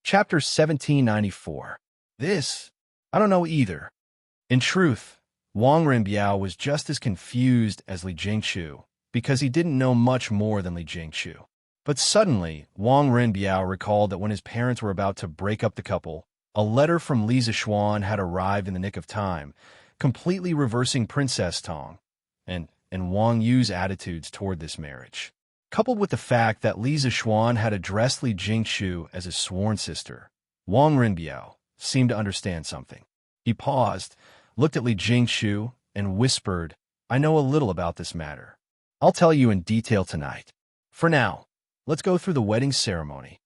Chapter 1794. I don't know either. In truth, Wang Renbiao was just as confused as Li Jingqiu, because he didn't know much more than Li Jingqiu. But suddenly, Wang Renbiao recalled that when his parents were about to break up the couple, a letter from Li Zixuan had arrived in the nick of time, completely reversing Princess Tong and Wang Yu's attitudes toward this marriage. Coupled with the fact that Li Zixuan had addressed Li Jingqiu as his sworn sister, Wang Renbiao seemed to understand something. He paused, looked at Li Jingqiu, and whispered, "I know a little about this matter. I'll tell you in detail tonight. For now, let's go through the wedding ceremony."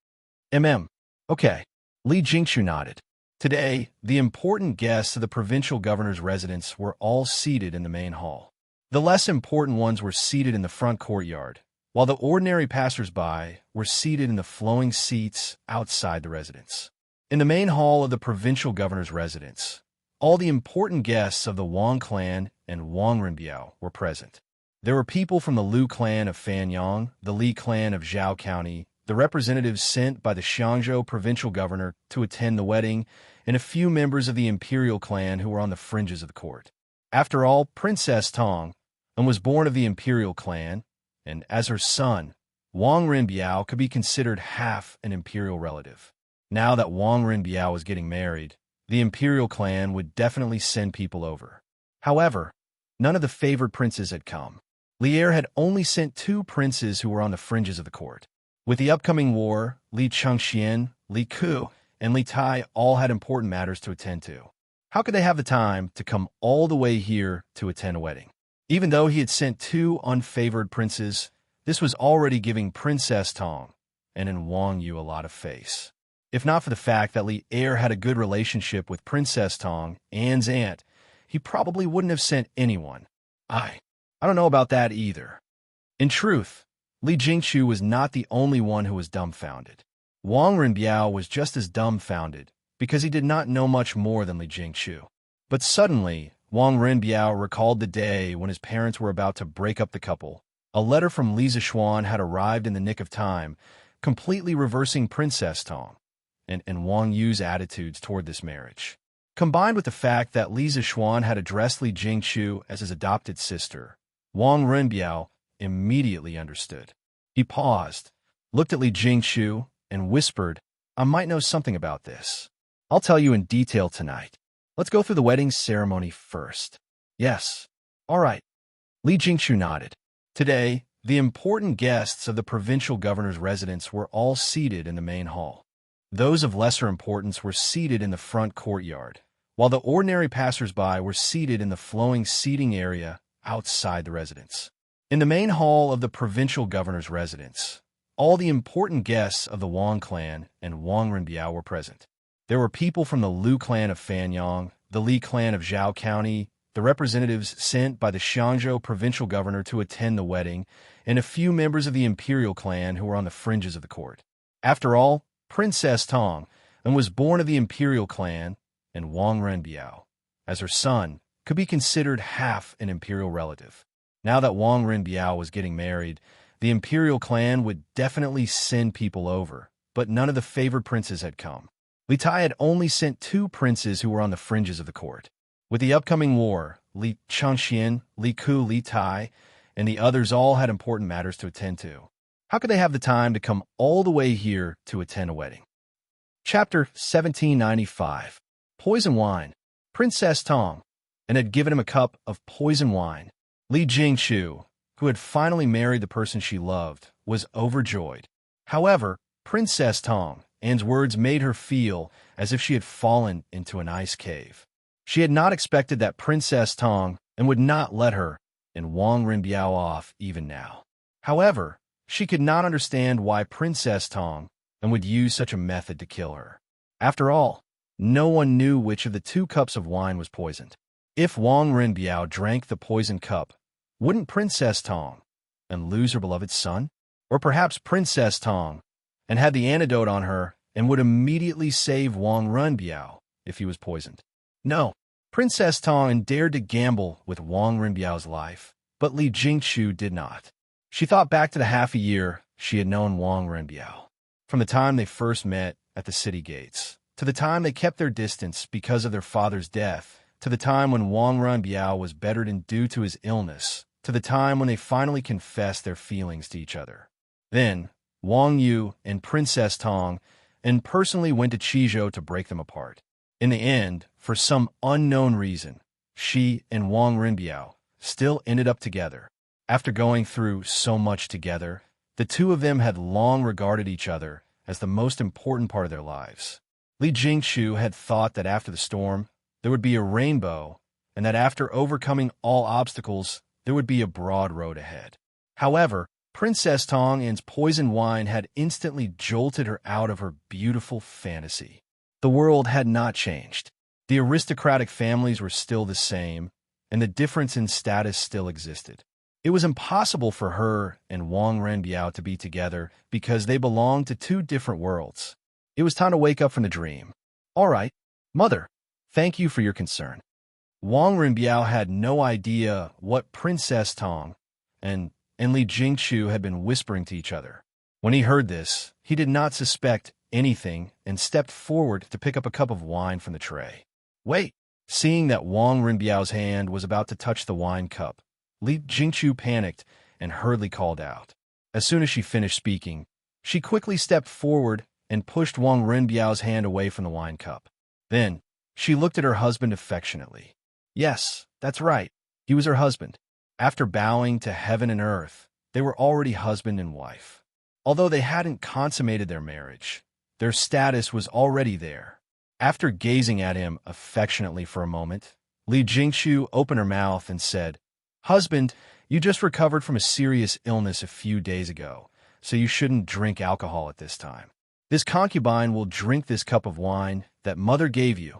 Okay. Li Jingqiu nodded. Today, the important guests of the provincial governor's residence were all seated in the main hall. The less important ones were seated in the front courtyard, while the ordinary passers-by were seated in the flowing seats outside the residence. In the main hall of the provincial governor's residence, all the important guests of the Wang clan and Wang Renbiao were present. There were people from the Lu clan of Fanyang, the Li clan of Zhao County, the representatives sent by the Xiangzhou provincial governor to attend the wedding, and a few members of the imperial clan who were on the fringes of the court. After all, Princess Tong was born of the imperial clan, and as her son, Wang Renbiao could be considered half an imperial relative. Now that Wang Renbiao was getting married, the imperial clan would definitely send people over. However, none of the favored princes had come. Li Er had only sent 2 princes who were on the fringes of the court. With the upcoming war, Li Chengxian, Li Ku, and Li Tai all had important matters to attend to. How could they have the time to come all the way here to attend a wedding? Even though he had sent 2 unfavored princes, this was already giving Princess Tong and Wang Yu a lot of face. If not for the fact that Li Er had a good relationship with Princess Tong, Anne's aunt, he probably wouldn't have sent anyone. I don't know about that either. In truth, Li Jingqiu was not the only one who was dumbfounded. Wang Renbiao was just as dumbfounded, because he did not know much more than Li Jingqiu. But suddenly, Wang Renbiao recalled the day when his parents were about to break up the couple. A letter from Li Zixuan had arrived in the nick of time, completely reversing Princess Tong and Wang Yu's attitudes toward this marriage. Combined with the fact that Li Zixuan had addressed Li Jingqiu as his adopted sister, Wang Renbiao immediately understood. He paused, looked at Li Jingqiu, and whispered, "I might know something about this. I'll tell you in detail tonight. Let's go through the wedding ceremony first." "Yes. All right." Li Jingqiu nodded. Today, the important guests of the provincial governor's residence were all seated in the main hall. Those of lesser importance were seated in the front courtyard, while the ordinary passers-by were seated in the flowing seating area outside the residence. In the main hall of the provincial governor's residence, all the important guests of the Wang clan and Wang Renbiao were present. There were people from the Lu clan of Fanyang, the Li clan of Zhao County, the representatives sent by the Xiangzhou provincial governor to attend the wedding, and a few members of the imperial clan who were on the fringes of the court. After all, Princess Tong was born of the imperial clan, and Wang Renbiao, as her son, could be considered half an imperial relative. Now that Wang Renbiao was getting married, the imperial clan would definitely send people over, but none of the favored princes had come. Li Tai had only sent 2 princes who were on the fringes of the court. With the upcoming war, Li Chengxian, Li Ku, Li Tai, and the others all had important matters to attend to. How could they have the time to come all the way here to attend a wedding? Chapter 1795. Poison Wine. Princess Tong had given him a cup of poison wine. Li Jingqiu, who had finally married the person she loved, was overjoyed. However, Princess Tong's words made her feel as if she had fallen into an ice cave. She had not expected that Princess Tong would not let her and Wang Renbiao off even now. However, she could not understand why Princess Tong would use such a method to kill her. After all, no one knew which of the 2 cups of wine was poisoned. If Wang Renbiao drank the poisoned cup, wouldn't Princess Tong lose her beloved son? Or perhaps Princess Tong had the antidote on her and would immediately save Wang Renbiao if he was poisoned. No, Princess Tong dared to gamble with Wang Renbiao's life, but Li Jingqiu did not. She thought back to the half a year she had known Wang Renbiao. From the time they first met, at the city gates, to the time they kept their distance because of their father's death, to the time when Wang Renbiao was bedridden due to his illness, to the time when they finally confessed their feelings to each other. Then, Wang Yu and Princess Tong and personally went to Qizhou to break them apart. In the end, for some unknown reason, she and Wang Renbiao still ended up together. After going through so much together, the two of them had long regarded each other as the most important part of their lives. Li Jingqiu had thought that after the storm, there would be a rainbow, and that after overcoming all obstacles, there would be a broad road ahead. However, Princess Tong's poison wine had instantly jolted her out of her beautiful fantasy. The world had not changed. The aristocratic families were still the same, and the difference in status still existed. It was impossible for her and Wang Renbiao to be together because they belonged to two different worlds. It was time to wake up from the dream. All right, mother, thank you for your concern. Wang Renbiao had no idea what Princess Tong and Li Jingqiu had been whispering to each other. When he heard this, he did not suspect anything and stepped forward to pick up a cup of wine from the tray. Wait! Seeing that Wang Renbiao's hand was about to touch the wine cup, Li Jingqiu panicked and hurriedly called out. As soon as she finished speaking, she quickly stepped forward and pushed Wang Renbiao's hand away from the wine cup. Then, she looked at her husband affectionately. Yes, that's right. He was her husband. After bowing to heaven and earth, they were already husband and wife. Although they hadn't consummated their marriage, their status was already there. After gazing at him affectionately for a moment, Li Jingqiu opened her mouth and said, Husband, you just recovered from a serious illness a few days ago, so you shouldn't drink alcohol at this time. This concubine will drink this cup of wine that mother gave you.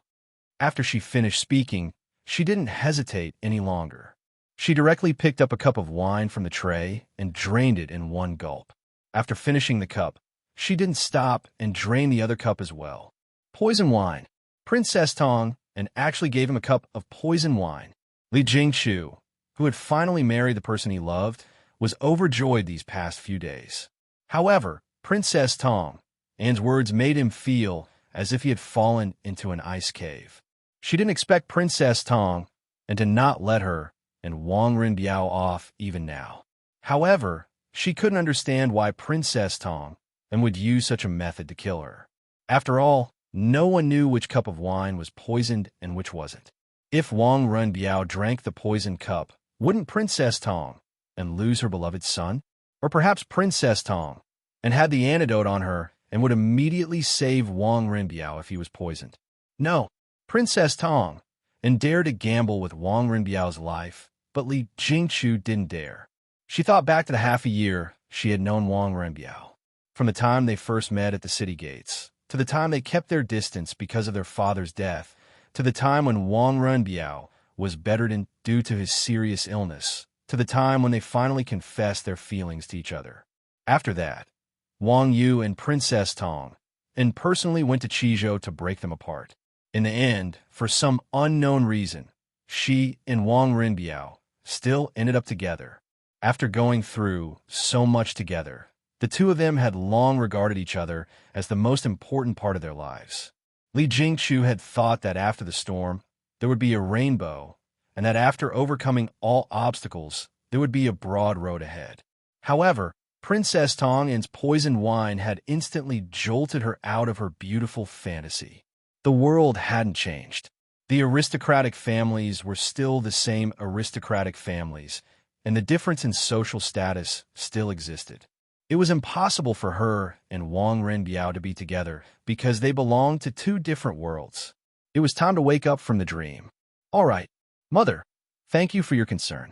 After she finished speaking, she didn't hesitate any longer. She directly picked up a cup of wine from the tray and drained it in one gulp. After finishing the cup, she didn't stop and drained the other cup as well. Poison wine. Princess Tong and actually gave him a cup of poison wine. Li Jingqiu, who had finally married the person he loved, was overjoyed these past few days. However, Princess Tong's words made him feel as if he had fallen into an ice cave. She didn't expect Princess Tong and to not let her and Wang Renbiao off even now. However, she couldn't understand why Princess Tong would use such a method to kill her. After all, no one knew which cup of wine was poisoned and which wasn't. If Wang Renbiao drank the poisoned cup, wouldn't Princess Tong lose her beloved son? Or perhaps Princess Tong had the antidote on her and would immediately save Wang Renbiao if he was poisoned. No, Princess Tong dared to gamble with Wang Renbiao's life, but Li Jingqiu didn't dare. She thought back to the half a year she had known Wang Renbiao. From the time they first met at the city gates, to the time they kept their distance because of their father's death, to the time when Wang Renbiao was bedridden due to his serious illness, to the time when they finally confessed their feelings to each other. After that, Wang Yu and Princess Tong personally went to Qizhou to break them apart. In the end, for some unknown reason, she and Wang Renbiao still ended up together. After going through so much together, the two of them had long regarded each other as the most important part of their lives. Li Jingqiu had thought that after the storm, there would be a rainbow, and that after overcoming all obstacles, there would be a broad road ahead. However, Princess Tong's poison wine had instantly jolted her out of her beautiful fantasy. The world hadn't changed. The aristocratic families were still the same aristocratic families, and the difference in social status still existed. It was impossible for her and Wang Renbiao to be together because they belonged to two different worlds. It was time to wake up from the dream. All right, mother, thank you for your concern.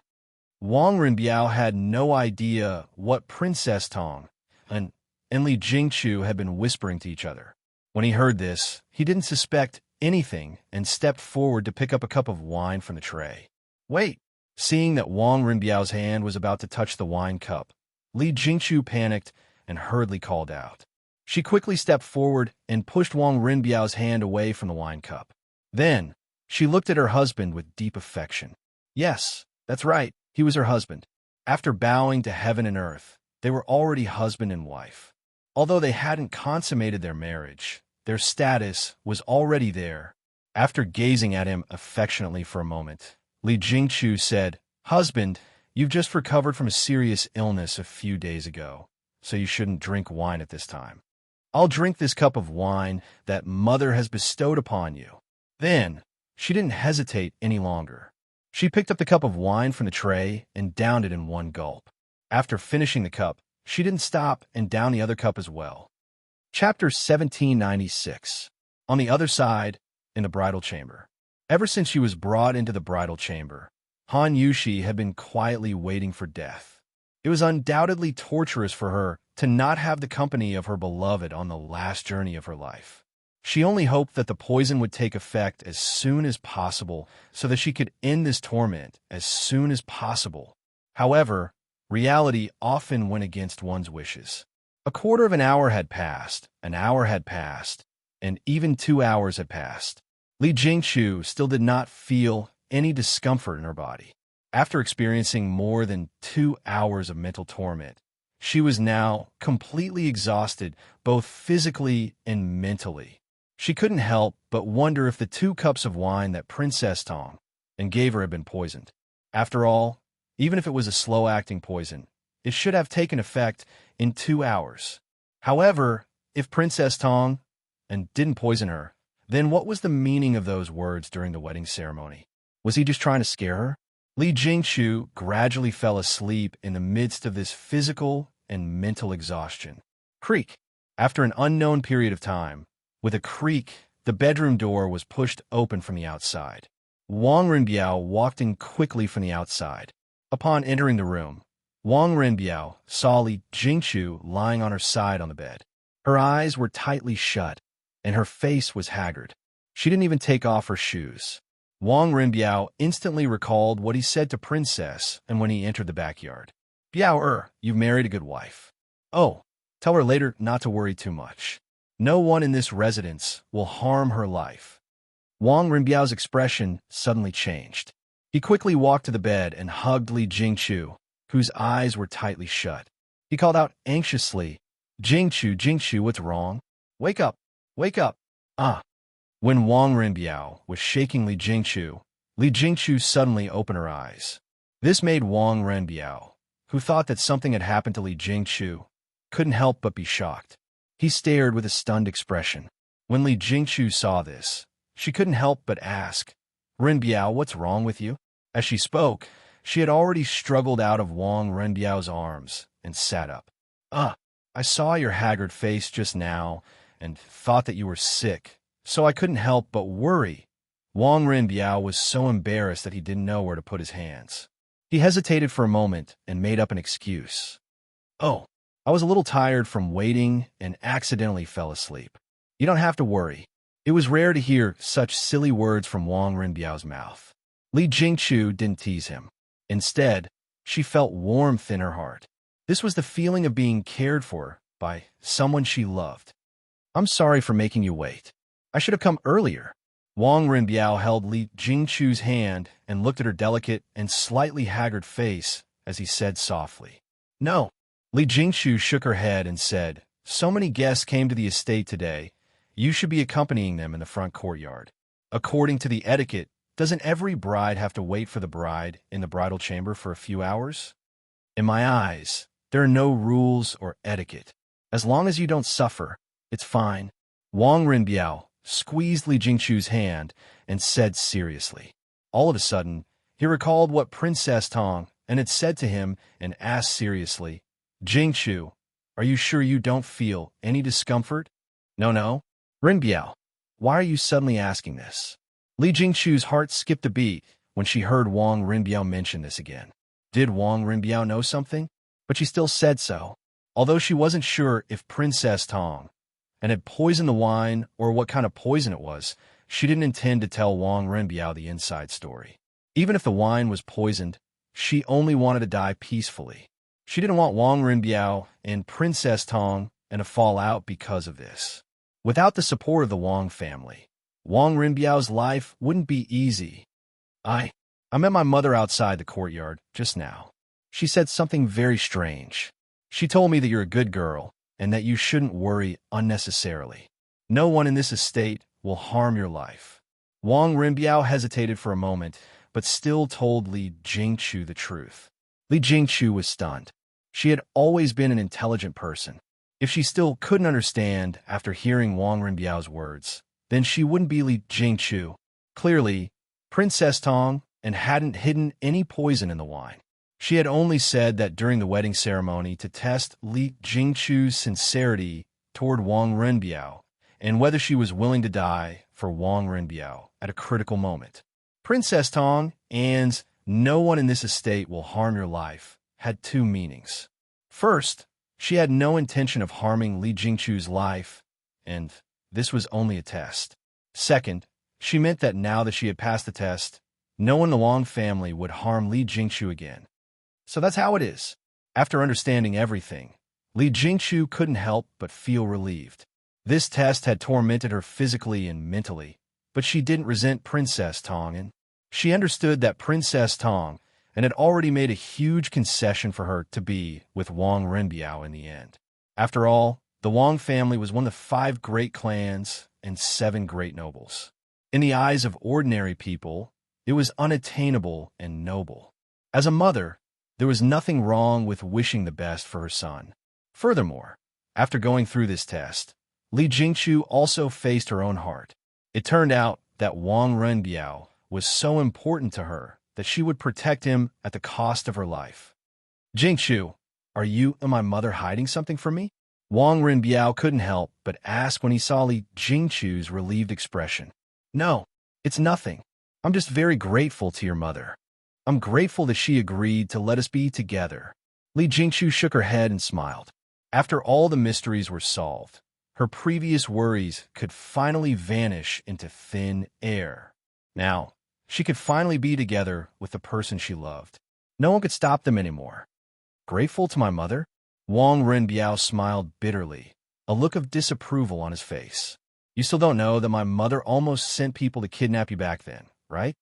Wang Renbiao had no idea what Princess Tong and Li Jingqiu had been whispering to each other. When he heard this, he didn't suspect anything and stepped forward to pick up a cup of wine from the tray. Wait! Seeing that Wang Renbiao's hand was about to touch the wine cup, Li Jingqiu panicked and hurriedly called out. She quickly stepped forward and pushed Wang Renbiao's hand away from the wine cup. Then, she looked at her husband with deep affection. Yes, that's right, he was her husband. After bowing to heaven and earth, they were already husband and wife. Although they hadn't consummated their marriage, their status was already there. After gazing at him affectionately for a moment, Li Jingchu said, "Husband, you've just recovered from a serious illness a few days ago, so you shouldn't drink wine at this time. I'll drink this cup of wine that Mother has bestowed upon you." Then, she didn't hesitate any longer. She picked up the cup of wine from the tray and downed it in one gulp. After finishing the cup, she didn't stop and downed the other cup as well. Chapter 1796. On the other side, in the bridal chamber. Ever since she was brought into the bridal chamber, Han Yushi had been quietly waiting for death. It was undoubtedly torturous for her to not have the company of her beloved on the last journey of her life. She only hoped that the poison would take effect as soon as possible so that she could end this torment as soon as possible. However, reality often went against one's wishes. A quarter of an hour had passed, an hour had passed, and even 2 hours had passed. Li Jingchu still did not feel any discomfort in her body. After experiencing more than 2 hours of mental torment, she was now completely exhausted, both physically and mentally. She couldn't help but wonder if the 2 cups of wine that Princess Tong and gave her had been poisoned. After all, even if it was a slow-acting poison, it should have taken effect in 2 hours. However, if Princess Tong and didn't poison her, then what was the meaning of those words during the wedding ceremony? Was he just trying to scare her? Li Jingchu gradually fell asleep in the midst of this physical and mental exhaustion. Creak. After an unknown period of time, with a creak, the bedroom door was pushed open from the outside. Wang Renbiao walked in quickly from the outside. Upon entering the room, Wang Renbiao saw Li Jingchu lying on her side on the bed. Her eyes were tightly shut, and her face was haggard. She didn't even take off her shoes. Wang Renbiao instantly recalled what he said to Princess and when he entered the backyard. "Biao you've married a good wife. Oh, tell her later not to worry too much. No one in this residence will harm her life." Wang Renbiao's expression suddenly changed. He quickly walked to the bed and hugged Li Jingchu, whose eyes were tightly shut. He called out anxiously, "Jingchu, Jingchu, what's wrong? Wake up, wake up." When Wang Renbiao was shaking Li Jingchu suddenly opened her eyes. This made Wang Renbiao, who thought that something had happened to Li Jingchu, couldn't help but be shocked. He stared with a stunned expression. When Li Jingchu saw this, she couldn't help but ask, "Renbiao, what's wrong with you?" As she spoke, she had already struggled out of Wang Renbiao's arms and sat up. I saw your haggard face just now and thought that you were sick, so I couldn't help but worry." Wang Renbiao was so embarrassed that he didn't know where to put his hands. He hesitated for a moment and made up an excuse. "Oh, I was a little tired from waiting and accidentally fell asleep. You don't have to worry." It was rare to hear such silly words from Wang Renbiao's mouth. Li Jingchu didn't tease him. Instead, she felt warmth in her heart. This was the feeling of being cared for by someone she loved. "I'm sorry for making you wait. I should have come earlier." Wang Renbiao held Li Jingchu's hand and looked at her delicate and slightly haggard face as he said softly, "No." Li Jingchu shook her head and said, "So many guests came to the estate today. You should be accompanying them in the front courtyard. According to the etiquette, doesn't every bride have to wait for the bride in the bridal chamber for a few hours? In my eyes, there are no rules or etiquette. As long as you don't suffer, it's fine." Wang Renbiao squeezed Li Jingchu's hand and said seriously. All of a sudden, he recalled what Princess Tong had said to him and asked seriously, "Jingchu, are you sure you don't feel any discomfort?" No. "Renbiao, why are you suddenly asking this?" Li Jingchu's heart skipped a beat when she heard Wang Renbiao mention this again. Did Wang Renbiao know something? But she still said so. Although she wasn't sure if Princess Tong had poisoned the wine or what kind of poison it was, she didn't intend to tell Wang Renbiao the inside story. Even if the wine was poisoned, she only wanted to die peacefully. She didn't want Wang Renbiao and Princess Tong to fall out because of this. Without the support of the Wang family, Wang Renbiao's life wouldn't be easy. I met my mother outside the courtyard just now. She said something very strange. She told me that you're a good girl and that you shouldn't worry unnecessarily. No one in this estate will harm your life. Wang Rinbiao hesitated for a moment, but still told Li Jingchu the truth. Li Jingchu was stunned. She had always been an intelligent person. If she still couldn't understand after hearing Wang Rinbiao's words, then she wouldn't be Li Jingchu. Clearly, Princess Tong and hadn't hidden any poison in the wine. She had only said that during the wedding ceremony to test Li Jingchu's sincerity toward Wang Renbiao and whether she was willing to die for Wang Renbiao at a critical moment. Princess Tong and no one in this estate will harm your life had two meanings. First, she had no intention of harming Li Jingchu's life, and this was only a test. Second, she meant that now that she had passed the test, no one in the Wang family would harm Li Jingchu again. So that's how it is. After understanding everything, Li Jingchu couldn't help but feel relieved. This test had tormented her physically and mentally, but she didn't resent Princess Tong, and she understood that Princess Tong had already made a huge concession for her to be with Wang Renbiao in the end. After all, the Wang family was one of the 5 great clans and 7 great nobles. In the eyes of ordinary people, it was unattainable and noble. As a mother, there was nothing wrong with wishing the best for her son. Furthermore, after going through this test, Li Jingchu also faced her own heart. It turned out that Wang Renbiao was so important to her that she would protect him at the cost of her life. Jingchu, are you and my mother hiding something from me? Wang Renbiao couldn't help but ask when he saw Li Jingchu's relieved expression. No, it's nothing. I'm just very grateful to your mother. I'm grateful that she agreed to let us be together. Li Jingchu shook her head and smiled. After all the mysteries were solved, her previous worries could finally vanish into thin air. Now, she could finally be together with the person she loved. No one could stop them anymore. Grateful to my mother? Wang Renbiao smiled bitterly, a look of disapproval on his face. You still don't know that my mother almost sent people to kidnap you back then, right?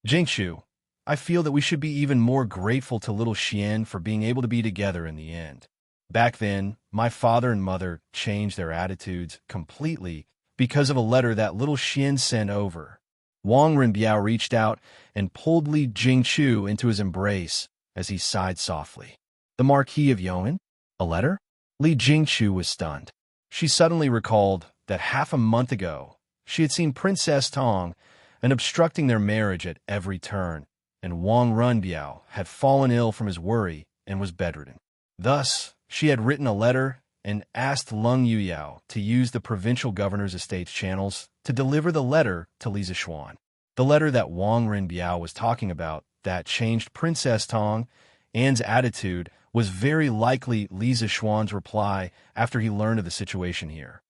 Jingchu, I feel that we should be even more grateful to little Xian for being able to be together in the end. Back then, my father and mother changed their attitudes completely because of a letter that little Xian sent over. Wang Renbiao reached out and pulled Li Jingchu into his embrace as he sighed softly. The Marquis of Yuan? A letter? Li Jingchu was stunned. She suddenly recalled that half a month ago, she had seen Princess Tong and obstructing their marriage at every turn, and Wang Renbiao had fallen ill from his worry and was bedridden. Thus, she had written a letter and asked Lung Yuyao to use the provincial governor's estate's channels to deliver the letter to Li Zishuan. The letter that Wang Renbiao was talking about that changed Princess Tong Anne's attitude was very likely Li Zishuan's reply after he learned of the situation here.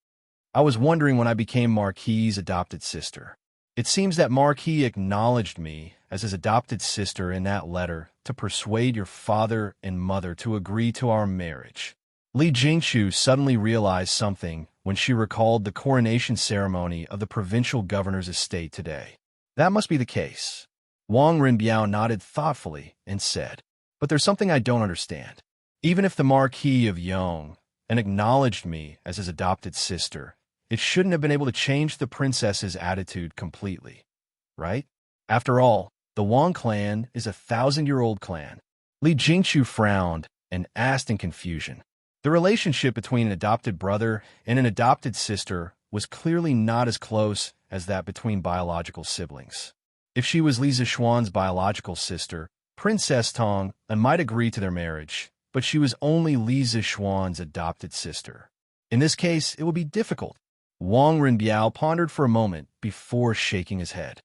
I was wondering when I became Marquis's adopted sister. It seems that Marquis acknowledged me as his adopted sister in that letter to persuade your father and mother to agree to our marriage. Li Jingchu suddenly realized something when she recalled the coronation ceremony of the provincial governor's estate today. That must be the case. Wang Renbiao nodded thoughtfully and said, but there's something I don't understand. Even if the Marquis of Yong acknowledged me as his adopted sister, it shouldn't have been able to change the princess's attitude completely, right? After all, the Wang clan is a 1,000-year-old clan. Li Jingchu frowned and asked in confusion. The relationship between an adopted brother and an adopted sister was clearly not as close as that between biological siblings. If she was Li Zishuan's biological sister, Princess Tong might agree to their marriage, but she was only Li Zishuan's adopted sister. In this case, it would be difficult. Wang Renbiao pondered for a moment before shaking his head.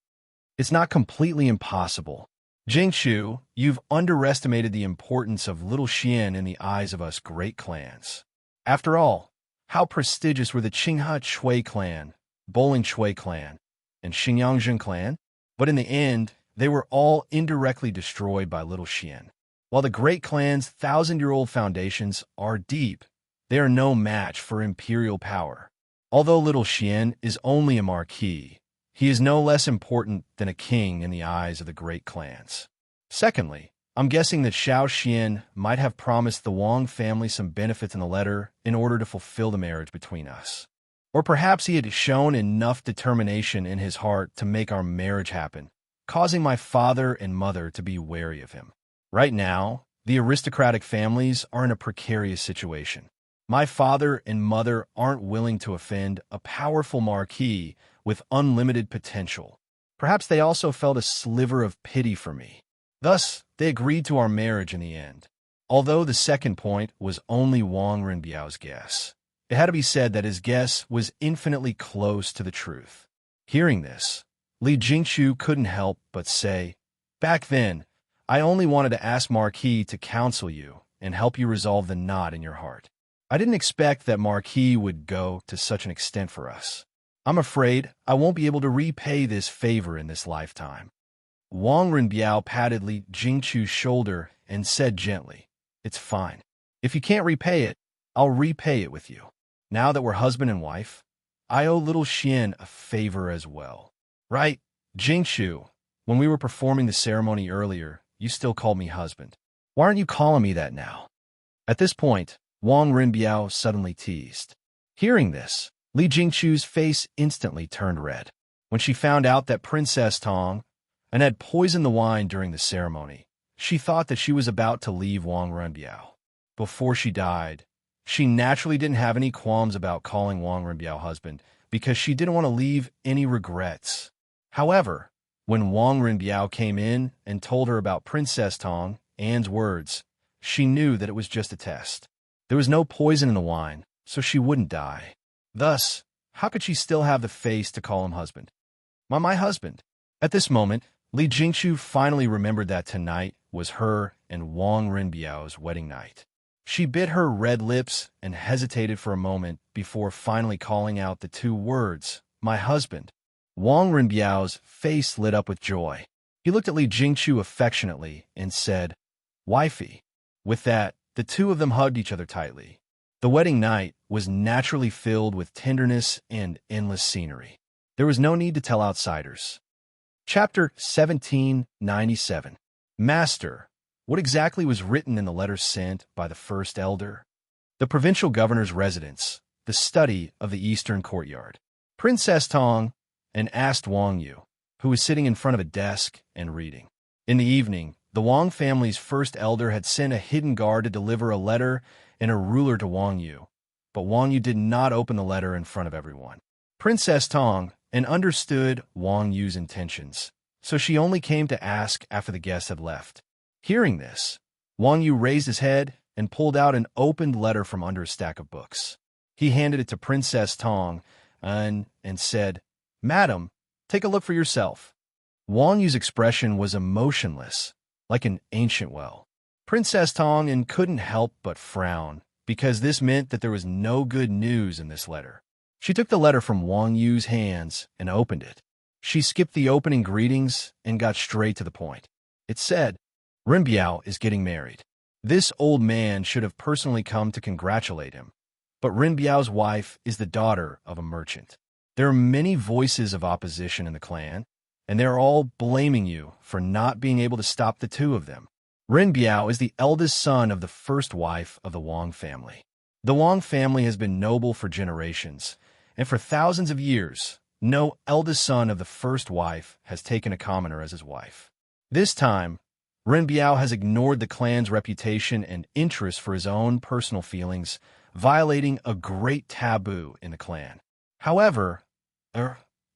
It's not completely impossible. Jingchu, you've underestimated the importance of little Xian in the eyes of us great clans. After all, how prestigious were the Qinghe Chui clan, Bowling Chui clan, and Xinyangjun clan? But in the end, they were all indirectly destroyed by little Xian. While the great clan's 1,000-year-old foundations are deep, they are no match for imperial power. Although little Xian is only a marquis, he is no less important than a king in the eyes of the great clans. Secondly, I'm guessing that Xiao Xian might have promised the Wang family some benefits in the letter in order to fulfill the marriage between us. Or perhaps he had shown enough determination in his heart to make our marriage happen, causing my father and mother to be wary of him. Right now, the aristocratic families are in a precarious situation. My father and mother aren't willing to offend a powerful marquis with unlimited potential. Perhaps they also felt a sliver of pity for me. Thus, they agreed to our marriage in the end. Although the second point was only Wang Renbiao's guess, it had to be said that his guess was infinitely close to the truth. Hearing this, Li Jingchu couldn't help but say, "Back then, I only wanted to ask Marquis to counsel you and help you resolve the knot in your heart. I didn't expect that Marquis would go to such an extent for us. I'm afraid I won't be able to repay this favor in this lifetime." Wang Renbiao patted Li Jingchu's shoulder and said gently, "It's fine. If you can't repay it, I'll repay it with you. Now that we're husband and wife, I owe little Xian a favor as well. Right, Jingchu, when we were performing the ceremony earlier, you still called me husband. Why aren't you calling me that now?" At this point, Wang Renbiao suddenly teased. Hearing this, Li Jingchu's face instantly turned red. When she found out that Princess Tong had poisoned the wine during the ceremony, she thought that she was about to leave Wang Renbiao. Before she died, she naturally didn't have any qualms about calling Wang Renbiao husband because she didn't want to leave any regrets. However, when Wang Renbiao came in and told her about Princess Tong Anne's words, she knew that it was just a test. There was no poison in the wine, so she wouldn't die. Thus, how could she still have the face to call him husband? My husband. At this moment, Li Jingchu finally remembered that tonight was her and Wang Renbiao's wedding night. She bit her red lips and hesitated for a moment before finally calling out the two words, "My husband." Wang Renbiao's face lit up with joy. He looked at Li Jingchu affectionately and said, "Wifey." With that, the two of them hugged each other tightly. The wedding night was naturally filled with tenderness and endless scenery. There was no need to tell outsiders. Chapter 1797. Master, what exactly was written in the letter sent by the first elder? The provincial governor's residence, the study of the eastern courtyard. Princess Tong asked Wang Yu, who was sitting in front of a desk and reading. In the evening, the Wang family's first elder had sent a hidden guard to deliver a letter and a ruler to Wang Yu, but Wang Yu did not open the letter in front of everyone. Princess Tong understood Wang Yu's intentions, so she only came to ask after the guests had left. Hearing this, Wang Yu raised his head and pulled out an opened letter from under a stack of books. He handed it to Princess Tong and said, "Madam, take a look for yourself." Wang Yu's expression was emotionless, like an ancient well. Princess Tong couldn't help but frown, because this meant that there was no good news in this letter. She took the letter from Wang Yu's hands and opened it. She skipped the opening greetings and got straight to the point. It said, "Renbiao is getting married. This old man should have personally come to congratulate him, but Renbiao's wife is the daughter of a merchant. There are many voices of opposition in the clan, and they're all blaming you for not being able to stop the two of them. Renbiao is the eldest son of the first wife of the Wang family. The Wang family has been noble for generations, and for thousands of years, no eldest son of the first wife has taken a commoner as his wife. This time, Renbiao has ignored the clan's reputation and interest for his own personal feelings, violating a great taboo in the clan. However,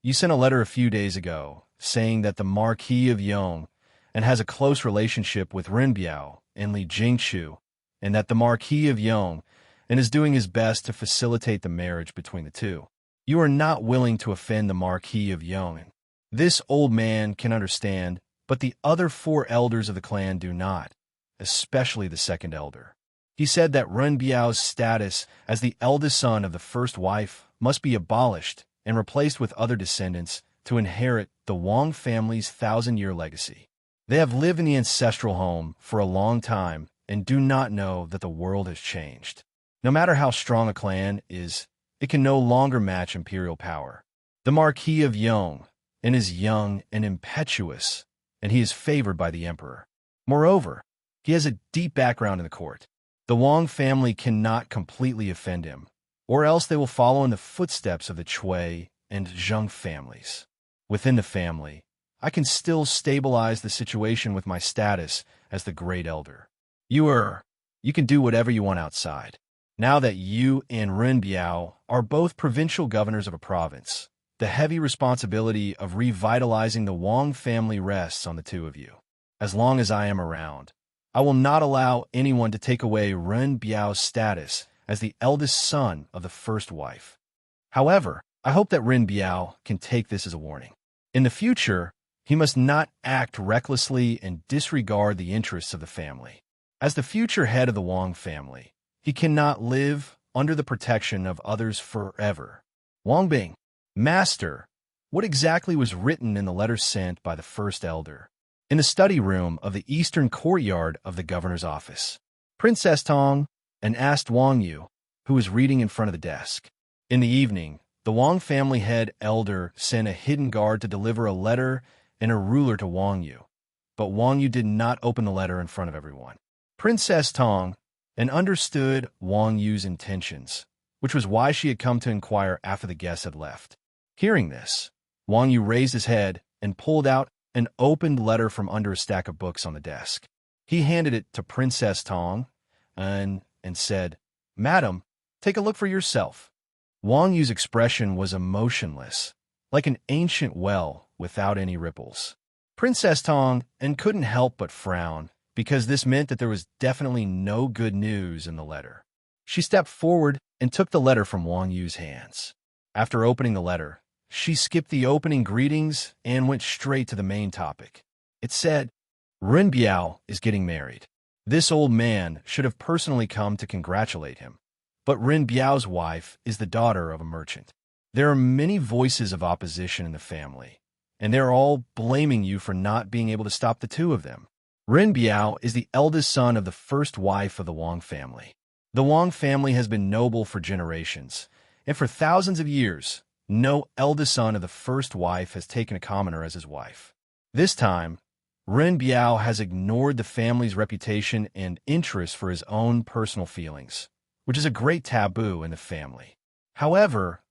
you sent a letter a few days ago saying that the Marquis of Yong has a close relationship with Renbiao and Li Jingchu, and that the Marquis of Yong is doing his best to facilitate the marriage between the two. You are not willing to offend the Marquis of Yong. This old man can understand, but the other four elders of the clan do not, especially the second elder. He said that Renbiao's status as the eldest son of the first wife must be abolished and replaced with other descendants to inherit the Wang family's 1,000-year legacy. They have lived in the ancestral home for a long time and do not know that the world has changed. No matter how strong a clan is, it can no longer match imperial power. The Marquis of Yong is young and impetuous, and he is favored by the emperor. Moreover, he has a deep background in the court. The Wang family cannot completely offend him, or else they will follow in the footsteps of the Chui and Zheng families. Within the family, I can still stabilize the situation with my status as the Great Elder. You can do whatever you want outside. Now that you and Ren Biao are both provincial governors of a province, the heavy responsibility of revitalizing the Wang family rests on the two of you. As long as I am around, I will not allow anyone to take away Ren Biao's status as the eldest son of the first wife. However, I hope that Ren Biao can take this as a warning. In the future, he must not act recklessly and disregard the interests of the family. As the future head of the Wang family, he cannot live under the protection of others forever. Wang Bing, Master, what exactly was written in the letter sent by the first elder? In the study room of the eastern courtyard of the governor's office, Princess Tong and asked Wang Yu, who was reading in front of the desk. In the evening, the Wang family head elder sent a hidden guard to deliver a letter and a ruler to Wang Yu, but Wang Yu did not open the letter in front of everyone. Princess Tong and understood Wang Yu's intentions, which was why she had come to inquire after the guests had left. Hearing this, Wang Yu raised his head and pulled out an opened letter from under a stack of books on the desk. He handed it to Princess Tong and said, "Madam, take a look for yourself." Wang Yu's expression was emotionless, like an ancient well without any ripples. Princess Tong couldn't help but frown, because this meant that there was definitely no good news in the letter. She stepped forward and took the letter from Wang Yu's hands. After opening the letter, she skipped the opening greetings and went straight to the main topic. It said, "Ren Biao is getting married. This old man should have personally come to congratulate him, but Ren Biao's wife is the daughter of a merchant. There are many voices of opposition in the family, and they're all blaming you for not being able to stop the two of them. Ren Biao is the eldest son of the first wife of the Wang family. The Wang family has been noble for generations, and for thousands of years, no eldest son of the first wife has taken a commoner as his wife. This time, Ren Biao has ignored the family's reputation and interest for his own personal feelings, which is a great taboo in the family. However,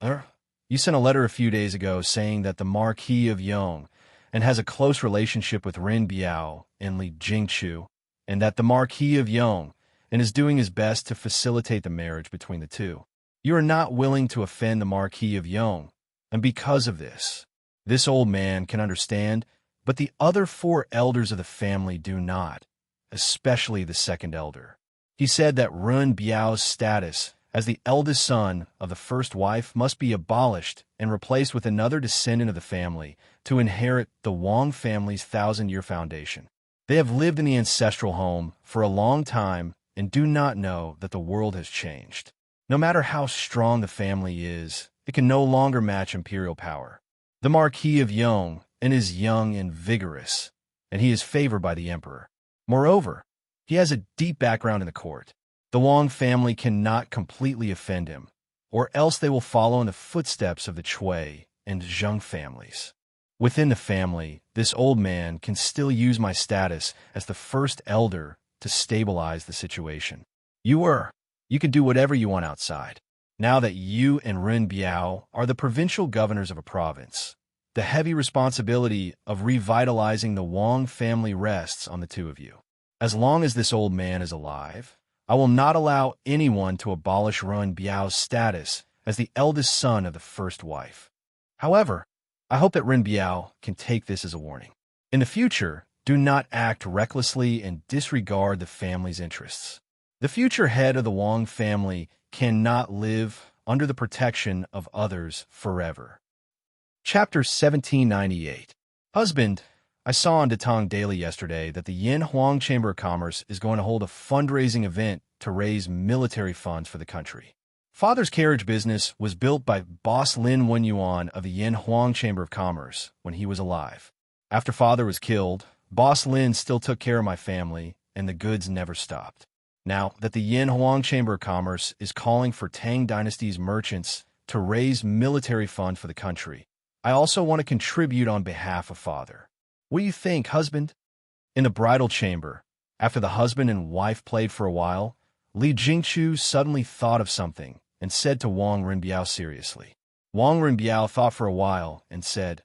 you sent a letter a few days ago saying that the Marquis of Yong and has a close relationship with Ren Biao and Li Jingchu, and that the Marquis of Yong and is doing his best to facilitate the marriage between the two. You are not willing to offend the Marquis of Yong, and because of this old man can understand, but the other four elders of the family do not, especially the second elder. He said that Ren Biao's status as the eldest son of the first wife must be abolished and replaced with another descendant of the family to inherit the Wang family's 1,000-year foundation. They have lived in the ancestral home for a long time and do not know that the world has changed. No matter how strong the family is, it can no longer match imperial power. The Marquis of Yong is young and vigorous, and he is favored by the emperor. Moreover, he has a deep background in the court. The Wang family cannot completely offend him, or else they will follow in the footsteps of the Chui and Zheng families. Within the family, this old man can still use my status as the first elder to stabilize the situation. You can do whatever you want outside. Now that you and Ren Biao are the provincial governors of a province, the heavy responsibility of revitalizing the Wang family rests on the two of you. As long as this old man is alive, I will not allow anyone to abolish Ren Biao's status as the eldest son of the first wife. However, I hope that Ren Biao can take this as a warning. In the future, do not act recklessly and disregard the family's interests. The future head of the Wang family cannot live under the protection of others forever. Chapter 1798. Husband, I saw on Datong Daily yesterday that the Yin Huang Chamber of Commerce is going to hold a fundraising event to raise military funds for the country. Father's carriage business was built by boss Lin Wenyuan of the Yin Huang Chamber of Commerce when he was alive. After father was killed, boss Lin still took care of my family, and the goods never stopped. Now that the Yin Huang Chamber of Commerce is calling for Tang Dynasty's merchants to raise military fund for the country, I also want to contribute on behalf of father. What do you think, husband? In the bridal chamber, after the husband and wife played for a while, Li Jingchu suddenly thought of something and said to Wang Renbiao seriously. Wang Renbiao thought for a while and said,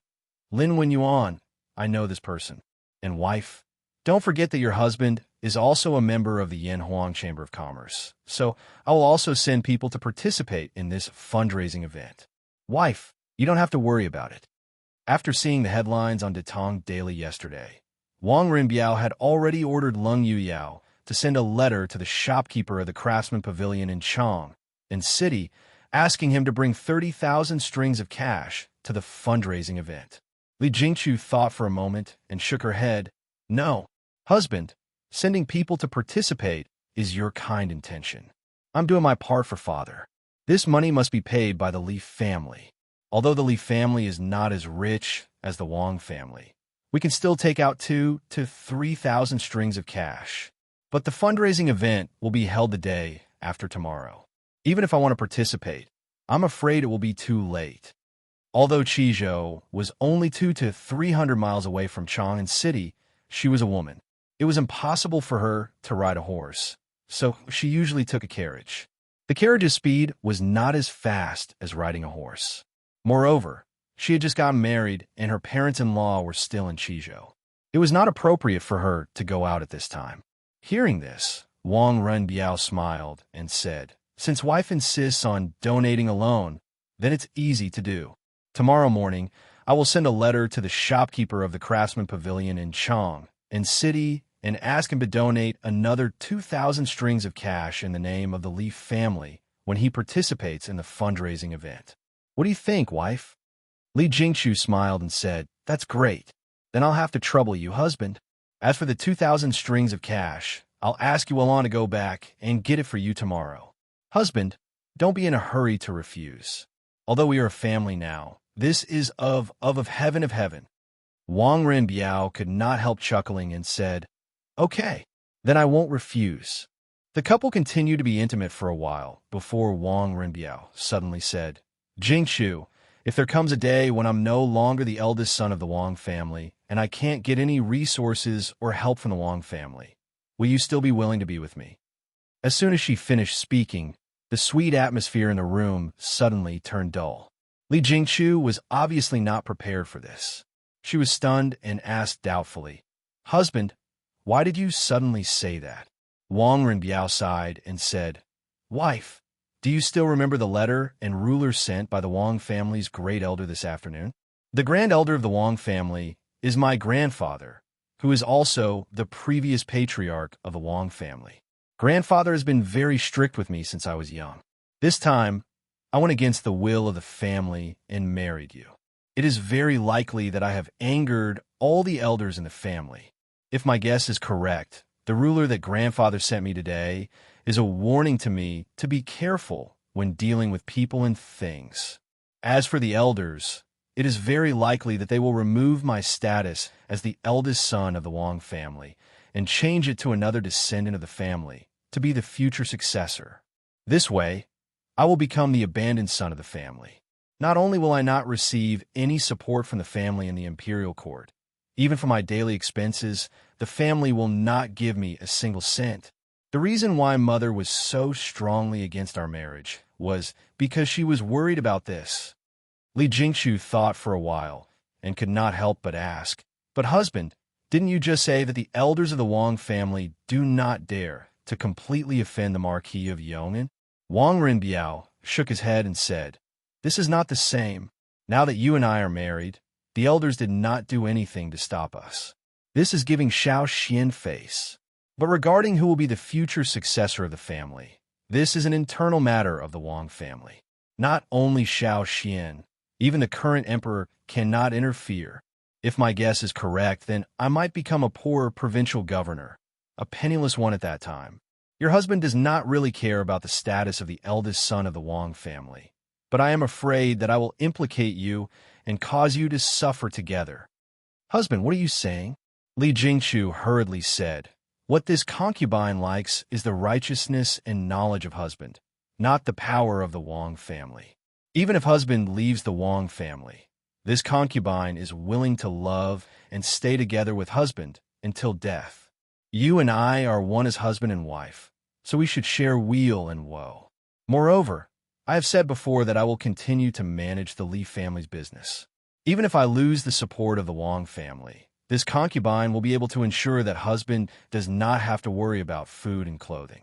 Lin Wenyuan, I know this person. And wife, don't forget that your husband is also a member of the Yanhuang Chamber of Commerce, so I will also send people to participate in this fundraising event. Wife, you don't have to worry about it. After seeing the headlines on Detong Daily yesterday, Wang Renbiao had already ordered Leng Yuyao to send a letter to the shopkeeper of the Craftsman Pavilion in Chang, in City, asking him to bring 30,000 strings of cash to the fundraising event. Li Jingchu thought for a moment and shook her head. No, husband, sending people to participate is your kind intention. I'm doing my part for father. This money must be paid by the Li family. Although the Li family is not as rich as the Wang family, we can still take out 2,000 to 3,000 strings of cash. But the fundraising event will be held the day after tomorrow. Even if I want to participate, I'm afraid it will be too late. Although Qizhou was only 200 to 300 miles away from Chang'an City, she was a woman. It was impossible for her to ride a horse, so she usually took a carriage. The carriage's speed was not as fast as riding a horse. Moreover, she had just gotten married and her parents-in-law were still in Qizhou. It was not appropriate for her to go out at this time. Hearing this, Wang Renbiao smiled and said, Since wife insists on donating alone, then it's easy to do. Tomorrow morning, I will send a letter to the shopkeeper of the Craftsman Pavilion in Chang, in City, and ask him to donate another 2,000 strings of cash in the name of the Li family when he participates in the fundraising event. What do you think, wife? Li Jingchu smiled and said, That's great. Then I'll have to trouble you, husband. As for the 2,000 strings of cash, I'll ask Yuan to go back and get it for you tomorrow. Husband, don't be in a hurry to refuse. Although we are a family now, this is of heaven of heaven. Wang Renbiao could not help chuckling and said, Okay, then I won't refuse. The couple continued to be intimate for a while before Wang Renbiao suddenly said, Jingchu, if there comes a day when I'm no longer the eldest son of the Wang family and I can't get any resources or help from the Wang family, will you still be willing to be with me? As soon as she finished speaking, the sweet atmosphere in the room suddenly turned dull. Li Jingchu was obviously not prepared for this. She was stunned and asked doubtfully, Husband, why did you suddenly say that? Wang Renbiao sighed and said, Wife, do you still remember the letter and ruler sent by the Wang family's great elder this afternoon? The grand elder of the Wang family is my grandfather, who is also the previous patriarch of the Wang family. Grandfather has been very strict with me since I was young. This time, I went against the will of the family and married you. It is very likely that I have angered all the elders in the family. If my guess is correct, the ruler that grandfather sent me today is a warning to me to be careful when dealing with people and things. As for the elders, it is very likely that they will remove my status as the eldest son of the Wang family and change it to another descendant of the family to be the future successor. This way, I will become the abandoned son of the family. Not only will I not receive any support from the family in the imperial court, even for my daily expenses, the family will not give me a single cent. The reason why Mother was so strongly against our marriage was because she was worried about this. Li Jingchu thought for a while and could not help but ask, But husband, didn't you just say that the elders of the Wang family do not dare to completely offend the Marquis of Yong'an? Wang Renbiao shook his head and said, This is not the same. Now that you and I are married, the elders did not do anything to stop us. This is giving Xiao Xian face. But regarding who will be the future successor of the family, this is an internal matter of the Wang family. Not only Xiao Xian, even the current emperor cannot interfere. If my guess is correct, then I might become a poor provincial governor, a penniless one at that time. Your husband does not really care about the status of the eldest son of the Wang family, but I am afraid that I will implicate you and cause you to suffer together. Husband, what are you saying? Li Jingchu hurriedly said, What this concubine likes is the righteousness and knowledge of husband, not the power of the Wang family. Even if husband leaves the Wang family, this concubine is willing to love and stay together with husband until death. You and I are one as husband and wife, so we should share weal and woe. Moreover, I have said before that I will continue to manage the Li family's business. Even if I lose the support of the Wang family, this concubine will be able to ensure that husband does not have to worry about food and clothing.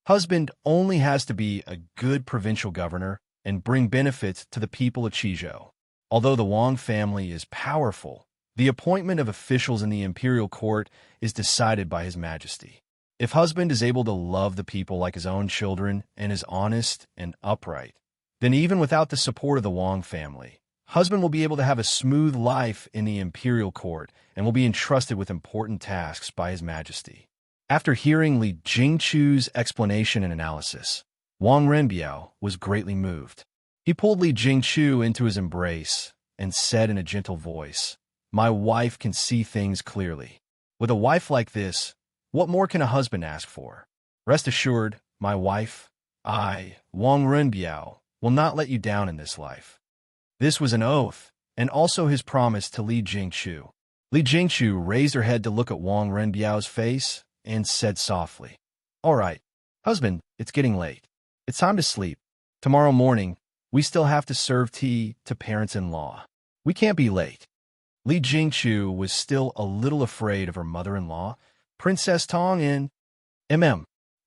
Husband only has to be a good provincial governor and bring benefits to the people of Qizhou. Although the Wang family is powerful, the appointment of officials in the imperial court is decided by His Majesty. If husband is able to love the people like his own children and is honest and upright, then even without the support of the Wang family, husband will be able to have a smooth life in the imperial court and will be entrusted with important tasks by His Majesty. After hearing Li Jingchu's explanation and analysis, Wang Renbiao was greatly moved. He pulled Li Jingchu into his embrace and said in a gentle voice, "My wife can see things clearly. With a wife like this, what more can a husband ask for? Rest assured, my wife, I, Wang Renbiao, will not let you down in this life." This was an oath, and also his promise to Li Jingchu. Li Jingchu raised her head to look at Wang Renbiao's face and said softly, "All right, husband, it's getting late. It's time to sleep. Tomorrow morning, we still have to serve tea to parents-in-law. We can't be late." Li Jingchu was still a little afraid of her mother-in-law, Princess Tong, and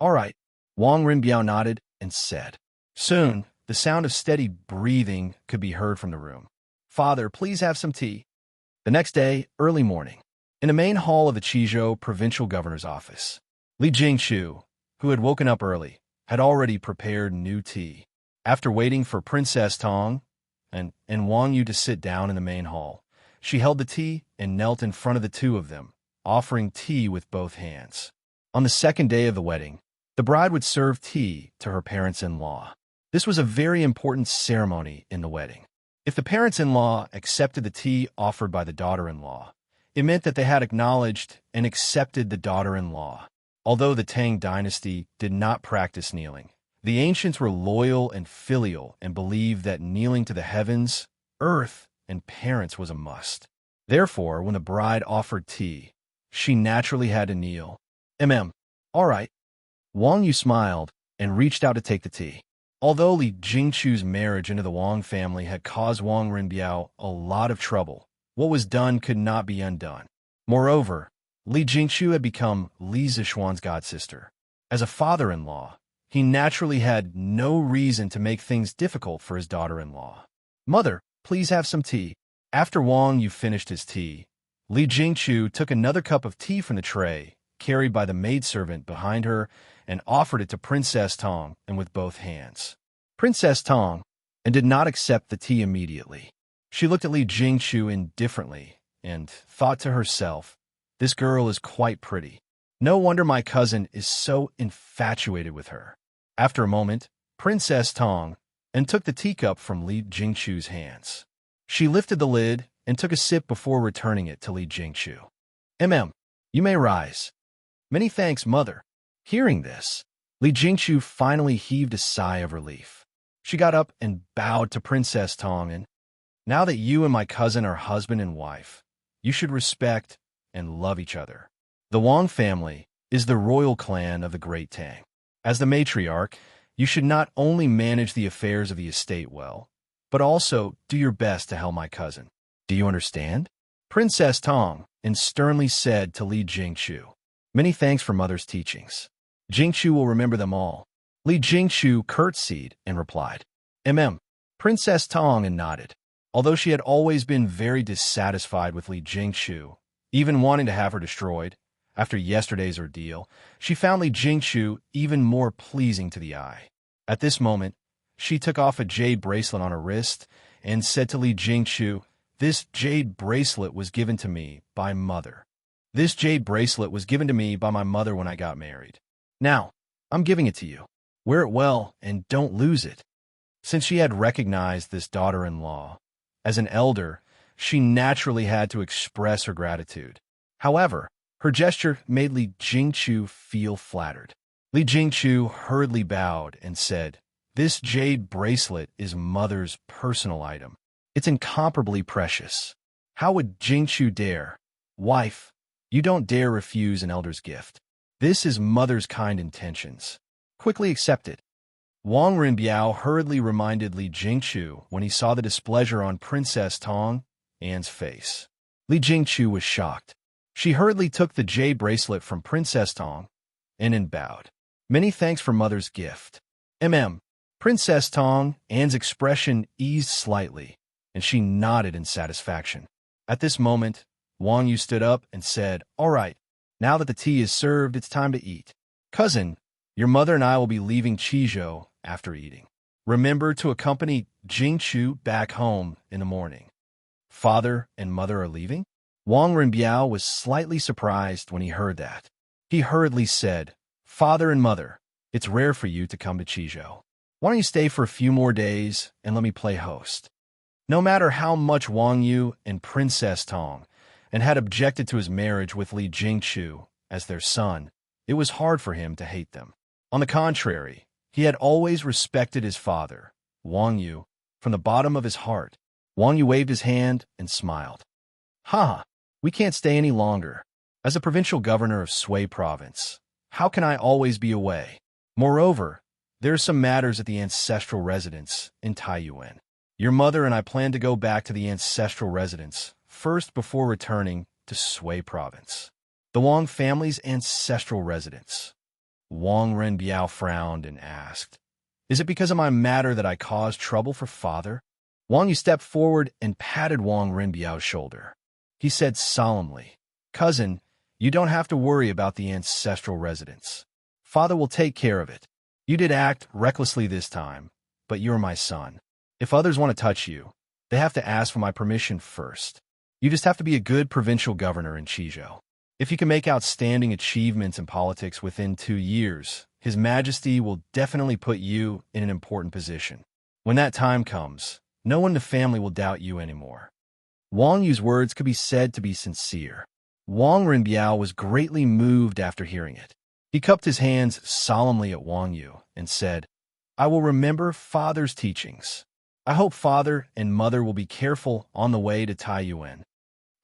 All right, Wang Renbiao nodded and said. Soon, the sound of steady breathing could be heard from the room. "Father, please have some tea." The next day, early morning, in the main hall of the Qizhou provincial governor's office, Li Jingchu, who had woken up early, had already prepared new tea. After waiting for Princess Tong and Wang Yu to sit down in the main hall, she held the tea and knelt in front of the two of them, offering tea with both hands. On the second day of the wedding, the bride would serve tea to her parents-in-law. This was a very important ceremony in the wedding. If the parents-in-law accepted the tea offered by the daughter-in-law, it meant that they had acknowledged and accepted the daughter-in-law. Although the Tang dynasty did not practice kneeling, the ancients were loyal and filial and believed that kneeling to the heavens, earth, and parents was a must. Therefore, when the bride offered tea, she naturally had to kneel. All right. Wang Yu smiled and reached out to take the tea. Although Li Jingchu's marriage into the Wang family had caused Wang Renbiao a lot of trouble, what was done could not be undone. Moreover, Li Jingchu had become Li Zixuan's godsister. As a father-in-law, he naturally had no reason to make things difficult for his daughter-in-law. "Mother, please have some tea." After Wang Yu finished his tea, Li Jingchu took another cup of tea from the tray, carried by the maidservant behind her, and offered it to Princess Tong and with both hands. Princess Tong did not accept the tea immediately. She looked at Li Jingchu indifferently and thought to herself, "This girl is quite pretty. No wonder my cousin is so infatuated with her." After a moment, Princess Tong took the teacup from Li Jingchu's hands. She lifted the lid and took a sip before returning it to Li Jingchu. You may rise." "Many thanks, mother." Hearing this, Li Jingchu finally heaved a sigh of relief. She got up and bowed to Princess Tong. "Now that you and my cousin are husband and wife, you should respect and love each other. The Wang family is the royal clan of the Great Tang. As the matriarch, you should not only manage the affairs of the estate well, but also do your best to help my cousin. Do you understand?" Princess Tong sternly said to Li Jingchu. "Many thanks for mother's teachings. Jingchu will remember them all." Li Jingchu curtsied and replied, Princess Tong nodded. Although she had always been very dissatisfied with Li Jingchu, even wanting to have her destroyed, after yesterday's ordeal, she found Li Jingchu even more pleasing to the eye. At this moment, she took off a jade bracelet on her wrist and said to Li Jingchu, "This jade bracelet was given to me by mother. This jade bracelet was given to me by my mother when I got married. Now, I'm giving it to you. Wear it well and don't lose it." Since she had recognized this daughter-in-law as an elder, she naturally had to express her gratitude. However, her gesture made Li Jingchu feel flattered. Li Jingchu hurriedly bowed and said, "This jade bracelet is mother's personal item. It's incomparably precious. How would Jingchu dare? Wife, you don't dare refuse an elder's gift. This is mother's kind intentions. Quickly accept it." Wang Rinbiao hurriedly reminded Li Jingchu when he saw the displeasure on Princess Tong Anne's face. Li Jingchu was shocked. She hurriedly took the jade bracelet from Princess Tong and bowed. Many thanks for mother's gift. Princess Tong Anne's expression eased slightly, and she nodded in satisfaction. At this moment, Wang Yu stood up and said, "All right, now that the tea is served, it's time to eat. Cousin, your mother and I will be leaving Qizhou after eating. Remember to accompany Jingchu back home in the morning." Father and mother are leaving? Wang Rinbiao was slightly surprised when he heard that. He hurriedly said, "Father and mother, it's rare for you to come to Qizhou. Why don't you stay for a few more days and let me play host?" No matter how much Wang Yu and Princess Tong and had objected to his marriage with Li Jingchu as their son, it was hard for him to hate them. On the contrary, he had always respected his father, Wang Yu, from the bottom of his heart. Wang Yu waved his hand and smiled. "Ha! We can't stay any longer. As a provincial governor of Sui province, how can I always be away? Moreover, there are some matters at the ancestral residence in Taiyuan. Your mother and I plan to go back to the ancestral residence first before returning to Sui province." The Wang family's ancestral residence. Wang Renbiao frowned and asked, "Is it because of my matter that I caused trouble for father?" Wang Yu stepped forward and patted Wang Renbiao's shoulder. He said solemnly, "Cousin, you don't have to worry about the ancestral residence. Father will take care of it. You did act recklessly this time, but you're my son. If others want to touch you, they have to ask for my permission first. You just have to be a good provincial governor in Qizhou. If you can make outstanding achievements in politics within 2 years, His Majesty will definitely put you in an important position. When that time comes, no one in the family will doubt you anymore." Wang Yu's words could be said to be sincere. Wang Rinbiao was greatly moved after hearing it. He cupped his hands solemnly at Wang Yu and said, "I will remember father's teachings. I hope father and mother will be careful on the way to Taiyuan."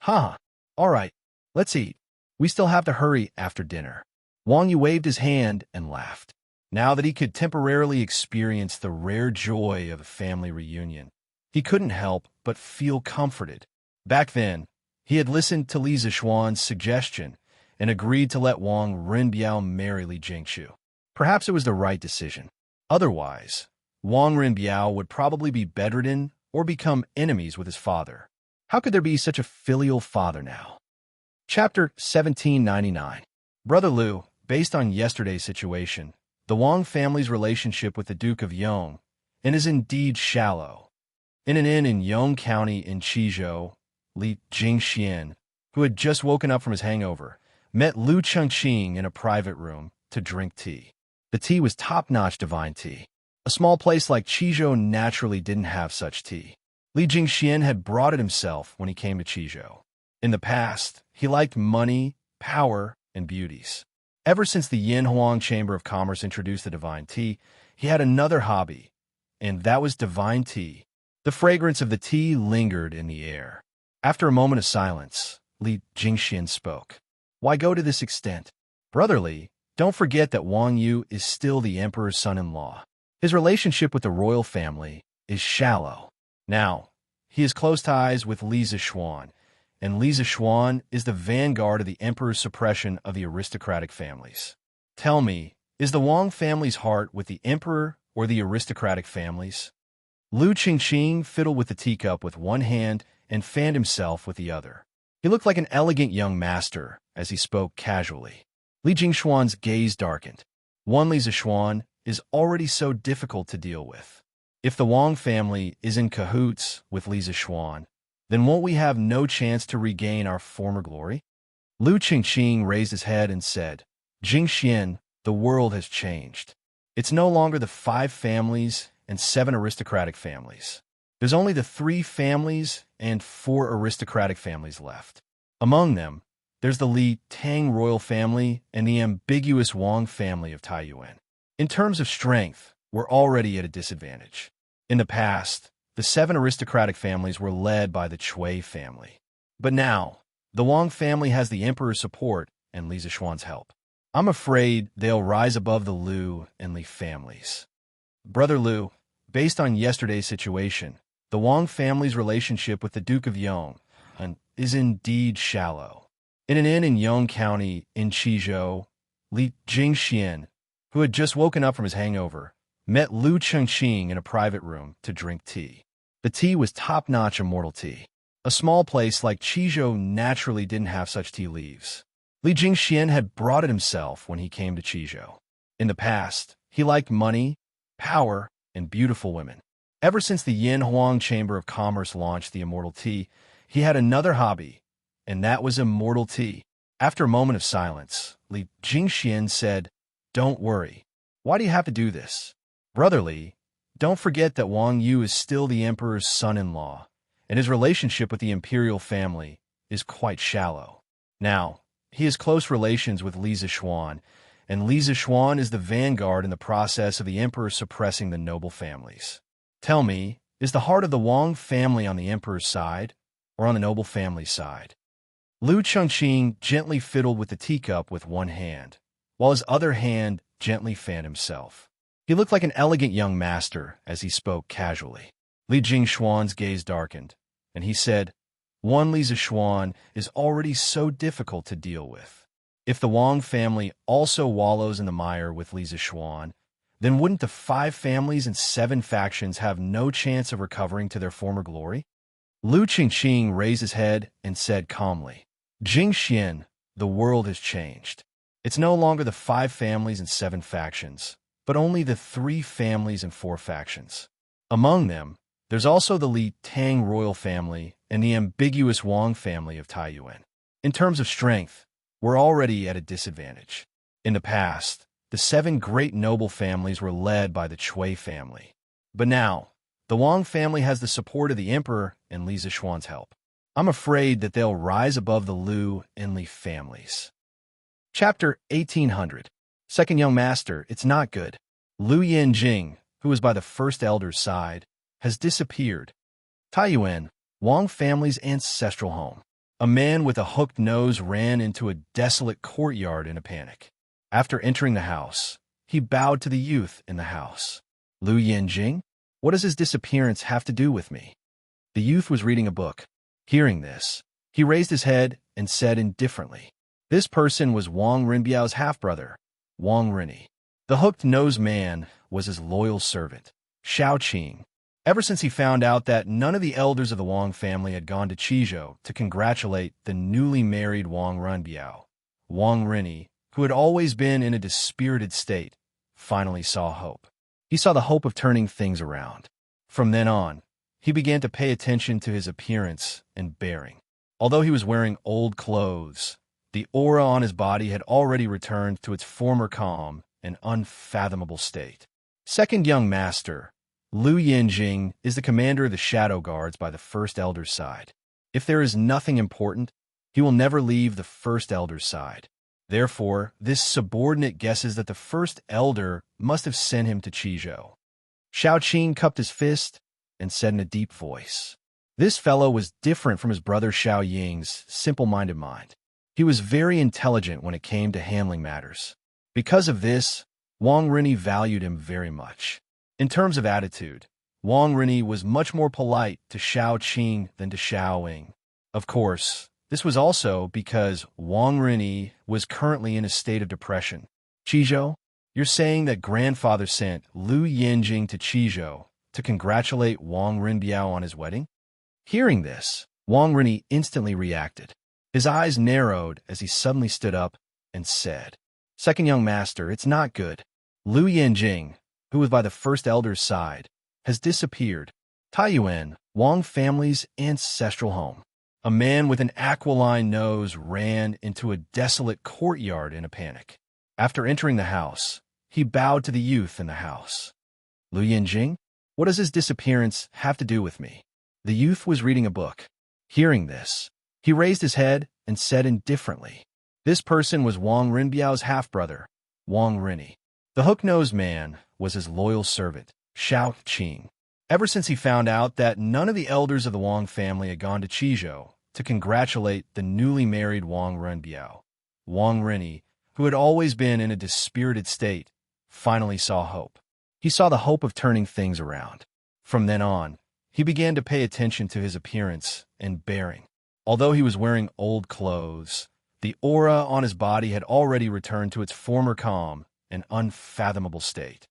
"Ha! All right, let's eat. We still have to hurry after dinner." Wang Yu waved his hand and laughed. Now that he could temporarily experience the rare joy of a family reunion, he couldn't help but feel comforted. Back then, he had listened to Li Zixuan's suggestion and agreed to let Wang Rinbiao marry Li Jingchu. Perhaps it was the right decision. Otherwise, Wang Rinbiao would probably be bedridden or become enemies with his father. How could there be such a filial father now? Chapter 1799. Brother Liu, based on yesterday's situation, the Wang family's relationship with the Duke of Yong is indeed shallow. In an inn in Yong County in Qizhou, Li Jingxian, who had just woken up from his hangover, met Lu Chengqing in a private room to drink tea. The tea was top-notch divine tea. A small place like Qizhou naturally didn't have such tea. Li Jingxian had brought it himself when he came to Qizhou. In the past, he liked money, power, and beauties. Ever since the Yinhuang Chamber of Commerce introduced the divine tea, he had another hobby, and that was divine tea. The fragrance of the tea lingered in the air. After a moment of silence, Li Jingxian spoke. "Why go to this extent? Brother Li, don't forget that Wang Yu is still the emperor's son-in-law. His relationship with the royal family is shallow. Now, he has close ties with Li Zixuan, and Li Zixuan is the vanguard of the emperor's suppression of the aristocratic families. Tell me, is the Wang family's heart with the emperor or the aristocratic families?" Lu Qingqing fiddled with the teacup with one hand and fanned himself with the other. He looked like an elegant young master as he spoke casually. Li Jingxuan's gaze darkened. One Li Zixuan is already so difficult to deal with. If the Wang family is in cahoots with Li Zixuan, then won't we have no chance to regain our former glory? Lu Qingqing raised his head and said, "Jingxian, the world has changed. It's no longer the 5 families and 7 aristocratic families. There's only the 3 families and 4 aristocratic families left. Among them, there's the Li Tang royal family and the ambiguous Wang family of Taiyuan. In terms of strength, we're already at a disadvantage. In the past, the 7 aristocratic families were led by the Chui family. But now, the Wang family has the emperor's support and Li Zixuan's help. I'm afraid they'll rise above the Liu and Li families." Brother Liu, based on yesterday's situation, the Wang family's relationship with the Duke of Yong is indeed shallow. In an inn in Yong County in Qizhou, Li Jingxian, who had just woken up from his hangover, met Lu Chengqing in a private room to drink tea. The tea was top-notch immortal tea. A small place like Qizhou naturally didn't have such tea leaves. Li Jingxian had brought it himself when he came to Qizhou. In the past, he liked money, power, and beautiful women. Ever since the Yin Huang Chamber of Commerce launched the immortal tea, he had another hobby, and that was immortal tea. After a moment of silence, Li Jingxian said, "Don't worry. Why do you have to do this? Brother Li, don't forget that Wang Yu is still the emperor's son-in-law, and his relationship with the imperial family is quite shallow. Now, he has close relations with Li Zishuan, and Li Zishuan is the vanguard in the process of the emperor suppressing the noble families. Tell me, is the heart of the Wang family on the emperor's side, or on the noble family's side?" Lu Chengqing gently fiddled with the teacup with one hand, while his other hand gently fanned himself. He looked like an elegant young master as he spoke casually. Li Jingshuan's gaze darkened, and he said, "One Li Zishuan is already so difficult to deal with. If the Wang family also wallows in the mire with Li Zishuan, then wouldn't the 5 families and 7 factions have no chance of recovering to their former glory?" Lu Qingqing raised his head and said calmly, "Jingxian, the world has changed. It's no longer the 5 families and 7 factions, but only the 3 families and 4 factions. Among them, there's also the Li Tang royal family and the ambiguous Wang family of Taiyuan. In terms of strength, we're already at a disadvantage. In the past, the 7 great noble families were led by the Cui family. But now, the Wang family has the support of the emperor and Li Zishuan's help. I'm afraid that they'll rise above the Liu and Li families." Chapter 1800. Second Young Master, it's not good. Lu Yanjing, who was by the first elder's side, has disappeared. Taiyuan, Wang family's ancestral home. A man with a hooked nose ran into a desolate courtyard in a panic. After entering the house, he bowed to the youth in the house. "Lu Yanjing? What does his disappearance have to do with me?" The youth was reading a book. Hearing this, he raised his head and said indifferently, "This person was Wang Renbiao's half-brother, Wang Rini. The hooked-nosed man was his loyal servant, Shao Qing. Ever since he found out that none of the elders of the Wang family had gone to Qizhou to congratulate the newly married Wang Renbiao, Wang Rini, who had always been in a dispirited state, finally saw hope. He saw the hope of turning things around. From then on, he began to pay attention to his appearance and bearing. Although he was wearing old clothes, the aura on his body had already returned to its former calm and unfathomable state. Second Young Master, Lu Yanjing, is the commander of the Shadow Guards by the First Elder's side. If there is nothing important, he will never leave the First Elder's side. Therefore, this subordinate guesses that the First Elder must have sent him to Qizhou." Shao Qing cupped his fist and said in a deep voice, "This fellow was different from his brother Shao Ying's simple-minded mind. He was very intelligent when it came to handling matters. Because of this, Wang Rini valued him very much. In terms of attitude, Wang Rini was much more polite to Shao Qing than to Shao Ying. Of course, this was also because Wang Rini was currently in a state of depression. Qizhou, you're saying that grandfather sent Lu Yanjing to Qizhou to congratulate Wang Renbiao on his wedding?" Hearing this, Wang Rini instantly reacted. His eyes narrowed as he suddenly stood up and said, "Second Young Master, it's not good. Lu Yanjing, who was by the First Elder's side, has disappeared. Taiyuan, Wang family's ancestral home. A man with an aquiline nose ran into a desolate courtyard in a panic. After entering the house, he bowed to the youth in the house. Lu Yanjing? What does his disappearance have to do with me?" The youth was reading a book. Hearing this, he raised his head and said indifferently, "This person was Wang Renbiao's half-brother, Wang Rini. The hook-nosed man was his loyal servant, Shao Qing. Ever since he found out that none of the elders of the Wang family had gone to Qizhou to congratulate the newly married Wang Renbiao, Wang Rini, who had always been in a dispirited state, finally saw hope. He saw the hope of turning things around. From then on, he began to pay attention to his appearance and bearing. Although he was wearing old clothes, the aura on his body had already returned to its former calm and unfathomable state.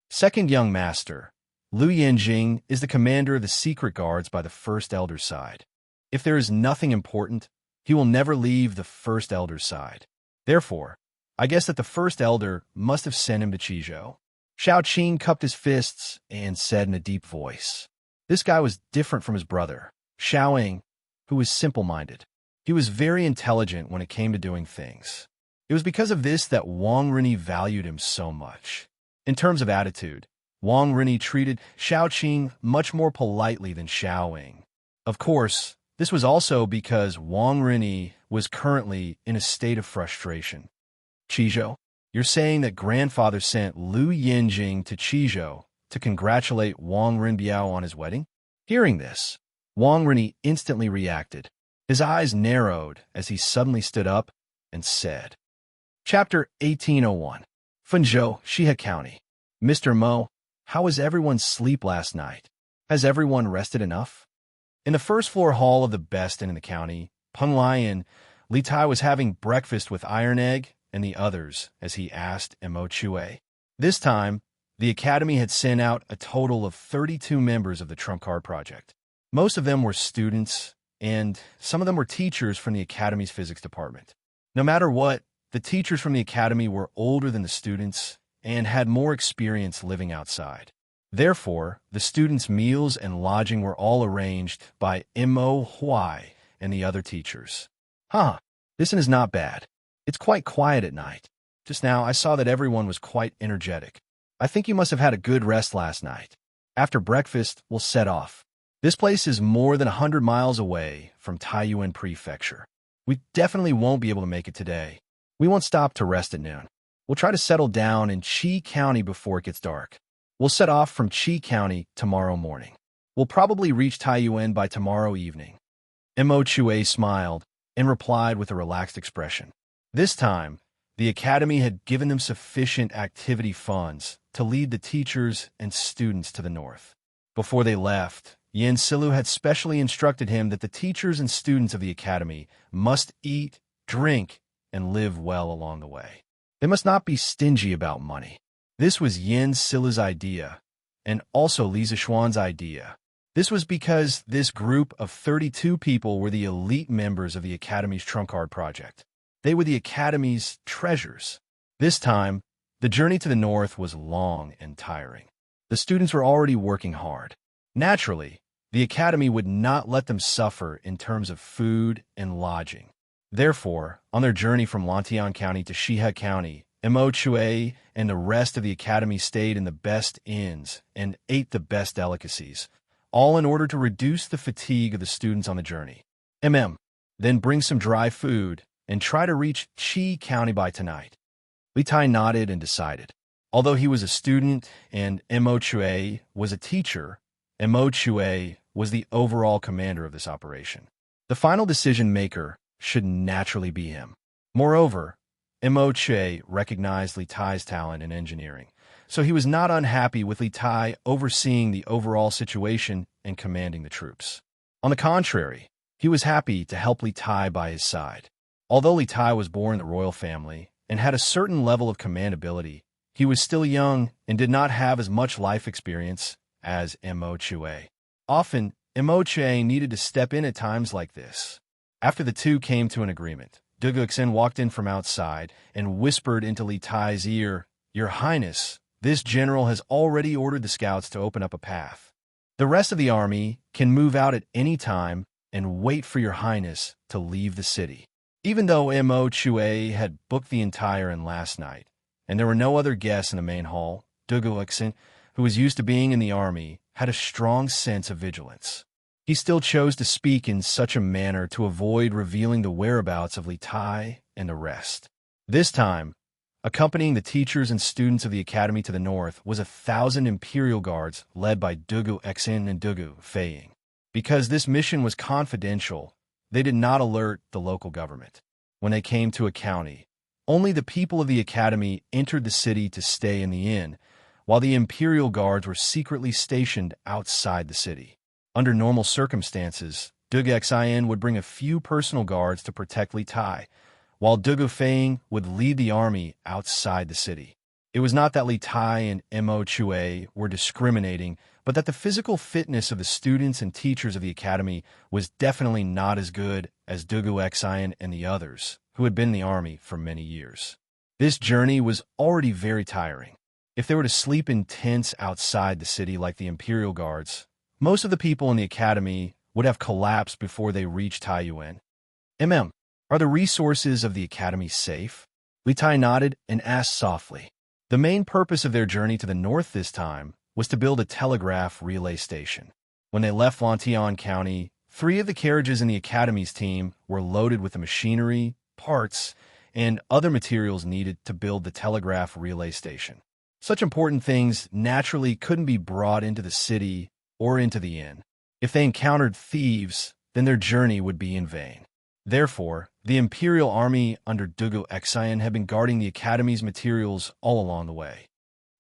Second young master, Liu Yinjing, is the commander of the secret guards by the First Elder's side. If there is nothing important, he will never leave the First Elder's side. Therefore, I guess that the First Elder must have sent him to Qizhou. Xiao Qing cupped his fists and said in a deep voice. This guy was different from his brother, Xiaoying, who was simple-minded. He was very intelligent when it came to doing things. It was because of this that Wang Rini valued him so much. In terms of attitude, Wang Rini treated Xiao Qing much more politely than Xiaoying. Of course, this was also because Wang Rini was currently in a state of frustration. Qizhou, you're saying that grandfather sent Liu Yinjing to Qizhou to congratulate Wang Rinbiao on his wedding? Hearing this, Wang Rini instantly reacted. His eyes narrowed as he suddenly stood up and said, Chapter 1801, Fenzhou, Shihe County. Mr. Mo, how was everyone's sleep last night? Has everyone rested enough? In the first-floor hall of the best inn in the county, Peng Lion, Li Tai was having breakfast with Iron Egg and the others as he asked Mo Chue. This time, the academy had sent out a total of 32 members of the Trump Card Project. Most of them were students, and some of them were teachers from the academy's physics department. No matter what, the teachers from the academy were older than the students and had more experience living outside. Therefore, the students' meals and lodging were all arranged by Mo Huai and the other teachers. This is not bad. It's quite quiet at night. Just now, I saw that everyone was quite energetic. I think you must have had a good rest last night. After breakfast, we'll set off. This place is more than 100 miles away from Taiyuan Prefecture. We definitely won't be able to make it today. We won't stop to rest at noon. We'll try to settle down in Qi County before it gets dark. We'll set off from Qi County tomorrow morning. We'll probably reach Taiyuan by tomorrow evening. Mo Chue smiled and replied with a relaxed expression. This time, the academy had given them sufficient activity funds to lead the teachers and students to the north. Before they left, Yin Silu had specially instructed him that the teachers and students of the academy must eat, drink, and live well along the way. They must not be stingy about money. This was Yin Silu's idea, and also Li Zixuan's idea. This was because this group of 32 people were the elite members of the academy's trump card project. They were the academy's treasures. This time, the journey to the north was long and tiring. The students were already working hard. Naturally, the academy would not let them suffer in terms of food and lodging. Therefore, on their journey from Lantian County to Shihe County, Mo Chue and the rest of the academy stayed in the best inns and ate the best delicacies, all in order to reduce the fatigue of the students on the journey. Then bring some dry food and try to reach Qi County by tonight. Li Tai nodded and decided. Although he was a student and Mo Chue was a teacher, Mo Chue was the overall commander of this operation. The final decision-maker should naturally be him. Moreover, Mo Chue recognized Li Tai's talent in engineering, so he was not unhappy with Li Tai overseeing the overall situation and commanding the troops. On the contrary, he was happy to help Li Tai by his side. Although Li Tai was born in the royal family and had a certain level of command ability, he was still young and did not have as much life experience as Mo Chue. Often, Mo Chue needed to step in at times like this. After the two came to an agreement, Du Guxin walked in from outside and whispered into Li Tai's ear, "Your Highness, this general has already ordered the scouts to open up a path. The rest of the army can move out at any time and wait for your Highness to leave the city." Even though Mo Chue had booked the entire inn last night, and there were no other guests in the main hall, Du Guxin, who was used to being in the army, had a strong sense of vigilance. He still chose to speak in such a manner to avoid revealing the whereabouts of Li Tai and the rest. This time, accompanying the teachers and students of the academy to the north was 1,000 imperial guards led by Dugu Xin and Dugu Feiying. Because this mission was confidential, they did not alert the local government. When they came to a county, only the people of the academy entered the city to stay in the inn, while the Imperial Guards were secretly stationed outside the city. Under normal circumstances, Dugu Xin would bring a few personal guards to protect Li Tai, while Dugu Feng would lead the army outside the city. It was not that Li Tai and Mo Chue were discriminating, but that the physical fitness of the students and teachers of the academy was definitely not as good as Dugu Xin and the others, who had been in the army for many years. This journey was already very tiring. If they were to sleep in tents outside the city like the Imperial Guards, most of the people in the academy would have collapsed before they reached Taiyuan. Are the resources of the academy safe? Li Tai nodded and asked softly. The main purpose of their journey to the north this time was to build a telegraph relay station. When they left Lantian County, 3 of the carriages in the academy's team were loaded with the machinery, parts, and other materials needed to build the telegraph relay station. Such important things naturally couldn't be brought into the city or into the inn. If they encountered thieves, then their journey would be in vain. Therefore, the Imperial Army under Dugu Xin had been guarding the Academy's materials all along the way.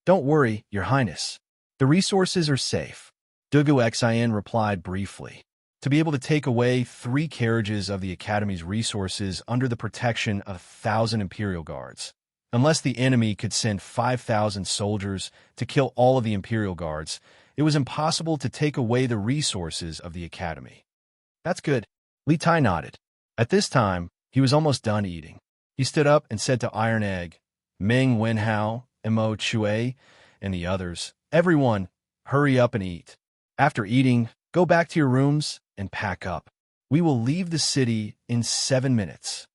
"Don't worry, Your Highness. The resources are safe," Dugu Xin replied briefly. To be able to take away 3 carriages of the Academy's resources under the protection of 1,000 Imperial Guards, unless the enemy could send 5,000 soldiers to kill all of the Imperial Guards, it was impossible to take away the resources of the Academy. "That's good." Li Tai nodded. At this time, he was almost done eating. He stood up and said to Iron Egg, Meng Wenhao, Mo Chue, and the others, "Everyone, hurry up and eat. After eating, go back to your rooms and pack up. We will leave the city in 7 minutes."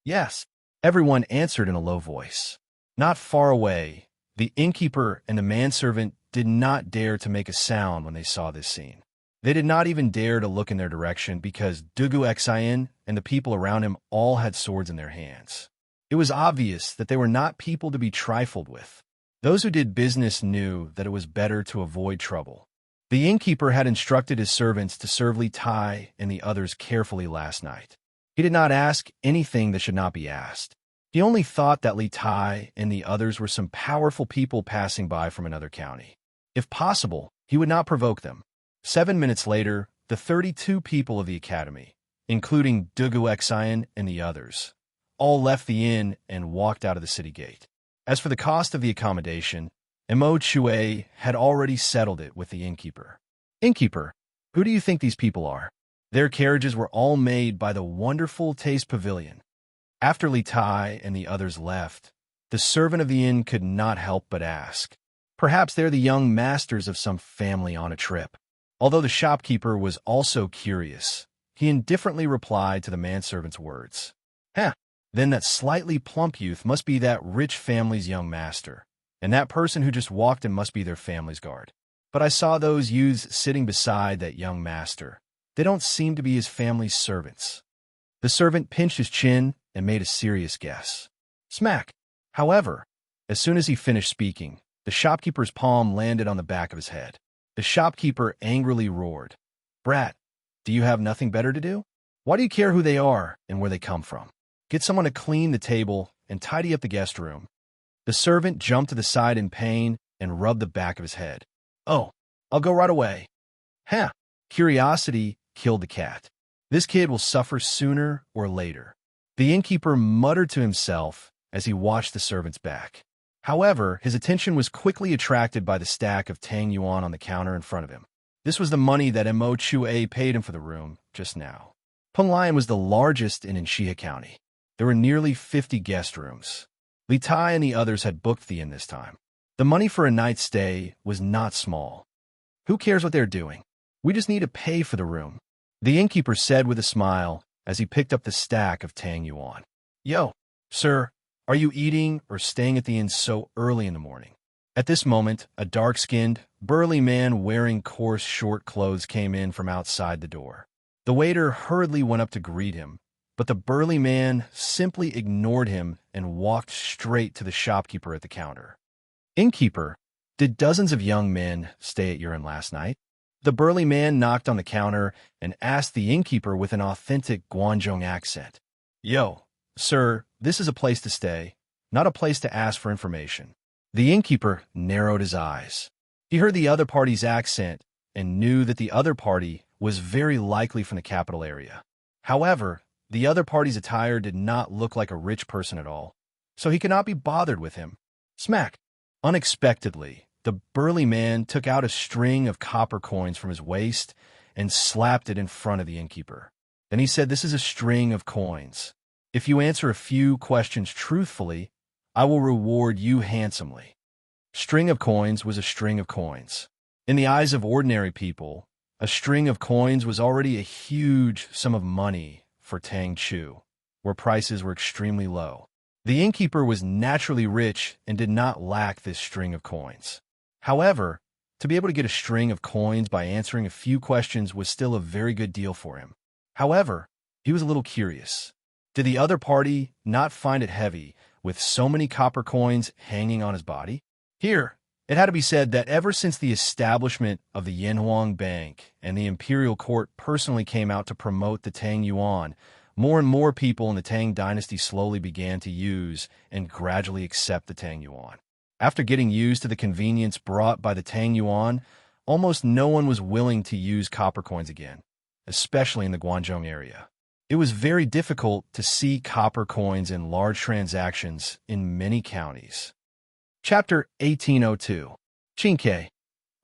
"Yes," everyone answered in a low voice. Not far away, the innkeeper and the manservant did not dare to make a sound when they saw this scene. They did not even dare to look in their direction because Dugu Xin and the people around him all had swords in their hands. It was obvious that they were not people to be trifled with. Those who did business knew that it was better to avoid trouble. The innkeeper had instructed his servants to serve Li Tai and the others carefully last night. He did not ask anything that should not be asked. He only thought that Li Tai and the others were some powerful people passing by from another county. If possible, he would not provoke them. 7 minutes later, the 32 people of the academy, including Dugu Xin and the others, all left the inn and walked out of the city gate. As for the cost of the accommodation, Mo Chue had already settled it with the innkeeper. "Innkeeper, who do you think these people are?" Their carriages were all made by the Wonderful Taste Pavilion. After Li Tai and the others left, the servant of the inn could not help but ask, "Perhaps they're the young masters of some family on a trip." Although the shopkeeper was also curious, he indifferently replied to the manservant's words. Then that slightly plump youth must be that rich family's young master, and that person who just walked in must be their family's guard. But I saw those youths sitting beside that young master. They don't seem to be his family's servants." The servant pinched his chin and made a serious guess. Smack! However, as soon as he finished speaking, the shopkeeper's palm landed on the back of his head. The shopkeeper angrily roared, "Brat, do you have nothing better to do? Why do you care who they are and where they come from? Get someone to clean the table and tidy up the guest room." The servant jumped to the side in pain and rubbed the back of his head. "Oh, I'll go right away." Curiosity killed the cat. This kid will suffer sooner or later. The innkeeper muttered to himself as he watched the servant's back. However, his attention was quickly attracted by the stack of Tang Yuan on the counter in front of him. This was the money that Mo Chue paid him for the room just now. Peng Lion was the largest in Shihe County. There were nearly 50 guest rooms. Li Tai and the others had booked the inn this time. The money for a night's stay was not small. "Who cares what they're doing? We just need to pay for the room," the innkeeper said with a smile as he picked up the stack of Tang Yuan. "Yo, sir, are you eating or staying at the inn so early in the morning?" At this moment, a dark-skinned, burly man wearing coarse, short clothes came in from outside the door. The waiter hurriedly went up to greet him, but the burly man simply ignored him and walked straight to the shopkeeper at the counter. "Innkeeper, did dozens of young men stay at your inn last night?" The burly man knocked on the counter and asked the innkeeper with an authentic Guangzhong accent. "Yo, sir, this is a place to stay, not a place to ask for information." The innkeeper narrowed his eyes. He heard the other party's accent and knew that the other party was very likely from the capital area. However, the other party's attire did not look like a rich person at all, so he could not be bothered with him. Smack! Unexpectedly, the burly man took out a string of copper coins from his waist and slapped it in front of the innkeeper. Then he said, "This is a string of coins. If you answer a few questions truthfully, I will reward you handsomely." String of coins was a string of coins. In the eyes of ordinary people, a string of coins was already a huge sum of money for Tang Chu, where prices were extremely low. The innkeeper was naturally rich and did not lack this string of coins. However, to be able to get a string of coins by answering a few questions was still a very good deal for him. However, he was a little curious. Did the other party not find it heavy with so many copper coins hanging on his body? Here, it had to be said that ever since the establishment of the Yanhuang Bank and the imperial court personally came out to promote the Tang Yuan, more and more people in the Tang dynasty slowly began to use and gradually accept the Tang Yuan. After getting used to the convenience brought by the Tang Yuan, almost no one was willing to use copper coins again, especially in the Guangzhou area. It was very difficult to see copper coins in large transactions in many counties. Chapter 1802. Chinke,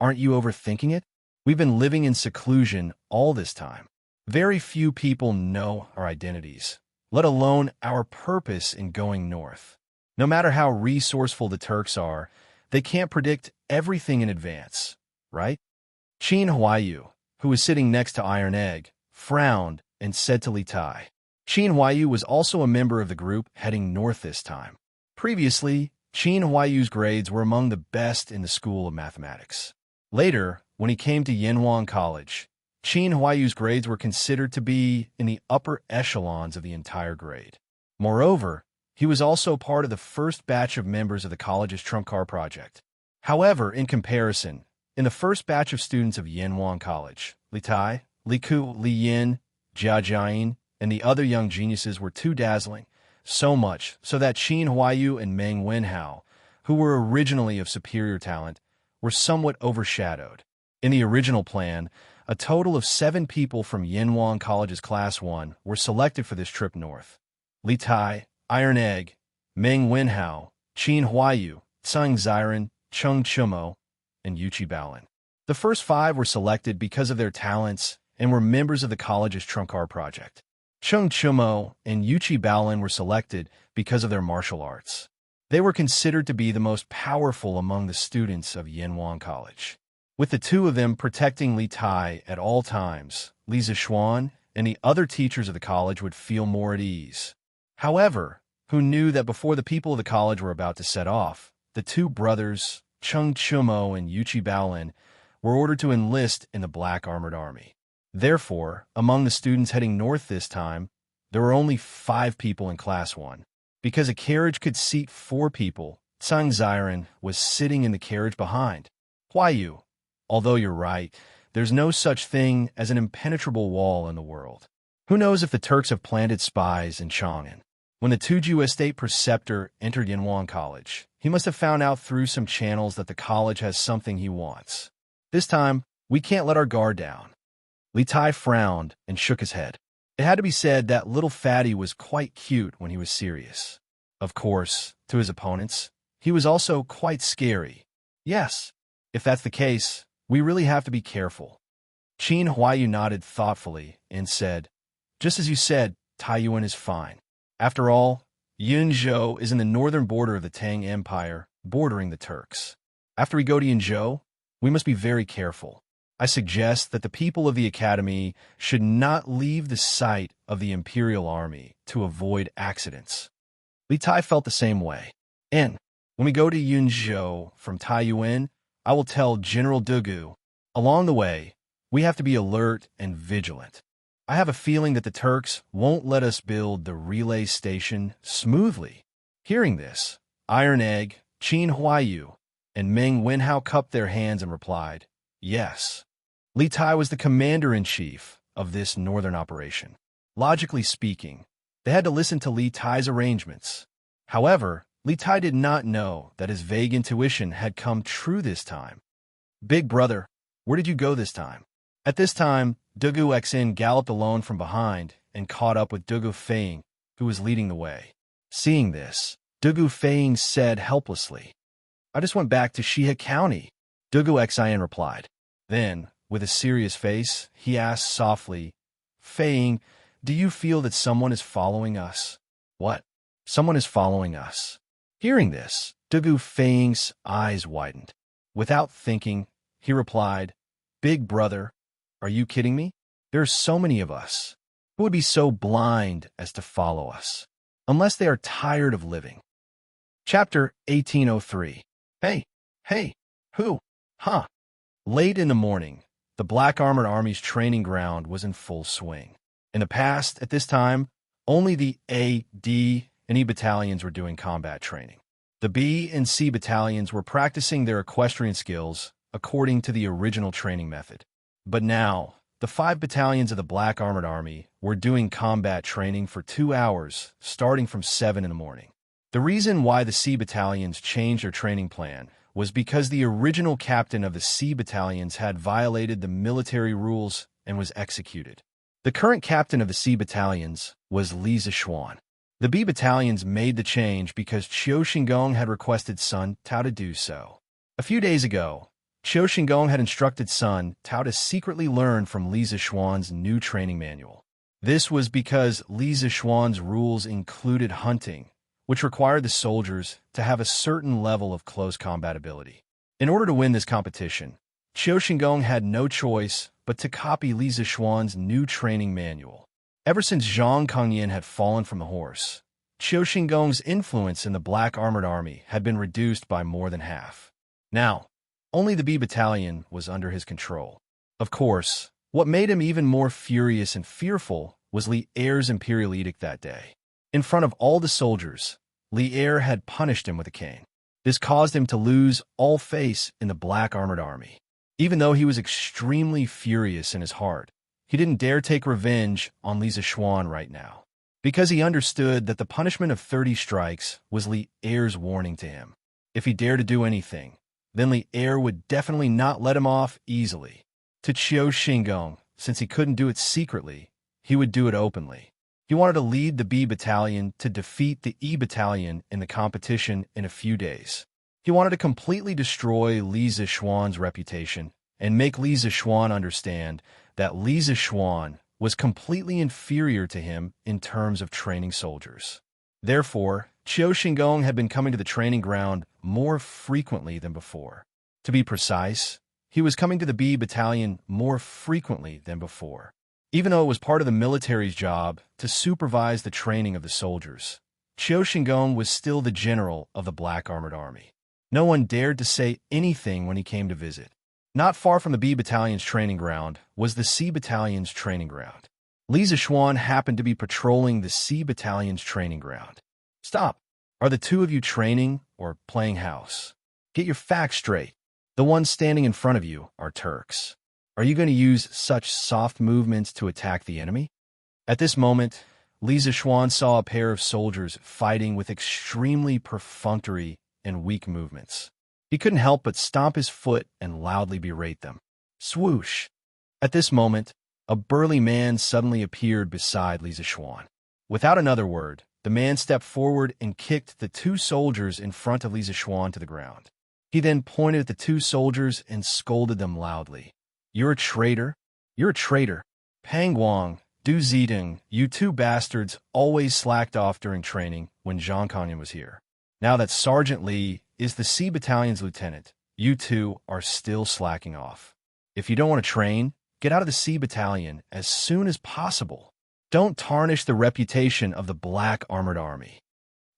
aren't you overthinking it? We've been living in seclusion all this time. Very few people know our identities, let alone our purpose in going north. No matter how resourceful the Turks are, they can't predict everything in advance, right? Qin Huayu, who was sitting next to Iron Egg, frowned and said to Li Tai. Qin Huayu was also a member of the group heading north this time. Previously, Qin Huayu's grades were among the best in the School of Mathematics. Later, when he came to Yanhuang College, Qin Huayu's grades were considered to be in the upper echelons of the entire grade. Moreover, he was also part of the first batch of members of the college's trump card project. However, in comparison, in the first batch of students of Yanhuang College, Li Tai, Li Ku, Li Yin, Jia Jiayin, and the other young geniuses were too dazzling, so much so that Qin Huayu and Meng Wenhao, who were originally of superior talent, were somewhat overshadowed. In the original plan, a total of 7 people from Yanhuang College's Class 1 were selected for this trip north. Li Tai, Iron Egg, Meng Wenhao, Qin Huayu, Tsang Ziren, Cheng Chumo, and Yuchi Baolin. The first 5 were selected because of their talents and were members of the college's trump card project. Cheng Chumo and Yuchi Baolin were selected because of their martial arts. They were considered to be the most powerful among the students of Yanhuang College. With the 2 of them protecting Li Tai at all times, Li Zixuan and the other teachers of the college would feel more at ease. However, who knew that before the people of the college were about to set off, the 2 brothers, Cheng Chumo and Yuchi Baolin, were ordered to enlist in the Black Armored Army. Therefore, among the students heading north this time, there were only 5 people in Class 1. Because a carriage could seat 4 people, Tsang Ziren was sitting in the carriage behind. Huayu, although you're right, there's no such thing as an impenetrable wall in the world. Who knows if the Turks have planted spies in Chang'an? When the Tuju Estate preceptor entered Yanhuang College, he must have found out through some channels that the college has something he wants. This time, we can't let our guard down. Li Tai frowned and shook his head. It had to be said that little fatty was quite cute when he was serious. Of course, to his opponents, he was also quite scary. Yes, if that's the case, we really have to be careful. Qin Huayu nodded thoughtfully and said, "Just as you said, Taiyuan is fine. After all, Yunzhou is in the northern border of the Tang Empire, bordering the Turks. After we go to Yunzhou, we must be very careful. I suggest that the people of the academy should not leave the site of the imperial army to avoid accidents." Li Tai felt the same way. "And when we go to Yunzhou from Taiyuan, I will tell General Dugu. Along the way, we have to be alert and vigilant. I have a feeling that the Turks won't let us build the relay station smoothly." Hearing this, Iron Egg, Qin Huayu, and Meng Wenhao cupped their hands and replied, "Yes." Li Tai was the commander-in-chief of this northern operation. Logically speaking, they had to listen to Li Tai's arrangements. However, Li Tai did not know that his vague intuition had come true this time. "Big brother, where did you go this time?" At this time, Dugu Xin galloped alone from behind and caught up with Dugu Feiying, who was leading the way. Seeing this, Dugu Feiying said helplessly, "I just went back to Shihe County." Dugu Xin replied. Then, with a serious face, he asked softly, "Feiying, do you feel that someone is following us?" "What? Someone is following us?" Hearing this, Dugu Feiying's eyes widened. Without thinking, he replied, "Big brother, are you kidding me? There are so many of us. Who would be so blind as to follow us? Unless they are tired of living." Chapter 1803. Hey, who? Huh? Late in the morning, the Black Armored Army's training ground was in full swing. In the past, at this time, only the A, D, and E battalions were doing combat training. The B and C battalions were practicing their equestrian skills according to the original training method. But now, the 5 battalions of the Black Armored Army were doing combat training for 2 hours, starting from 7 in the morning. The reason why the C battalions changed their training plan was because the original captain of the C battalions had violated the military rules and was executed. The current captain of the C battalions was Li Zishuan. The B battalions made the change because Qiu Xingong had requested Sun Tao to do so. A few days ago, Qiu Xingong had instructed Sun Tao to secretly learn from Li Zishuan's new training manual. This was because Li Zishuan's rules included hunting, which required the soldiers to have a certain level of close combat ability. In order to win this competition, Qiu Xingong had no choice but to copy Li Zishuan's new training manual. Ever since Zhang Kongyan had fallen from the horse, Qiu Xingong's influence in the Black Armored Army had been reduced by more than half. Now, only the B battalion was under his control. Of course, what made him even more furious and fearful was Li Er's imperial edict that day. In front of all the soldiers, Li Er had punished him with a cane. This caused him to lose all faith in the Black Armored Army. Even though he was extremely furious in his heart, he didn't dare take revenge on Li Zishuan right now, because he understood that the punishment of 30 strikes was Li Er's warning to him. If he dared to do anything, then Li Er would definitely not let him off easily. To Qiu Xingong, since he couldn't do it secretly, he would do it openly. He wanted to lead the B battalion to defeat the E battalion in the competition in a few days. He wanted to completely destroy Li Zishuan's reputation and make Li Zishuan understand that Li Zishuan was completely inferior to him in terms of training soldiers. Therefore, Qiu Xingong had been coming to the training ground more frequently than before. To be precise, he was coming to the B battalion more frequently than before. Even though it was part of the military's job to supervise the training of the soldiers, Qiu Xingong was still the general of the Black Armored Army. No one dared to say anything when he came to visit. Not far from the B battalion's training ground was the C battalion's training ground. Li Zishuan happened to be patrolling the C battalion's training ground. "Stop! Are the two of you training or playing house? Get your facts straight. The ones standing in front of you are Turks. Are you going to use such soft movements to attack the enemy?" At this moment, Li Zishuan saw a pair of soldiers fighting with extremely perfunctory and weak movements. He couldn't help but stomp his foot and loudly berate them. Swoosh! At this moment, a burly man suddenly appeared beside Li Zishuan. Without another word, the man stepped forward and kicked the 2 soldiers in front of Li Zishuan to the ground. He then pointed at the 2 soldiers and scolded them loudly. "You're a traitor? You're a traitor. Pang Guang, Du Zidong, you 2 bastards always slacked off during training when Zhang Kongyan was here. Now that Sergeant Li is the C battalion's lieutenant, you 2 are still slacking off. If you don't want to train, get out of the C battalion as soon as possible. Don't tarnish the reputation of the Black Armored Army."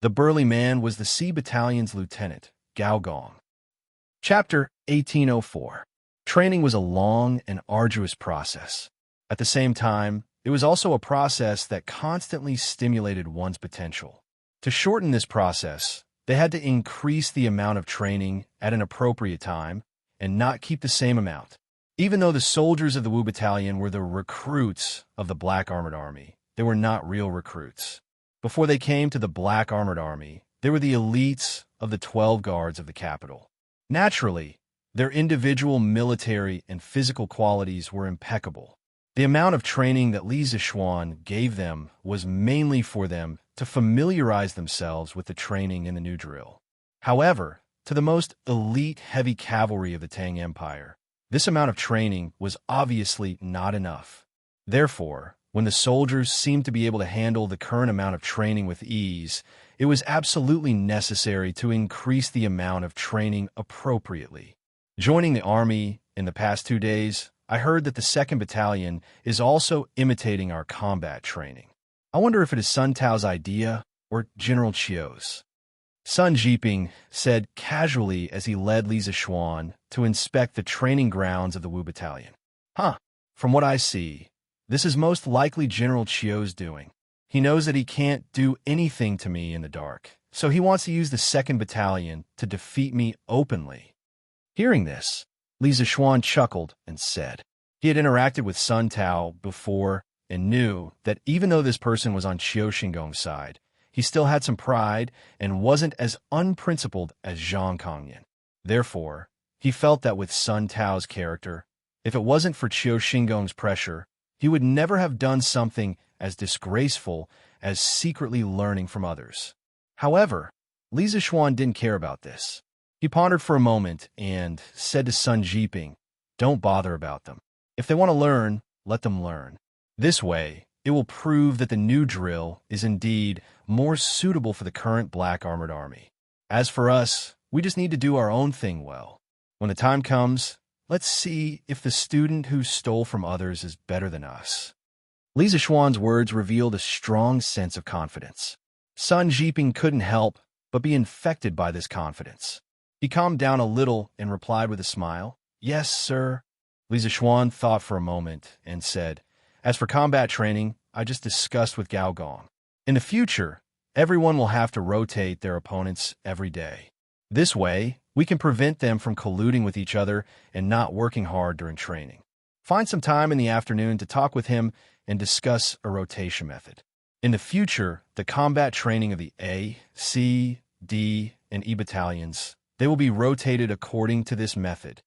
The burly man was the C battalion's lieutenant, Gao Gong. Chapter 1804. Training was a long and arduous process. At the same time, it was also a process that constantly stimulated one's potential. To shorten this process, they had to increase the amount of training at an appropriate time and not keep the same amount. Even though the soldiers of the Wu Battalion were the recruits of the Black Armored Army, they were not real recruits. Before they came to the Black Armored Army, They were the elites of the 12 guards of the capital. Naturally, their individual military and physical qualities were impeccable. The amount of training that Li Zishuan gave them was mainly for them to familiarize themselves with the training in the new drill. However, to the most elite heavy cavalry of the Tang Empire, this amount of training was obviously not enough. Therefore, when the soldiers seemed to be able to handle the current amount of training with ease, it was absolutely necessary to increase the amount of training appropriately. Joining the army in the past 2 days, I heard that the 2nd Battalion is also imitating our combat training. I wonder if it is Sun Tao's idea or General Chiu's. Sun Jiping said casually as he led Li Zishuan to inspect the training grounds of the Wu Battalion. From what I see, this is most likely General Chiu's doing. He knows that he can't do anything to me in the dark, so he wants to use the 2nd Battalion to defeat me openly. Hearing this, Li Zishuan chuckled and said he had interacted with Sun Tao before and knew that even though this person was on Qiu Xingong's side, he still had some pride and wasn't as unprincipled as Zhang Kongyan. Therefore, he felt that with Sun Tao's character, if it wasn't for Qiu Xingong's pressure, he would never have done something as disgraceful as secretly learning from others. However, Li Zishuan didn't care about this. He pondered for a moment and said to Sun Jiping, "Don't bother about them. If they want to learn, let them learn. This way, it will prove that the new drill is indeed more suitable for the current black armored army. As for us, we just need to do our own thing well. When the time comes, let's see if the student who stole from others is better than us." Li Zishuan's words revealed a strong sense of confidence. Sun Jiping couldn't help but be infected by this confidence. He calmed down a little and replied with a smile, "Yes, sir." Li Zishuan thought for a moment and said, "As for combat training, I just discussed with Gao Gong. In the future, everyone will have to rotate their opponents every day. This way, we can prevent them from colluding with each other and not working hard during training. Find some time in the afternoon to talk with him and discuss a rotation method. In the future, the combat training of the A, C, D, and E battalions, they will be rotated according to this method."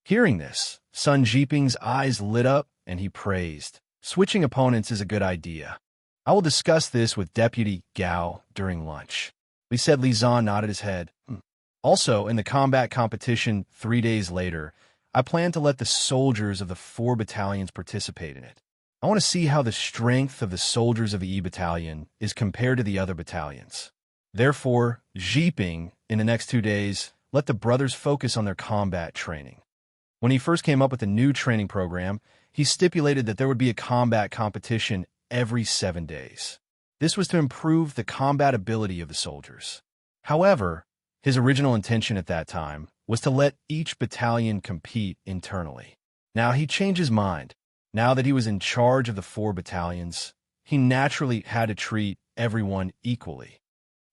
Hearing this, Sun Jiping's eyes lit up and he praised, "Switching opponents is a good idea. I will discuss this with Deputy Gao during lunch." Li said. Li Zan nodded his head. Also, in the combat competition 3 days later, I plan to let the soldiers of the 4 battalions participate in it. I want to see how the strength of the soldiers of the E battalion is compared to the other battalions. Therefore, Jiping, in the next 2 days, let the brothers focus on their combat training. When he first came up with the new training program, he stipulated that there would be a combat competition every 7 days. This was to improve the combat ability of the soldiers. However, his original intention at that time was to let each battalion compete internally. Now he changed his mind. Now that he was in charge of the 4 battalions, he naturally had to treat everyone equally.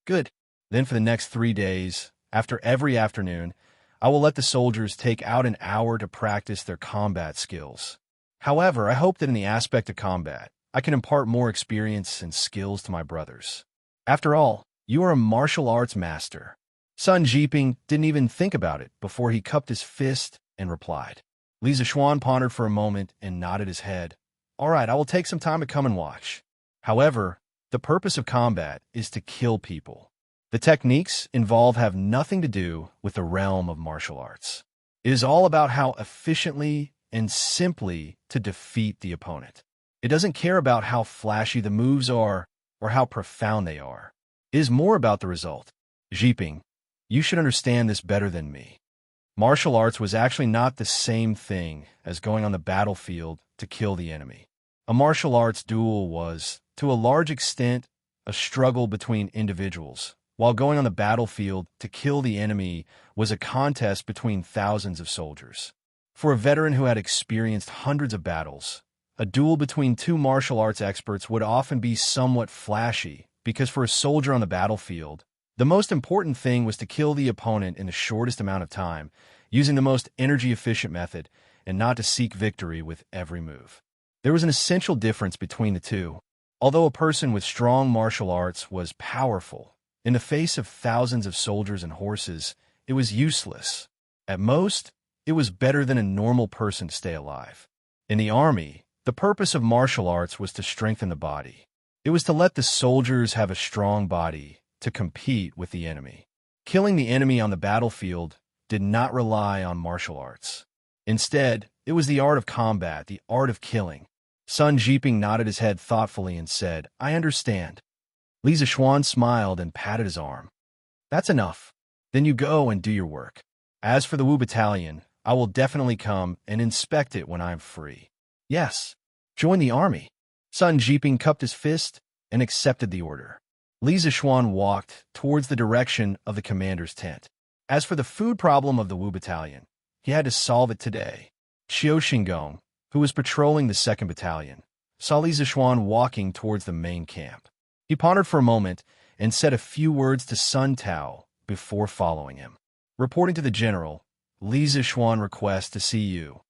Good. Then for the next 3 days, after every afternoon, I will let the soldiers take out an hour to practice their combat skills. However, I hope that in the aspect of combat, I can impart more experience and skills to my brothers. After all, you are a martial arts master. Sun Jiping didn't even think about it before he cupped his fist and replied. Li Zishuan pondered for a moment and nodded his head. All right, I will take some time to come and watch. However, the purpose of combat is to kill people. The techniques involved have nothing to do with the realm of martial arts. It is all about how efficiently and simply to defeat the opponent. It doesn't care about how flashy the moves are or how profound they are. It is more about the result. Jiping, you should understand this better than me. Martial arts was actually not the same thing as going on the battlefield to kill the enemy. A martial arts duel was, to a large extent, a struggle between individuals, while going on the battlefield to kill the enemy was a contest between thousands of soldiers. For a veteran who had experienced hundreds of battles, a duel between 2 martial arts experts would often be somewhat flashy, because for a soldier on the battlefield, the most important thing was to kill the opponent in the shortest amount of time, using the most energy-efficient method, and not to seek victory with every move. There was an essential difference between the two. Although a person with strong martial arts was powerful, In the face of thousands of soldiers and horses, it was useless. At most, it was better than a normal person to stay alive. In the army, the purpose of martial arts was to strengthen the body. It was to let the soldiers have a strong body to compete with the enemy. Killing the enemy on the battlefield did not rely on martial arts. Instead, it was the art of combat, the art of killing. Sun Jiping nodded his head thoughtfully and said, "I understand." Li Zishuan smiled and patted his arm. "That's enough. Then you go and do your work. As for the Wu Battalion, I will definitely come and inspect it when I am free." "Yes, join the army." Sun Jiping cupped his fist and accepted the order. Li Zishuan walked towards the direction of the commander's tent. As for the food problem of the Wu Battalion, he had to solve it today. Qiu Xingong, who was patrolling the 2nd Battalion, saw Li Zishuan walking towards the main camp. He pondered for a moment and said a few words to Sun Tao before following him. Reporting to the general, Li Zishuan requests to see you.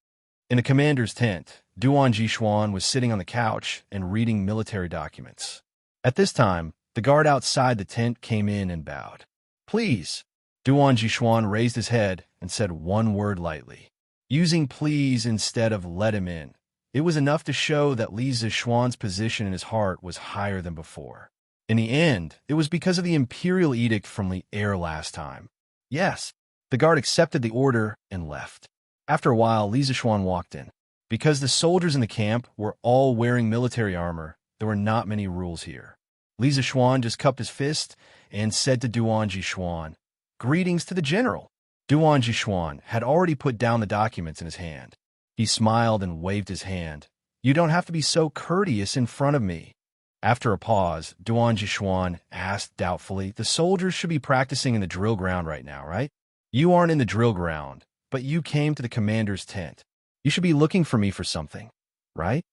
In the commander's tent, Duan Jishuan was sitting on the couch and reading military documents. At this time, the guard outside the tent came in and bowed. "Please." Duan Jishuan raised his head and said one word lightly. Using "please" instead of "let him in," it was enough to show that Li Zishuan's position in his heart was higher than before. In the end, it was because of the imperial edict from the heir last time. Yes, the guard accepted the order and left. After a while, Li Zishuan walked in. Because the soldiers in the camp were all wearing military armor, there were not many rules here. Li Zishuan just cupped his fist and said to Duan Jishuan, "Greetings to the general." Duan Jishuan had already put down the documents in his hand. He smiled and waved his hand. "You don't have to be so courteous in front of me." After a pause, Duan Jishuan asked doubtfully, "The soldiers should be practicing in the drill ground right now, right? You aren't in the drill ground, but you came to the commander's tent. You should be looking for me for something, right?"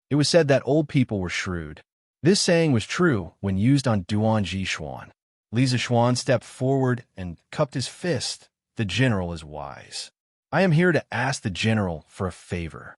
It was said that old people were shrewd. This saying was true when used on Duan Jishuan. Li Zishuan stepped forward and cupped his fist. "The general is wise. I am here to ask the general for a favor."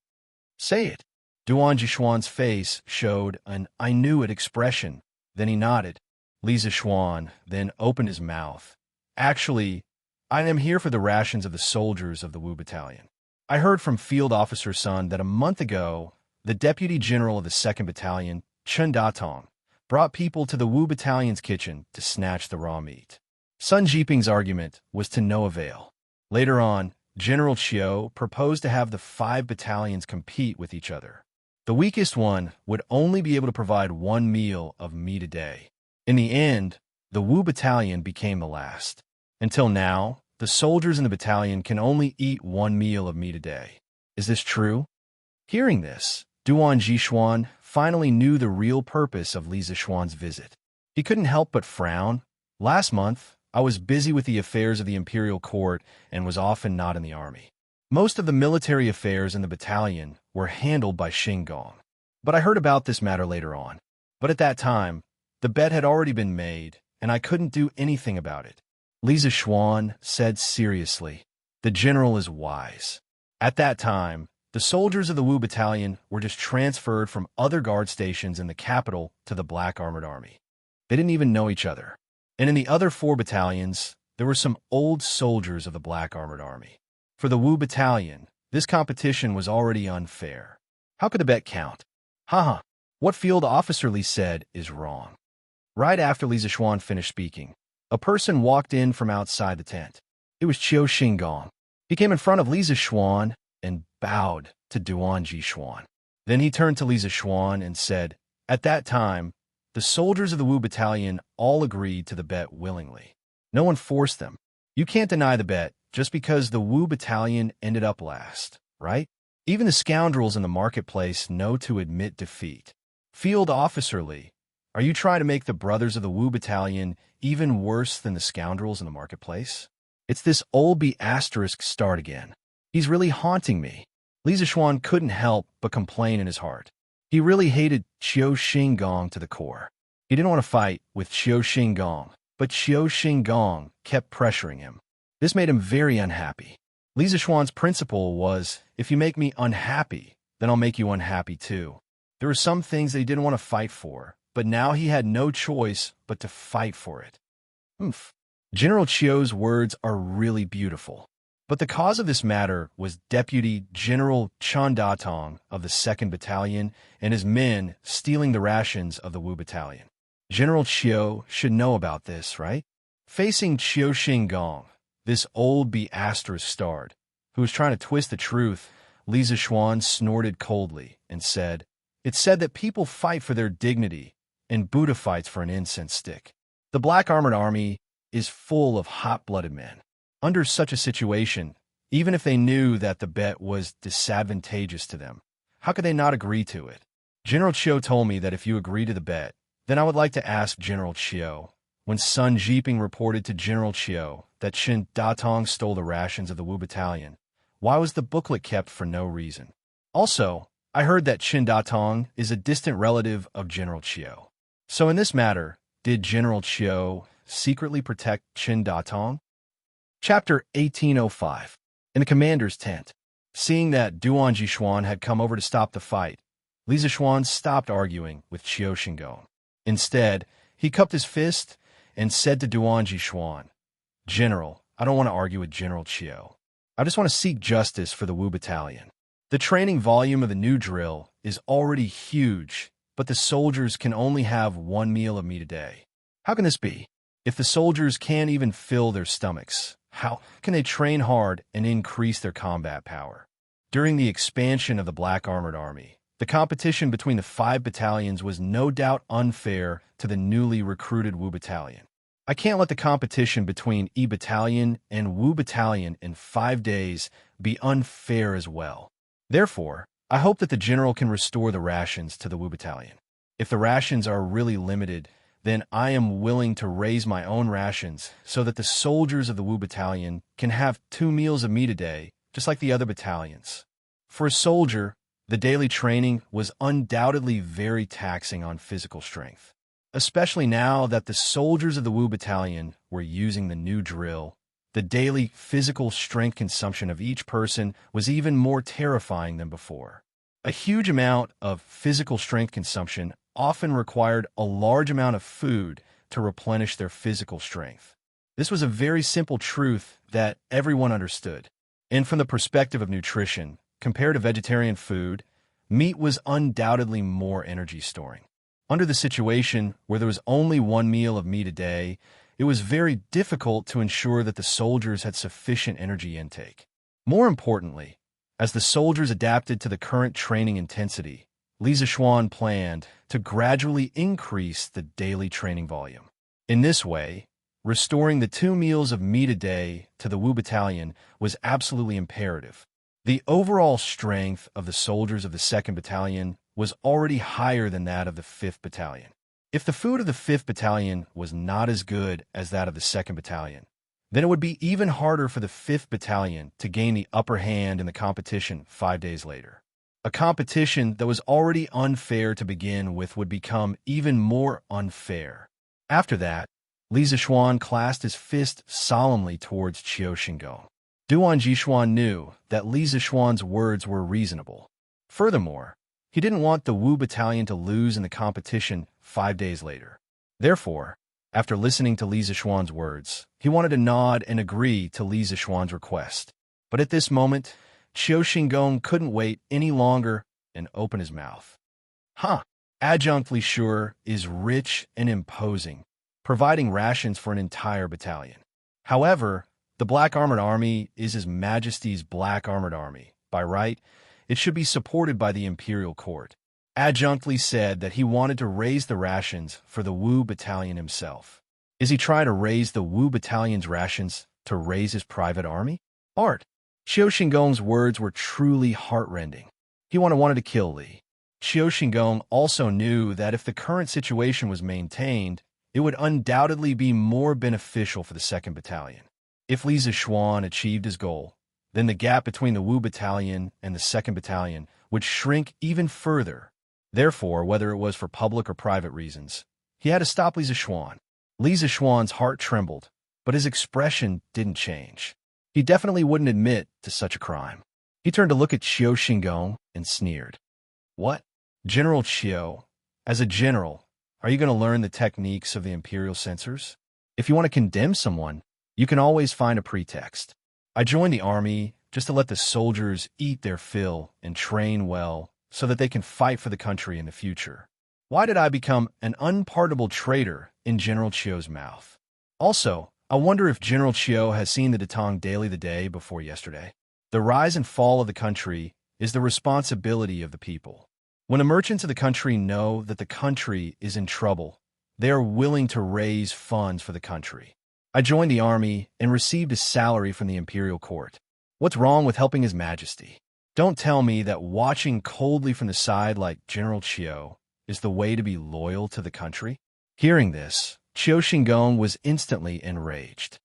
"Say it." Duan Jishuan's face showed an "I knew it" expression. Then he nodded. Li Zishuan then opened his mouth. "Actually, I am here for the rations of the soldiers of the Wu Battalion. I heard from Field Officer Sun that a month ago, the Deputy General of the 2nd Battalion, Chen Datong, brought people to the Wu Battalion's kitchen to snatch the raw meat." Sun Jiping's argument was to no avail. Later on, General Qiu proposed to have the 5 battalions compete with each other. The weakest one would only be able to provide 1 meal of meat a day. In the end, the Wu Battalion became the last. Until now, the soldiers in the battalion can only eat 1 meal of meat a day. Is this true? Hearing this, Duan Jishuan finally knew the real purpose of Li Zishuan's visit. He couldn't help but frown. "Last month, I was busy with the affairs of the imperial court and was often not in the army. Most of the military affairs in the battalion were handled by Xingong. But I heard about this matter later on. But at that time, the bet had already been made, and I couldn't do anything about it." Li Zishuan said seriously, "The general is wise." At that time, the soldiers of the Wu Battalion were just transferred from other guard stations in the capital to the Black Armored Army. They didn't even know each other. And in the other 4 battalions, there were some old soldiers of the Black Armored Army. For the Wu Battalion, this competition was already unfair. How could the bet count? Haha, what Field Officer Li said is wrong. Right after Li Zishuan finished speaking, a person walked in from outside the tent. It was Qiu Xingong. He came in front of Li Zishuan and bowed to Duan Jishuan. Then he turned to Li Zishuan and said, "At that time, the soldiers of the Wu Battalion all agreed to the bet willingly. No one forced them. You can't deny the bet just because the Wu Battalion ended up last, right? Even the scoundrels in the marketplace know to admit defeat. Field Officer Li, are you trying to make the brothers of the Wu Battalion even worse than the scoundrels in the marketplace? It's this old B** start again. He's really haunting me." Li Zishuan couldn't help but complain in his heart. He really hated Qiu Xingong to the core. He didn't want to fight with Qiu Xingong, but Qiu Xingong kept pressuring him. This made him very unhappy. Li Zishuan's principle was, if you make me unhappy, then I'll make you unhappy too. There were some things that he didn't want to fight for, but now he had no choice but to fight for it. Oomph. General Chiu's words are really beautiful. But the cause of this matter was Deputy General Chen Datong of the 2nd Battalion and his men stealing the rations of the Wu Battalion. General Chiu should know about this, right? Facing Qiu Xingong, this old be-starred, who was trying to twist the truth, Li Zixuan snorted coldly and said, "It's said that people fight for their dignity, and Buddha fights for an incense stick. The Black Armored Army is full of hot-blooded men. Under such a situation, even if they knew that the bet was disadvantageous to them, how could they not agree to it? General Chiu told me that if you agree to the bet, then I would like to ask General Chiu, when Sun Jiping reported to General Chiu that Chen Datong stole the rations of the Wu Battalion, why was the booklet kept for no reason? Also, I heard that Chen Datong is a distant relative of General Chiu. So in this matter, did General Chiu secretly protect Chen Datong?" Chapter 1805. In the commander's tent. Seeing that Duan Jixuan had come over to stop the fight, Li Zixuan stopped arguing with Qiu Xingong. Instead, he cupped his fist and said to Duan Jixuan, "General, I don't want to argue with General Chiu. I just want to seek justice for the Wu Battalion. The training volume of the new drill is already huge, but the soldiers can only have 1 meal of meat a day. How can this be? If the soldiers can't even fill their stomachs, how can they train hard and increase their combat power?" During the expansion of the Black Armored Army, the competition between the 5 battalions was no doubt unfair to the newly recruited Wu Battalion. I can't let the competition between E Battalion and Wu Battalion in 5 days be unfair as well. Therefore, I hope that the general can restore the rations to the Wu Battalion. If the rations are really limited, then I am willing to raise my own rations so that the soldiers of the Wu Battalion can have 2 meals of meat a day, just like the other battalions. For a soldier, the daily training was undoubtedly very taxing on physical strength, especially now that the soldiers of the Wu Battalion were using the new drill. The daily physical strength consumption of each person was even more terrifying than before. A huge amount of physical strength consumption often required a large amount of food to replenish their physical strength. This was a very simple truth that everyone understood. And from the perspective of nutrition, compared to vegetarian food, meat was undoubtedly more energy storing. Under the situation where there was only 1 meal of meat a day, it was very difficult to ensure that the soldiers had sufficient energy intake. More importantly, as the soldiers adapted to the current training intensity, Li Zixuan planned to gradually increase the daily training volume. In this way, restoring the 2 meals of meat a day to the Wu Battalion was absolutely imperative. The overall strength of the soldiers of the 2nd Battalion was already higher than that of the 5th Battalion. If the food of the 5th Battalion was not as good as that of the 2nd Battalion, then it would be even harder for the 5th Battalion to gain the upper hand in the competition 5 days later. A competition that was already unfair to begin with would become even more unfair. After that, Li Zixuan clasped his fist solemnly towards Qiu Xingong. Duan Jixuan knew that Li Zixuan's words were reasonable. Furthermore, he didn't want the Wu Battalion to lose in the competition 5 days later. Therefore, after listening to Li Zixuan's words, he wanted to nod and agree to Li Zixuan's request. But at this moment, Qiu Xingong couldn't wait any longer and opened his mouth. Adjunct Li Shur is rich and imposing, providing rations for an entire battalion. However, the Black Armored Army is His Majesty's Black Armored Army. By right, it should be supported by the Imperial Court. Adjunct Li said that he wanted to raise the rations for the Wu Battalion himself. Is he trying to raise the Wu Battalion's rations to raise his private army? Qiu Xingong's words were truly heartrending. He wanted to kill Li. Qiu Xingong also knew that if the current situation was maintained, it would undoubtedly be more beneficial for the 2nd Battalion. If Li Zixuan achieved his goal, then the gap between the Wu Battalion and the 2nd Battalion would shrink even further. Therefore, whether it was for public or private reasons, he had to stop Li Zixuan. Li Zixuan's heart trembled, but his expression didn't change. He definitely wouldn't admit to such a crime. He turned to look at Qiu Xingong and sneered. "What? General Qiu, as a general, are you going to learn the techniques of the imperial censors? If you want to condemn someone, you can always find a pretext. I joined the army just to let the soldiers eat their fill and train well so that they can fight for the country in the future. Why did I become an unpardonable traitor in General Chio's mouth? Also, I wonder if General Chio has seen the Datang daily the day before yesterday. The rise and fall of the country is the responsibility of the people. When the merchants of the country know that the country is in trouble, they are willing to raise funds for the country. I joined the army and received a salary from the imperial court. What's wrong with helping His Majesty? Don't tell me that watching coldly from the side like General Chio is the way to be loyal to the country. Hearing this, Chio Shingon was instantly enraged.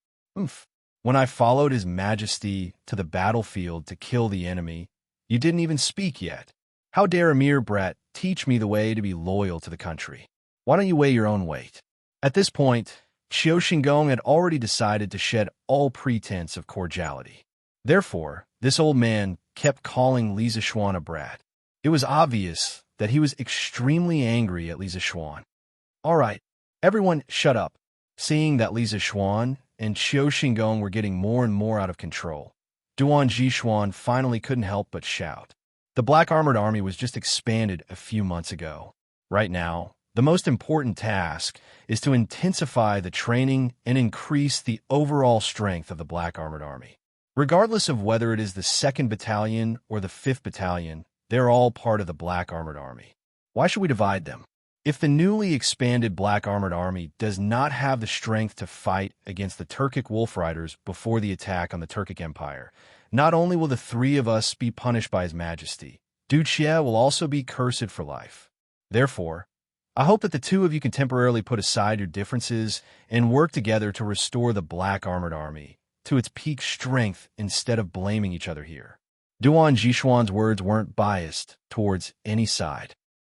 When I followed His Majesty to the battlefield to kill the enemy, you didn't even speak yet. How dare a mere brat teach me the way to be loyal to the country? Why don't you weigh your own weight? At this point, Chio Shingon had already decided to shed all pretense of cordiality. Therefore, this old man kept calling Li Zishuan a brat. It was obvious that he was extremely angry at Li Zishuan. All right, everyone shut up. Seeing that Li Zishuan and Chio Shingon were getting more and more out of control, Duan Jishuan finally couldn't help but shout. The Black Armored Army was just expanded a few months ago. Right now, the most important task is to intensify the training and increase the overall strength of the Black Armored Army. Regardless of whether it is the 2nd Battalion or the 5th Battalion, they're all part of the Black Armored Army. Why should we divide them? If the newly expanded Black Armored Army does not have the strength to fight against the Turkic Wolf Riders before the attack on the Turkic Empire, not only will the 3 of us be punished by His Majesty, Du Jie will also be cursed for life. Therefore, I hope that the 2 of you can temporarily put aside your differences and work together to restore the Black Armored Army to its peak strength instead of blaming each other here. Duan Jishuan's words weren't biased towards any side.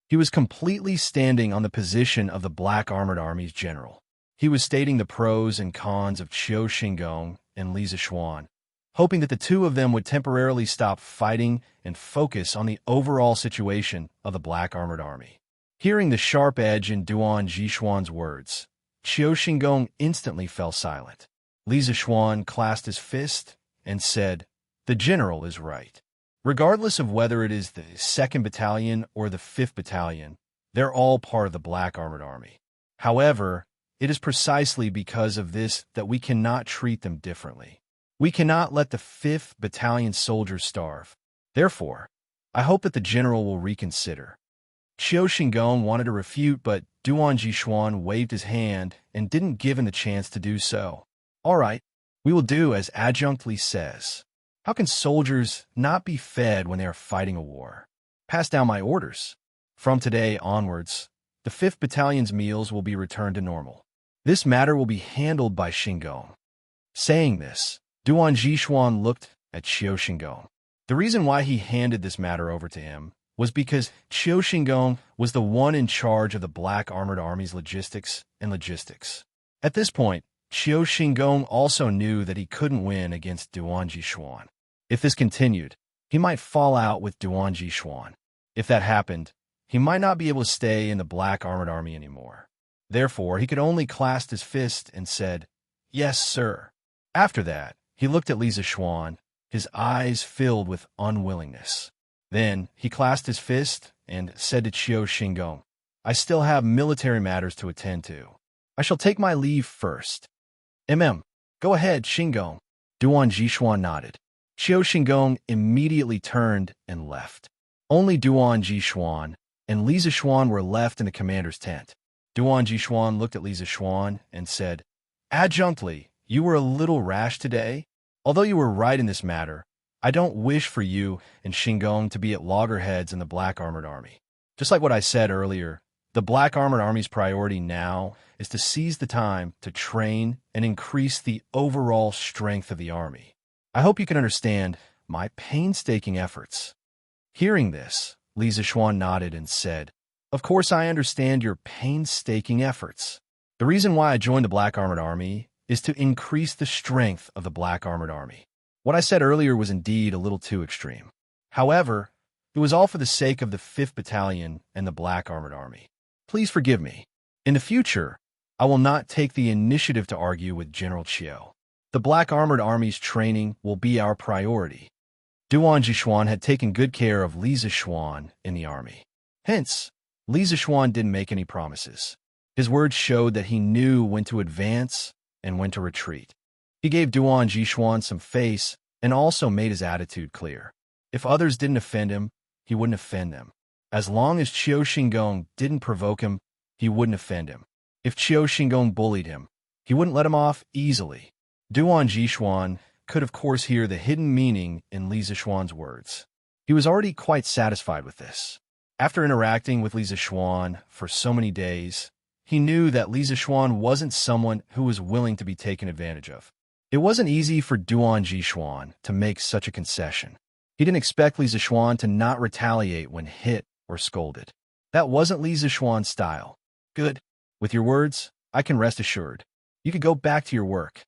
He was completely standing on the position of the Black Armored Army's general. He was stating the pros and cons of Chio Shingon and Li Zishuan, hoping that the 2 of them would temporarily stop fighting and focus on the overall situation of the Black Armored Army. Hearing the sharp edge in Duan Jishuan's words, Chio Shingon instantly fell silent. Li Zishuan clasped his fist and said, "The general is right. Regardless of whether it is the 2nd Battalion or the 5th Battalion, they're all part of the Black Armored Army. However, it is precisely because of this that we cannot treat them differently. We cannot let the 5th Battalion soldiers starve. Therefore, I hope that the general will reconsider." Chio Shingon wanted to refute, but Duan Jishuan waved his hand and didn't give him the chance to do so. All right, we will do as Adjunct Li says. How can soldiers not be fed when they are fighting a war? Pass down my orders. From today onwards, the 5th Battalion's meals will be returned to normal. This matter will be handled by Shingon. Saying this, Duan Jishuan looked at Chio Shingon. The reason why he handed this matter over to him was because Chio Shingon was the one in charge of the Black Armored Army's logistics. At this point, Chio Shingon also knew that he couldn't win against Duan Jishuan. If this continued, he might fall out with Duan Jishuan. If that happened, he might not be able to stay in the Black Armored Army anymore. Therefore, he could only clasp his fist and said, "Yes, sir." After that, he looked at Li Zishuan, his eyes filled with unwillingness. Then he clasped his fist and said to Chio Shingon, "I still have military matters to attend to. I shall take my leave first." Go ahead, Shingon." Duan Jishuan nodded. Chio Shingon immediately turned and left. Only Duan Jishuan and Li Zishuan were left in the commander's tent. Duan Jishuan looked at Li Zishuan and said, "Adjunct Li, you were a little rash today. Although you were right in this matter, I don't wish for you and Shingon to be at loggerheads in the Black Armored Army. Just like what I said earlier, the Black Armored Army's priority now is to seize the time to train and increase the overall strength of the army. I hope you can understand my painstaking efforts." Hearing this, Li Zishuan nodded and said, "Of course I understand your painstaking efforts. The reason why I joined the Black Armored Army is to increase the strength of the Black Armored Army. What I said earlier was indeed a little too extreme. However, it was all for the sake of the 5th Battalion and the Black Armored Army. Please forgive me. In the future, I will not take the initiative to argue with General Chiu. The Black Armored Army's training will be our priority. Duan Jishuan had taken good care of Li Zishuan in the army. Hence, Li Zishuan didn't make any promises. His words showed that he knew when to advance and when to retreat. He gave Duan Jishuan some face and also made his attitude clear. If others didn't offend him, he wouldn't offend them. As long as Qiu Xingong didn't provoke him, he wouldn't offend him. If Qiu Xingong bullied him, he wouldn't let him off easily. Duan Jishuan could of course hear the hidden meaning in Li Zishuan's words. He was already quite satisfied with this. After interacting with Li Zishuan for so many days, he knew that Li Zishuan wasn't someone who was willing to be taken advantage of. It wasn't easy for Duan Jishuan to make such a concession. He didn't expect Li Zishuan to not retaliate when hit or scolded. That wasn't Li Zishuan's style. Good. With your words, I can rest assured. You could go back to your work.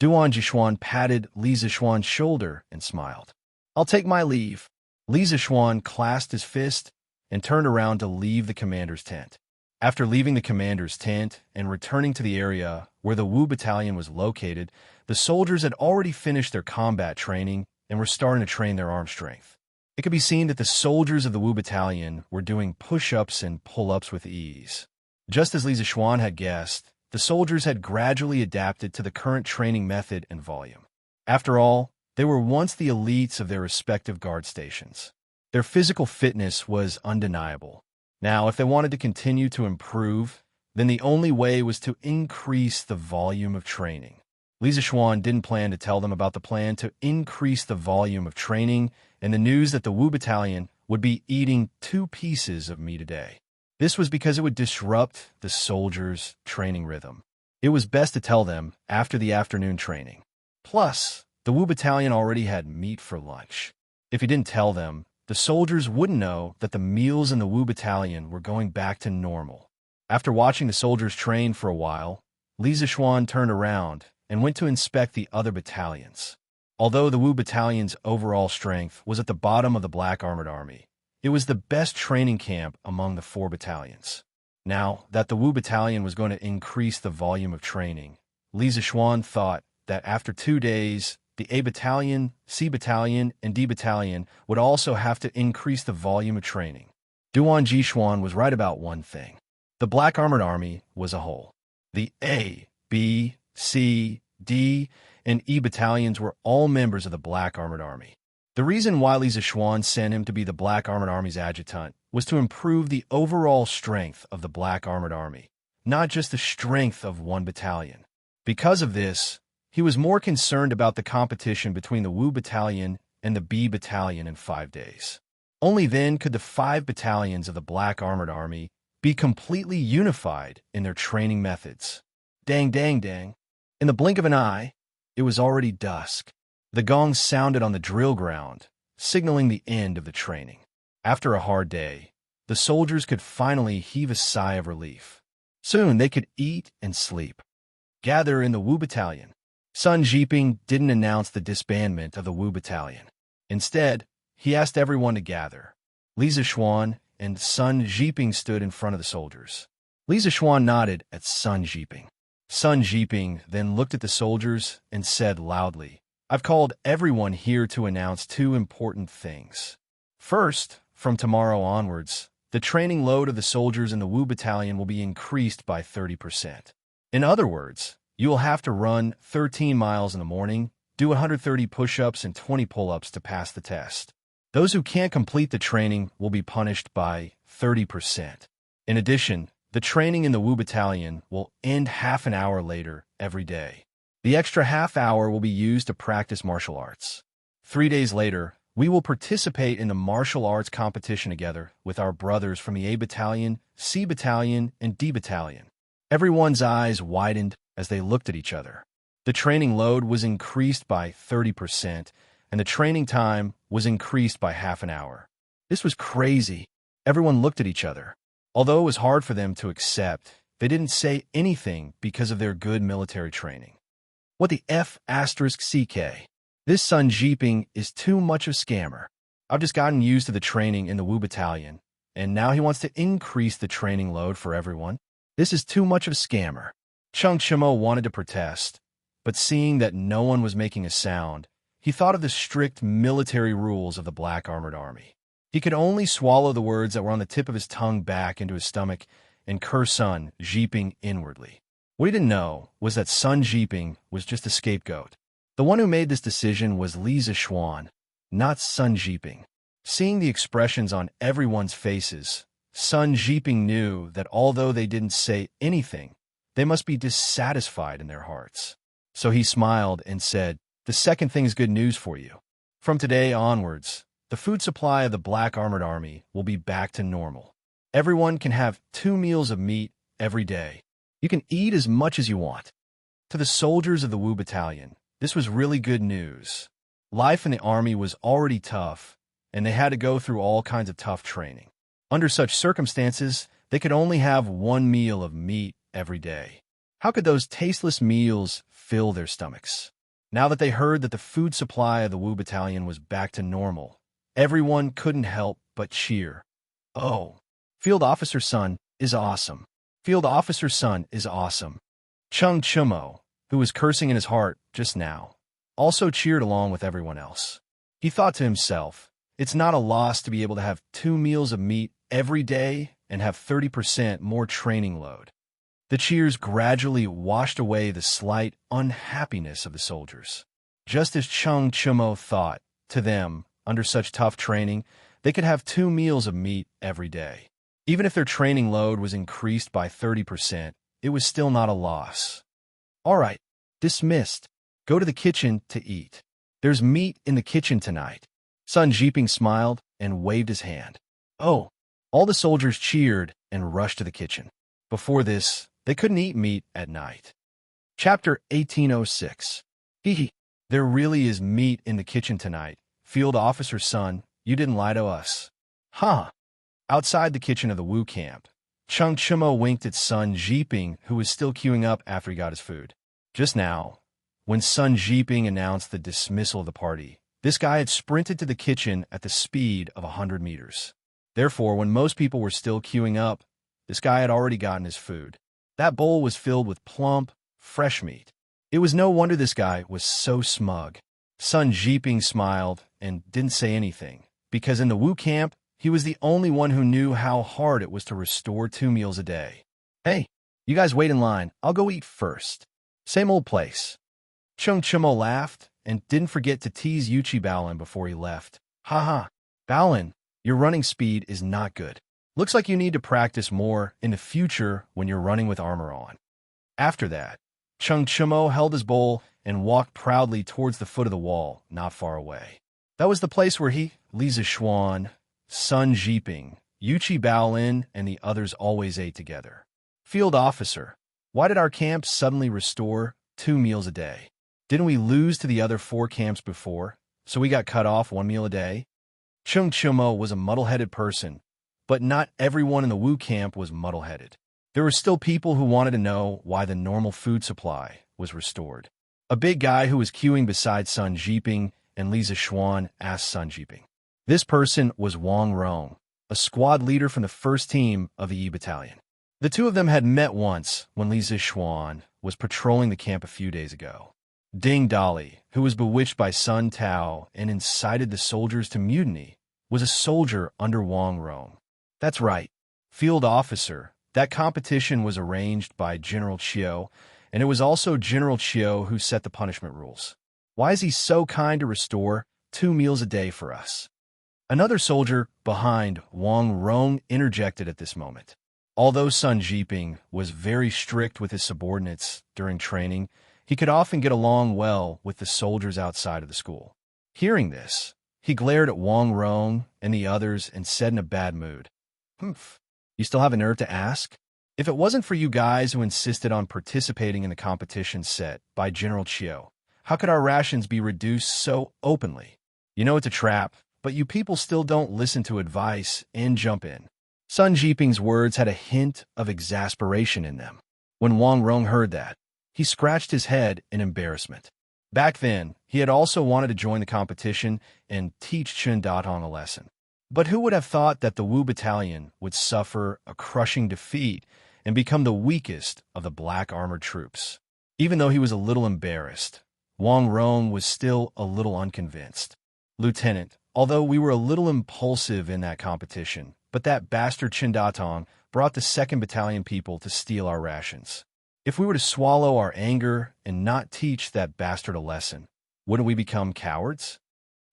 Duan Jishuan patted Li Zishuan's shoulder and smiled. I'll take my leave. Li Zishuan clasped his fist and turned around to leave the commander's tent. After leaving the commander's tent and returning to the area where the Wu Battalion was located, the soldiers had already finished their combat training and were starting to train their arm strength. It could be seen that the soldiers of the Wu Battalion were doing push-ups and pull-ups with ease. Just as Li Zishuan had guessed, the soldiers had gradually adapted to the current training method and volume. After all, they were once the elites of their respective guard stations. Their physical fitness was undeniable. Now, if they wanted to continue to improve, then the only way was to increase the volume of training. Li Zishuan didn't plan to tell them about the plan to increase the volume of training and the news that the Wu Battalion would be eating 2 pieces of meat a day. This was because it would disrupt the soldiers' training rhythm. It was best to tell them after the afternoon training. Plus, the Wu Battalion already had meat for lunch. If he didn't tell them, the soldiers wouldn't know that the meals in the Wu Battalion were going back to normal. After watching the soldiers train for a while, Li Zishuan turned around and went to inspect the other battalions. Although the Wu Battalion's overall strength was at the bottom of the Black Armored Army, it was the best training camp among the 4 battalions. Now that the Wu Battalion was going to increase the volume of training, Li Zishuan thought that after 2 days, the A Battalion, C Battalion, and D Battalion would also have to increase the volume of training. Duan Jishuan was right about one thing. The Black Armored Army was a whole. The A, B, C, D, and E battalions were all members of the Black Armored Army. The reason why Li Zishuan sent him to be the Black Armored Army's adjutant was to improve the overall strength of the Black Armored Army, not just the strength of one battalion. Because of this, he was more concerned about the competition between the Wu Battalion and the B Battalion in 5 days. Only then could the 5 battalions of the Black Armored Army be completely unified in their training methods. Dang, dang, dang. In the blink of an eye, it was already dusk. The gong sounded on the drill ground, signaling the end of the training. After a hard day, the soldiers could finally heave a sigh of relief. Soon they could eat and sleep. Gather in the Wu Battalion. Sun Jiping didn't announce the disbandment of the Wu Battalion. Instead, he asked everyone to gather. Li Zishuan and Sun Jiping stood in front of the soldiers. Li Zishuan nodded at Sun Jiping. Sun Jiping then looked at the soldiers and said loudly, I've called everyone here to announce 2 important things. First, from tomorrow onwards, the training load of the soldiers in the Wu Battalion will be increased by 30%. In other words, you will have to run 13 miles in the morning, do 130 push-ups and 20 pull-ups to pass the test. Those who can't complete the training will be punished by 30%. In addition, the training in the Wu Battalion will end half an hour later every day. The extra half hour will be used to practice martial arts. 3 days later, we will participate in the martial arts competition together with our brothers from the A Battalion, C Battalion, and D Battalion. Everyone's eyes widened as they looked at each other. The training load was increased by 30%, and the training time was increased by half an hour. This was crazy. Everyone looked at each other. Although it was hard for them to accept, they didn't say anything because of their good military training. What the F***CK? This Sun Jiping is too much of a scammer. I've just gotten used to the training in the Wu Battalion, and now he wants to increase the training load for everyone. This is too much of a scammer. Chung Chimo wanted to protest, but seeing that no one was making a sound, he thought of the strict military rules of the Black Armored Army. He could only swallow the words that were on the tip of his tongue back into his stomach and curse Sun Jiping inwardly. What he didn't know was that Sun Jiping was just a scapegoat. The one who made this decision was Li Zixuan, not Sun Jiping. Seeing the expressions on everyone's faces, Sun Jiping knew that although they didn't say anything, they must be dissatisfied in their hearts. So he smiled and said, "The second thing's good news for you. From today onwards, the food supply of the Black Armored Army will be back to normal. Everyone can have 2 meals of meat every day. You can eat as much as you want." To the soldiers of the Wu Battalion, this was really good news. Life in the army was already tough, and they had to go through all kinds of tough training. Under such circumstances, they could only have 1 meal of meat every day. How could those tasteless meals fill their stomachs? Now that they heard that the food supply of the Wu Battalion was back to normal, everyone couldn't help but cheer. "Oh, Field Officer Sun is awesome. Field Officer Sun is awesome." Chung Chimo, who was cursing in his heart just now, also cheered along with everyone else. He thought to himself, it's not a loss to be able to have 2 meals of meat every day and have 30% more training load. The cheers gradually washed away the slight unhappiness of the soldiers. Just as Chung Chimo thought, to them, under such tough training, they could have 2 meals of meat every day. Even if their training load was increased by 30%, it was still not a loss. "All right, dismissed. Go to the kitchen to eat. There's meat in the kitchen tonight." Sun Jiping smiled and waved his hand. "Oh." All the soldiers cheered and rushed to the kitchen. Before this, they couldn't eat meat at night. Chapter 1806. Hee. There really is meat in the kitchen tonight. Field Officer Sun, you didn't lie to us. Huh. Outside the kitchen of the Wu camp, Chung Chimo winked at Sun Jiping, who was still queuing up after he got his food. Just now, when Sun Jiping announced the dismissal of the party, this guy had sprinted to the kitchen at the speed of 100 meters. Therefore, when most people were still queuing up, this guy had already gotten his food. That bowl was filled with plump, fresh meat. It was no wonder this guy was so smug. Sun Jiping smiled and didn't say anything, because in the Wu camp, he was the only one who knew how hard it was to restore 2 meals a day. "Hey, you guys wait in line. I'll go eat first." Same old place. Chung Chimo laughed and didn't forget to tease Yuchi Baolin before he left. "Haha, Baolin, your running speed is not good. Looks like you need to practice more in the future when you're running with armor on." After that, Chung Chimo held his bowl and walked proudly towards the foot of the wall, not far away. That was the place where he, Li Zixuan, Sun Jiping, Yuchi Baolin, and the others always ate together. "Field Officer, why did our camp suddenly restore 2 meals a day? Didn't we lose to the other 4 camps before, so we got cut off 1 meal a day?" Chung Chimo was a muddle-headed person, but not everyone in the Wu camp was muddle-headed. There were still people who wanted to know why the normal food supply was restored. A big guy who was queuing beside Sun Jiping and Li Zixuan asked Sun Jiping. This person was Wang Rong, a squad leader from the first team of the Yi Battalion. The two of them had met once when Li Zixuan was patrolling the camp a few days ago. Ding Dali, who was bewitched by Sun Tao and incited the soldiers to mutiny, was a soldier under Wang Rong. That's right, Field Officer. That competition was arranged by General Chiu, and it was also General Chiu who set the punishment rules. Why is he so kind to restore 2 meals a day for us? Another soldier behind Wang Rong interjected at this moment. Although Sun Jiping was very strict with his subordinates during training, he could often get along well with the soldiers outside of the school. Hearing this, he glared at Wang Rong and the others and said in a bad mood, "Humph, you still have a nerve to ask? If it wasn't for you guys who insisted on participating in the competition set by General Chiu, how could our rations be reduced so openly? You know it's a trap, but you people still don't listen to advice and jump in." Sun Jiping's words had a hint of exasperation in them. When Wang Rong heard that, he scratched his head in embarrassment. Back then, he had also wanted to join the competition and teach Chen Datong a lesson. But who would have thought that the Wu Battalion would suffer a crushing defeat and become the weakest of the black armored troops. Even though he was a little embarrassed, Wang Rong was still a little unconvinced. Lieutenant, although we were a little impulsive in that competition, but that bastard Chindatong brought the 2nd Battalion people to steal our rations. If we were to swallow our anger and not teach that bastard a lesson, wouldn't we become cowards?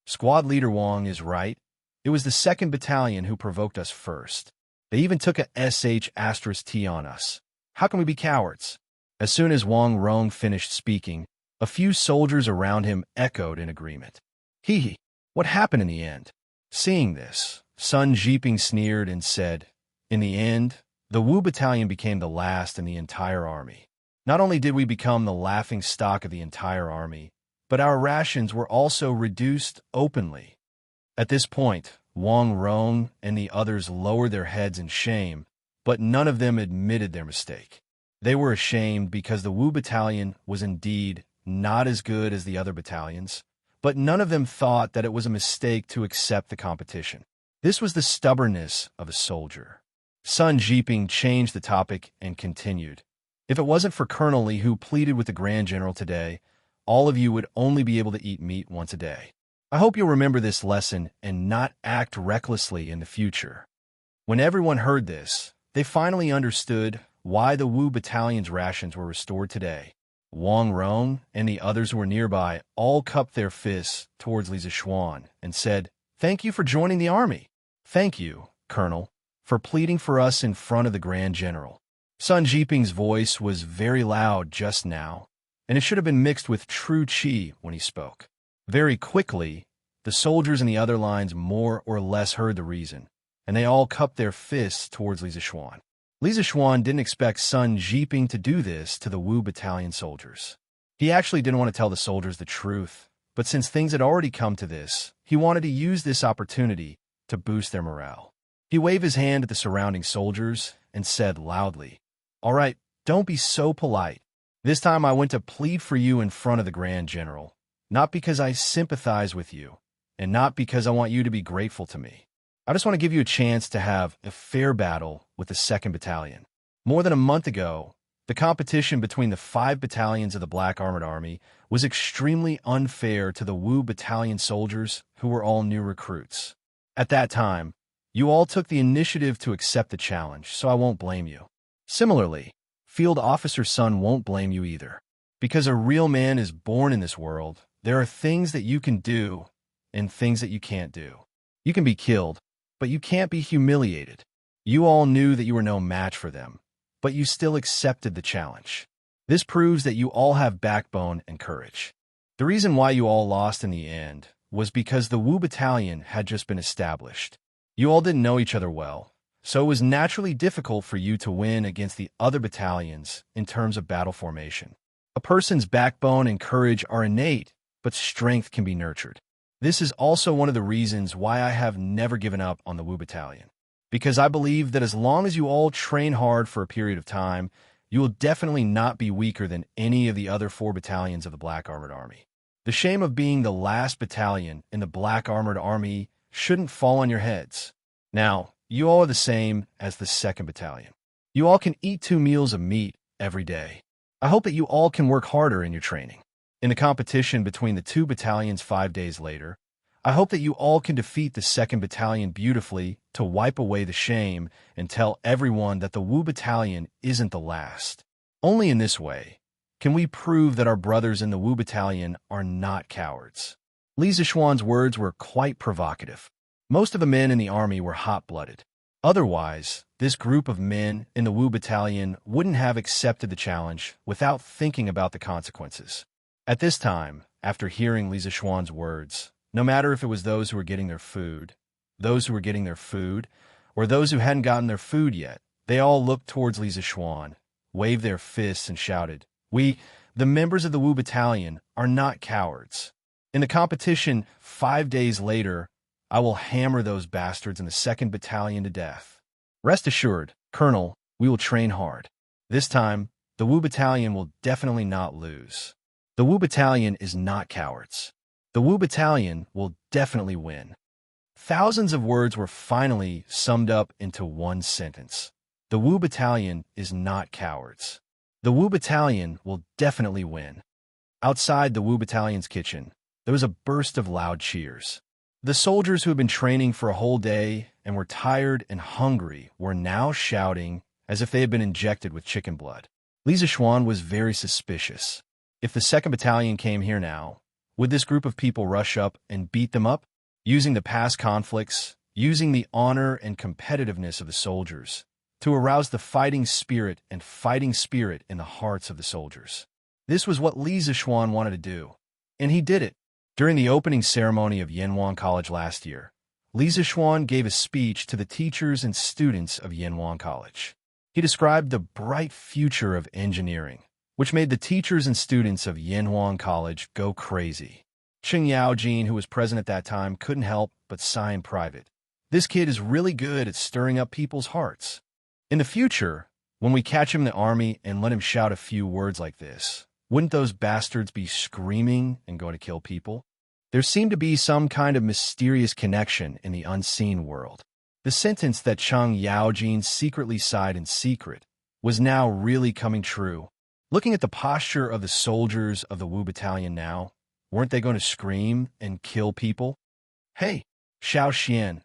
Squad leader Wang is right. It was the 2nd Battalion who provoked us first. They even took a sh*T on us. How can we be cowards? As soon as Wang Rong finished speaking, a few soldiers around him echoed in agreement. Hee, what happened in the end? Seeing this, Sun Jiping sneered and said, in the end, the Wu Battalion became the last in the entire army. Not only did we become the laughing stock of the entire army, but our rations were also reduced openly. At this point, Wang Rong and the others lowered their heads in shame, but none of them admitted their mistake. They were ashamed because the Wu Battalion was indeed not as good as the other battalions, but none of them thought that it was a mistake to accept the competition. This was the stubbornness of a soldier. Sun Jiping changed the topic and continued. If it wasn't for Colonel Li, who pleaded with the Grand General today, all of you would only be able to eat meat once a day. I hope you'll remember this lesson and not act recklessly in the future. When everyone heard this, they finally understood why the Wu Battalion's rations were restored today. Wang Rong and the others who were nearby all cupped their fists towards Li Zishuan and said, "Thank you for joining the army. Thank you, Colonel, for pleading for us in front of the Grand General." Sun Jiping's voice was very loud just now, and it should have been mixed with true qi when he spoke. Very quickly, the soldiers in the other lines more or less heard the reason, and they all cupped their fists towards Li Zishuan. Li Zishuan didn't expect Sun Jiping to do this to the Wu Battalion soldiers. He actually didn't want to tell the soldiers the truth, but since things had already come to this, he wanted to use this opportunity to boost their morale. He waved his hand at the surrounding soldiers and said loudly, "All right, don't be so polite. This time I went to plead for you in front of the Grand General, not because I sympathize with you, and not because I want you to be grateful to me. I just want to give you a chance to have a fair battle with the 2nd Battalion. More than a month ago, the competition between the 5 battalions of the Black Armored Army was extremely unfair to the Wu Battalion soldiers who were all new recruits. At that time, you all took the initiative to accept the challenge, so I won't blame you. Similarly, Field Officer Sun won't blame you either. Because a real man is born in this world, there are things that you can do and things that you can't do. You can be killed, but you can't be humiliated. You all knew that you were no match for them, but you still accepted the challenge. This proves that you all have backbone and courage. The reason why you all lost in the end was because the Wu Battalion had just been established. You all didn't know each other well, so it was naturally difficult for you to win against the other battalions in terms of battle formation. A person's backbone and courage are innate, but strength can be nurtured. This is also one of the reasons why I have never given up on the Wu Battalion, because I believe that as long as you all train hard for a period of time, you will definitely not be weaker than any of the other 4 battalions of the Black Armored Army. The shame of being the last battalion in the Black Armored Army shouldn't fall on your heads. Now, you all are the same as the 2nd Battalion. You all can eat 2 meals of meat every day. I hope that you all can work harder in your training. In the competition between the 2 battalions 5 days later, I hope that you all can defeat the 2nd Battalion beautifully to wipe away the shame and tell everyone that the Wu Battalion isn't the last. Only in this way can we prove that our brothers in the Wu Battalion are not cowards. Li Zishuan's words were quite provocative. Most of the men in the army were hot-blooded. Otherwise, this group of men in the Wu Battalion wouldn't have accepted the challenge without thinking about the consequences. At this time, after hearing Li Zishuan's words, no matter if it was those who were getting their food, or those who hadn't gotten their food yet, they all looked towards Li Zishuan, waved their fists, and shouted, "We, the members of the Wu Battalion, are not cowards. In the competition 5 days later, I will hammer those bastards in the 2nd Battalion to death. Rest assured, Colonel, we will train hard. This time, the Wu Battalion will definitely not lose. The Wu Battalion is not cowards. The Wu Battalion will definitely win." Thousands of words were finally summed up into one sentence. the Wu Battalion is not cowards. The Wu Battalion will definitely win. Outside the Wu Battalion's kitchen, there was a burst of loud cheers. The soldiers who had been training for a whole day and were tired and hungry were now shouting as if they had been injected with chicken blood. Li Zixuan was very suspicious. If the 2nd Battalion came here now, would this group of people rush up and beat them up? Using the past conflicts, using the honor and competitiveness of the soldiers, to arouse the fighting spirit in the hearts of the soldiers. This was what Li Zixuan wanted to do, and he did it. During the opening ceremony of Yanwang College last year, Li Zixuan gave a speech to the teachers and students of Yanwang College. He described the bright future of engineering, which made the teachers and students of Yanwang College go crazy. Cheng Yaojin, who was present at that time, couldn't help but sigh in private. This kid is really good at stirring up people's hearts. In the future, when we catch him in the army and let him shout a few words like this, wouldn't those bastards be screaming and going to kill people? There seemed to be some kind of mysterious connection in the unseen world. The sentence that Cheng Yaojin secretly sighed in secret was now really coming true. Looking at the posture of the soldiers of the Wu Battalion now, weren't they going to scream and kill people? Hey, Xiao Xian,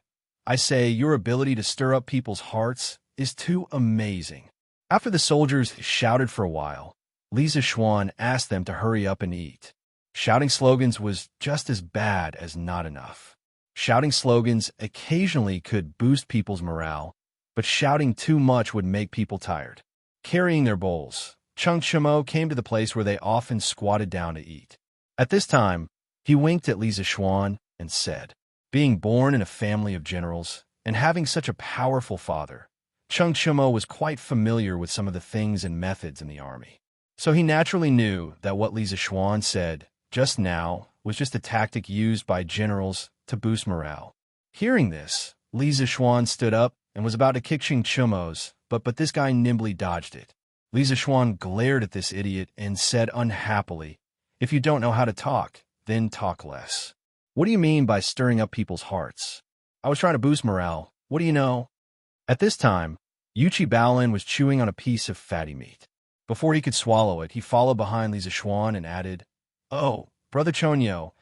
I say your ability to stir up people's hearts is too amazing. After the soldiers shouted for a while, Li Zixuan asked them to hurry up and eat. Shouting slogans was just as bad as not enough. Shouting slogans occasionally could boost people's morale, but shouting too much would make people tired. Carrying their bowls, Cheng Chimo came to the place where they often squatted down to eat. At this time, he winked at Li Zixuan and said, being born in a family of generals and having such a powerful father, Cheng Chimo was quite familiar with some of the things and methods in the army. So he naturally knew that what Li Zixuan said just now was just a tactic used by generals to boost morale. Hearing this, Li Zixuan stood up and was about to kick Cheng Chimo's, but this guy nimbly dodged it. Li Zixuan glared at this idiot and said unhappily, if you don't know how to talk, then talk less. What do you mean by stirring up people's hearts? I was trying to boost morale. What do you know? At this time, Yuchi Baolin was chewing on a piece of fatty meat. Before he could swallow it, he followed behind Li Zixuan and added, Oh, Brother Chonyo,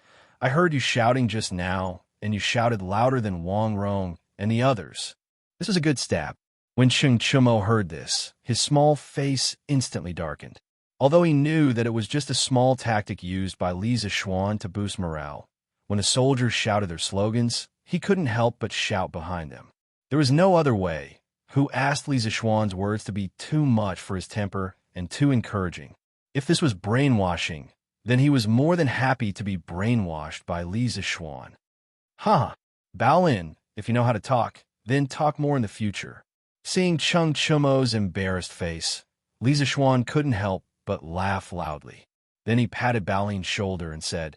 I heard you shouting just now, and you shouted louder than Wang Rong and the others. This was a good stab. When Cheng Chimo heard this, his small face instantly darkened. Although he knew that it was just a small tactic used by Li Zixuan to boost morale, when the soldiers shouted their slogans, he couldn't help but shout behind them. There was no other way, who asked Li Zixuan's words to be too much for his temper and too encouraging. If this was brainwashing, then he was more than happy to be brainwashed by Li Zixuan. Baolin, if you know how to talk, then talk more in the future. Seeing Cheng Chimo's embarrassed face, Li Zixuan couldn't help but laugh loudly. Then he patted Baolin's shoulder and said,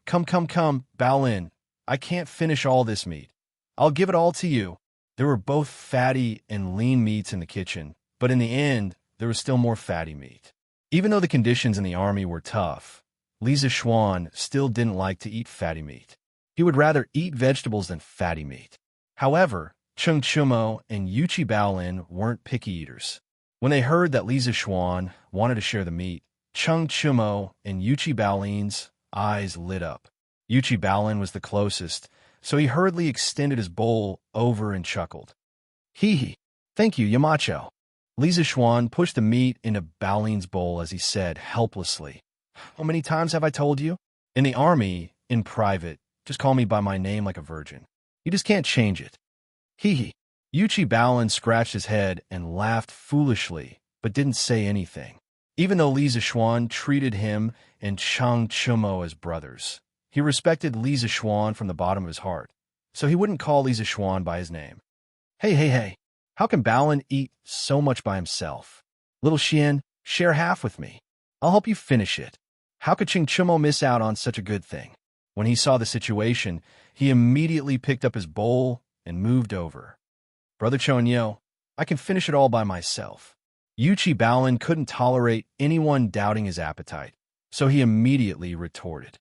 Come, Baolin, I can't finish all this meat. I'll give it all to you. There were both fatty and lean meats in the kitchen, but in the end, there was still more fatty meat. Even though the conditions in the army were tough, Li Zixuan still didn't like to eat fatty meat. He would rather eat vegetables than fatty meat. However, Cheng Chimo and Yuchi Baolin weren't picky eaters. When they heard that Li Zixuan wanted to share the meat, Cheng Chimo and Yuchi Baolin's eyes lit up. Yuchi Baolin was the closest, so he hurriedly extended his bowl over and chuckled. Hee, thank you, Yamacho. Li Zixuan pushed the meat into Baolin's bowl as he said helplessly, How many times have I told you? In the army, in private, just call me by my name like a virgin. You just can't change it. Hee. Yuchi Baolin scratched his head and laughed foolishly, but didn't say anything. Even though Li Zixuan treated him and Cheng Chimo as brothers, he respected Li Zixuan from the bottom of his heart, so he wouldn't call Li Zixuan by his name. Hey, how can Baolin eat so much by himself? Little Xian, share half with me. I'll help you finish it. How could Cheng Chimo miss out on such a good thing? When he saw the situation, he immediately picked up his bowl and moved over. Brother Chonyo, I can finish it all by myself. Yuchi Baolin couldn't tolerate anyone doubting his appetite, so he immediately retorted.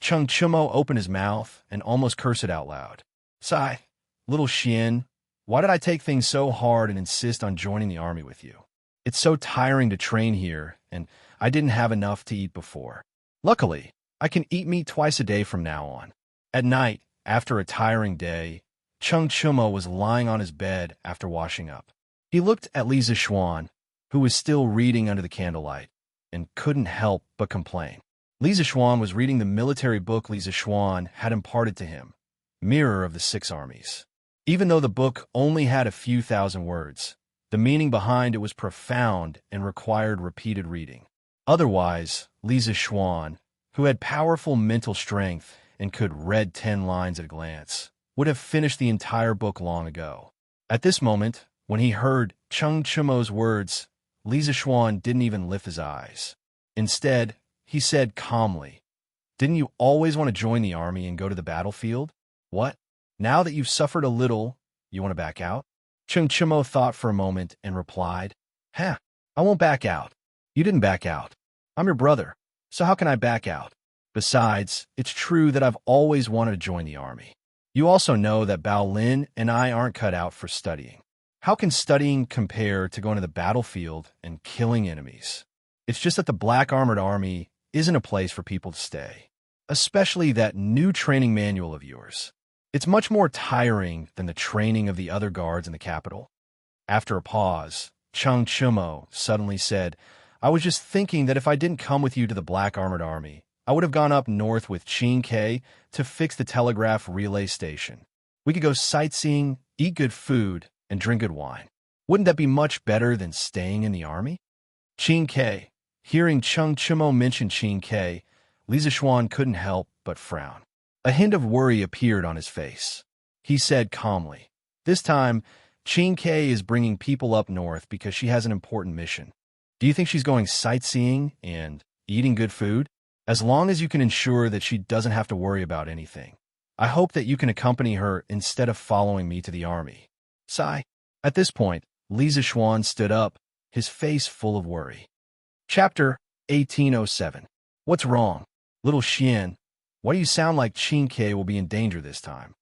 Cheng Chimo opened his mouth and almost cursed it out loud. Sigh, little Xian, Why did I take things so hard and insist on joining the army with you? It's so tiring to train here, and I didn't have enough to eat before. Luckily, I can eat meat twice a day from now on. At night, after a tiring day, Chung Chumo was lying on his bed after washing up. He looked at Li Zixuan, who was still reading under the candlelight, and couldn't help but complain. Li Zixuan was reading the military book Li Zixuan had imparted to him, Mirror of the Six Armies. Even though the book only had a few thousand words, the meaning behind it was profound and required repeated reading. Otherwise, Li Zixuan, who had powerful mental strength and could read 10 lines at a glance, would have finished the entire book long ago. At this moment, when he heard Chung Chumo's words, Li Zixuan didn't even lift his eyes. Instead, he said calmly, "Didn't you always want to join the army and go to the battlefield? What? Now that you've suffered a little, you want to back out?" Chung Chumo thought for a moment and replied, "I won't back out. You didn't back out. I'm your brother, so how can I back out? Besides, it's true that I've always wanted to join the army. You also know that Bao Lin and I aren't cut out for studying. How can studying compare to going to the battlefield and killing enemies? It's just that the Black Armored Army isn't a place for people to stay, especially that new training manual of yours. It's much more tiring than the training of the other guards in the capital." After a pause, Chung Chumo suddenly said, "I was just thinking that if I didn't come with you to the Black Armored Army, I would have gone up north with Qin Ke to fix the telegraph relay station. We could go sightseeing, eat good food, and drink good wine. Wouldn't that be much better than staying in the army?" Qin Ke. Hearing Chung Chumo mention Qin Ke, Li Zixuan couldn't help but frown. A hint of worry appeared on his face. He said calmly, "This time, Qin Ke is bringing people up north because she has an important mission. Do you think she's going sightseeing and eating good food? As long as you can ensure that she doesn't have to worry about anything, I hope that you can accompany her instead of following me to the army." Sigh. At this point, Li Zixuan stood up, his face full of worry. Chapter 1807. What's wrong? Little Xian, why do you sound like Qin Ke will be in danger this time?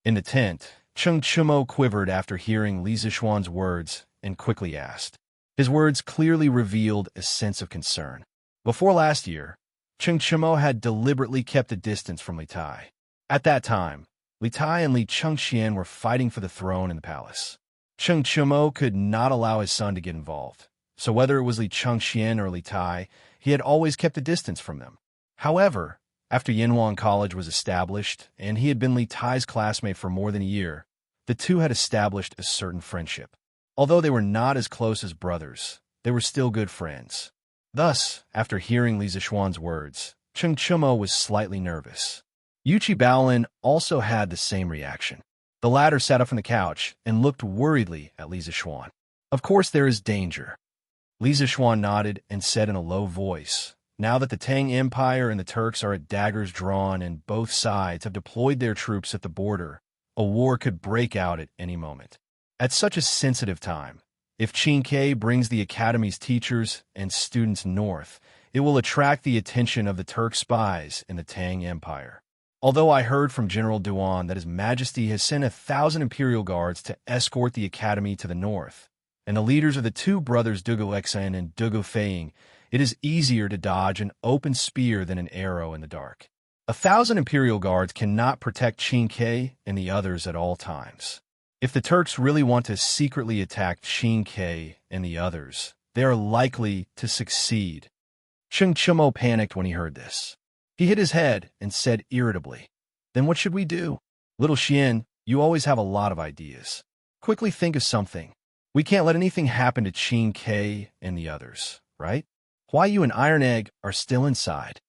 In the tent, Chung Chumo quivered after hearing Li Zixuan's words and quickly asked. His words clearly revealed a sense of concern. Before last year, Chung Chumo had deliberately kept a distance from Li Tai. At that time, Li Tai and Li Chengxian were fighting for the throne in the palace. Chung Chumo could not allow his son to get involved, so whether it was Li Chengxian or Li Tai, he had always kept a distance from them. However, after Yinhuang College was established and he had been Li Tai's classmate for more than a year, the two had established a certain friendship. Although they were not as close as brothers, they were still good friends. Thus, after hearing Li Zixuan's words, Chung Chumo was slightly nervous. Yuchi Baolin also had the same reaction. The latter sat up from the couch and looked worriedly at Li Zixuan. "Of course there is danger." Li Zixuan nodded and said in a low voice, "Now that the Tang Empire and the Turks are at daggers drawn and both sides have deployed their troops at the border, a war could break out at any moment. At such a sensitive time, if Qin Ke brings the Academy's teachers and students north, it will attract the attention of the Turk spies in the Tang Empire. Although I heard from General Duan that His Majesty has sent 1,000 Imperial Guards to escort the Academy to the north, and the leaders of the two brothers Dugu Exan and Dugu Feiying, it is easier to dodge an open spear than an arrow in the dark. 1,000 Imperial Guards cannot protect Qin Ke and the others at all times. If the Turks really want to secretly attack Qin Ke and the others, they are likely to succeed." Chung Chumo panicked when he heard this. He hit his head and said irritably, "Then what should we do? Little Xian, you always have a lot of ideas. Quickly think of something. We can't let anything happen to Qin Ke and the others, right? Why you and Iron Egg are still inside."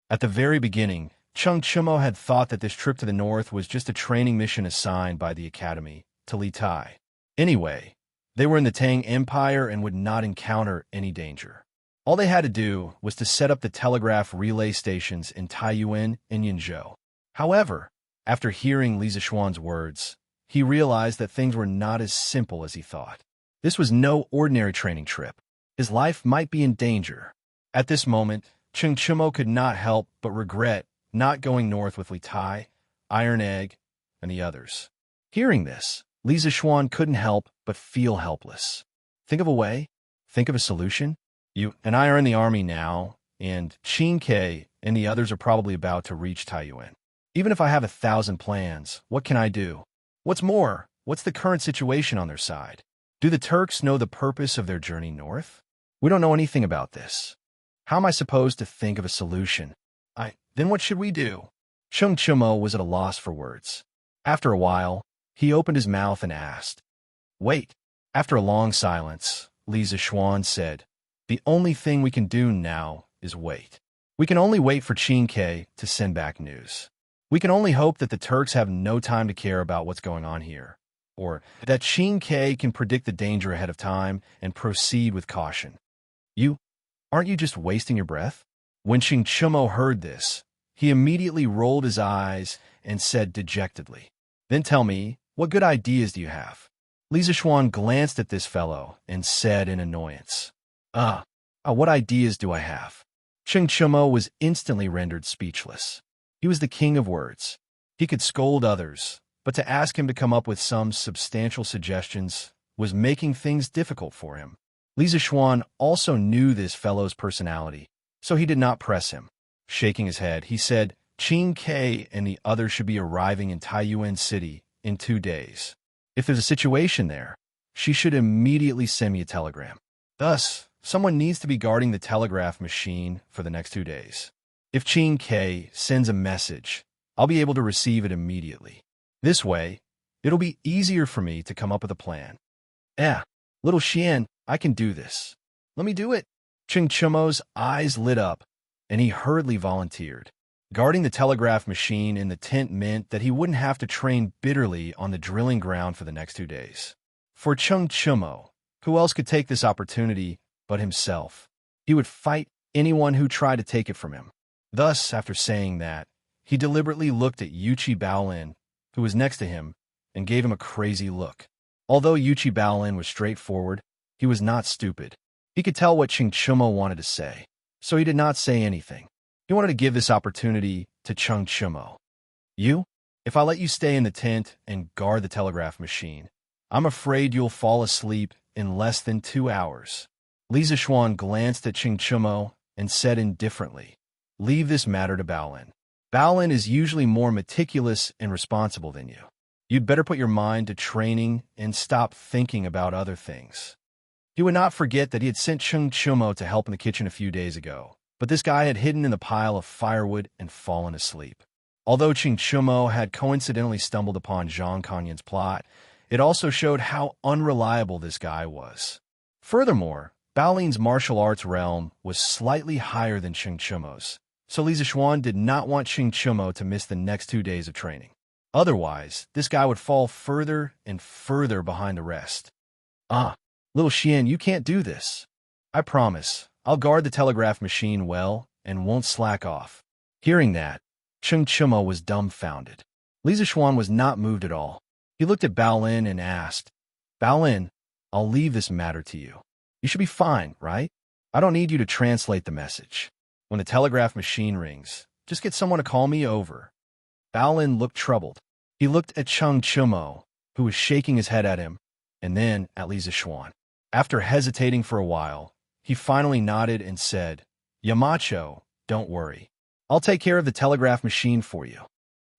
At the very beginning, Chung Chumo had thought that this trip to the north was just a training mission assigned by the Academy to Li Tai. Anyway, they were in the Tang Empire and would not encounter any danger. All they had to do was to set up the telegraph relay stations in Taiyuan and Yinzhou. However, after hearing Li Zixuan's words, he realized that things were not as simple as he thought. This was no ordinary training trip. His life might be in danger. At this moment, Chung Chumo could not help but regret not going north with Li Tai, Iron Egg, and the others. Hearing this, Li Zixuan couldn't help but feel helpless. Think of a way? Think of a solution? You and I are in the army now, and Qin Ke and the others are probably about to reach Taiyuan. Even if I have 1,000 plans, what can I do? What's more, what's the current situation on their side? Do the Turks know the purpose of their journey north? We don't know anything about this. How am I supposed to think of a solution? Then what should we do? Chung Chumo was at a loss for words. After a while, he opened his mouth and asked. Wait. After a long silence, Li Zixuan said, the only thing we can do now is wait. We can only wait for Qin Ke to send back news. We can only hope that the Turks have no time to care about what's going on here, or that Qin Ke can predict the danger ahead of time and proceed with caution. Aren't you just wasting your breath? When Qing Chumo heard this, he immediately rolled his eyes and said dejectedly, Then tell me, what good ideas do you have? Li Zixuan glanced at this fellow and said in annoyance, what ideas do I have? Qing Chumo was instantly rendered speechless. He was the king of words. He could scold others, but to ask him to come up with some substantial suggestions was making things difficult for him. Li Zixuan also knew this fellow's personality, so he did not press him. Shaking his head, he said, Qin Ke and the others should be arriving in Taiyuan City in 2 days. If there's a situation there, she should immediately send me a telegram. Thus, someone needs to be guarding the telegraph machine for the next 2 days. If Qin Ke sends a message, I'll be able to receive it immediately. This way, it'll be easier for me to come up with a plan. Little Xian, I can do this. Let me do it. Qing Chumo's eyes lit up, and he hurriedly volunteered. Guarding the telegraph machine in the tent meant that he wouldn't have to train bitterly on the drilling ground for the next 2 days. For Qing Chumo, who else could take this opportunity but himself? He would fight anyone who tried to take it from him. Thus, after saying that, he deliberately looked at Yuchi Baolin, who was next to him, and gave him a crazy look. Although Yuchi Baolin was straightforward, he was not stupid. He could tell what Qing Chumo wanted to say, so he did not say anything. He wanted to give this opportunity to Qing Chumo. If I let you stay in the tent and guard the telegraph machine, I'm afraid you'll fall asleep in less than 2 hours. Li Zixuan glanced at Qing Chumo and said indifferently, Leave this matter to Baolin. Baolin is usually more meticulous and responsible than you. You'd better put your mind to training and stop thinking about other things. He would not forget that he had sent Qing Chumo to help in the kitchen a few days ago, but this guy had hidden in the pile of firewood and fallen asleep. Although Qing Chumo had coincidentally stumbled upon Zhang Kanyan's plot, it also showed how unreliable this guy was. Furthermore, Baolin's martial arts realm was slightly higher than Qing Chumo's, so Li Zixuan did not want Qing Chumo to miss the next 2 days of training. Otherwise, this guy would fall further and further behind the rest. Little Xian, you can't do this. I promise, I'll guard the telegraph machine well and won't slack off. Hearing that, Qing Chumo was dumbfounded. Li Zixuan was not moved at all. He looked at Baolin and asked, Baolin, I'll leave this matter to you. You should be fine, right? I don't need you to translate the message. When the telegraph machine rings, just get someone to call me over. Baolin looked troubled. He looked at Qing Chumo, who was shaking his head at him, and then at Li Zixuan. After hesitating for a while, he finally nodded and said, Yamacho, don't worry. I'll take care of the telegraph machine for you.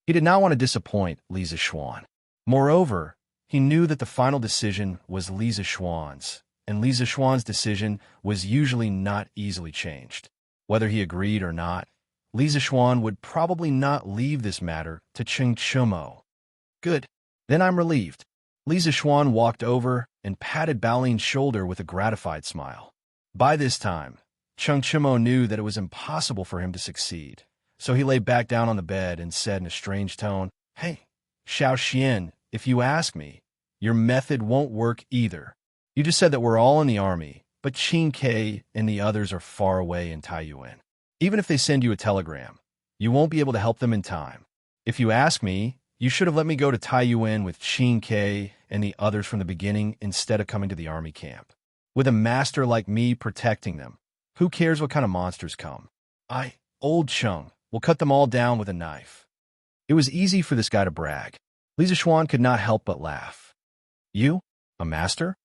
He did not want to disappoint Li Zixuan. Moreover, he knew that the final decision was Li Zixuan's, and Li Zixuan's decision was usually not easily changed. Whether he agreed or not, Li Zixuan would probably not leave this matter to Qing Chumo. Good. Then I'm relieved. Li Zixuan walked over and patted Baolin's shoulder with a gratified smile. By this time, Qing Chumo knew that it was impossible for him to succeed, so he lay back down on the bed and said in a strange tone, Hey, Xiao Xian, if you ask me, your method won't work either. You just said that we're all in the army, but Qin Ke and the others are far away in Taiyuan. Even if they send you a telegram, you won't be able to help them in time. If you ask me, you should have let me go to Taiyuan with Qin Ke and the others from the beginning instead of coming to the army camp. With a master like me protecting them, who cares what kind of monsters come? Old Chung, will cut them all down with a knife. It was easy for this guy to brag. Li Zixuan could not help but laugh. You? A master?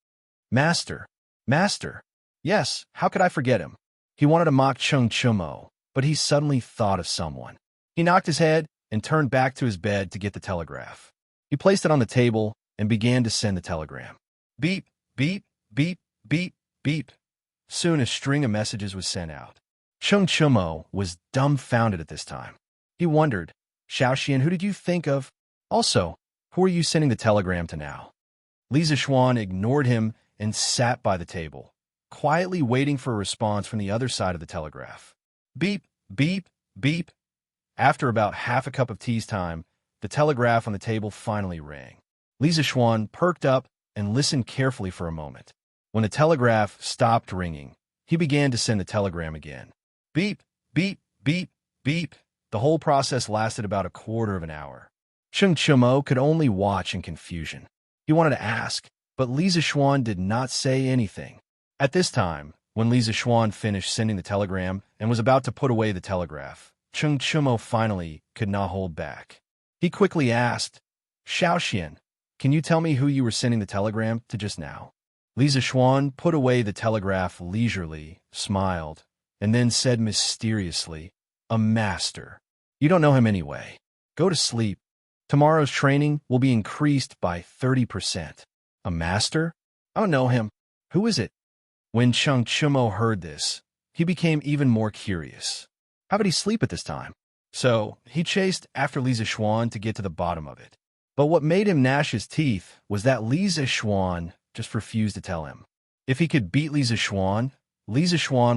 Master. Master. Yes, how could I forget him? He wanted to mock Chung Chumo, but he suddenly thought of someone. He knocked his head and turned back to his bed to get the telegraph. He placed it on the table and began to send the telegram. Beep, beep, beep, beep, beep. Soon a string of messages was sent out. Chung Chumo was dumbfounded at this time. He wondered, Xiaoxian, who did you think of? Also, who are you sending the telegram to now? Li Zixuan ignored him and sat by the table, quietly waiting for a response from the other side of the telegraph. Beep, beep, beep. After about half a cup of tea's time, the telegraph on the table finally rang. Li Zixuan perked up and listened carefully for a moment. When the telegraph stopped ringing, he began to send the telegram again. Beep, beep, beep, beep. The whole process lasted about a quarter of an hour. Chung Chumo could only watch in confusion. He wanted to ask, but Li Zixuan did not say anything. At this time, when Li Zixuan finished sending the telegram and was about to put away the telegraph, Chung Chumo finally could not hold back. He quickly asked, Xiaoxian, can you tell me who you were sending the telegram to just now? Li Zixuan put away the telegraph leisurely, smiled, and then said mysteriously, a master. You don't know him anyway. Go to sleep. Tomorrow's training will be increased by 30%. A master? I don't know him. Who is it? When Chung Chumo heard this, he became even more curious. How did he sleep at this time? So he chased after Li Zixuan to get to the bottom of it. But what made him gnash his teeth was that Li Zixuan just refused to tell him. If he could beat Li Zixuan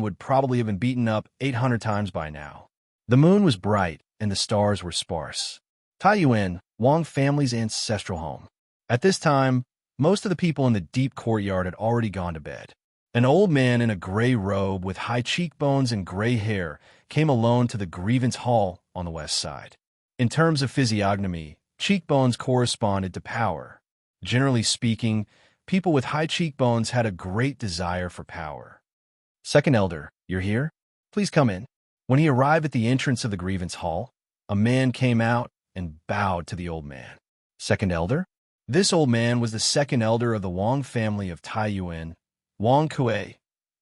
would probably have been beaten up 800 times by now. The moon was bright and the stars were sparse. Taiyuan, Wang family's ancestral home. At this time, most of the people in the deep courtyard had already gone to bed. An old man in a gray robe with high cheekbones and gray hair came alone to the grievance hall on the west side. In terms of physiognomy, cheekbones corresponded to power. Generally speaking, people with high cheekbones had a great desire for power. Second elder, you're here? Please come in. When he arrived at the entrance of the grievance hall, a man came out and bowed to the old man. Second elder? This old man was the second elder of the Wang family of Taiyuan, Wang Kuei,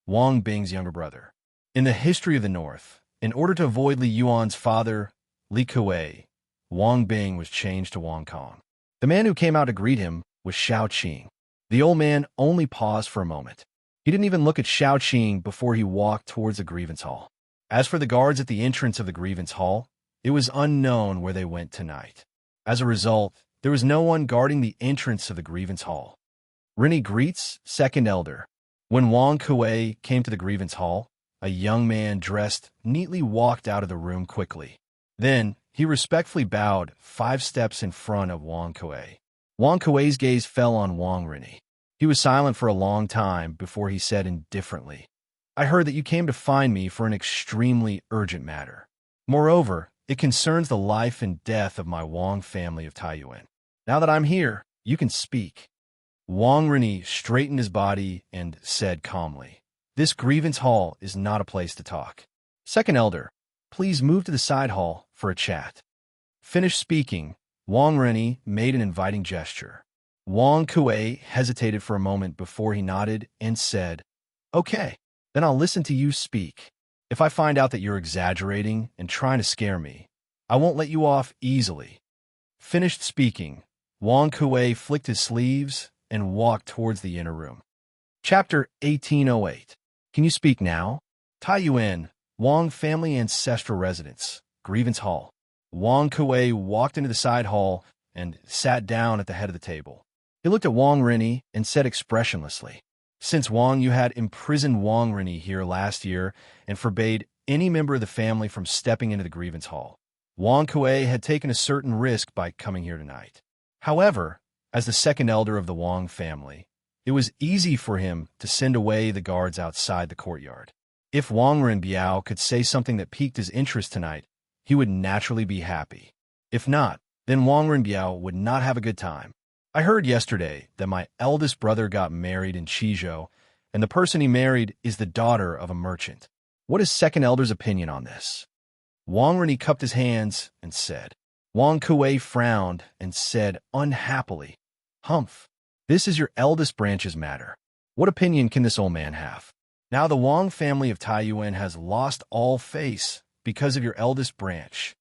Wang Bing's younger brother. In the history of the North, in order to avoid Li Yuan's father, Li Kuei, Wang Bing was changed to Wang Kong. The man who came out to greet him was Xiao Qing. The old man only paused for a moment. He didn't even look at Xiao Qing before he walked towards the grievance hall. As for the guards at the entrance of the grievance hall, it was unknown where they went tonight. As a result, there was no one guarding the entrance of the grievance hall. Rini greets second elder. When Wang Kuei came to the grievance hall, a young man dressed neatly walked out of the room quickly. Then, he respectfully bowed 5 steps in front of Wang Kuei. Wang Kuei's gaze fell on Wang Rini. He was silent for a long time before he said indifferently, I heard that you came to find me for an extremely urgent matter. Moreover, it concerns the life and death of my Wang family of Taiyuan. Now that I'm here, you can speak. Wang Rini straightened his body and said calmly, This grievance hall is not a place to talk. Second elder, please move to the side hall for a chat. Finished speaking, Wang Rini made an inviting gesture. Wang Kuei hesitated for a moment before he nodded and said, Okay, then I'll listen to you speak. If I find out that you're exaggerating and trying to scare me, I won't let you off easily. Finished speaking, Wang Kuei flicked his sleeves and walked towards the inner room. Chapter 1808. Can you speak now? Taiyuan, Wang family ancestral residence, grievance hall. Wang Kuei walked into the side hall and sat down at the head of the table. He looked at Wang Rini and said expressionlessly, Since Wang, you had imprisoned Wang Rini here last year and forbade any member of the family from stepping into the grievance hall. Wang Kuei had taken a certain risk by coming here tonight. However, as the second elder of the Wang family, it was easy for him to send away the guards outside the courtyard. If Wang Renbiao could say something that piqued his interest tonight, he would naturally be happy. If not, then Wang Renbiao would not have a good time. I heard yesterday that my eldest brother got married in Qizhou, and the person he married is the daughter of a merchant. What is second elder's opinion on this? Wang Rini cupped his hands and said. Wang Kuei frowned and said unhappily, Humph. This is your eldest branch's matter. What opinion can this old man have? Now the Wang family of Taiyuan has lost all face because of your eldest branch.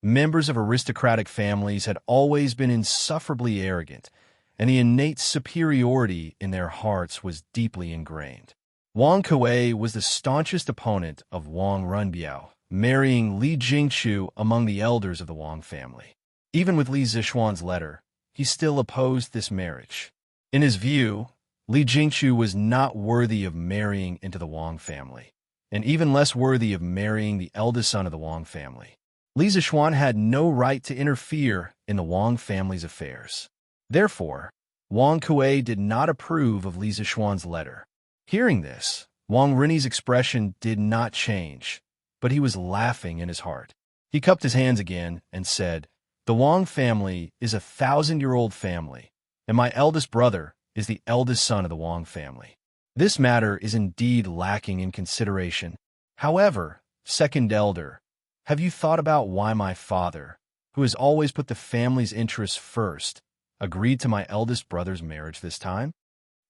Members of aristocratic families had always been insufferably arrogant, and the innate superiority in their hearts was deeply ingrained. Wang Kuei was the staunchest opponent of Wang Renbiao, marrying Li Jingchu among the elders of the Wang family. Even with Li Zixuan's letter, he still opposed this marriage. In his view, Li Jingchu was not worthy of marrying into the Wang family, and even less worthy of marrying the eldest son of the Wang family. Li Zixuan had no right to interfere in the Wang family's affairs. Therefore, Wang Kuei did not approve of Li Zixuan's letter. Hearing this, Wang Rin's expression did not change, but he was laughing in his heart. He cupped his hands again and said, "The Wang family is a 1,000-year-old family, and my eldest brother is the eldest son of the Wang family. This matter is indeed lacking in consideration. However, second elder, have you thought about why my father, who has always put the family's interests first, agreed to my eldest brother's marriage this time?"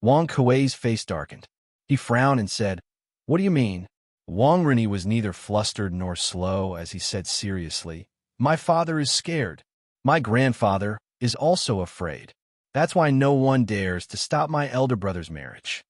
Wang Kuei's face darkened. He frowned and said, "What do you mean?" Wang Rin was neither flustered nor slow as he said seriously, "My father is scared. My grandfather is also afraid. That's why no one dares to stop my elder brother's marriage."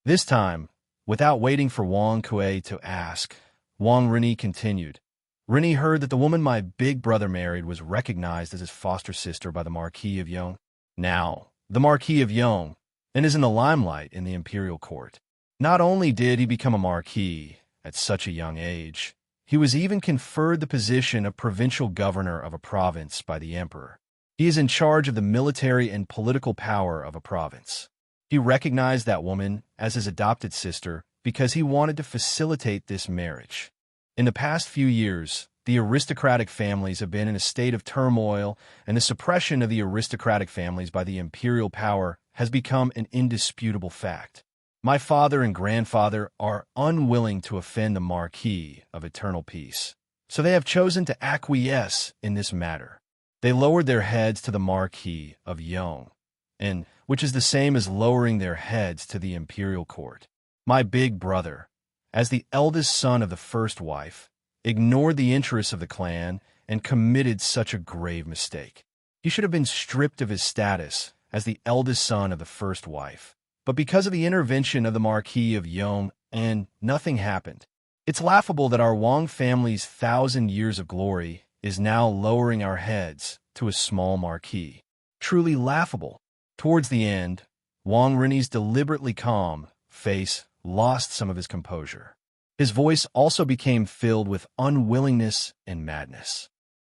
This time, without waiting for Wang Kuei to ask, Wang Rin continued, "Rin heard that the woman my big brother married was recognized as his foster sister by the Marquis of Yong. Now, the Marquis of Yong, and is in the limelight in the imperial court. Not only did he become a marquis at such a young age, he was even conferred the position of provincial governor of a province by the emperor. He is in charge of the military and political power of a province. He recognized that woman as his adopted sister because he wanted to facilitate this marriage. In the past few years, the aristocratic families have been in a state of turmoil, and the suppression of the aristocratic families by the imperial power has become an indisputable fact. My father and grandfather are unwilling to offend the Marquis of Eternal Peace, so they have chosen to acquiesce in this matter. They lowered their heads to the Marquis of Yong, and which is the same as lowering their heads to the imperial court. My big brother, as the eldest son of the first wife, ignored the interests of the clan and committed such a grave mistake. He should have been stripped of his status as the eldest son of the first wife. But because of the intervention of the Marquis of Yong, and nothing happened. It's laughable that our Wang family's 1,000 years of glory is now lowering our heads to a small marquis. Truly laughable. Towards the end, Wang Rin's deliberately calm face lost some of his composure. His voice also became filled with unwillingness and madness.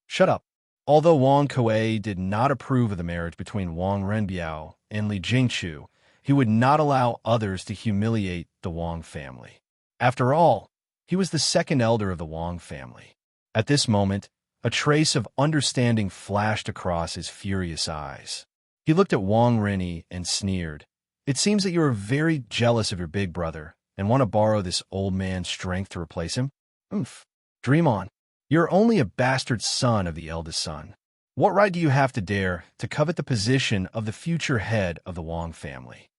"Shut up." Although Wang Kuei did not approve of the marriage between Wang Renbiao and Li Jingchu, he would not allow others to humiliate the Wang family. After all, he was the second elder of the Wang family. At this moment, a trace of understanding flashed across his furious eyes. He looked at Wang Rin and sneered. "It seems that you are very jealous of your big brother and want to borrow this old man's strength to replace him? Dream on. You're only a bastard son of the eldest son. What right do you have to dare to covet the position of the future head of the Wang family?"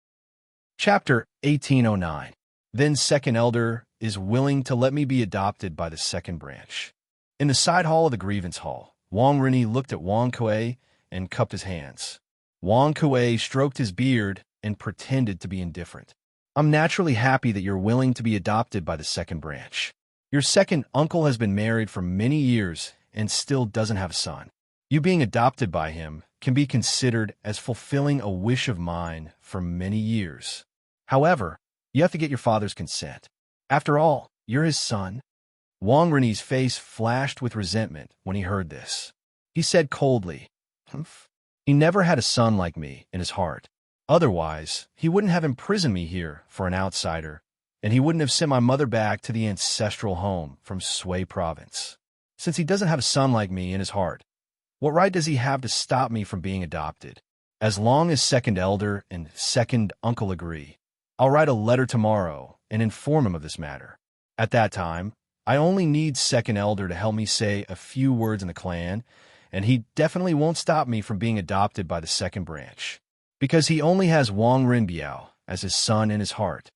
Chapter 1809. Then second elder is willing to let me be adopted by the second branch. In the side hall of the grievance hall, Wang Rin looked at Wang Kuei and cupped his hands. Wang Kuei stroked his beard and pretended to be indifferent. "I'm naturally happy that you're willing to be adopted by the second branch. Your second uncle has been married for many years and still doesn't have a son. You being adopted by him can be considered as fulfilling a wish of mine for many years. However, you have to get your father's consent. After all, you're his son." Wang Rin's face flashed with resentment when he heard this. He said coldly, "Humph. He never had a son like me in his heart. Otherwise, he wouldn't have imprisoned me here for an outsider, and he wouldn't have sent my mother back to the ancestral home from Sui province. Since he doesn't have a son like me in his heart, what right does he have to stop me from being adopted? As long as second elder and second uncle agree, I'll write a letter tomorrow and inform him of this matter. At that time, I only need second elder to help me say a few words in the clan, and he definitely won't stop me from being adopted by the second branch. Because he only has Wang Rinbiao as his son in his heart.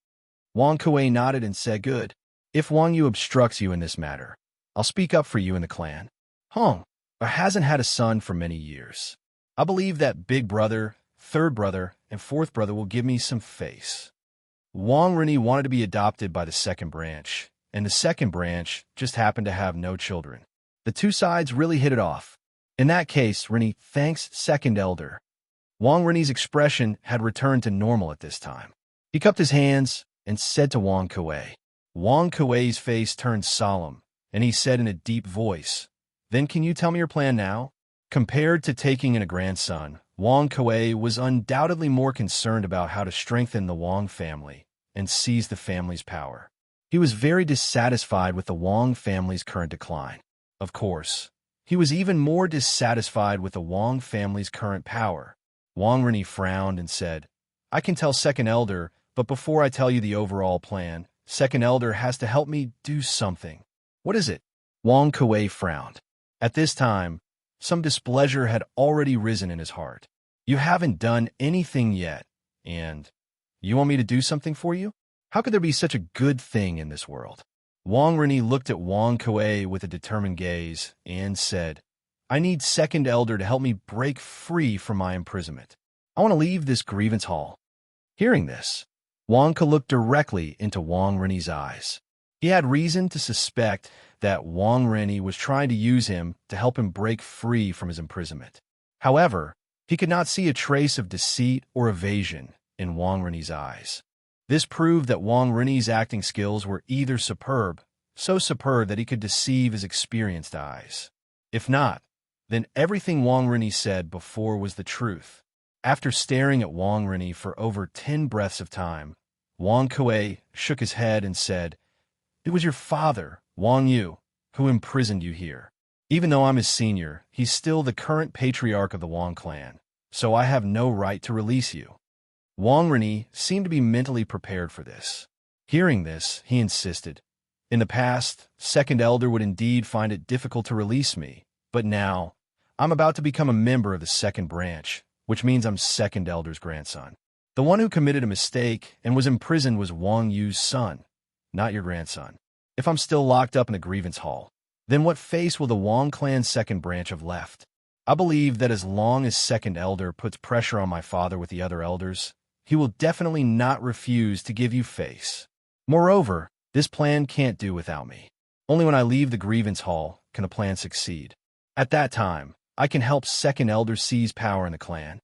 Wang Kuei nodded and said, "Good. If Wang Yu obstructs you in this matter, I'll speak up for you in the clan. Hong hasn't had a son for many years. I believe that big brother, third brother, and fourth brother will give me some face." Wang Rini wanted to be adopted by the second branch, and the second branch just happened to have no children. The two sides really hit it off. In that case, Rini thanks second elder. Wang Rini's expression had returned to normal at this time. He cupped his hands and said to Wang Kuei. Wang Kuei's face turned solemn, and he said in a deep voice, "Then can you tell me your plan now?" Compared to taking in a grandson, Wang Kuei was undoubtedly more concerned about how to strengthen the Wang family and seize the family's power. He was very dissatisfied with the Wang family's current decline. Of course, he was even more dissatisfied with the Wang family's current power. Wang Rini frowned and said, "I can tell second elder, but before I tell you the overall plan, second elder has to help me do something." "What is it?" Wang Kuei frowned. At this time, some displeasure had already risen in his heart. "You haven't done anything yet, and you want me to do something for you? How could there be such a good thing in this world?" Wang Rini looked at Wang Kuei with a determined gaze and said, "I need second elder to help me break free from my imprisonment. I want to leave this grievance hall." Hearing this, Wang Ke looked directly into Wang Rini's eyes. He had reason to suspect that Wang Rini was trying to use him to help him break free from his imprisonment. However, he could not see a trace of deceit or evasion in Wang Rini's eyes. This proved that Wang Rini's acting skills were either superb, so superb that he could deceive his experienced eyes. If not, then everything Wang Rini said before was the truth. After staring at Wang Rini for over 10 breaths of time, Wang Kuei shook his head and said, "It was your father, Wang Yu, who imprisoned you here. Even though I'm his senior, he's still the current patriarch of the Wang clan, so I have no right to release you." Wang Rini seemed to be mentally prepared for this. Hearing this, he insisted, "In the past, second elder would indeed find it difficult to release me, but now, I'm about to become a member of the second branch, which means I'm second elder's grandson. The one who committed a mistake and was imprisoned was Wang Yu's son, not your grandson. If I'm still locked up in the grievance hall, then what face will the Wang clan's second branch have left? I believe that as long as second elder puts pressure on my father with the other elders, he will definitely not refuse to give you face. Moreover, this plan can't do without me. Only when I leave the grievance hall can the plan succeed. At that time, I can help second elder seize power in the clan."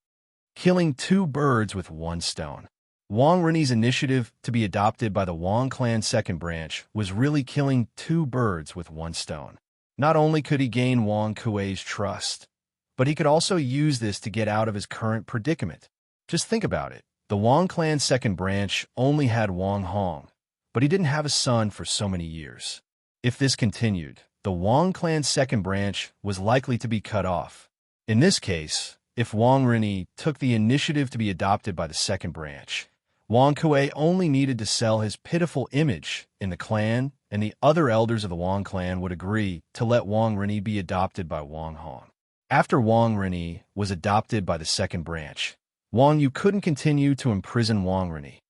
Killing two birds with one stone. Wang Rini's initiative to be adopted by the Wang clan's second branch was really killing two birds with one stone. Not only could he gain Wang Kuei's trust, but he could also use this to get out of his current predicament. Just think about it. The Wang clan's second branch only had Wang Hong, but he didn't have a son for so many years. If this continued, the Wang clan's second branch was likely to be cut off. In this case, if Wang Rini took the initiative to be adopted by the second branch, Wang Kuei only needed to sell his pitiful image in the clan, and the other elders of the Wang clan would agree to let Wang Rini be adopted by Wang Hong. After Wang Rini was adopted by the second branch, Wang Yu couldn't continue to imprison Wang Rini.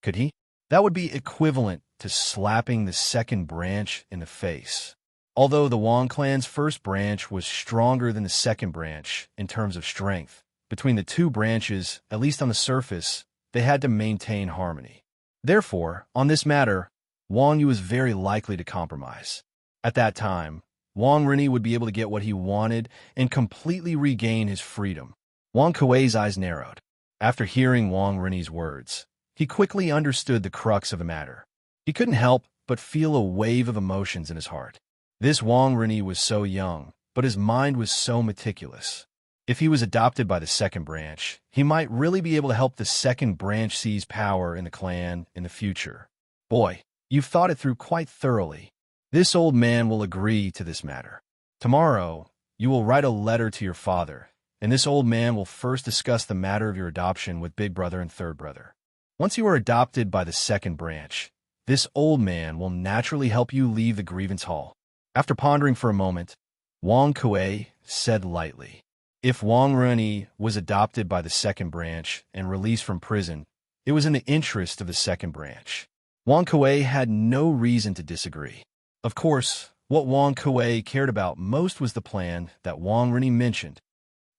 Could he? That would be equivalent to slapping the second branch in the face. Although the Wang clan's first branch was stronger than the second branch in terms of strength, between the two branches, at least on the surface, they had to maintain harmony. Therefore, on this matter, Wang Yu was very likely to compromise. At that time, Wang Rini would be able to get what he wanted and completely regain his freedom. Wang Kuei's eyes narrowed. After hearing Wang Rini's words, he quickly understood the crux of the matter. He couldn't help but feel a wave of emotions in his heart. This Wang Rini was so young, but his mind was so meticulous. If he was adopted by the second branch, he might really be able to help the second branch seize power in the clan in the future. Boy, you've thought it through quite thoroughly. This old man will agree to this matter. Tomorrow, you will write a letter to your father, and this old man will first discuss the matter of your adoption with big brother and third brother. Once you are adopted by the second branch, this old man will naturally help you leave the grievance hall. After pondering for a moment, Wang Kuei said lightly, If Wang Runi was adopted by the second branch and released from prison, it was in the interest of the second branch. Wang Kuei had no reason to disagree. Of course, what Wang Kuei cared about most was the plan that Wang Runi mentioned.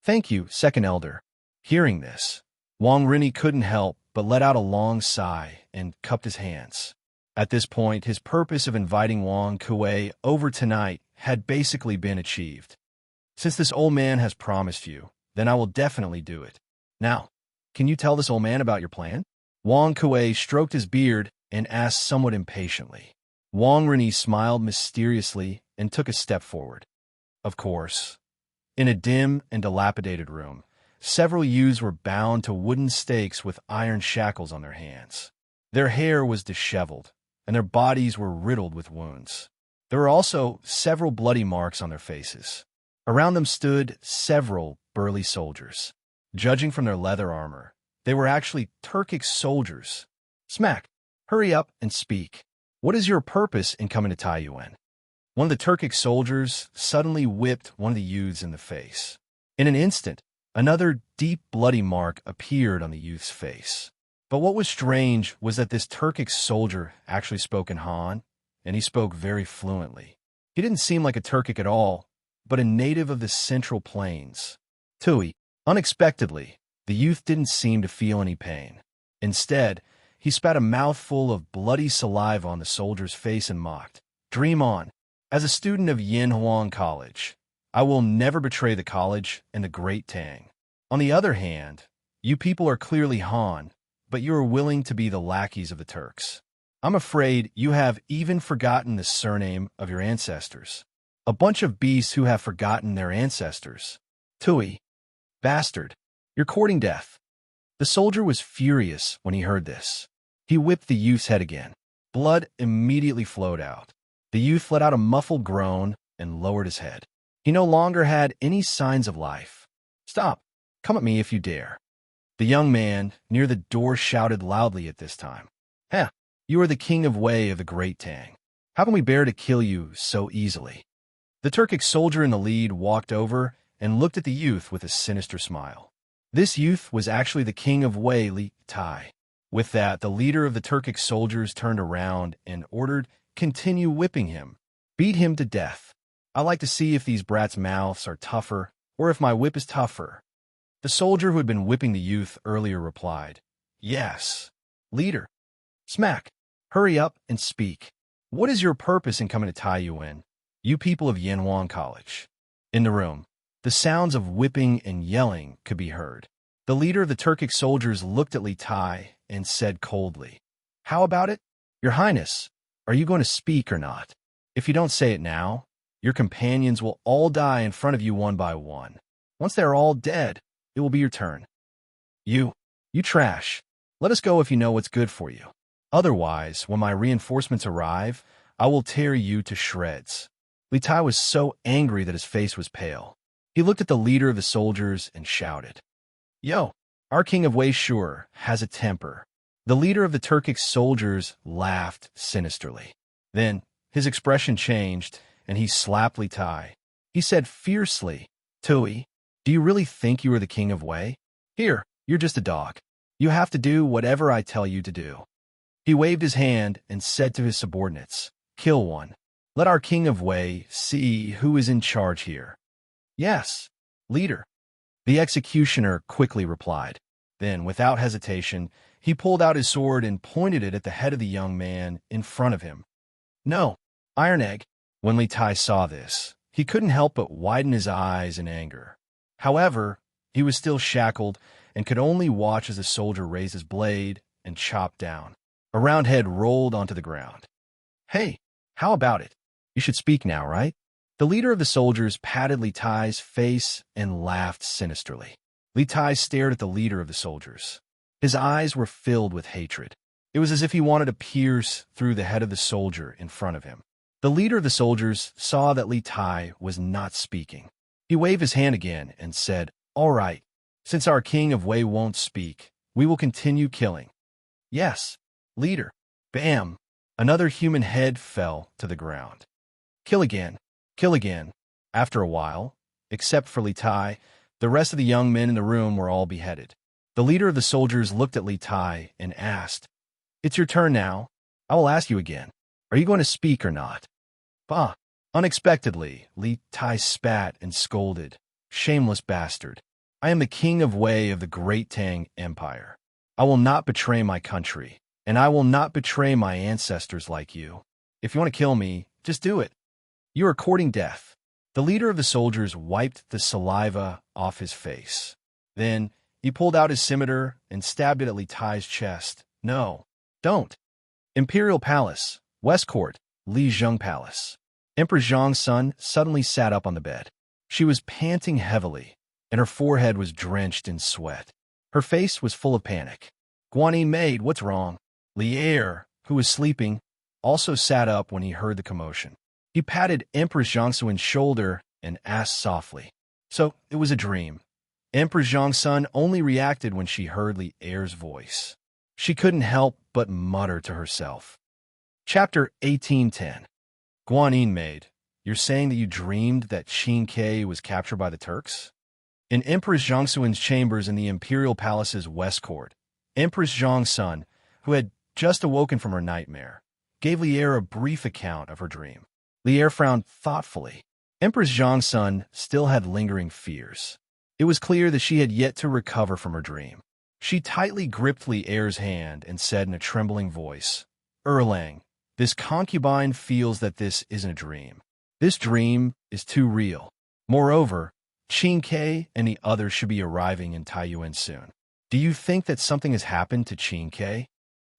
"Thank you, second elder." Hearing this, Wang Runi couldn't help but let out a long sigh and cupped his hands. At this point, his purpose of inviting Wang Kuei over tonight had basically been achieved. "Since this old man has promised you, then I will definitely do it. Now, can you tell this old man about your plan?" Wang Kuei stroked his beard and asked somewhat impatiently. Wang Runi smiled mysteriously and took a step forward. Of course. In a dim and dilapidated room, several youths were bound to wooden stakes with iron shackles on their hands. Their hair was disheveled, and their bodies were riddled with wounds. There were also several bloody marks on their faces. Around them stood several burly soldiers. Judging from their leather armor, they were actually Turkic soldiers. "Smack, hurry up and speak. What is your purpose in coming to Taiyuan?" One of the Turkic soldiers suddenly whipped one of the youths in the face. In an instant, another deep bloody mark appeared on the youth's face. But what was strange was that this Turkic soldier actually spoke in Han, and he spoke very fluently. He didn't seem like a Turkic at all, but a native of the Central Plains. Tui. Unexpectedly, the youth didn't seem to feel any pain. Instead, he spat a mouthful of bloody saliva on the soldier's face and mocked, "Dream on. As a student of Yinhuang College, I will never betray the college and the Great Tang. On the other hand, you people are clearly Han, but you are willing to be the lackeys of the Turks. I'm afraid you have even forgotten the surname of your ancestors. A bunch of beasts who have forgotten their ancestors. Tui. Bastard. You're courting death." The soldier was furious when he heard this. He whipped the youth's head again. Blood immediately flowed out. The youth let out a muffled groan and lowered his head. He no longer had any signs of life. "Stop. Come at me if you dare." The young man near the door shouted loudly at this time. "Heh, you are the king of Wei of the Great Tang. How can we bear to kill you so easily?" The Turkic soldier in the lead walked over and looked at the youth with a sinister smile. This youth was actually the king of Wei, Li Tai. With that, the leader of the Turkic soldiers turned around and ordered, "Continue whipping him. Beat him to death. I like to see if these brats' mouths are tougher or if my whip is tougher." The soldier who had been whipping the youth earlier replied, "Yes, leader." "Smack, hurry up and speak. What is your purpose in coming to Taiyuan, you people of Yinhuang College?" In the room, the sounds of whipping and yelling could be heard. The leader of the Turkic soldiers looked at Li Tai and said coldly, "How about it? Your Highness, are you going to speak or not? If you don't say it now, your companions will all die in front of you one by one. Once they are all dead, it will be your turn. You trash. Let us go if you know what's good for you. Otherwise, when my reinforcements arrive, I will tear you to shreds." Li Tai was so angry that his face was pale. He looked at the leader of the soldiers and shouted, "Yo, our king of Wei sure has a temper." The leader of the Turkic soldiers laughed sinisterly. Then his expression changed, and he slapped Li Tai. He said fiercely, "Tui, do you really think you are the king of Wei? Here, you're just a dog. You have to do whatever I tell you to do." He waved his hand and said to his subordinates, "Kill one. Let our king of Wei see who is in charge here." "Yes, leader," the executioner quickly replied. Then, without hesitation, he pulled out his sword and pointed it at the head of the young man in front of him. "No, Iron Egg." When Li Tai saw this, he couldn't help but widen his eyes in anger. However, he was still shackled and could only watch as the soldier raised his blade and chopped down. A round head rolled onto the ground. "Hey, how about it? You should speak now, right?" The leader of the soldiers patted Li Tai's face and laughed sinisterly. Li Tai stared at the leader of the soldiers. His eyes were filled with hatred. It was as if he wanted to pierce through the head of the soldier in front of him. The leader of the soldiers saw that Li Tai was not speaking. He waved his hand again and said, "All right, since our king of Wei won't speak, we will continue killing." "Yes, leader." Bam! Another human head fell to the ground. Kill again, kill again. After a while, except for Li Tai, The rest of the young men in the room were all beheaded. The leader of the soldiers looked at Li Tai and asked, "It's your turn now. I will ask you again. Are you going to speak or not?" Bah! Unexpectedly, Li Tai spat and scolded, "Shameless bastard. I am the king of Wei of the Great Tang Empire. I will not betray my country, and I will not betray my ancestors like you. If you want to kill me, just do it. You are courting death." The leader of the soldiers wiped the saliva off his face. Then he pulled out his scimitar and stabbed it at Li Tai's chest. "No, don't." Imperial Palace, West Court, Li Zheng Palace. Empress Zhang's son suddenly sat up on the bed. She was panting heavily, and her forehead was drenched in sweat. Her face was full of panic. "Guanyin maid, what's wrong?" Li Er, who was sleeping, also sat up when he heard the commotion. He patted Empress Zhangsuan's shoulder and asked softly, "So, it was a dream." Empress Zhang's son only reacted when she heard Li Er's voice. She couldn't help but mutter to herself. Chapter 1810. Guanyin maid, you're saying that you dreamed that Qin Ke was captured by the Turks? In Empress Zhangsuan's chambers in the Imperial Palace's West Court, Empress Zhang's son, who had just awoken from her nightmare, gave Li Er a brief account of her dream. Li Er frowned thoughtfully. Empress Zhang's son still had lingering fears. It was clear that she had yet to recover from her dream. She tightly gripped Li Er's hand and said in a trembling voice, "Erlang, this concubine feels that this isn't a dream. This dream is too real. Moreover, Qin Ke and the others should be arriving in Taiyuan soon. Do you think that something has happened to Qin Ke?"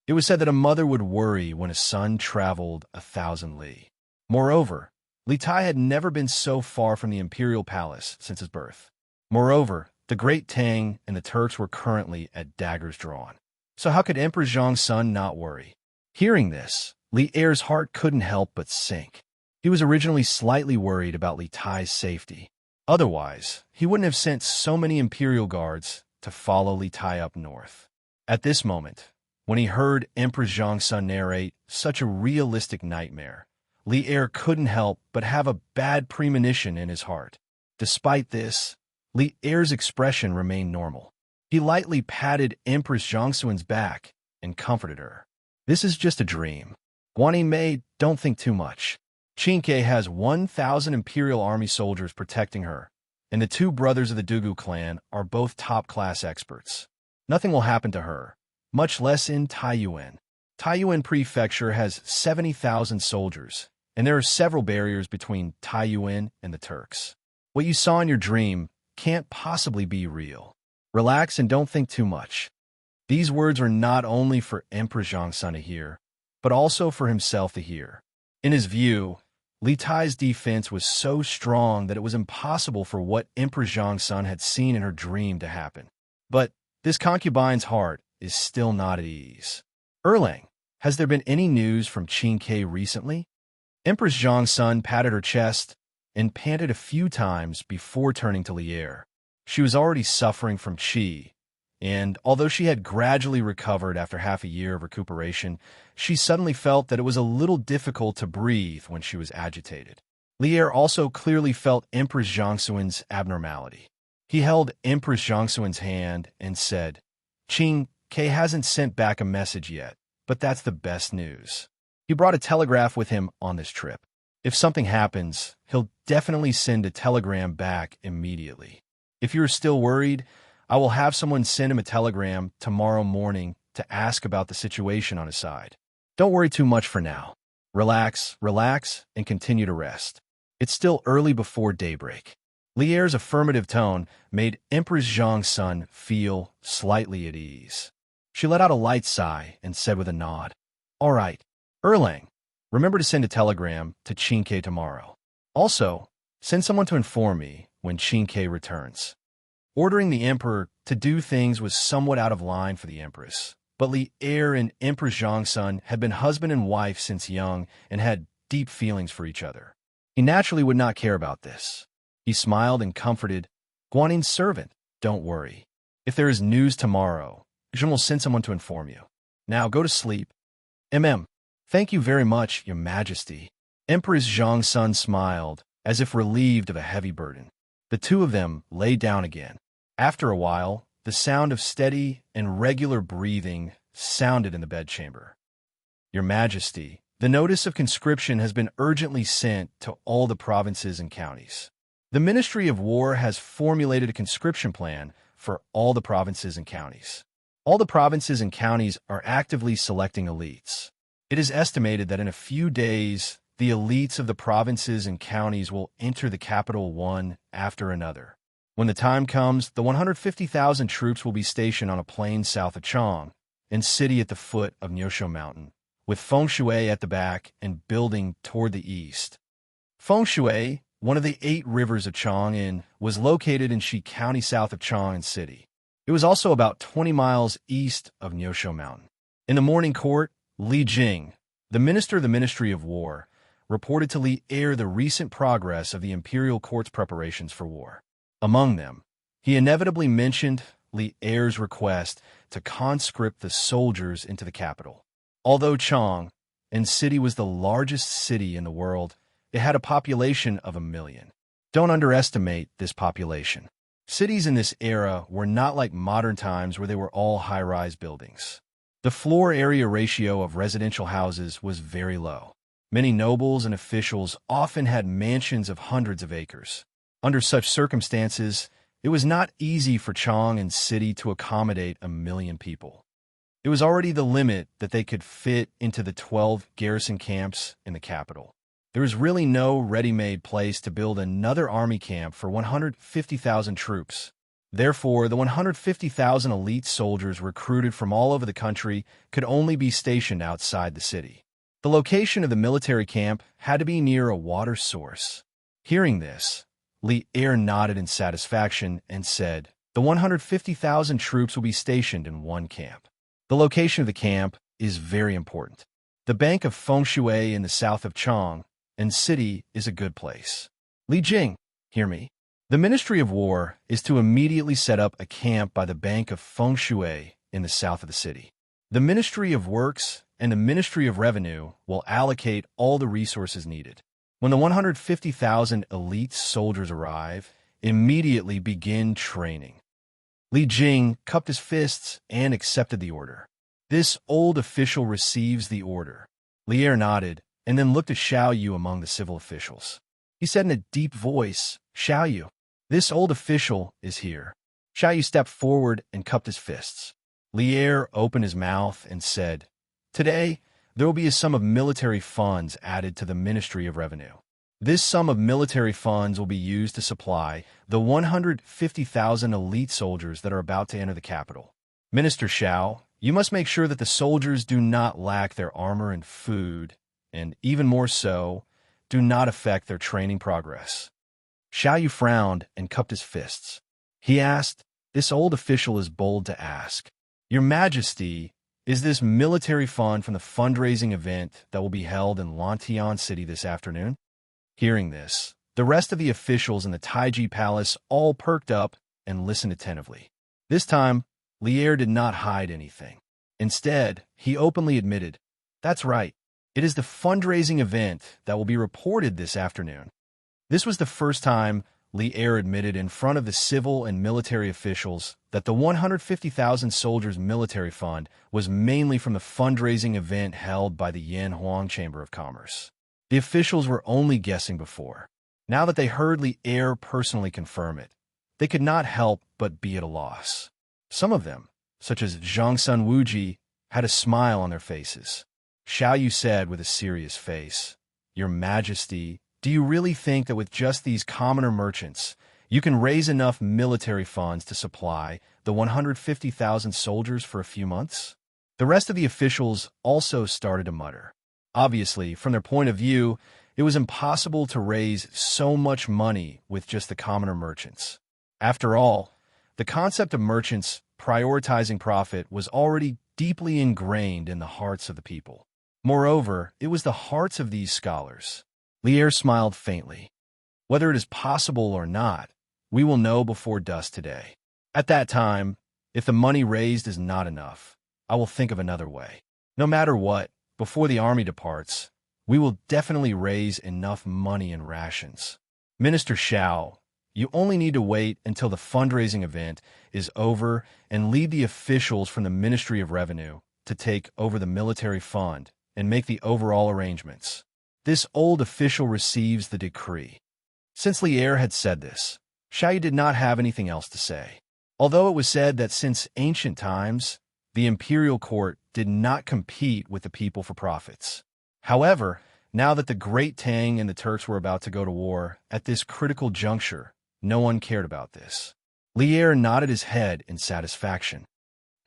It was said that a mother would worry when a son traveled 1,000 li. Moreover, Li Tai had never been so far from the imperial palace since his birth. Moreover, the Great Tang and the Turks were currently at daggers drawn. So how could Emperor Zhang's son not worry? Hearing this, Li Er's heart couldn't help but sink. He was originally slightly worried about Li Tai's safety. Otherwise, he wouldn't have sent so many imperial guards to follow Li Tai up north. At this moment, when he heard Empress Zhang's son narrate such a realistic nightmare, Li Er couldn't help but have a bad premonition in his heart. Despite this, Li Er's expression remained normal. He lightly patted Empress Zhangsuan's back and comforted her. "This is just a dream. Guanyin maid, don't think too much. Qin Ke has 1,000 imperial army soldiers protecting her, and the two brothers of the Dugu clan are both top-class experts. Nothing will happen to her, much less in Taiyuan. Taiyuan Prefecture has 70,000 soldiers, and there are several barriers between Taiyuan and the Turks. What you saw in your dream can't possibly be real. Relax and don't think too much." These words were not only for Emperor Zhang's son to hear, but also for himself to hear. In his view, Li Tai's defense was so strong that it was impossible for what Emperor Zhang's son had seen in her dream to happen. But this concubine's heart is still not at ease. "Erlang, has there been any news from Qin Ke recently?" Empress Zhang's son patted her chest and panted a few times before turning to Li Er. She was already suffering from qi, and although she had gradually recovered after half a year of recuperation, she suddenly felt that it was a little difficult to breathe when she was agitated. Li Er also clearly felt Empress Zhangsuan's abnormality. He held Empress Zhangsuan's hand and said, "Qin Ke hasn't sent back a message yet, but that's the best news. He brought a telegraph with him on this trip. If something happens, he'll definitely send a telegram back immediately. If you're still worried, I will have someone send him a telegram tomorrow morning to ask about the situation on his side. Don't worry too much for now. Relax, and continue to rest. It's still early before daybreak." Li Er's affirmative tone made Empress Zhang's son feel slightly at ease. She let out a light sigh and said with a nod, "All right, Erlang, remember to send a telegram to Qin Ke tomorrow. Also, send someone to inform me when Qin Ke returns." Ordering the emperor to do things was somewhat out of line for the empress, but Li Er and Empress Zhang's son had been husband and wife since young and had deep feelings for each other. He naturally would not care about this. He smiled and comforted, "Guanyin's servant, don't worry. If there is news tomorrow, Zheng will send someone to inform you. Now go to sleep." Thank you very much, Your Majesty." Empress Zhang's son smiled, as if relieved of a heavy burden. The two of them lay down again. After a while, the sound of steady and regular breathing sounded in the bedchamber. Your Majesty, the notice of conscription has been urgently sent to all the provinces and counties. The Ministry of War has formulated a conscription plan for all the provinces and counties. All the provinces and counties are actively selecting elites. It is estimated that in a few days, the elites of the provinces and counties will enter the capital one after another. When the time comes, the 150,000 troops will be stationed on a plain south of Chang and city at the foot of Nyosho Mountain, with Fengshui at the back and building toward the east. Fengshui, one of the 8 rivers of Chang'an, was located in Shi County south of Chang'an City. It was also about 20 miles east of Nyosho Mountain. In the morning court, Li Jing, the minister of the Ministry of War, reported to Li Er the recent progress of the imperial court's preparations for war. Among them, he inevitably mentioned Li Er's request to conscript the soldiers into the capital. Although Chang'an City was the largest city in the world, it had a population of 1 million. Don't underestimate this population. Cities in this era were not like modern times where they were all high-rise buildings. The floor area ratio of residential houses was very low. Many nobles and officials often had mansions of hundreds of acres. Under such circumstances, it was not easy for Chang'an City to accommodate 1 million people. It was already the limit that they could fit into the 12 garrison camps in the capital. There was really no ready-made place to build another army camp for 150,000 troops. Therefore, the 150,000 elite soldiers recruited from all over the country could only be stationed outside the city. The location of the military camp had to be near a water source. Hearing this, Li Er nodded in satisfaction and said, "The 150,000 troops will be stationed in one camp. The location of the camp is very important. The bank of Fengshui in the south of Chang'an City is a good place. Li Jing, hear me. The Ministry of War is to immediately set up a camp by the bank of Fengshui in the south of the city. The Ministry of Works and the Ministry of Revenue will allocate all the resources needed. When the 150,000 elite soldiers arrive, immediately begin training." Li Jing cupped his fists and accepted the order. This old official receives the order. Li Er nodded and then looked at Xiao Yu among the civil officials. He said in a deep voice, "Xiao Yu, this old official is here." Xiao Yu stepped forward and cupped his fists. Li Er opened his mouth and said, "Today, there will be a sum of military funds added to the Ministry of Revenue. This sum of military funds will be used to supply the 150,000 elite soldiers that are about to enter the capital. Minister Xiao, you must make sure that the soldiers do not lack their armor and food, and even more so, do not affect their training progress." Xiao Yu frowned and cupped his fists. He asked, "This old official is bold to ask, Your Majesty, is this military fund from the fundraising event that will be held in Lantian City this afternoon?" Hearing this, the rest of the officials in the Taiji Palace all perked up and listened attentively. This time, Li Er did not hide anything. Instead, he openly admitted, "That's right. It is the fundraising event that will be reported this afternoon." This was the first time Li Er admitted in front of the civil and military officials that the 150,000 soldiers military fund was mainly from the fundraising event held by the Yanhuang Chamber of Commerce. The officials were only guessing before. Now that they heard Li Er personally confirm it, they could not help but be at a loss. Some of them, such as Zhang Sun Wuji, had a smile on their faces. Xiao Yu said with a serious face, "Your Majesty, do you really think that with just these commoner merchants, you can raise enough military funds to supply the 150,000 soldiers for a few months?" The rest of the officials also started to mutter. Obviously, from their point of view, it was impossible to raise so much money with just the commoner merchants. After all, the concept of merchants prioritizing profit was already deeply ingrained in the hearts of the people. Moreover, it was the hearts of these scholars. Li Er smiled faintly. "Whether it is possible or not, we will know before dusk today. At that time, if the money raised is not enough, I will think of another way. No matter what, before the army departs, we will definitely raise enough money in rations. Minister Xiao, You only need to wait until the fundraising event is over and lead the officials from the Ministry of Revenue to take over the military fund and make the overall arrangements. This old official receives the decree. Since Lier had said this, Xiaoyu did not have anything else to say. Although it was said that since ancient times, the imperial court did not compete with the people for profits. However, now that the Great Tang and the Turks were about to go to war at this critical juncture, no one cared about this. Lier nodded his head in satisfaction.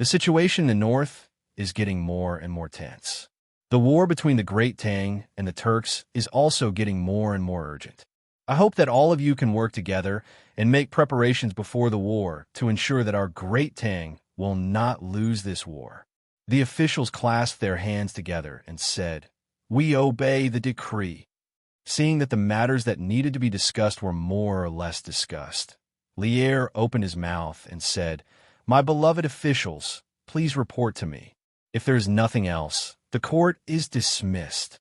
The situation in the north is getting more and more tense. The war between the Great Tang and the Turks is also getting more and more urgent. I hope that all of you can work together and make preparations before the war to ensure that our Great Tang will not lose this war. The officials clasped their hands together and said, "We obey the decree." Seeing that the matters that needed to be discussed were more or less discussed, Lier opened his mouth and said, "My beloved officials, please report to me. If there is nothing else, the court is dismissed."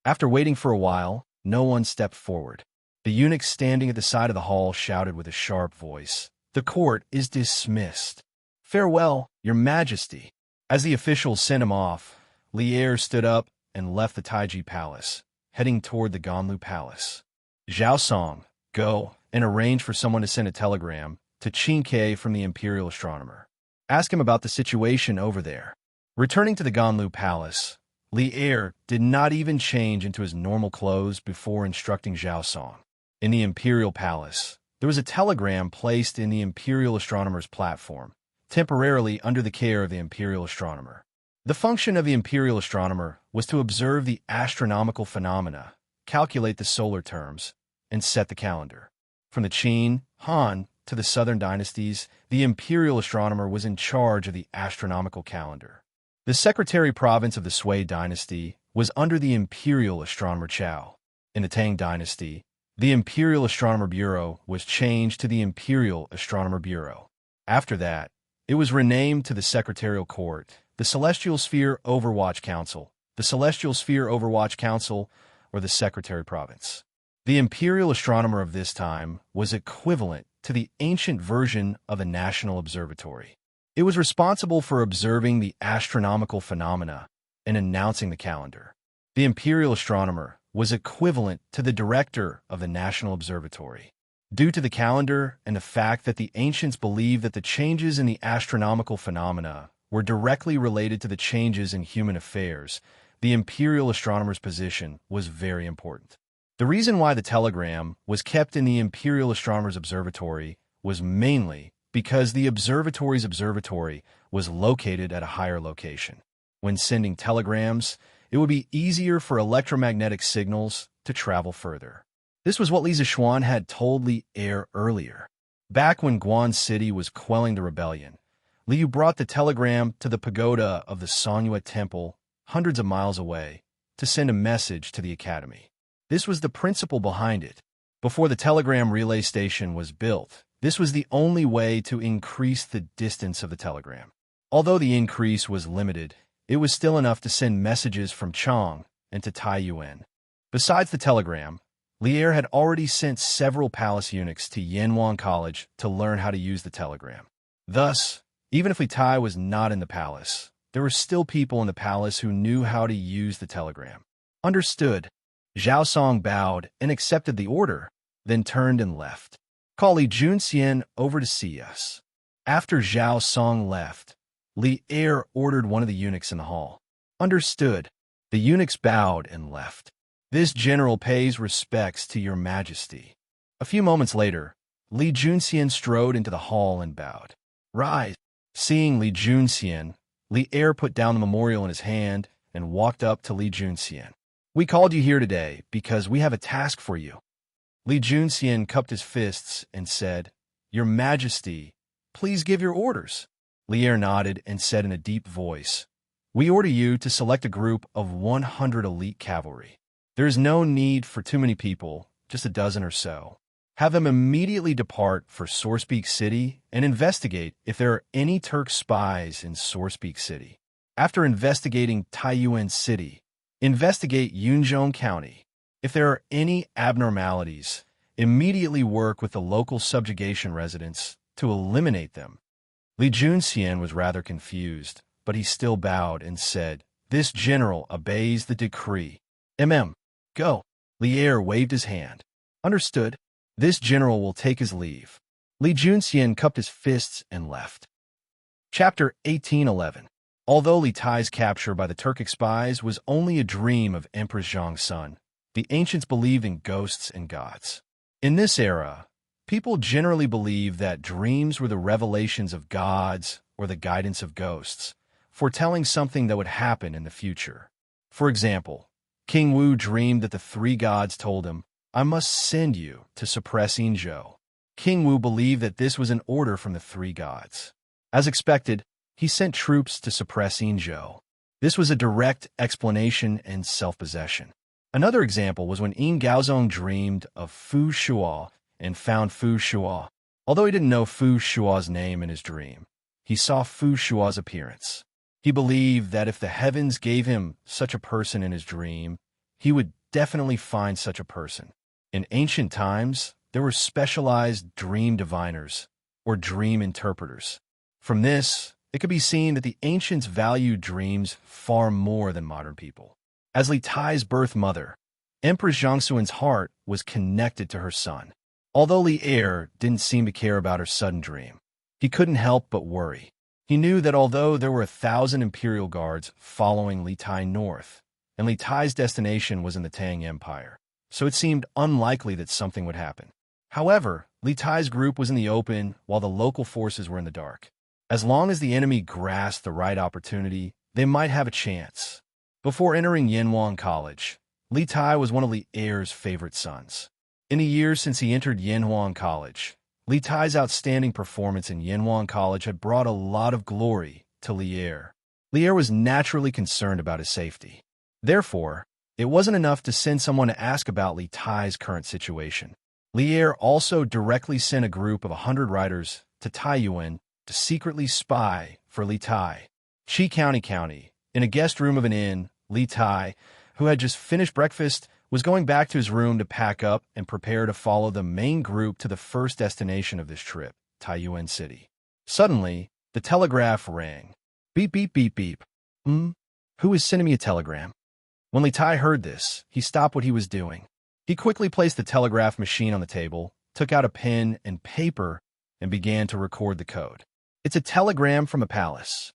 After waiting for a while, no one stepped forward. The eunuch standing at the side of the hall shouted with a sharp voice, "The court is dismissed. Farewell, your majesty." As the officials sent him off, Lier stood up and left the Taiji Palace, heading toward the Ganlu Palace. Zhao Song, go and arrange for someone to send a telegram to Qin Ke from the Imperial Astronomer. Ask him about the situation over there. Returning to the Ganlu Palace, Lier did not even change into his normal clothes before instructing Zhao Song. In the Imperial Palace, there was a telegram placed in the Imperial Astronomer's platform, temporarily under the care of the Imperial Astronomer. The function of the Imperial Astronomer was to observe the astronomical phenomena, calculate the solar terms, and set the calendar. From the Qin, Han, to the Southern dynasties, the Imperial Astronomer was in charge of the astronomical calendar. The Secretary Province of the Sui dynasty was under the Imperial Astronomer Chao. In the Tang dynasty, the Imperial Astronomer Bureau was changed to the Imperial Astronomer Bureau. After that, it was renamed to the Secretarial Court, the Celestial Sphere Overwatch Council, the Celestial Sphere Overwatch Council, or the Secretary Province. The Imperial Astronomer of this time was equivalent to the ancient version of a national observatory. It was responsible for observing the astronomical phenomena and announcing the calendar. The Imperial Astronomer was equivalent to the director of the National Observatory. Due to the calendar and the fact that the ancients believed that the changes in the astronomical phenomena were directly related to the changes in human affairs, the Imperial Astronomer's position was very important. The reason why the telegram was kept in the Imperial Astronomer's Observatory was mainly because the observatory's observatory was located at a higher location. When sending telegrams, it would be easier for electromagnetic signals to travel further. This was what Li Zixuan had told Li Er earlier. Back when Guan City was quelling the rebellion, Liu brought the telegram to the pagoda of the Sonyue Temple, hundreds of miles away, to send a message to the academy. This was the principle behind it. Before the telegram relay station was built, this was the only way to increase the distance of the telegram. Although the increase was limited, it was still enough to send messages from Chang and to Taiyuan. Besides the telegram, Lier had already sent several palace eunuchs to Yanwan College to learn how to use the telegram. Thus, even if Li Tai was not in the palace, there were still people in the palace who knew how to use the telegram. Understood. Zhao Song bowed and accepted the order, then turned and left. Call Li Junxian over to see us. After Zhao Song left, Li Er ordered one of the eunuchs in the hall. Understood. The eunuchs bowed and left. This general pays respects to your majesty. A few moments later, Li Junxian strode into the hall and bowed. Rise. Seeing Li Junxian, Li Er put down the memorial in his hand and walked up to Li Junxian. We called you here today because we have a task for you. Li Junxian cupped his fists and said, Your Majesty, please give your orders. Li Er nodded and said in a deep voice, We order you to select a group of 100 elite cavalry. There is no need for too many people, just a dozen or so. Have them immediately depart for Sourcepeak City and investigate if there are any Turk spies in Sourcepeak City. After investigating Taiyuan City, investigate Yunzhong County. If there are any abnormalities, immediately work with the local subjugation residents to eliminate them. Li Junxian was rather confused, but he still bowed and said, "This general obeys the decree. Go." Lier waved his hand. "Understood. This general will take his leave." Li Junxian cupped his fists and left. Chapter 1811. Although Li Tai's capture by the Turkic spies was only a dream of Empress Zhang's son, the ancients believed in ghosts and gods. In this era, people generally believed that dreams were the revelations of gods or the guidance of ghosts, foretelling something that would happen in the future. For example, King Wu dreamed that the three gods told him, "I must send you to suppress Yinzhou." King Wu believed that this was an order from the three gods. As expected, he sent troops to suppress Yinzhou. This was a direct explanation and self-possession. Another example was when Yin Gaozong dreamed of Fu Shuo and found Fu Shuo. Although he didn't know Fu Shuo's name in his dream, he saw Fu Shuo's appearance. He believed that if the heavens gave him such a person in his dream, he would definitely find such a person. In ancient times, there were specialized dream diviners, or dream interpreters. From this, it could be seen that the ancients valued dreams far more than modern people. As Li Tai's birth mother, Empress Zhangxuan's heart was connected to her son. Although Li Er didn't seem to care about her sudden dream, he couldn't help but worry. He knew that although there were 1,000 imperial guards following Li Tai north, and Li Tai's destination was in the Tang Empire, so it seemed unlikely that something would happen. However, Li Tai's group was in the open while the local forces were in the dark. As long as the enemy grasped the right opportunity, they might have a chance. Before entering Yanhuang College, Li Tai was one of Li Er's favorite sons. In the years since he entered Yanhuang College, Li Tai's outstanding performance in Yanhuang College had brought a lot of glory to Li Er. Li Er was naturally concerned about his safety. Therefore, it wasn't enough to send someone to ask about Li Tai's current situation. Li Er also directly sent a group of 100 riders to Taiyuan to secretly spy for Li Tai. Qi County, in a guest room of an inn, Li Tai, who had just finished breakfast, was going back to his room to pack up and prepare to follow the main group to the first destination of this trip, Taiyuan City. Suddenly, the telegraph rang. Beep, beep, beep, beep. Who is sending me a telegram? When Li Tai heard this, he stopped what he was doing. He quickly placed the telegraph machine on the table, took out a pen and paper, and began to record the code. "It's a telegram from a palace."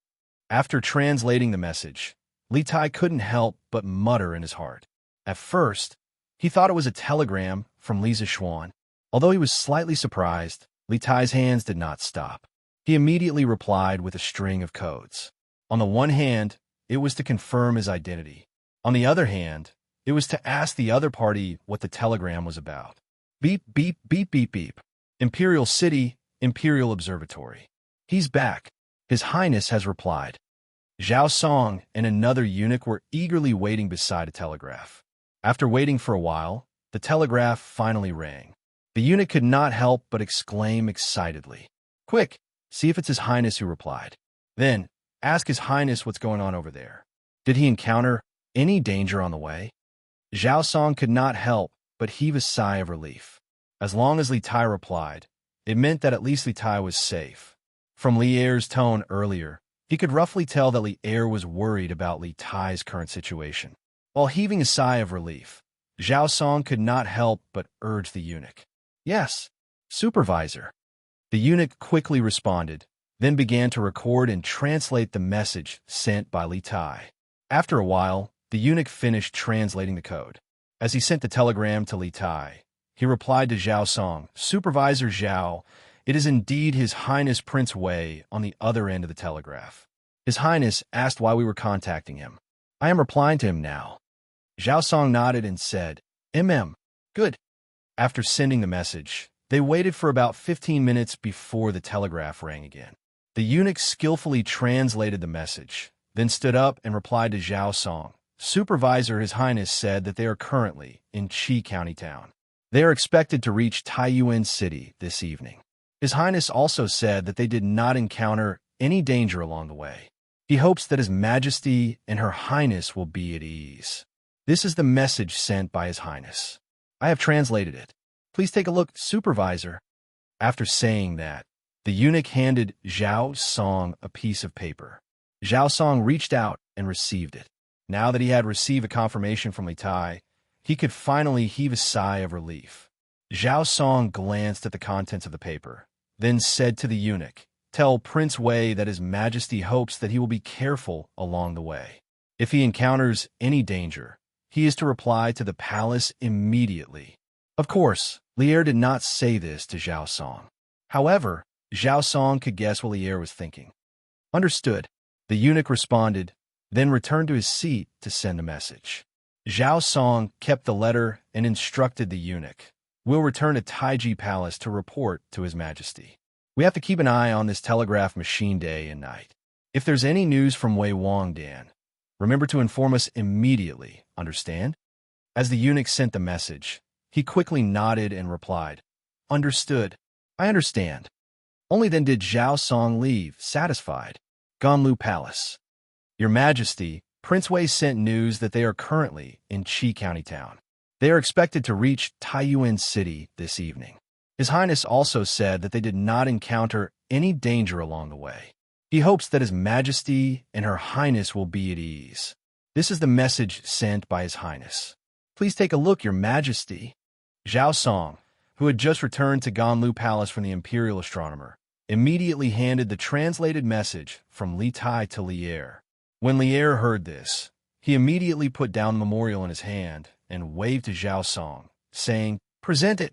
After translating the message, Li Tai couldn't help but mutter in his heart. At first, he thought it was a telegram from Li Zishuan. Although he was slightly surprised, Li Tai's hands did not stop. He immediately replied with a string of codes. On the one hand, it was to confirm his identity. On the other hand, it was to ask the other party what the telegram was about. Beep, beep, beep, beep, beep. Imperial City, Imperial Observatory. "He's back. His Highness has replied." Zhao Song and another eunuch were eagerly waiting beside a telegraph. After waiting for a while, the telegraph finally rang. The eunuch could not help but exclaim excitedly, "Quick, see if it's His Highness who replied. Then, ask His Highness what's going on over there. Did he encounter any danger on the way?" Zhao Song could not help but heave a sigh of relief. As long as Li Tai replied, it meant that at least Li Tai was safe. From Li Er's tone earlier, he could roughly tell that Li Er was worried about Li Tai's current situation. While heaving a sigh of relief, Zhao Song could not help but urge the eunuch. "Yes, supervisor." The eunuch quickly responded, then began to record and translate the message sent by Li Tai. After a while, the eunuch finished translating the code. As he sent the telegram to Li Tai, he replied to Zhao Song, "Supervisor Zhao, it is indeed His Highness Prince Wei on the other end of the telegraph. His Highness asked why we were contacting him. I am replying to him now." Zhao Song nodded and said, Good." After sending the message, they waited for about 15 minutes before the telegraph rang again. The eunuch skillfully translated the message, then stood up and replied to Zhao Song, "Supervisor His Highness said that they are currently in Qi County Town. They are expected to reach Taiyuan City this evening. His Highness also said that they did not encounter any danger along the way. He hopes that His Majesty and Her Highness will be at ease. This is the message sent by His Highness. I have translated it. Please take a look, supervisor. After saying that, the eunuch handed Zhao Song a piece of paper. Zhao Song reached out and received it. Now that he had received a confirmation from Li Tai, he could finally heave a sigh of relief. Zhao Song glanced at the contents of the paper, then said to the eunuch, "Tell Prince Wei that His Majesty hopes that he will be careful along the way. If he encounters any danger, he is to reply to the palace immediately." Of course, Lier did not say this to Zhao Song. However, Zhao Song could guess what Lier was thinking. Understood. The eunuch responded, then returned to his seat to send a message. Zhao Song kept the letter and instructed the eunuch, "We'll return to Taiji Palace to report to His Majesty. We have to keep an eye on this telegraph machine day and night. If there's any news from Wei Wangdan, remember to inform us immediately, understand?" As the eunuch sent the message, he quickly nodded and replied, "Understood. I understand." Only then did Zhao Song leave, satisfied. Ganlu Palace. "Your Majesty, Prince Wei sent news that they are currently in Qi County Town. They are expected to reach Taiyuan City this evening. His Highness also said that they did not encounter any danger along the way. He hopes that His Majesty and Her Highness will be at ease. This is the message sent by His Highness. Please take a look, Your Majesty." Zhao Song, who had just returned to Ganlu Palace from the Imperial Astronomer, immediately handed the translated message from Li Tai to Lier. When Lier heard this, he immediately put down the memorial in his hand and waved to Zhao Song, saying, "Present it."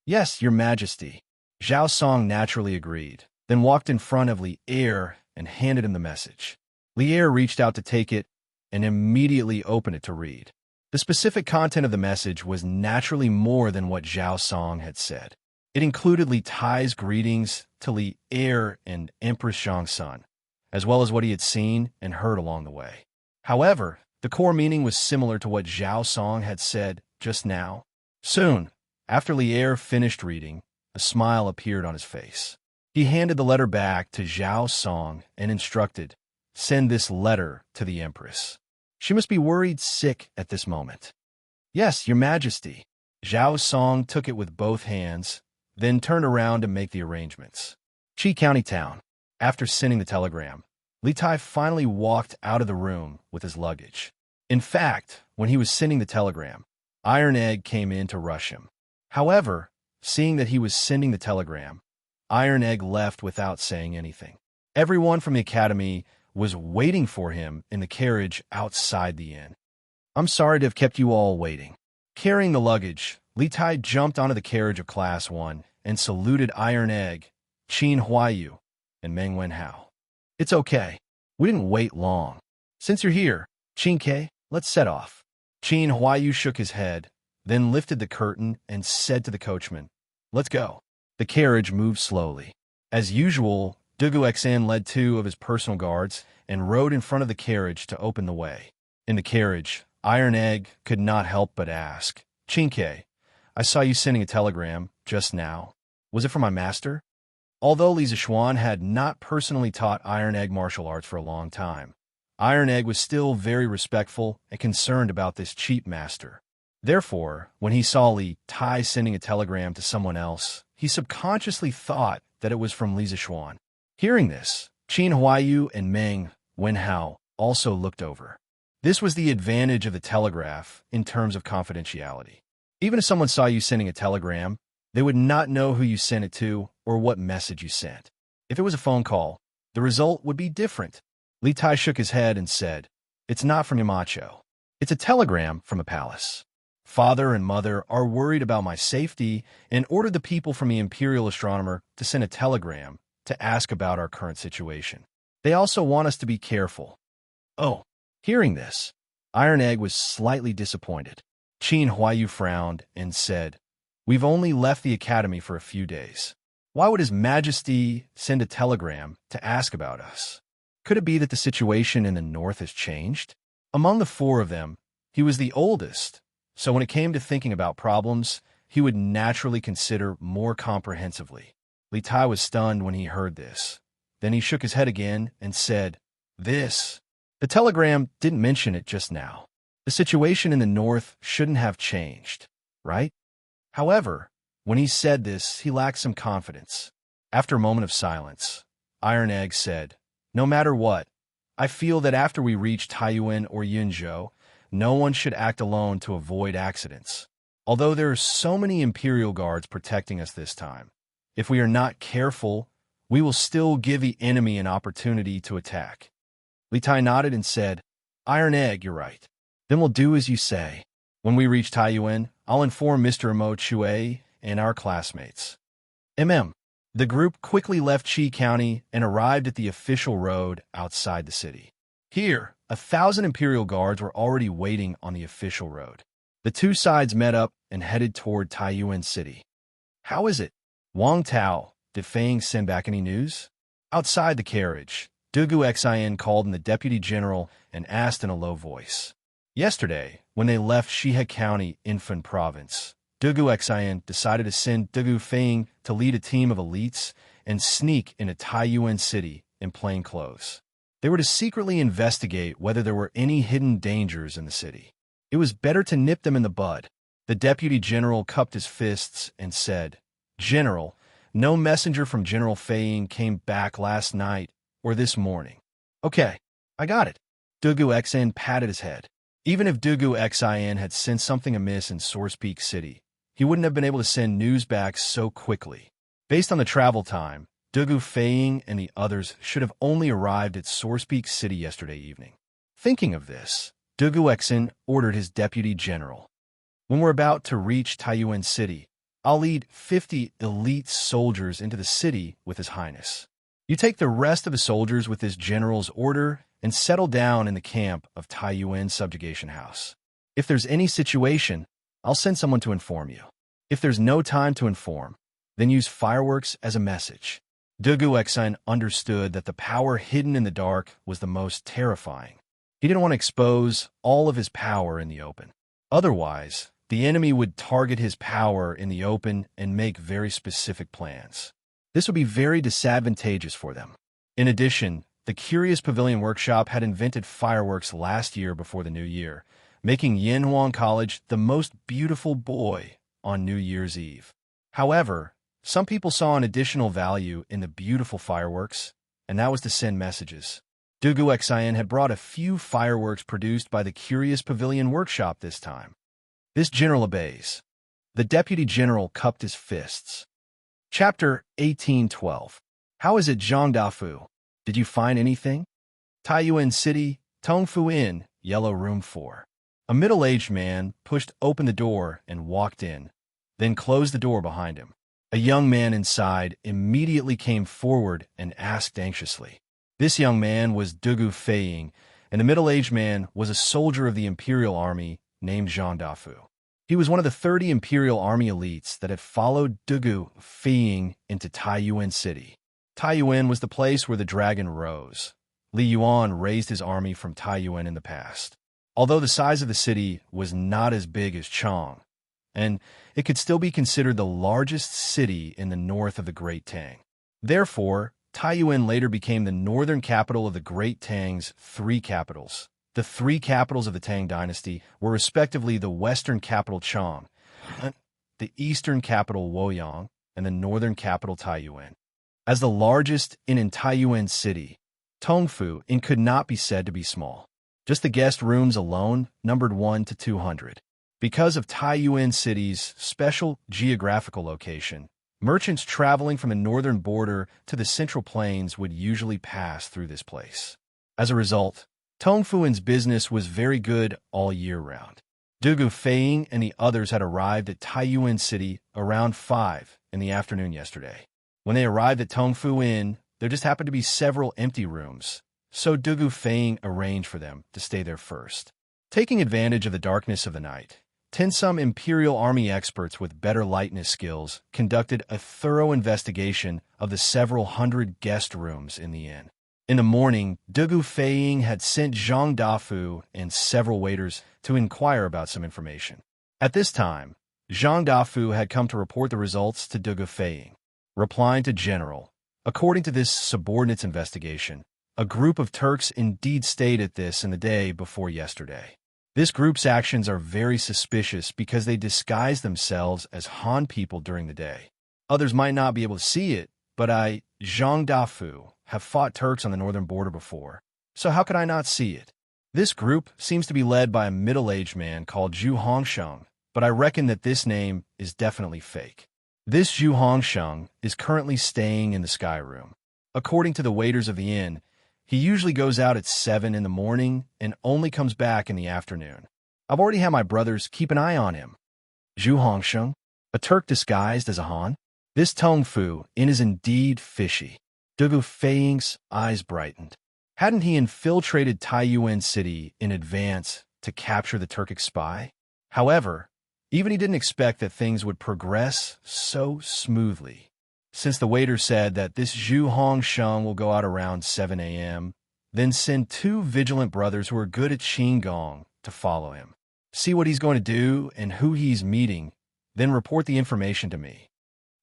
"Yes, Your Majesty." Zhao Song naturally agreed, then walked in front of Lier and handed him the message. Lier reached out to take it and immediately opened it to read. The specific content of the message was naturally more than what Zhao Song had said. It included Li Tai's greetings to Lier and Empress Zhongsun, as well as what he had seen and heard along the way. However, the core meaning was similar to what Zhao Song had said just now. Soon, after Lier finished reading, a smile appeared on his face. He handed the letter back to Zhao Song and instructed, "Send this letter to the Empress. She must be worried sick at this moment." "Yes, Your Majesty." Zhao Song took it with both hands, then turned around to make the arrangements. Qi County Town. After sending the telegram, Li Tai finally walked out of the room with his luggage. In fact, when he was sending the telegram, Iron Egg came in to rush him. However, seeing that he was sending the telegram, Iron Egg left without saying anything. Everyone from the academy was waiting for him in the carriage outside the inn. "I'm sorry to have kept you all waiting." Carrying the luggage, Li Tai jumped onto the carriage of Class 1 and saluted Iron Egg, Qin Huayu, and Meng Wenhao. "It's okay. We didn't wait long. Since you're here, Qin Ke, let's set off." Qin Huayu shook his head, then lifted the curtain and said to the coachman, "Let's go." The carriage moved slowly. As usual, Dugu Xan led 2 of his personal guards and rode in front of the carriage to open the way. In the carriage, Iron Egg could not help but ask, "Chinke, I saw you sending a telegram just now. Was it for my master?" Although Li Zishuan had not personally taught Iron Egg martial arts for a long time, Iron Egg was still very respectful and concerned about this cheap master. Therefore, when he saw Li Tai sending a telegram to someone else, he subconsciously thought that it was from Li Zishuan. Hearing this, Qin Huayu and Meng Wenhao also looked over. This was the advantage of the telegraph in terms of confidentiality. Even if someone saw you sending a telegram, they would not know who you sent it to or what message you sent. If it was a phone call, the result would be different. Li Tai shook his head and said, "It's not from Yamacho. It's a telegram from the palace. Father and mother are worried about my safety and ordered the people from the Imperial Astronomer to send a telegram to ask about our current situation. They also want us to be careful." Oh, hearing this, Iron Egg was slightly disappointed. Qin Huayu frowned and said, "We've only left the academy for a few days. Why would His Majesty send a telegram to ask about us? Could it be that the situation in the north has changed?" Among the 4 of them, he was the oldest, so when it came to thinking about problems, he would naturally consider more comprehensively. Li Tai was stunned when he heard this. Then he shook his head again and said, "This. The telegram didn't mention it just now. The situation in the north shouldn't have changed, right?" However, When he said this, he lacked some confidence. After a moment of silence, Iron Egg said, "No matter what, I feel that after we reach Taiyuan or Yunzhou, no one should act alone to avoid accidents. Although there are so many Imperial Guards protecting us this time, if we are not careful, we will still give the enemy an opportunity to attack." Li Tai nodded and said, "Iron Egg, you're right. Then we'll do as you say. When we reach Taiyuan, I'll inform Mr. Mo Chue and our classmates." The group quickly left Qi County and arrived at the official road outside the city. Here, 1,000 Imperial Guards were already waiting on the official road. The two sides met up and headed toward Taiyuan City. "How is it? Wang Tao, did Fang send back any news?" Outside the carriage, Dugu Xin called in the Deputy General and asked in a low voice. Yesterday, when they left Shihe County, Infan Province, Dugu Xin decided to send Dugu Fang to lead a team of elites and sneak into Taiyuan City in plain clothes. They were to secretly investigate whether there were any hidden dangers in the city. It was better to nip them in the bud. The Deputy General cupped his fists and said, "General, no messenger from General Fang came back last night or this morning." "Okay, I got it." Dugu Xin patted his head. Even if Dugu Xin had sent something amiss in Source Peak City, he wouldn't have been able to send news back so quickly. Based on the travel time, Dugu Fang and the others should have only arrived at Source Peak City yesterday evening. Thinking of this, Dugu Xin ordered his deputy general, "When we're about to reach Taiyuan City, I'll lead 50 elite soldiers into the city with His Highness. You take the rest of the soldiers with this general's order and settle down in the camp of Taiyuan Subjugation House. If there's any situation, I'll send someone to inform you. If there's no time to inform, then use fireworks as a message." Dugu Xin understood that the power hidden in the dark was the most terrifying. He didn't want to expose all of his power in the open. Otherwise, the enemy would target his power in the open and make very specific plans. This would be very disadvantageous for them. In addition, the Curious Pavilion Workshop had invented fireworks last year before the New Year, making Yanhuang College the most beautiful boy on New Year's Eve. However, some people saw an additional value in the beautiful fireworks, and that was to send messages. Dugu Xin had brought a few fireworks produced by the Curious Pavilion Workshop this time. This general obeys. The Deputy General cupped his fists. Chapter 1812. How is it, Zhangdafu? Did you find anything? Taiyuan City, Tongfu Inn, Yellow Room 4. A middle-aged man pushed open the door and walked in, then closed the door behind him. A young man inside immediately came forward and asked anxiously. This young man was Dugu Fang, and the middle-aged man was a soldier of the Imperial Army named Zhangdafu. He was one of the 30 Imperial Army elites that had followed Dugu Fang into Taiyuan City. Taiyuan was the place where the dragon rose. Li Yuan raised his army from Taiyuan in the past. Although the size of the city was not as big as Chang, and it could still be considered the largest city in the north of the Great Tang. Therefore, Taiyuan later became the northern capital of the Great Tang's three capitals. The three capitals of the Tang dynasty were respectively the western capital Chang, the eastern capital Luoyang, and the northern capital Taiyuan. As the largest inn in Taiyuan City, Tongfu Inn could not be said to be small. Just the guest rooms alone numbered 1 to 200. Because of Taiyuan City's special geographical location, merchants traveling from the northern border to the Central Plains would usually pass through this place. As a result, Tongfu Inn's business was very good all year round. Dugu Fang and the others had arrived at Taiyuan City around 5 in the afternoon yesterday. When they arrived at Tongfu Inn, there just happened to be several empty rooms, so Dugu Fang arranged for them to stay there first. Taking advantage of the darkness of the night, some Imperial Army experts with better lightness skills conducted a thorough investigation of the several hundred guest rooms in the inn. In the morning, Dugu Fang had sent Zhang Dafu and several waiters to inquire about some information. At this time, Zhang Dafu had come to report the results to Dugu Fang. Replying to General, according to this subordinate's investigation, a group of Turks indeed stayed at this in the day before yesterday. This group's actions are very suspicious because they disguise themselves as Han people during the day. Others might not be able to see it, but I, Zhang Dafu, have fought Turks on the northern border before, so how could I not see it? This group seems to be led by a middle-aged man called Zhu Hongsheng, but I reckon that this name is definitely fake. This Zhu Hongsheng is currently staying in the Sky Room. According to the waiters of the inn, he usually goes out at 7 in the morning and only comes back in the afternoon. I've already had my brothers keep an eye on him. Zhu Hongsheng, a Turk disguised as a Han? This Tong Fu in is indeed fishy. Dugu Feiying's eyes brightened. Hadn't he infiltrated Taiyuan City in advance to capture the Turkic spy? However, even he didn't expect that things would progress so smoothly. Since the waiter said that this Zhu Hongsheng will go out around 7 a.m., then send 2 vigilant brothers who are good at Qinggong to follow him. See what he's going to do and who he's meeting, then report the information to me.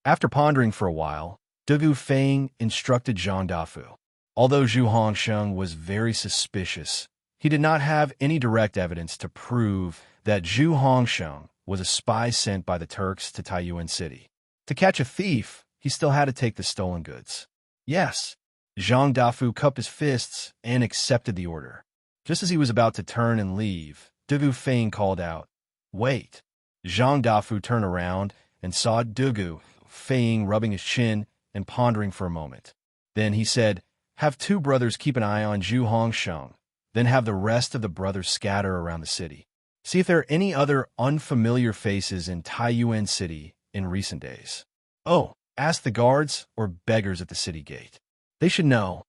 After pondering for a while, Dugu Feiying instructed Zhang Dafu. Although Zhu Hongsheng was very suspicious, he did not have any direct evidence to prove that Zhu Hongsheng was a spy sent by the Turks to Taiyuan City. To catch a thief, he still had to take the stolen goods. Yes, Zhang Dafu cupped his fists and accepted the order. Just as he was about to turn and leave, Dugu Feiying called out, "Wait." Zhang Dafu turned around and saw Dugu Feiying rubbing his chin and pondering for a moment. Then he said, "Have 2 brothers keep an eye on Zhu Hongsheng, then have the rest of the brothers scatter around the city. See if there are any other unfamiliar faces in Taiyuan City in recent days. Oh, ask the guards or beggars at the city gate. They should know."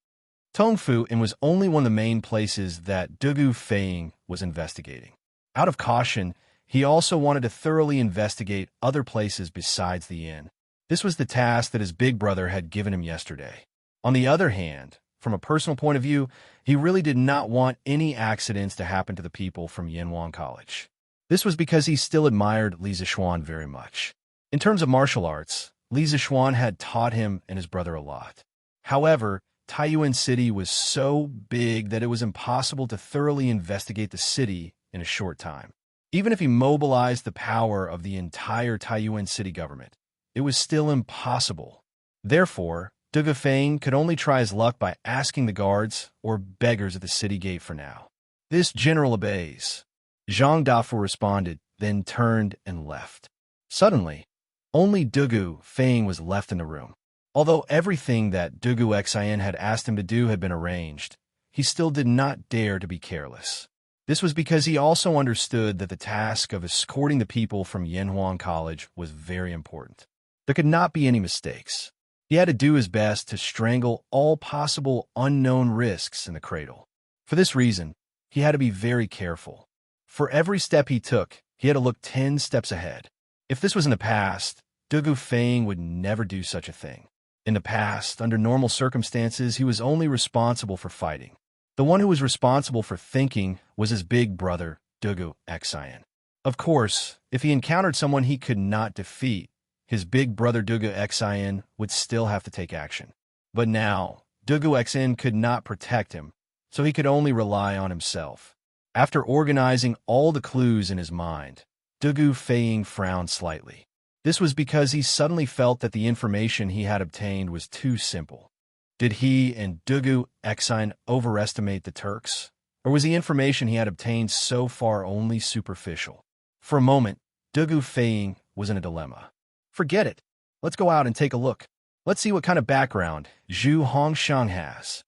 Tongfu Inn was only one of the main places that Dugu Feiying was investigating. Out of caution, he also wanted to thoroughly investigate other places besides the inn. This was the task that his big brother had given him yesterday. On the other hand, from a personal point of view, he really did not want any accidents to happen to the people from Yanwang College. This was because he still admired Li Zixuan very much. In terms of martial arts, Li Zixuan had taught him and his brother a lot. However, Taiyuan City was so big that it was impossible to thoroughly investigate the city in a short time. Even if he mobilized the power of the entire Taiyuan City government, it was still impossible. Therefore, Dugu Feiying could only try his luck by asking the guards or beggars at the city gate for now. This general obeys. Zhang Dafu responded, then turned and left. Suddenly, only Dugu Feiying was left in the room. Although everything that Dugu Xian had asked him to do had been arranged, he still did not dare to be careless. This was because he also understood that the task of escorting the people from Yanhuang College was very important. There could not be any mistakes. He had to do his best to strangle all possible unknown risks in the cradle. For this reason, he had to be very careful. For every step he took, he had to look 10 steps ahead. If this was in the past, Dugu Feiying would never do such a thing. In the past, under normal circumstances, he was only responsible for fighting. The one who was responsible for thinking was his big brother, Dugu Xian. Of course, if he encountered someone he could not defeat, his big brother Dugu Xian would still have to take action. But now, Dugu Xian could not protect him, so he could only rely on himself. After organizing all the clues in his mind, Dugu Feiying frowned slightly. This was because he suddenly felt that the information he had obtained was too simple. Did he and Dugu Xian overestimate the Turks? Or was the information he had obtained so far only superficial? For a moment, Dugu Feiying was in a dilemma. Forget it. Let's go out and take a look. Let's see what kind of background Zhu Hongsheng has.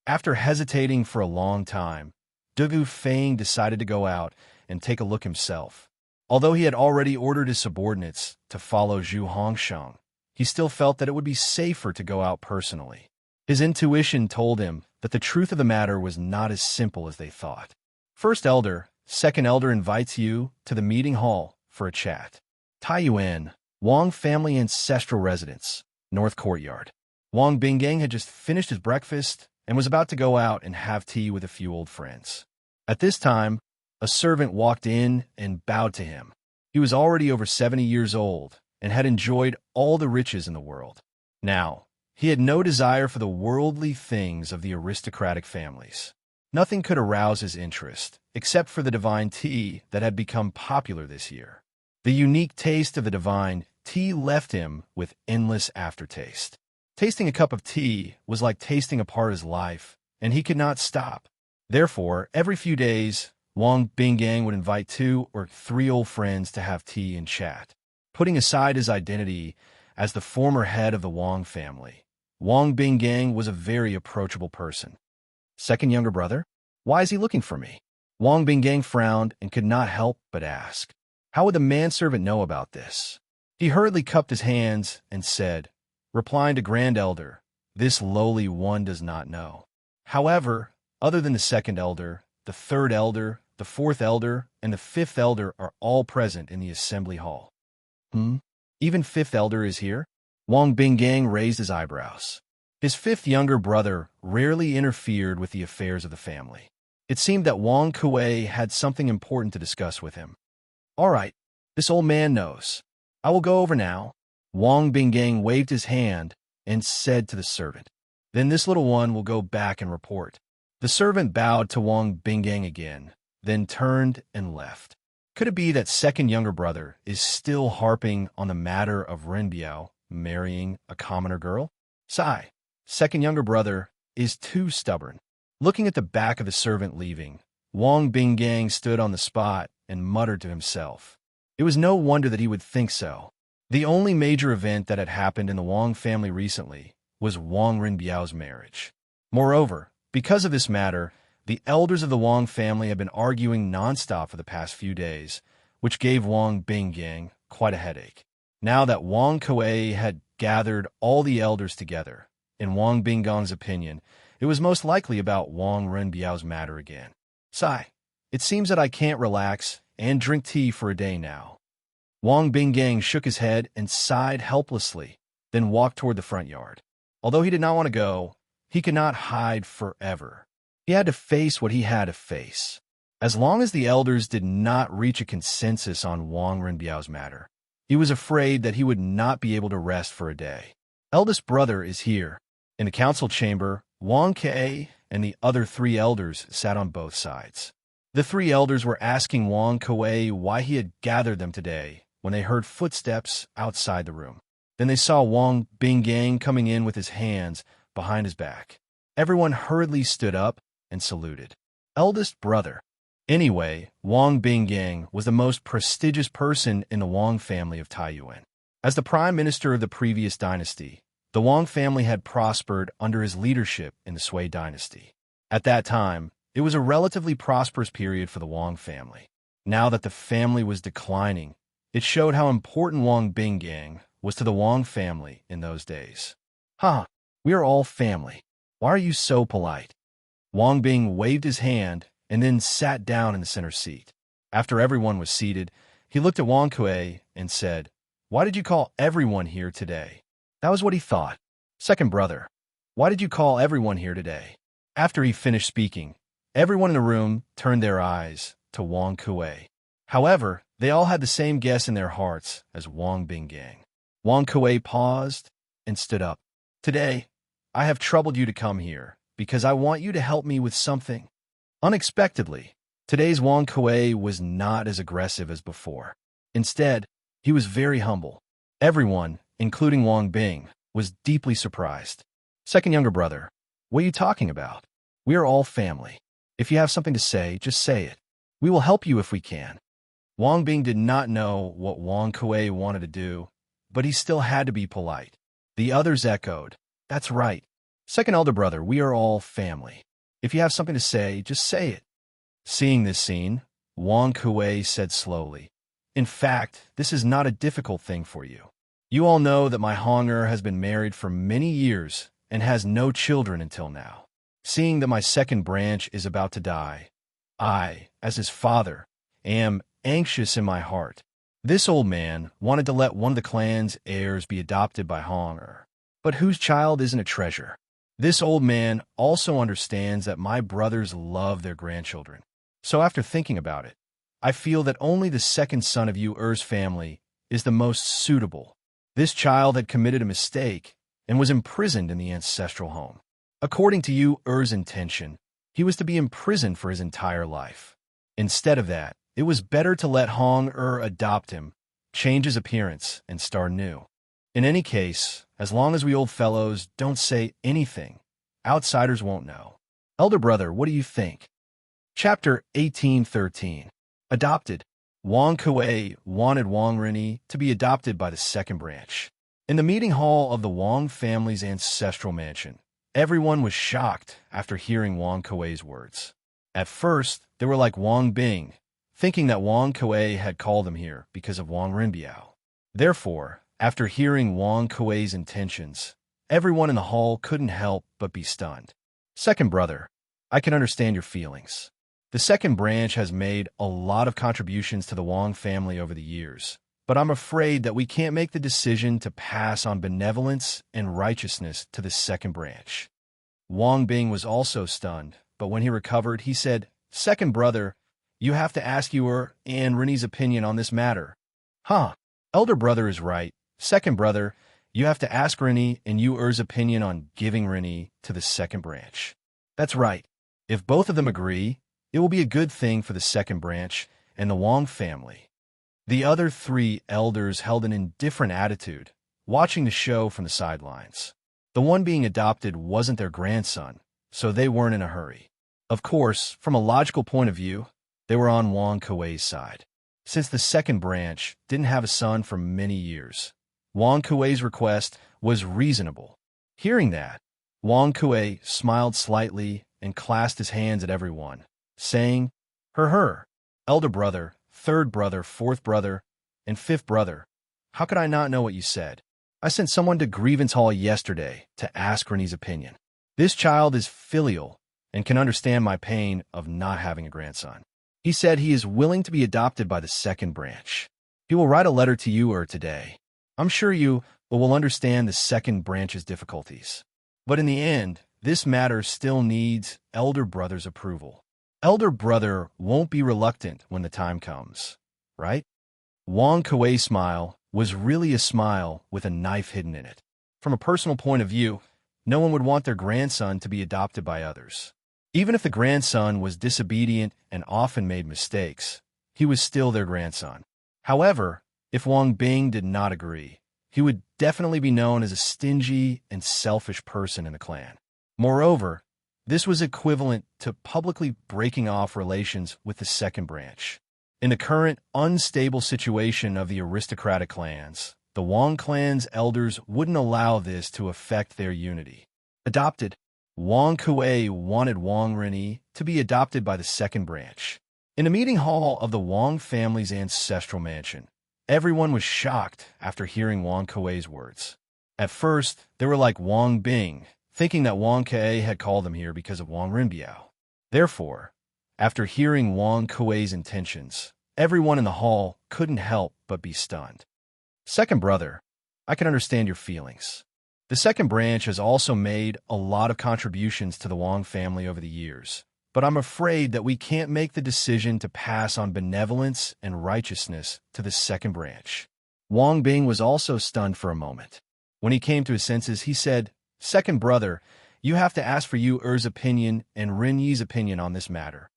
After hesitating for a long time, Dugu Feiying decided to go out and take a look himself. Although he had already ordered his subordinates to follow Zhu Hongsheng, he still felt that it would be safer to go out personally. His intuition told him that the truth of the matter was not as simple as they thought. First elder, second elder invites you to the meeting hall for a chat. Taiyuan, Wang family ancestral residence, North Courtyard. Wang Binggang had just finished his breakfast and was about to go out and have tea with a few old friends. At this time, a servant walked in and bowed to him. He was already over 70 years old and had enjoyed all the riches in the world. Now, he had no desire for the worldly things of the aristocratic families. Nothing could arouse his interest, except for the divine tea that had become popular this year. The unique taste of the divine tea left him with endless aftertaste. Tasting a cup of tea was like tasting a part of his life, and he could not stop. Therefore, every few days, Wang Bingang would invite 2 or 3 old friends to have tea and chat. Putting aside his identity as the former head of the Wang family, Wang Bingang was a very approachable person. Second younger brother? Why is he looking for me? Wang Bingang frowned and could not help but ask. How would the manservant know about this? He hurriedly cupped his hands and said, replying to Grand Elder, this lowly one does not know. However, other than the second elder, the third elder, the fourth elder, and the fifth elder are all present in the assembly hall. Even fifth elder is here? Wang Bingang raised his eyebrows. His fifth younger brother rarely interfered with the affairs of the family. It seemed that Wang Kuei had something important to discuss with him. All right, this old man knows. I will go over now. Wang Bingang waved his hand and said to the servant, then this little one will go back and report. The servant bowed to Wang Bingang again, then turned and left. Could it be that second younger brother is still harping on the matter of Renbiao marrying a commoner girl? Sigh. Second younger brother is too stubborn. Looking at the back of the servant leaving, Wang Bingang stood on the spot and muttered to himself. It was no wonder that he would think so. The only major event that had happened in the Wang family recently was Wang Renbiao's marriage. Moreover, because of this matter, the elders of the Wang family had been arguing nonstop for the past few days, which gave Wang Bingang quite a headache. Now that Wang Kuei had gathered all the elders together, in Wang Bingang's opinion, it was most likely about Wang Renbiao's matter again. Sigh. It seems that I can't relax and drink tea for a day now. Wang Bingang shook his head and sighed helplessly, then walked toward the front yard. Although he did not want to go, he could not hide forever. He had to face what he had to face. As long as the elders did not reach a consensus on Wang Renbiao's matter, he was afraid that he would not be able to rest for a day. Eldest brother is here. In the council chamber, Wang Kuei and the other 3 elders sat on both sides. The 3 elders were asking Wang Kuei why he had gathered them today when they heard footsteps outside the room. Then they saw Wang Bingang coming in with his hands behind his back. Everyone hurriedly stood up and saluted. Eldest brother. Anyway, Wang Bingang was the most prestigious person in the Wang family of Taiyuan. As the prime minister of the previous dynasty, the Wang family had prospered under his leadership in the Sui dynasty. At that time, it was a relatively prosperous period for the Wang family. Now that the family was declining, it showed how important Wang Bingang was to the Wang family in those days. We are all family. Why are you so polite? Wang Bing waved his hand and then sat down in the center seat. After everyone was seated, he looked at Wang Kuei and said, why did you call everyone here today? That was what he thought. Second brother, why did you call everyone here today? After he finished speaking, everyone in the room turned their eyes to Wang Kuei. However, they all had the same guess in their hearts as Wang Bingang. Wang Kuei paused and stood up. Today, I have troubled you to come here because I want you to help me with something. Unexpectedly, today's Wang Kuei was not as aggressive as before. Instead, he was very humble. Everyone, including Wang Bing, was deeply surprised. Second younger brother, what are you talking about? We are all family. If you have something to say, just say it. We will help you if we can. Wang Bing did not know what Wang Kuei wanted to do, but he still had to be polite. The others echoed, that's right. Second elder brother, we are all family. If you have something to say, just say it. Seeing this scene, Wang Kuei said slowly, in fact, this is not a difficult thing for you. You all know that my Honger has been married for many years and has no children until now. Seeing that my second branch is about to die, I, as his father, am anxious in my heart. This old man wanted to let one of the clan's heirs be adopted by Honger, but whose child isn't a treasure? This old man also understands that my brothers love their grandchildren. So after thinking about it, I feel that only the second son of you Er's family is the most suitable. This child had committed a mistake and was imprisoned in the ancestral home. According to you Er's intention, He was to be imprisoned for his entire life. Instead of that, it was better to let Hong-er adopt him, change his appearance, and start new. In any case, as long as we old fellows don't say anything, outsiders won't know. Elder brother, what do you think? Chapter 1813. Adopted. Wang Kuei wanted Wang Rinyi to be adopted by the second branch. In the meeting hall of the Wang family's ancestral mansion, everyone was shocked after hearing Wang Kuei's words. At first, they were like Wang Bing, thinking that Wang Kuei had called them here because of Wang Rinbiao. Therefore, after hearing Wang Kuei's intentions, everyone in the hall couldn't help but be stunned. Second brother, I can understand your feelings. The second branch has made a lot of contributions to the Wang family over the years, but I'm afraid that we can't make the decision to pass on benevolence and righteousness to the second branch. Wang Bing was also stunned, but when he recovered, he said, Second brother, you have to ask your and Rinny's opinion on this matter. Huh, elder brother is right. Second brother, you have to ask Rinny and Er's opinion on giving Rinny to the second branch. That's right. If both of them agree, it will be a good thing for the second branch and the Wang family. The other three elders held an indifferent attitude, watching the show from the sidelines. The one being adopted wasn't their grandson, so they weren't in a hurry. Of course, from a logical point of view, they were on Wang Kuei's side. Since the second branch didn't have a son for many years, Wang Kuei's request was reasonable. Hearing that, Wang Kuei smiled slightly and clasped his hands at everyone, saying, Her, elder brother, third brother, fourth brother, and fifth brother, how could I not know what you said? I sent someone to Grievance Hall yesterday to ask Rennie's opinion. This child is filial and can understand my pain of not having a grandson. He said he is willing to be adopted by the second branch. He will write a letter to you today. I'm sure you will understand the second branch's difficulties. But in the end, this matter still needs elder brother's approval. Elder brother won't be reluctant when the time comes, right? Wang Kuei's smile was really a smile with a knife hidden in it. From a personal point of view, no one would want their grandson to be adopted by others. Even if the grandson was disobedient and often made mistakes, he was still their grandson. However, if Wang Bing did not agree, he would definitely be known as a stingy and selfish person in the clan. Moreover, this was equivalent to publicly breaking off relations with the second branch. In the current unstable situation of the aristocratic clans, the Wang clan's elders wouldn't allow this to affect their unity. Adopted. Wang Kuei wanted Wang Rinyi to be adopted by the second branch. In the meeting hall of the Wang family's ancestral mansion, everyone was shocked after hearing Wang Kuei's words. At first, they were like Wang Bing, thinking that Wang Kuei had called them here because of Wang Rinbiao. Therefore, after hearing Wang Kuei's intentions, everyone in the hall couldn't help but be stunned. Second brother, I can understand your feelings. The second branch has also made a lot of contributions to the Wang family over the years, but I'm afraid that we can't make the decision to pass on benevolence and righteousness to the second branch. Wang Bing was also stunned for a moment. When he came to his senses, he said, Second brother, you have to ask for Er's opinion and Rin Yi's opinion on this matter.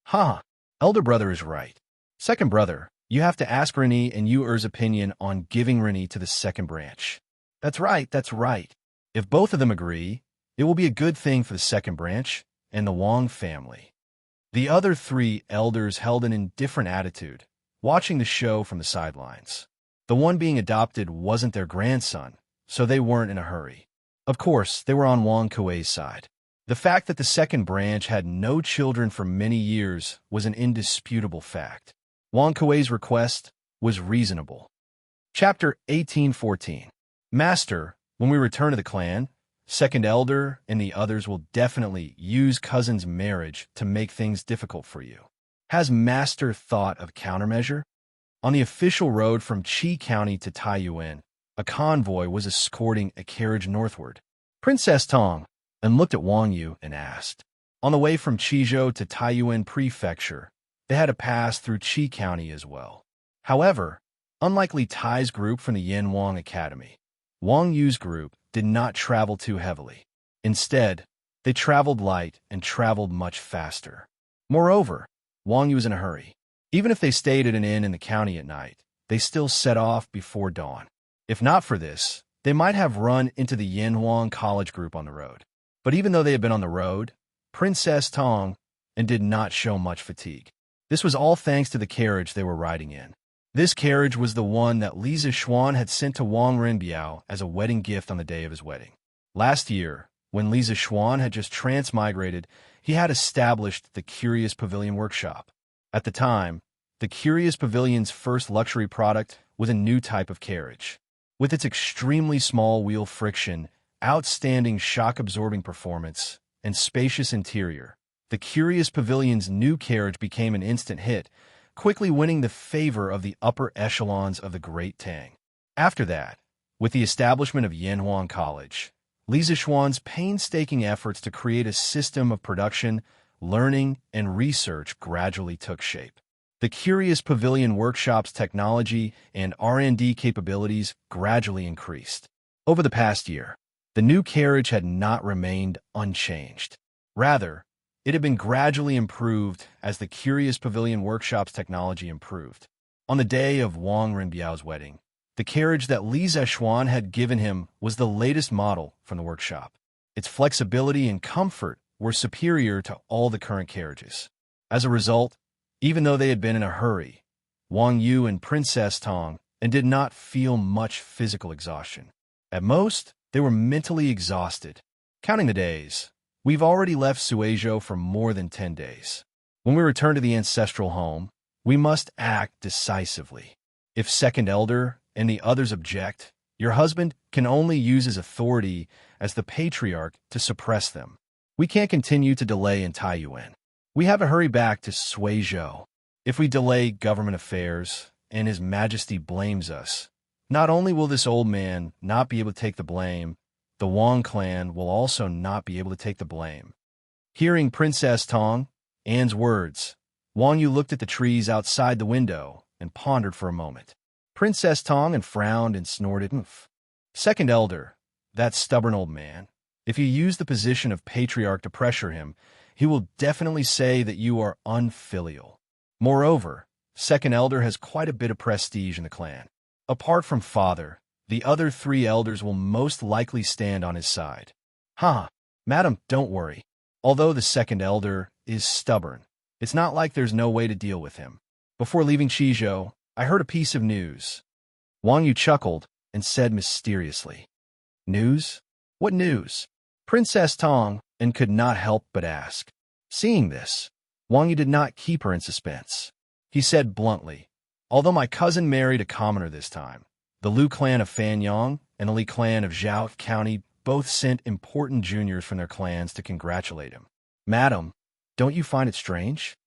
Huh, elder brother is right. Second brother, you have to ask Rinny and Er's opinion on giving Rinny to the second branch. That's right. If both of them agree, it will be a good thing for the second branch and the Wang family. The other three elders held an indifferent attitude, watching the show from the sidelines. The one being adopted wasn't their grandson, so they weren't in a hurry. Of course, they were on Wang Kuei's side. The fact that the second branch had no children for many years was an indisputable fact. Wang Kuei's request was reasonable. Chapter 1814. Master, when we return to the clan, second elder and the others will definitely use cousin's marriage to make things difficult for you. Has Master thought of countermeasure? On the official road from Qi County to Taiyuan, a convoy was escorting a carriage northward. Princess Tong and looked at Wang Yu and asked. On the way from Qizhou to Taiyuan Prefecture, they had to pass through Qi County as well. However, unlike Li Tai's group from the Yin Wang Academy, Wang Yu's group did not travel too heavily. Instead, They traveled light and traveled much faster. Moreover, Wang Yu was in a hurry. Even if they stayed at an inn in the county at night, they still set off before dawn. If not for this, they might have run into the Yanhuang College group on the road. But even though they had been on the road, Princess Tong and did not show much fatigue. This was all thanks to the carriage they were riding in. This carriage was the one that Li Zixuan had sent to Wang Renbiao as a wedding gift on the day of his wedding. Last year, when Li Zixuan had just transmigrated, he had established the Curious Pavilion Workshop. At the time, the Curious Pavilion's first luxury product was a new type of carriage. With its extremely small wheel friction, outstanding shock-absorbing performance, and spacious interior, the Curious Pavilion's new carriage became an instant hit, quickly winning the favor of the upper echelons of the Great Tang. After that, with the establishment of Yanhuang College, Li Zixuan's painstaking efforts to create a system of production, learning, and research gradually took shape. The Curious Pavilion Workshop's technology and R&D capabilities gradually increased. Over the past year, the new carriage had not remained unchanged. Rather, it had been gradually improved as the Curious Pavilion Workshop's technology improved. On the day of Wang Renbiao's wedding, the carriage that Li Zixuan had given him was the latest model from the workshop. Its flexibility and comfort were superior to all the current carriages. As a result, even though they had been in a hurry, Wang Yu and Princess Tong and did not feel much physical exhaustion. At most, they were mentally exhausted. Counting the days, we've already left Suizhou for more than 10 days. When we return to the ancestral home, we must act decisively. If Second Elder and the others object, your husband can only use his authority as the patriarch to suppress them. We can't continue to delay in Taiyuan. We have to hurry back to Suizhou. If we delay government affairs and His Majesty blames us, not only will this old man not be able to take the blame, the Wang clan will also not be able to take the blame. Hearing Princess Tong, Anne's words, Wang Yu looked at the trees outside the window and pondered for a moment. Princess Tong and frowned and snorted. Second Elder, that stubborn old man, if you use the position of patriarch to pressure him, he will definitely say that you are unfilial. Moreover, Second Elder has quite a bit of prestige in the clan. Apart from father, the other 3 elders will most likely stand on his side. Madam, don't worry. Although the Second Elder is stubborn, it's not like there's no way to deal with him. Before leaving Qizhou, I heard a piece of news. Wang Yu chuckled and said mysteriously, News? What news? Princess Tong and could not help but ask. Seeing this, Wang Yu did not keep her in suspense. He said bluntly, although my cousin married a commoner this time, the Lu clan of Fanyang and the Li clan of Zhao County both sent important juniors from their clans to congratulate him. Madam, don't you find it strange?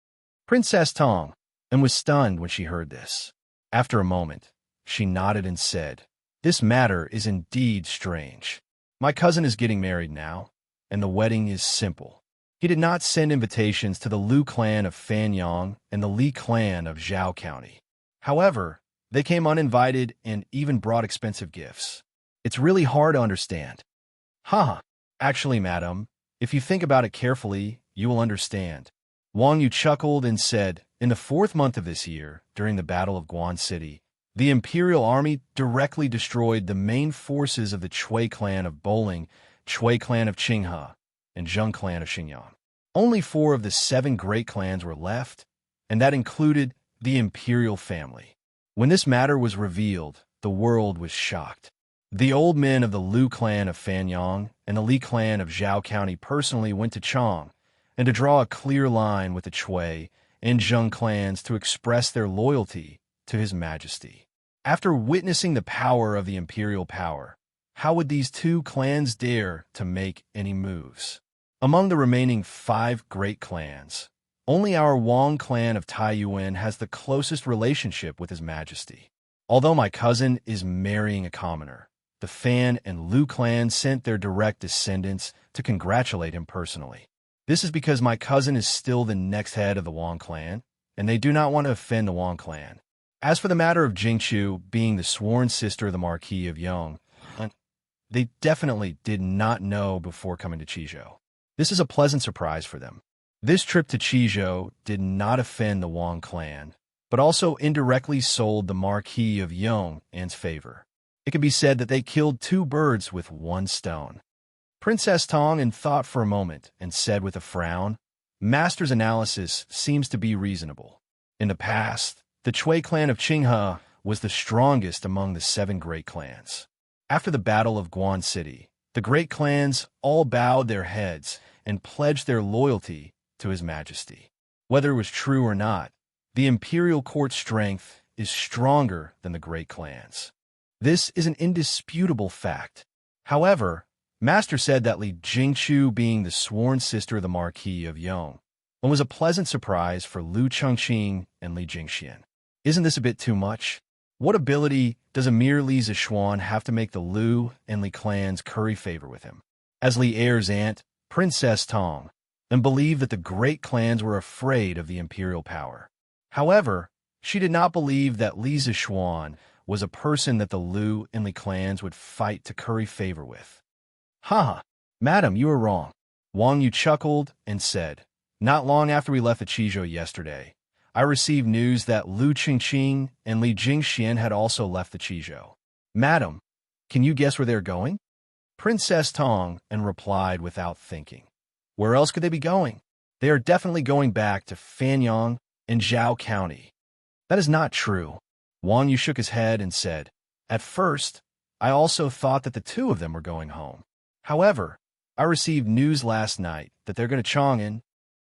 Princess Tong and was stunned when she heard this. After a moment, she nodded and said, This matter is indeed strange. My cousin is getting married now, and the wedding is simple. He did not send invitations to the Lu clan of Fanyang and the Li clan of Zhao County. However, they came uninvited and even brought expensive gifts. It's really hard to understand. Actually, madam, if you think about it carefully, you will understand. Wang Yu chuckled and said, In the 4th month of this year, during the Battle of Guan City, the Imperial Army directly destroyed the main forces of the Chui clan of Bowling, Chui clan of Qinghe, and Zheng clan of Xingyang. Only 4 of the 7 great clans were left, and that included the imperial family. When this matter was revealed, the world was shocked. The old men of the Lu clan of Fanyang and the Li clan of Zhao County personally went to Chang and to draw a clear line with the Chui and Zheng clans to express their loyalty to His Majesty. After witnessing the power of the imperial power, how would these 2 clans dare to make any moves? Among the remaining 5 great clans, only our Wang clan of Taiyuan has the closest relationship with His Majesty. Although my cousin is marrying a commoner, the Fan and Lu clans sent their direct descendants to congratulate him personally. This is because my cousin is still the next head of the Wang clan, and they do not want to offend the Wang clan. As for the matter of Jingchu being the sworn sister of the Marquis of Yong, they definitely did not know before coming to Qizhou. This is a pleasant surprise for them. This trip to Chizhou did not offend the Wang clan, but also indirectly sold the Marquis of Yong An's favor. It can be said that they killed two birds with one stone. Princess Tong thought for a moment and said with a frown, Master's analysis seems to be reasonable. In the past, the Chui clan of Qinghe was the strongest among the 7 great clans. After the Battle of Guan City, the great clans all bowed their heads and pledged their loyalty to His Majesty. Whether it was true or not, the imperial court's strength is stronger than the great clans. This is an indisputable fact. However, Master said that Li Jingqiu, being the sworn sister of the Marquis of Yong, was a pleasant surprise for Lu Chengqing and Li Jingxian. Isn't this a bit too much? What ability does Emir Li Zishuan have to make the Lu and Li clans curry favor with him? As Li Er's aunt, Princess Tong, and believed that the great clans were afraid of the imperial power. However, she did not believe that Li Zishuan was a person that the Lu and Li clans would fight to curry favor with. Ha! Madam, you are wrong. Wang Yu chuckled and said, Not long after we left the Chizhou yesterday, I received news that Lu Qingqing and Li Jingxian had also left the Chizhou. Madam, can you guess where they're going? Princess Tong replied without thinking. Where else could they be going? They are definitely going back to Fanyang and Zhao County. That is not true. Wang Yu shook his head and said, At first, I also thought that the 2 of them were going home. However, I received news last night that they're going to Chang'an.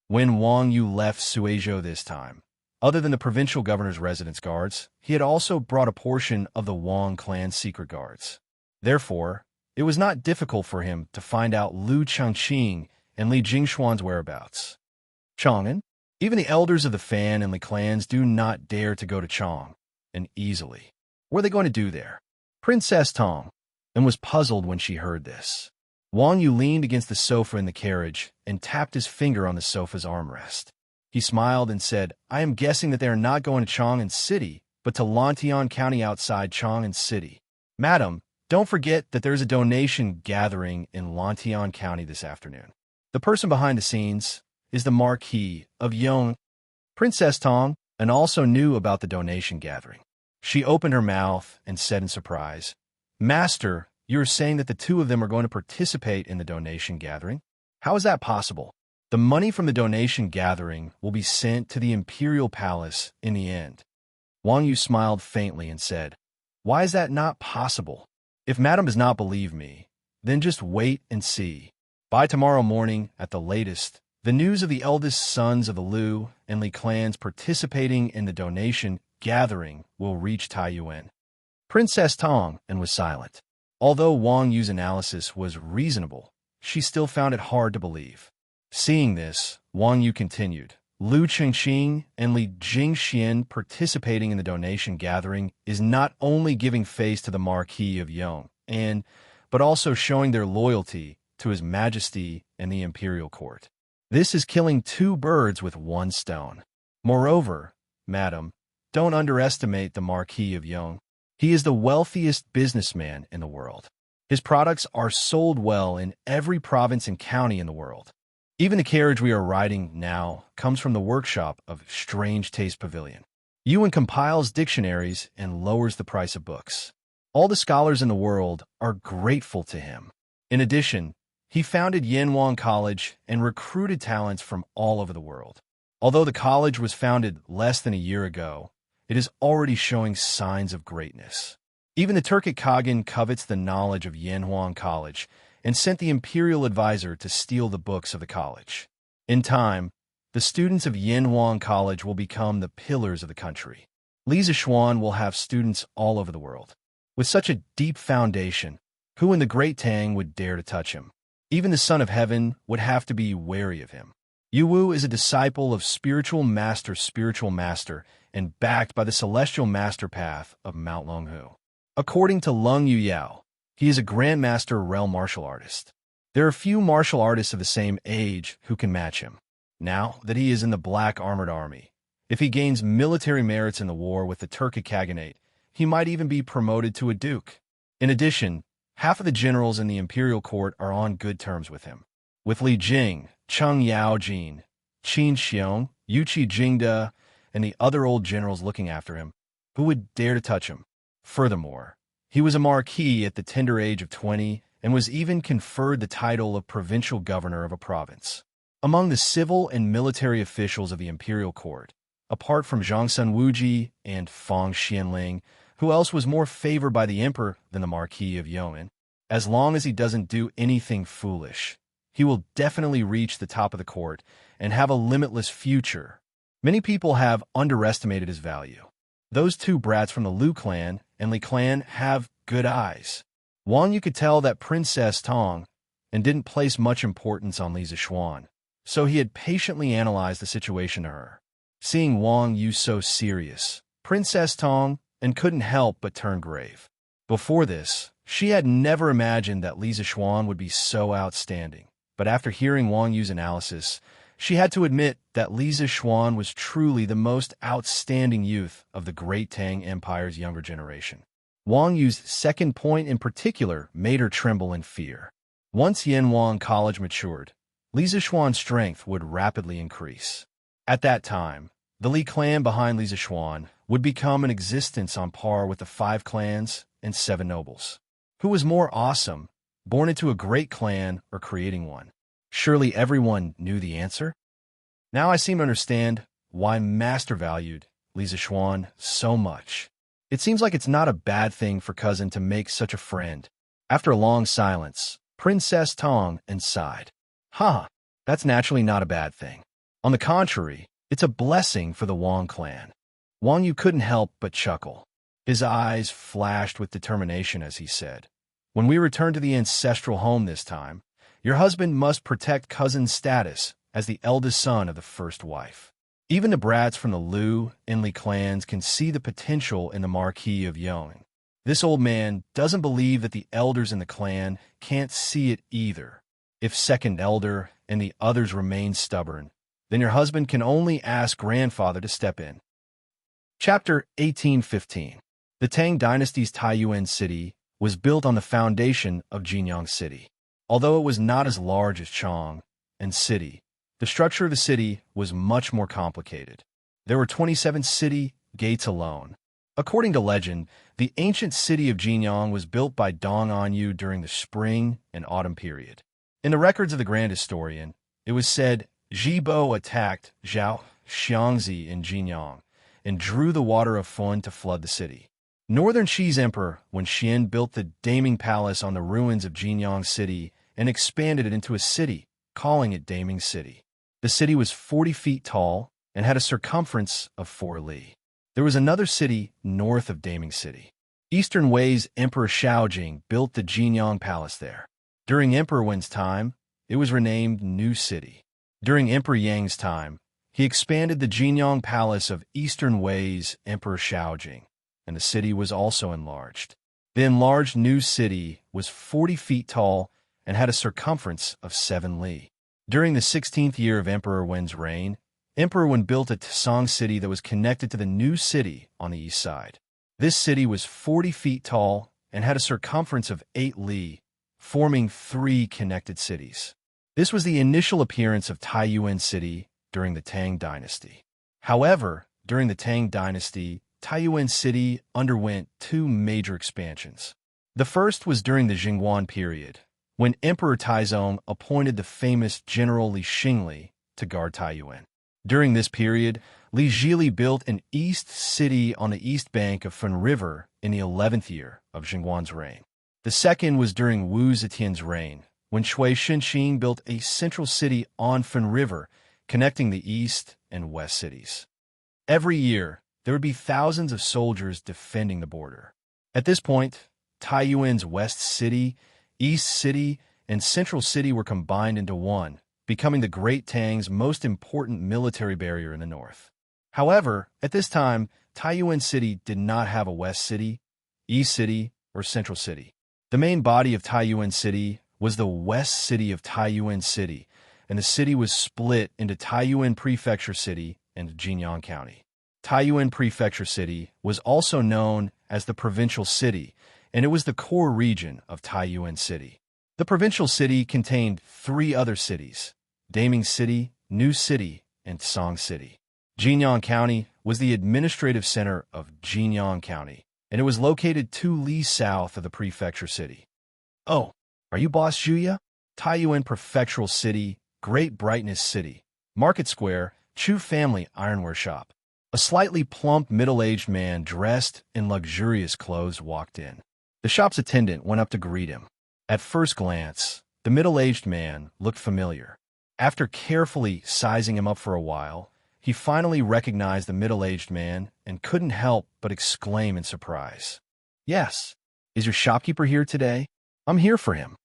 When Wang Yu left Suizhou this time, other than the provincial governor's residence guards, he had also brought a portion of the Wang clan's secret guards. Therefore, it was not difficult for him to find out Lu Chengqing and Li Jingshuan's whereabouts. Chang'an? Even the elders of the Fan and Li clans do not dare to go to Chang'an easily. What are they going to do there? Princess Tong was puzzled when she heard this. Wang Yu leaned against the sofa in the carriage and tapped his finger on the sofa's armrest. He smiled and said, I am guessing that they are not going to Chang'an City, but to Lantian County outside Chang'an City. Madam, don't forget that there is a donation gathering in Lantian County this afternoon. The person behind the scenes is the Marquis of Yong. Princess Tong also knew about the donation gathering. She opened her mouth and said in surprise, Master, you are saying that the 2 of them are going to participate in the donation gathering? How is that possible? The money from the donation gathering will be sent to the Imperial Palace in the end. Wang Yu smiled faintly and said, Why is that not possible? If Madam does not believe me, then just wait and see. By tomorrow morning, at the latest, the news of the eldest sons of the Lu and Li clans participating in the donation gathering will reach Taiyuan. Princess Tong was silent. Although Wang Yu's analysis was reasonable, she still found it hard to believe. Seeing this, Wang Yu continued, Lu Chengqing and Li Jingxian participating in the donation gathering is not only giving face to the Marquis of Yong, but also showing their loyalty to His Majesty and the imperial court. This is killing 2 birds with 1 stone. Moreover, Madam, don't underestimate the Marquis of Yong. He is the wealthiest businessman in the world. His products are sold well in every province and county in the world. Even the carriage we are riding now comes from the workshop of Strange Taste Pavilion. Yuan compiles dictionaries and lowers the price of books. All the scholars in the world are grateful to him. In addition, he founded Yanwang College and recruited talents from all over the world. Although the college was founded less than a year ago, it is already showing signs of greatness. Even the Turkic Kaghan covets the knowledge of Yanhuang College and sent the imperial advisor to steal the books of the college. In time, the students of Yanhuang College will become the pillars of the country. Li Zishuan will have students all over the world. With such a deep foundation, who in the Great Tang would dare to touch him? Even the Son of Heaven would have to be wary of him. Yu Wu is a disciple of spiritual master, and backed by the celestial master path of Mount Longhu. According to Lung Yu Yao, he is a grandmaster realm martial artist. There are few martial artists of the same age who can match him. Now that he is in the Black Armored Army, if he gains military merits in the war with the Turkic Kaghanate, he might even be promoted to a duke. In addition, half of the generals in the imperial court are on good terms with him. with Li Jing, Cheng Yaojin, Qin Xiong, Yuqi Jingde, and the other old generals looking after him. Who would dare to touch him? Furthermore, he was a marquis at the tender age of 20 and was even conferred the title of provincial governor of a province. Among the civil and military officials of the imperial court, apart from Zhang Sun Wuji and Fang Xianling, who else was more favored by the emperor than the Marquis of Yomen? As long as he doesn't do anything foolish, he will definitely reach the top of the court and have a limitless future. Many people have underestimated his value. Those two brats from the Liu clan and Li clan have good eyes. Wang Yu could tell that Princess Tong and didn't place much importance on Li Zixuan, so he had patiently analyzed the situation to her. Seeing Wang Yu so serious, Princess Tong and couldn't help but turn grave. Before this, she had never imagined that Li Zixuan would be so outstanding, but after hearing Wang Yu's analysis, she had to admit that Li Zixuan was truly the most outstanding youth of the Great Tang Empire's younger generation. Wang Yu's second point in particular made her tremble in fear. Once Yanwang College matured, Li Zixuan's strength would rapidly increase. At that time, the Li clan behind Li Zixuan would become an existence on par with the 5 clans and 7 nobles. Who was more awesome, born into a great clan or creating one? Surely everyone knew the answer? Now I seem to understand why Master valued Li Zixuan so much. It seems like it's not a bad thing for cousin to make such a friend. After a long silence, Princess Tong sighed. That's naturally not a bad thing. On the contrary, it's a blessing for the Wang clan. Wang Yu couldn't help but chuckle. His eyes flashed with determination as he said, "When we return to the ancestral home this time, your husband must protect cousin's status as the eldest son of the first wife." Even the brats from the Liu and Li clans can see the potential in the Marquis of Yong. This old man doesn't believe that the elders in the clan can't see it either. If second elder and the others remain stubborn, then your husband can only ask grandfather to step in. Chapter 1815. The Tang Dynasty's Taiyuan city was built on the foundation of Jinyang City. Although it was not as large as Chang and City, the structure of the city was much more complicated. There were 27 city gates alone. According to legend, the ancient city of Jinyang was built by Dong Anyu during the spring and autumn period. In the records of the Grand Historian, it was said Jibo attacked Zhao Xiangzi in Jinyang and drew the water of Fun to flood the city. Northern Qi's emperor, when Xian built the Daming Palace on the ruins of Jinyang City and expanded it into a city, calling it Daming City. The city was 40 feet tall and had a circumference of 4 li. There was another city north of Daming City. Eastern Wei's Emperor Shaojing built the Jinyang Palace there. During Emperor Wen's time, it was renamed New City. During Emperor Yang's time, he expanded the Jinyang Palace of Eastern Wei's Emperor Shaojing, and the city was also enlarged. The enlarged New City was 40 feet tall and had a circumference of 7 li. During the 16th year of Emperor Wen's reign, Emperor Wen built a Tsang city that was connected to the New City on the east side. This city was 40 feet tall and had a circumference of 8 li, forming 3 connected cities. This was the initial appearance of Taiyuan City during the Tang Dynasty. However, during the Tang Dynasty, Taiyuan City underwent 2 major expansions. The first was during the Jingguan period, when Emperor Taizong appointed the famous General Li Xingli to guard Taiyuan. During this period, Li Zhili built an east city on the east bank of Fen River in the 11th year of Jingguan's reign. The second was during Wu Zetian's reign, when Shui Shenxing built a central city on Fen River, connecting the east and west cities. Every year, there would be thousands of soldiers defending the border. At this point, Taiyuan's West City, East City, and Central City were combined into one, becoming the Great Tang's most important military barrier in the north. However, at this time, Taiyuan City did not have a West City, East City, or Central City. The main body of Taiyuan City was the West City of Taiyuan City, and the city was split into Taiyuan Prefecture City and Jinyang County. Taiyuan Prefecture City was also known as the Provincial City, and it was the core region of Taiyuan City. The provincial city contained 3 other cities: Daming City, New City, and Song City. Jinyang County was the administrative center of Jinyang County, and it was located 2 lees south of the prefecture city. Oh, are you Boss Juya? Taiyuan Prefectural City, Great Brightness City, Market Square, Chu Family Ironware Shop. A slightly plump, middle-aged man dressed in luxurious clothes walked in. The shop's attendant went up to greet him. At first glance, the middle-aged man looked familiar. After carefully sizing him up for a while, he finally recognized the middle-aged man and couldn't help but exclaim in surprise. "Yes, is your shopkeeper here today? I'm here for him."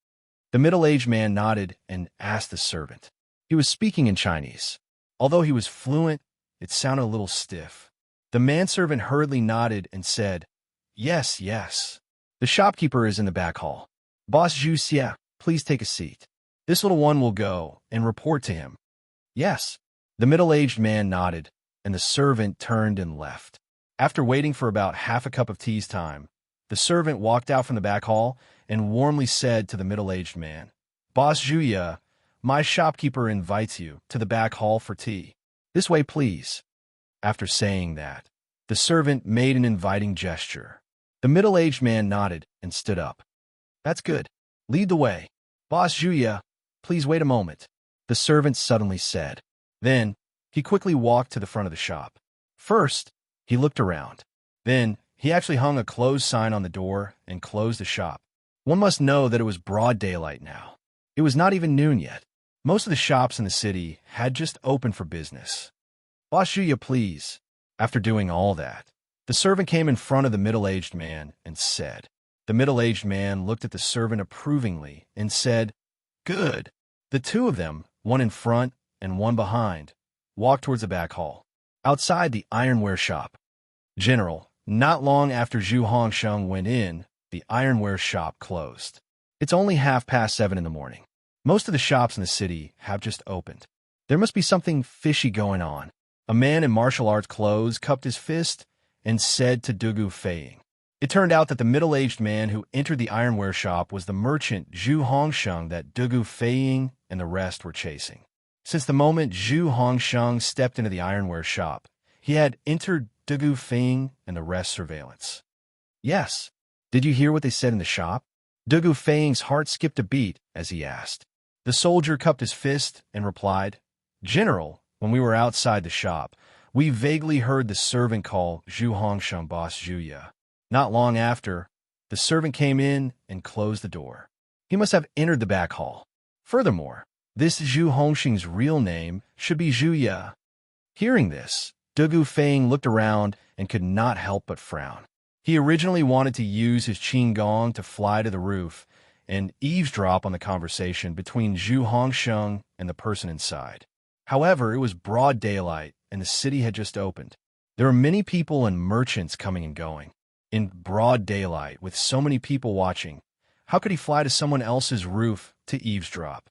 The middle-aged man nodded and asked the servant. He was speaking in Chinese. Although he was fluent, it sounded a little stiff. The manservant hurriedly nodded and said, "Yes, yes. The shopkeeper is in the back hall. Boss Zhu Xia, please take a seat. This little one will go and report to him." "Yes." The middle-aged man nodded, and the servant turned and left. After waiting for about half a cup of tea's time, the servant walked out from the back hall and warmly said to the middle-aged man, "Boss Juya, my shopkeeper invites you to the back hall for tea. This way, please." After saying that, the servant made an inviting gesture. The middle-aged man nodded and stood up. "That's good. Lead the way. Boss Juya, please wait a moment," the servant suddenly said. Then, he quickly walked to the front of the shop. First, he looked around. Then, he actually hung a closed sign on the door and closed the shop. One must know that it was broad daylight now. It was not even noon yet. Most of the shops in the city had just opened for business. "Boss Juya, please." After doing all that, the servant came in front of the middle-aged man and said. The middle-aged man looked at the servant approvingly and said, "Good." The 2 of them, one in front and one behind, walked towards the back hall. Outside the ironware shop. "General, not long after Zhu Hongsheng went in, the ironware shop closed. It's only 7:30 in the morning. Most of the shops in the city have just opened. There must be something fishy going on." A man in martial arts clothes cupped his fist and said to Dugu Feiying. It turned out that the middle-aged man who entered the ironware shop was the merchant Zhu Hongsheng that Dugu Feiying and the rest were chasing. Since the moment Zhu Hongsheng stepped into the ironware shop, he had entered Dugu Feiying and the rest's surveillance. "Yes. Did you hear what they said in the shop?" Dugu Feiying's heart skipped a beat as he asked. The soldier cupped his fist and replied, "General, when we were outside the shop, we vaguely heard the servant call Zhu Hongsheng Boss Juya. Not long after, the servant came in and closed the door. He must have entered the back hall. Furthermore, this Zhu Hongsheng's real name should be Juya." Hearing this, Dugu Feiying looked around and could not help but frown. He originally wanted to use his qin gong to fly to the roof and eavesdrop on the conversation between Zhu Hongsheng and the person inside. However, it was broad daylight and the city had just opened. There were many people and merchants coming and going. In broad daylight, with so many people watching, how could he fly to someone else's roof to eavesdrop?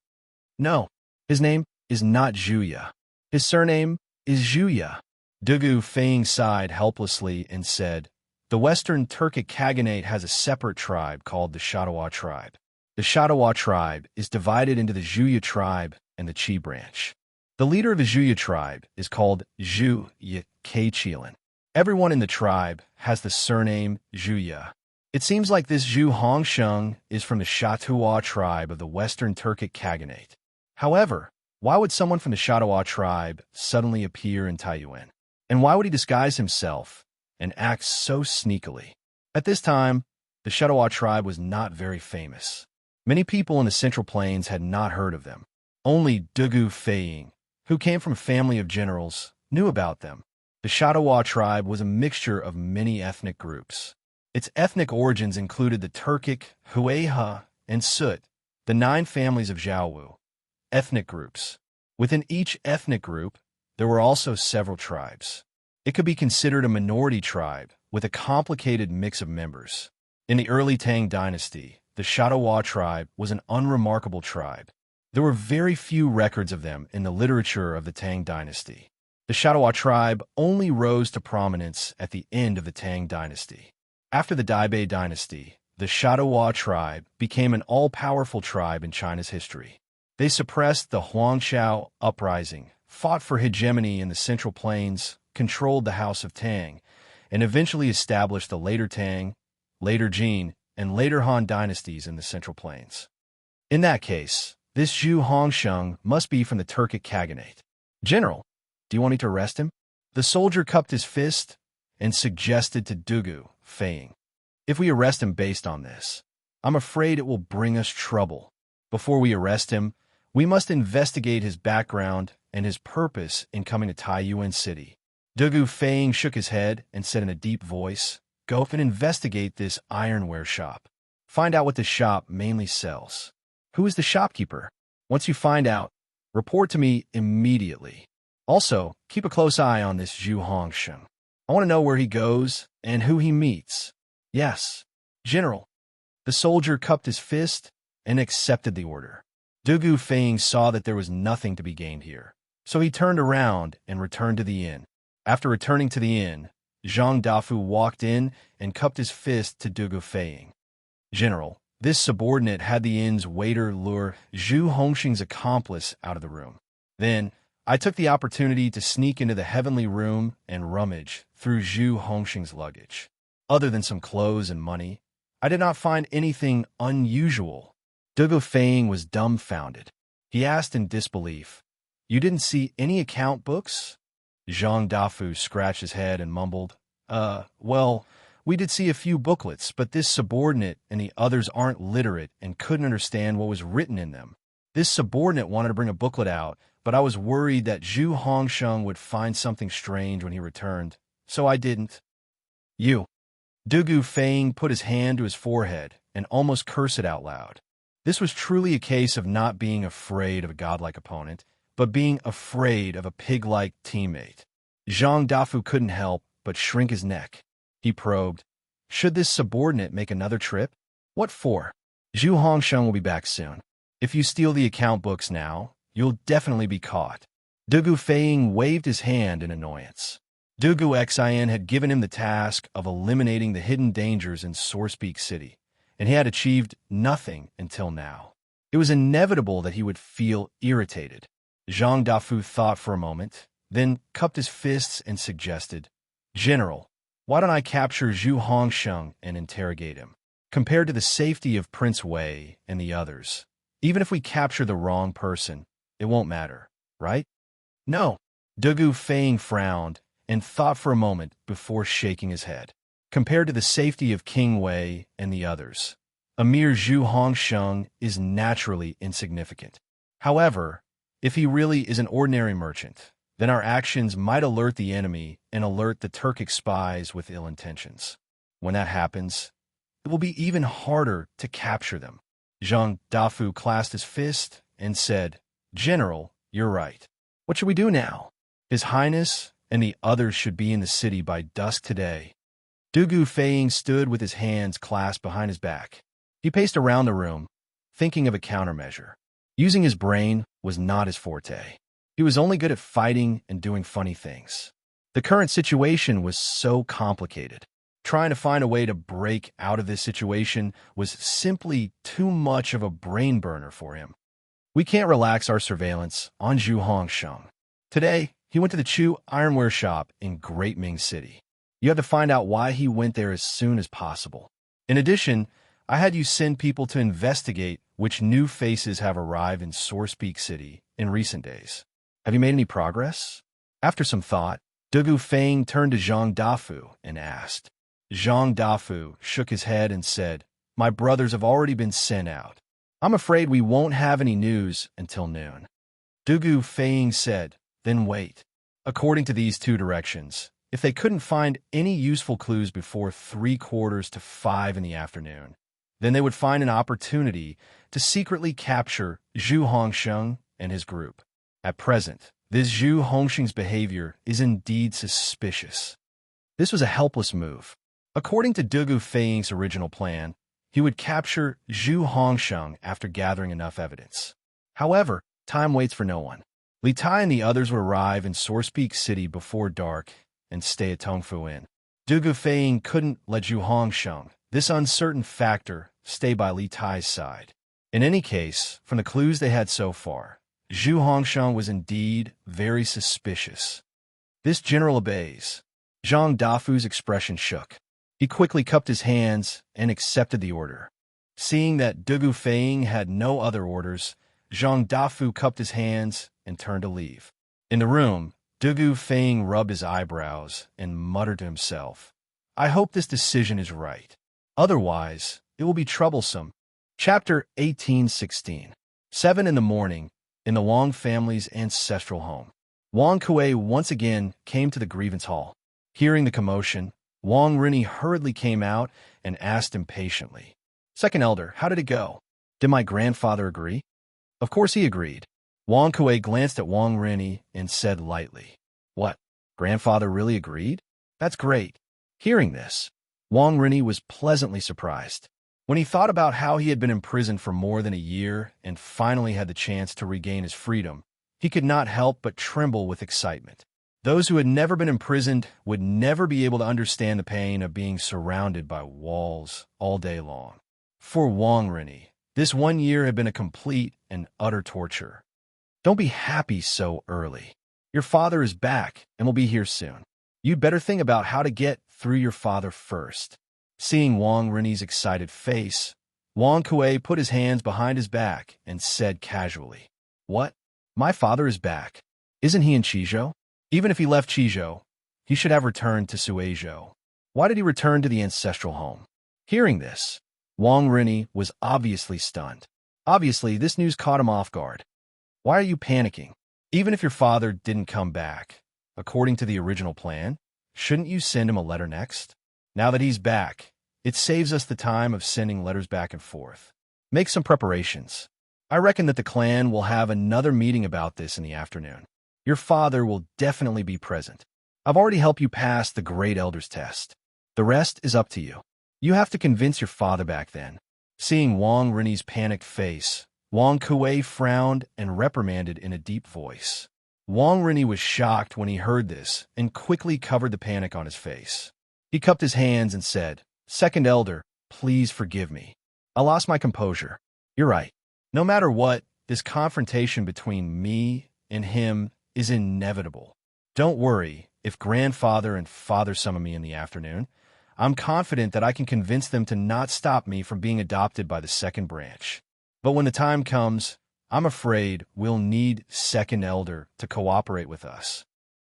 No, his name is not Juya. His surname is Juya. Dugu Feiying sighed helplessly and said, "The Western Turkic Khaganate has a separate tribe called the Shadawa tribe. The Shadawa tribe is divided into the Juya tribe and the Qi branch. The leader of the Juya tribe is called Zhu Yiqilan. Everyone in the tribe has the surname Juya. It seems like this Zhu Hongsheng is from the Shatuwa tribe of the Western Turkic Khaganate. However, why would someone from the Shadawa tribe suddenly appear in Taiyuan? And why would he disguise himself and act so sneakily?" At this time, the Shadawa tribe was not very famous. Many people in the Central Plains had not heard of them. Only Dugu Feiying, who came from a family of generals, knew about them. The Shadawa tribe was a mixture of many ethnic groups. Its ethnic origins included the Turkic, Huayha, and Sut, the 9 families of Zhaowu, ethnic groups. Within each ethnic group, there were also several tribes. It could be considered a minority tribe with a complicated mix of members. In the early Tang dynasty, the Shadawa tribe was an unremarkable tribe. There were very few records of them in the literature of the Tang dynasty. The Shadawa tribe only rose to prominence at the end of the Tang dynasty. After the Daibei dynasty, the Shadowhua tribe became an all-powerful tribe in China's history. They suppressed the Huangshao uprising, fought for hegemony in the Central Plains, controlled the House of Tang, and eventually established the later Tang, later Jin, and later Han dynasties in the Central Plains. In that case, this Zhu Hongsheng must be from the Turkic Khaganate. General, do you want me to arrest him? The soldier cupped his fist and suggested to Dugu Feiying. If we arrest him based on this, I'm afraid it will bring us trouble. Before we arrest him, we must investigate his background and his purpose in coming to Taiyuan City. Dugu Feiying shook his head and said in a deep voice, "Go and investigate this ironware shop. Find out what the shop mainly sells. Who is the shopkeeper? Once you find out, report to me immediately. Also, keep a close eye on this Zhu Hongsheng. I want to know where he goes and who he meets." "Yes, General." The soldier cupped his fist and accepted the order. Dugu Feiying saw that there was nothing to be gained here, so he turned around and returned to the inn. After returning to the inn, Zhang Dafu walked in and cupped his fist to Dugu Feiying. "General, this subordinate had the inn's waiter lure Zhu Hongsheng's accomplice out of the room. Then, I took the opportunity to sneak into the heavenly room and rummage through Zhu Hongsheng's luggage. Other than some clothes and money, I did not find anything unusual." Dugu Feiying was dumbfounded. He asked in disbelief, "You didn't see any account books?" Zhang Dafu scratched his head and mumbled, Well, we did see a few booklets, but this subordinate and the others aren't literate and couldn't understand what was written in them. This subordinate wanted to bring a booklet out, but I was worried that Zhu Hongsheng would find something strange when he returned, so I didn't." "You." Dugu Feiying put his hand to his forehead and almost cursed it out loud. This was truly a case of not being afraid of a godlike opponent, but being afraid of a pig-like teammate. Zhang Dafu couldn't help but shrink his neck. He probed, "Should this subordinate make another trip? What for? Zhu Hongsheng will be back soon. If you steal the account books now, you'll definitely be caught." Dugu Feiying waved his hand in annoyance. Dugu Xian had given him the task of eliminating the hidden dangers in Sourcepeak City, and he had achieved nothing until now. It was inevitable that he would feel irritated. Zhang Dafu thought for a moment, then cupped his fists and suggested, "General, why don't I capture Zhu Hongsheng and interrogate him? Compared to the safety of Prince Wei and the others, even if we capture the wrong person, it won't matter, right?" "No." Dugu Feiying frowned and thought for a moment before shaking his head. Compared to the safety of King Wei and the others, a mere Zhu Hongsheng is naturally insignificant. However, if he really is an ordinary merchant, then our actions might alert the enemy and alert the Turkic spies with ill intentions. When that happens, it will be even harder to capture them. Zhang Dafu clasped his fist and said, "General, you're right. What should we do now? His Highness and the others should be in the city by dusk today." Dugu Feiying stood with his hands clasped behind his back. He paced around the room, thinking of a countermeasure. Using his brain was not his forte. He was only good at fighting and doing funny things. The current situation was so complicated. Trying to find a way to break out of this situation was simply too much of a brain burner for him. We can't relax our surveillance on Zhu Hongsheng. Today, he went to the Chu ironware shop in Great Ming City. You have to find out why he went there as soon as possible. In addition, I had you send people to investigate which new faces have arrived in Sourcepeak City in recent days. Have you made any progress? After some thought, Dugu Feiying turned to Zhang Dafu and asked. Zhang Dafu shook his head and said, "My brothers have already been sent out. I'm afraid we won't have any news until noon." Dugu Feiying said, "Then wait." According to these two directions, if they couldn't find any useful clues before 3:45 in the afternoon, then they would find an opportunity to secretly capture Zhu Hongsheng and his group. At present, this Zhu Hongsheng's behavior is indeed suspicious. This was a helpless move. According to Dugu Feiying's original plan, he would capture Zhu Hongsheng after gathering enough evidence. However, time waits for no one. Li Tai and the others would arrive in Sourcepeak City before dark and stay at Tongfu Inn. Dugu Feiying couldn't let Zhu Hongsheng This uncertain factor stayed by Li Tai's side. In any case, from the clues they had so far, Zhu Hongsheng was indeed very suspicious. This general obeys. Zhang Dafu's expression shook. He quickly cupped his hands and accepted the order. Seeing that Dugu Feiying had no other orders, Zhang Dafu cupped his hands and turned to leave. In the room, Dugu Feiying rubbed his eyebrows and muttered to himself, "I hope this decision is right. Otherwise, it will be troublesome." Chapter 1816. 7 in the morning, in the Wang family's ancestral home. Wang Kuei once again came to the grievance hall. Hearing the commotion, Wang Rinni hurriedly came out and asked impatiently, "Second elder, how did it go? Did my grandfather agree?" Of course he agreed. Wang Kuei glanced at Wang Rinni and said lightly, "What, grandfather really agreed? That's great." Hearing this, Wang Rinni was pleasantly surprised. When he thought about how he had been imprisoned for more than a year and finally had the chance to regain his freedom, he could not help but tremble with excitement. Those who had never been imprisoned would never be able to understand the pain of being surrounded by walls all day long. For Wang Rinni, this 1 year had been a complete and utter torture. Don't be happy so early. Your father is back and will be here soon. You'd better think about how to get through your father first. Seeing Wang Rinni's excited face, Wang Kuei put his hands behind his back and said casually, "What? My father is back. Isn't he in Qizhou? Even if he left Qizhou, he should have returned to Suizhou. Why did he return to the ancestral home?" Hearing this, Wang Rinni was obviously stunned. Obviously, this news caught him off guard. "Why are you panicking? Even if your father didn't come back, according to the original plan, shouldn't you send him a letter next? Now that he's back, it saves us the time of sending letters back and forth. Make some preparations. I reckon that the clan will have another meeting about this in the afternoon. Your father will definitely be present. I've already helped you pass the Great Elder's test. The rest is up to you. You have to convince your father back then." Seeing Wang Rinni's panicked face, Wang Kuei frowned and reprimanded in a deep voice. Wang Rinni was shocked when he heard this and quickly covered the panic on his face. He cupped his hands and said, "Second elder, please forgive me. I lost my composure. You're right. No matter what, this confrontation between me and him is inevitable. Don't worry if grandfather and father summon me in the afternoon. I'm confident that I can convince them to not stop me from being adopted by the second branch. But when the time comes, I'm afraid we'll need second elder to cooperate with us."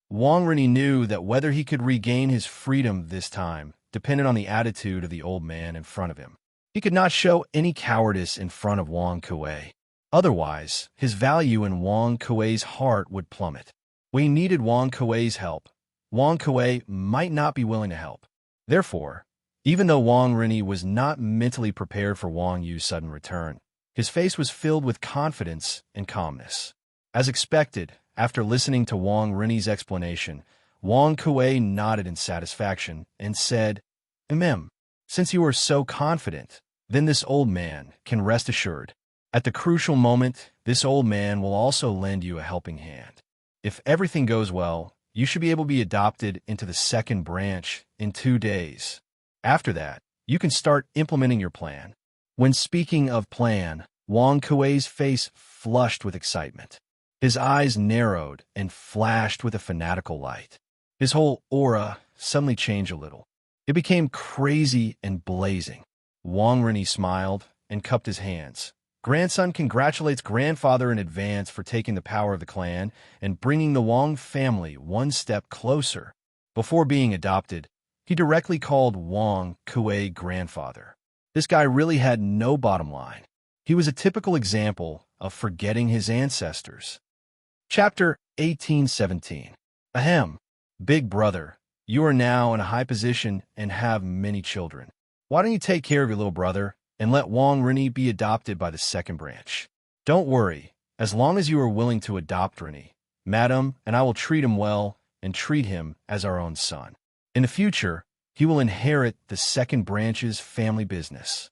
Wang Rinni knew that whether he could regain his freedom this time depended on the attitude of the old man in front of him. He could not show any cowardice in front of Wang Kuei. Otherwise, his value in Wang Kuei's heart would plummet. When he needed Wang Kuei's help, Wang Kuei might not be willing to help. Therefore, even though Wang Rinni was not mentally prepared for Wang Yu's sudden return, his face was filled with confidence and calmness. As expected, after listening to Wang Rinni's explanation, Wang Kuei nodded in satisfaction and said, Since you are so confident, then this old man can rest assured. At the crucial moment, this old man will also lend you a helping hand. If everything goes well, you should be able to be adopted into the second branch in 2 days. After that, you can start implementing your plan." When speaking of plan, Wang Kuei's face flushed with excitement. His eyes narrowed and flashed with a fanatical light. His whole aura suddenly changed a little. It became crazy and blazing. Wang Rinni smiled and cupped his hands. Grandson congratulates grandfather in advance for taking the power of the clan and bringing the Wang family one step closer. Before being adopted, he directly called Wang Kuei grandfather. This guy really had no bottom line. He was a typical example of forgetting his ancestors. Chapter 1817. Ahem. Big brother, you are now in a high position and have many children. Why don't you take care of your little brother and let Wang Rinni be adopted by the second branch? Don't worry, as long as you are willing to adopt Rinni, madam, and I will treat him well and treat him as our own son. In the future, he will inherit the second branch's family business.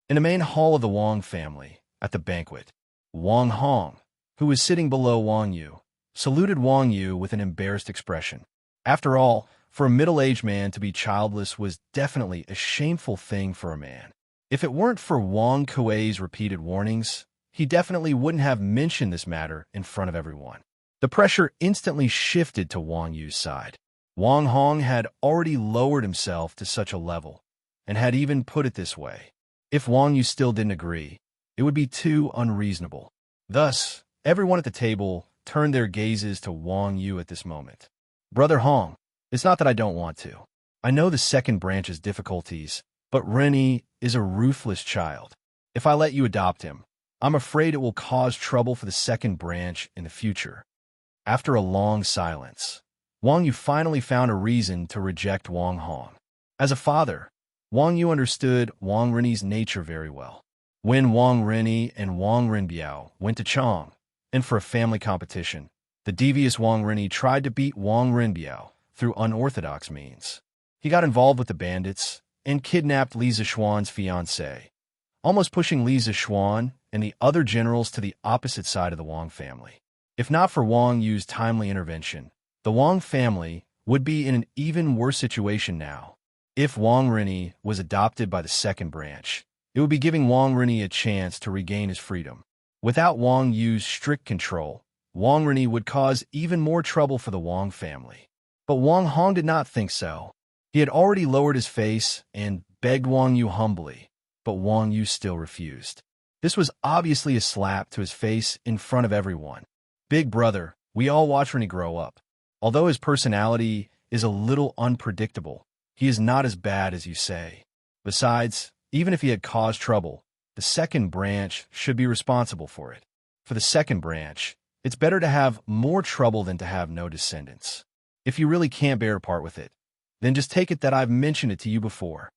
In the main hall of the Wang family, at the banquet, Wang Hong, who was sitting below Wang Yu, saluted Wang Yu with an embarrassed expression. After all, For a middle-aged man to be childless was definitely a shameful thing for a man. If it weren't for Wang Kuei's repeated warnings, he definitely wouldn't have mentioned this matter in front of everyone. The pressure instantly shifted to Wang Yu's side. Wang Hong had already lowered himself to such a level, and had even put it this way: if Wang Yu still didn't agree, it would be too unreasonable. Thus, everyone at the table turned their gazes to Wang Yu at this moment. Brother Hong, it's not that I don't want to. I know the second branch's difficulties, but Rennie is a ruthless child. If I let you adopt him, I'm afraid it will cause trouble for the second branch in the future. After a long silence, Wang Yu finally found a reason to reject Wang Hong. As a father, Wang Yu understood Wang Rennie's nature very well. When Wang Rennie and Wang Renbiao went to Chang, and for a family competition, the devious Wang Rennie tried to beat Wang Renbiao through unorthodox means. He got involved with the bandits and kidnapped Li Zixuan's fiancée, almost pushing Li Zixuan and the other generals to the opposite side of the Wang family. If not for Wang Yu's timely intervention, the Wang family would be in an even worse situation now. If Wang Rennie was adopted by the second branch, it would be giving Wang Rennie a chance to regain his freedom. Without Wang Yu's strict control, Wang Rennie would cause even more trouble for the Wang family. But Wang Hong did not think so. He had already lowered his face and begged Wang Yu humbly, but Wang Yu still refused. This was obviously a slap to his face in front of everyone. Big brother, we all watch Rennie grow up. Although his personality is a little unpredictable, he is not as bad as you say. Besides, even if he had caused trouble, the second branch should be responsible for it. For the second branch, it's better to have more trouble than to have no descendants. If you really can't bear to part with it, then just take it that I've mentioned it to you before.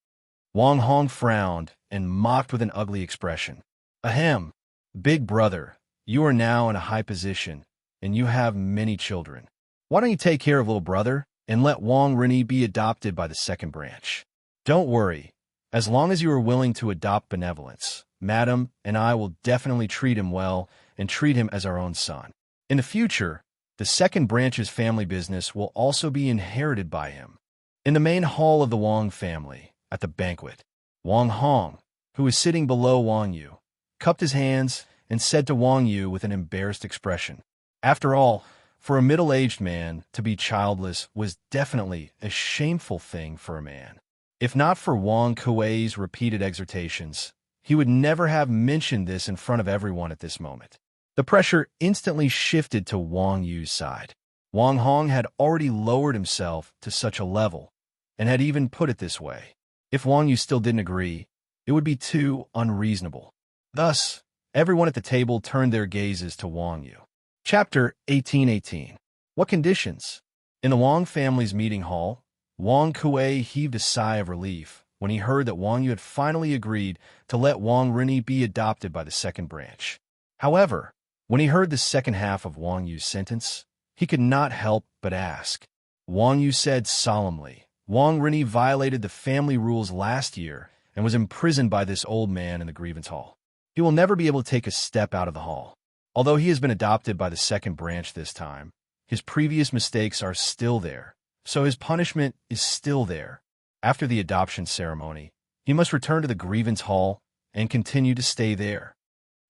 Wang Hong frowned and mocked with an ugly expression. Ahem, big brother, you are now in a high position, and you have many children. Why don't you take care of little brother and let Wang Rennie be adopted by the second branch? Don't worry. As long as you are willing to adopt benevolence, Madam and I will definitely treat him well and treat him as our own son. In the future, the second branch's family business will also be inherited by him. In the main hall of the Wang family, at the banquet, Wang Hong, who was sitting below Wang Yu, cupped his hands and said to Wang Yu with an embarrassed expression, "After all, for a middle-aged man to be childless was definitely a shameful thing for a man. If not for Wang Kuei's repeated exhortations, he would never have mentioned this in front of everyone at this moment." The pressure instantly shifted to Wang Yu's side. Wang Hong had already lowered himself to such a level, and had even put it this way: if Wang Yu still didn't agree, it would be too unreasonable. Thus, everyone at the table turned their gazes to Wang Yu. Chapter 1818. What conditions? In the Wang family's meeting hall, Wang Kuei heaved a sigh of relief when he heard that Wang Yu had finally agreed to let Wang Rennie be adopted by the second branch. However, when he heard the second half of Wang Yu's sentence, he could not help but ask. Wang Yu said solemnly, Wang Rennie violated the family rules last year and was imprisoned by this old man in the grievance hall. He will never be able to take a step out of the hall. Although he has been adopted by the second branch this time, his previous mistakes are still there, so his punishment is still there. After the adoption ceremony, he must return to the grievance hall and continue to stay there.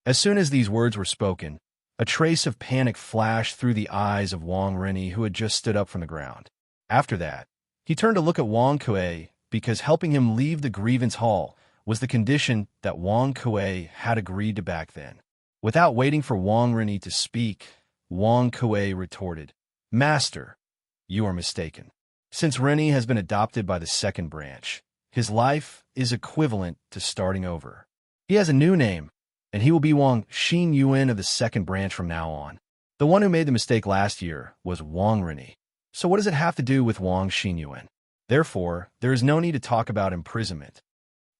As soon as these words were spoken, a trace of panic flashed through the eyes of Wang Rennie, who had just stood up from the ground. After that, he turned to look at Wang Kuei because helping him leave the grievance hall was the condition that Wang Kuei had agreed to back then. Without waiting for Wang Rennie to speak, Wang Kuei retorted, "Master, you are mistaken. Since Rennie has been adopted by the second branch, his life is equivalent to starting over. He has a new name, and he will be Wang Xin Yuan of the second branch from now on. The one who made the mistake last year was Wang Rennie. So what does it have to do with Wang Xin Yuan? Therefore, there is no need to talk about imprisonment.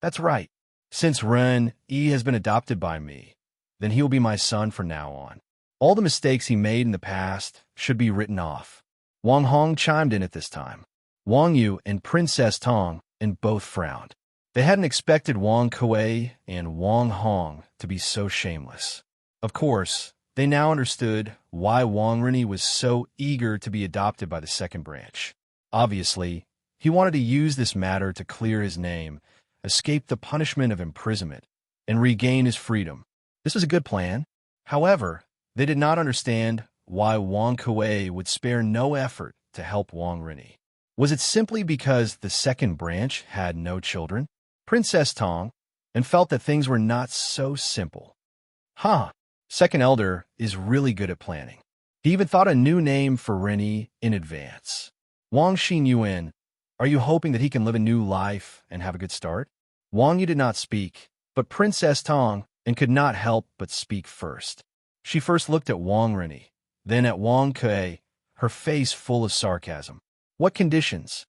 That's right. Since Ren Yi has been adopted by me, then he will be my son from now on. All the mistakes he made in the past should be written off." Wang Hong chimed in at this time. Wang Yu and Princess Tong and both frowned. They hadn't expected Wang Kuei and Wang Hong to be so shameless. Of course, they now understood why Wang Rennie was so eager to be adopted by the second branch. Obviously, he wanted to use this matter to clear his name, escape the punishment of imprisonment, and regain his freedom. This was a good plan. However, they did not understand why Wang Kuei would spare no effort to help Wang Rinni. Was it simply because the second branch had no children? Princess Tong, and felt that things were not so simple. Second elder is really good at planning. He even thought a new name for Rinni in advance. Wang Xinyuan, are you hoping that he can live a new life and have a good start? Wang Yu did not speak, but Princess Tong and could not help but speak first. She first looked at Wang Rinni, then at Wang Kuei, her face full of sarcasm. What conditions?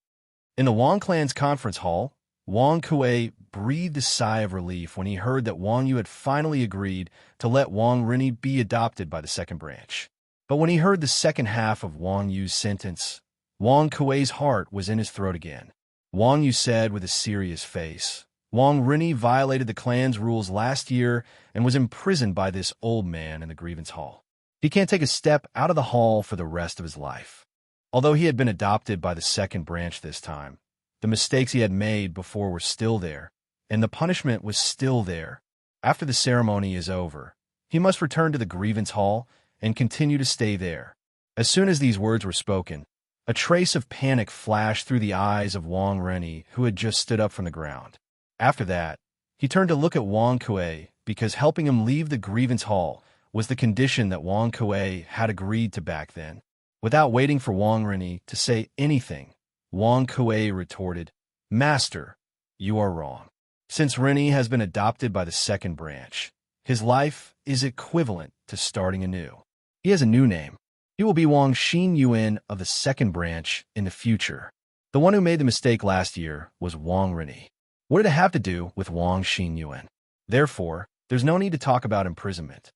In the Wang clan's conference hall, Wang Kuei breathed a sigh of relief when he heard that Wang Yu had finally agreed to let Wang Rinni be adopted by the second branch. But when he heard the second half of Wang Yu's sentence, Wang Kuei's heart was in his throat again. Wang Yu said with a serious face, Wang Rinni violated the clan's rules last year and was imprisoned by this old man in the grievance hall. He can't take a step out of the hall for the rest of his life. Although he had been adopted by the second branch this time, the mistakes he had made before were still there, and the punishment was still there. After the ceremony is over, he must return to the grievance hall and continue to stay there. As soon as these words were spoken, a trace of panic flashed through the eyes of Wang Rinni, who had just stood up from the ground. After that, he turned to look at Wang Kuei because helping him leave the grievance hall was the condition that Wang Kuei had agreed to back then. Without waiting for Wang Rinni to say anything, Wang Kuei retorted, Master, you are wrong. Since Rinni has been adopted by the second branch, his life is equivalent to starting anew. He has a new name. He will be Wang Xinyuan of the second branch in the future. The one who made the mistake last year was Wang Rinni. What did it have to do with Wang Xinyuan? Therefore, there's no need to talk about imprisonment.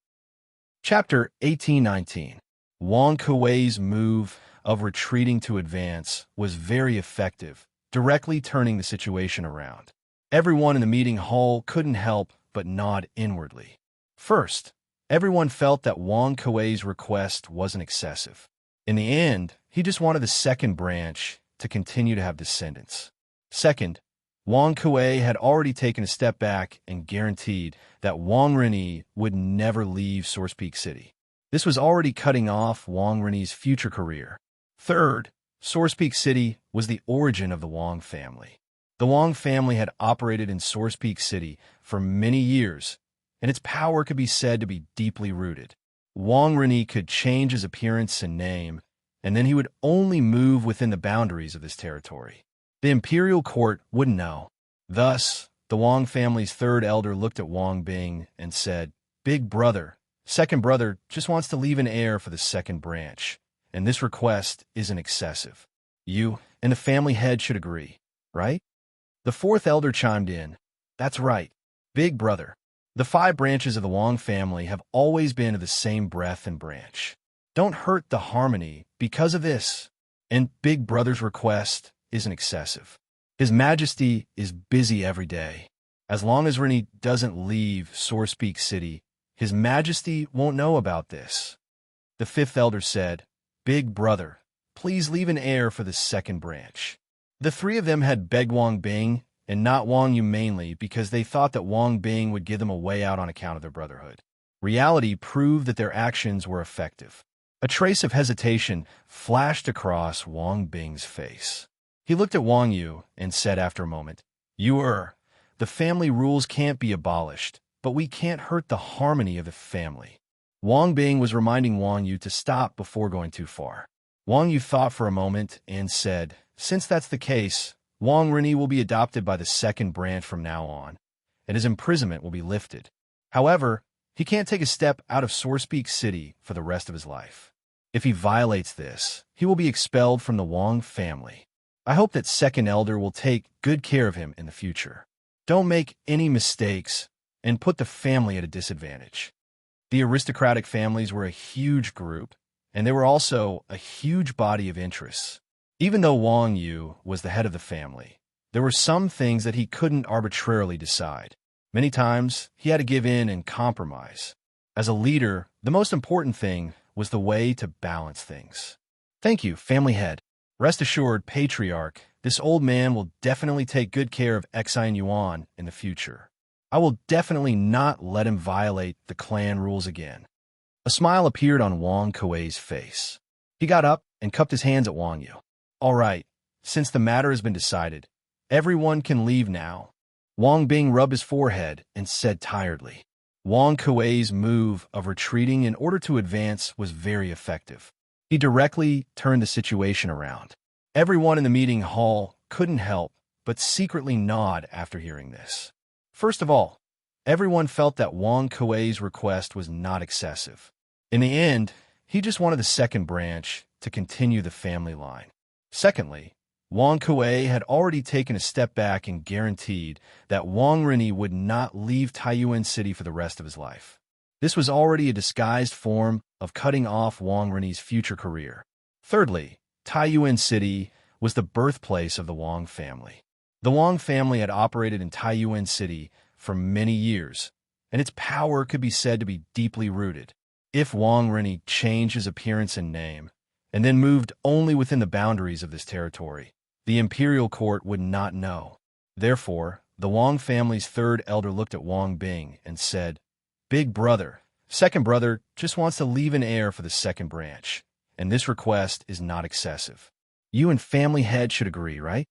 Chapter 1819. Wang Kuei's move of retreating to advance was very effective, directly turning the situation around. Everyone in the meeting hall couldn't help but nod inwardly. First, everyone felt that Wang Kuei's request wasn't excessive. In the end, he just wanted the second branch to continue to have descendants. Second, Wang Kuei had already taken a step back and guaranteed that Wang Rinni would never leave Source Peak City. This was already cutting off Wang Rinni's future career. Third, Source Peak City was the origin of the Wang family. The Wang family had operated in Source Peak City for many years, and its power could be said to be deeply rooted. Wang Rinni could change his appearance and name, and then he would only move within the boundaries of this territory. The imperial court wouldn't know. Thus, the Wang family's third elder looked at Wang Bing and said, Big brother, second brother just wants to leave an heir for the second branch, and this request isn't excessive. You and the family head should agree, right? The fourth elder chimed in, That's right, big brother. The 5 branches of the Wang family have always been of the same breath and branch. Don't hurt the harmony because of this, and big brother's request isn't excessive. His Majesty is busy every day. As long as Rinni doesn't leave Source Peak City, His Majesty won't know about this. The fifth elder said, Big brother, please leave an heir for the second branch. The 3 of them had begged Wang Bing and not Wang Yu mainly because they thought that Wang Bing would give them a way out on account of their brotherhood. Reality proved that their actions were effective. A trace of hesitation flashed across Wang Bing's face. He looked at Wang Yu and said after a moment, The family rules can't be abolished, but we can't hurt the harmony of the family. Wang Bing was reminding Wang Yu to stop before going too far. Wang Yu thought for a moment and said, Since that's the case, Wang Rinni will be adopted by the second branch from now on, and his imprisonment will be lifted. However, he can't take a step out of Source Peak City for the rest of his life. If he violates this, he will be expelled from the Wang family. I hope that second elder will take good care of him in the future. Don't make any mistakes and put the family at a disadvantage. The aristocratic families were a huge group, and they were also a huge body of interests. Even though Wang Yu was the head of the family, there were some things that he couldn't arbitrarily decide. Many times, he had to give in and compromise. As a leader, the most important thing was the way to balance things. Thank you, family head. Rest assured, Patriarch, this old man will definitely take good care of Exine Yuan in the future. I will definitely not let him violate the clan rules again. A smile appeared on Wang Kuei's face. He got up and cupped his hands at Wang Yu. All right, since the matter has been decided, everyone can leave now. Wang Bing rubbed his forehead and said tiredly. Wang Kuei's move of retreating in order to advance was very effective. He directly turned the situation around. Everyone in the meeting hall couldn't help but secretly nod after hearing this. First of all, everyone felt that Wang Kuei's request was not excessive. In the end, he just wanted the second branch to continue the family line. Secondly, Wang Kuei had already taken a step back and guaranteed that Wang Rini would not leave Taiyuan City for the rest of his life. This was already a disguised form of cutting off Wang Rini's future career. Thirdly, Taiyuan City was the birthplace of the Wang family. The Wang family had operated in Taiyuan City for many years, and its power could be said to be deeply rooted. If Wang Rini changed his appearance and name, and then moved only within the boundaries of this territory, the imperial court would not know. Therefore, the Wang family's third elder looked at Wang Bing and said, "Big brother, second brother just wants to leave an heir for the second branch, and this request is not excessive. You and family head should agree, right?"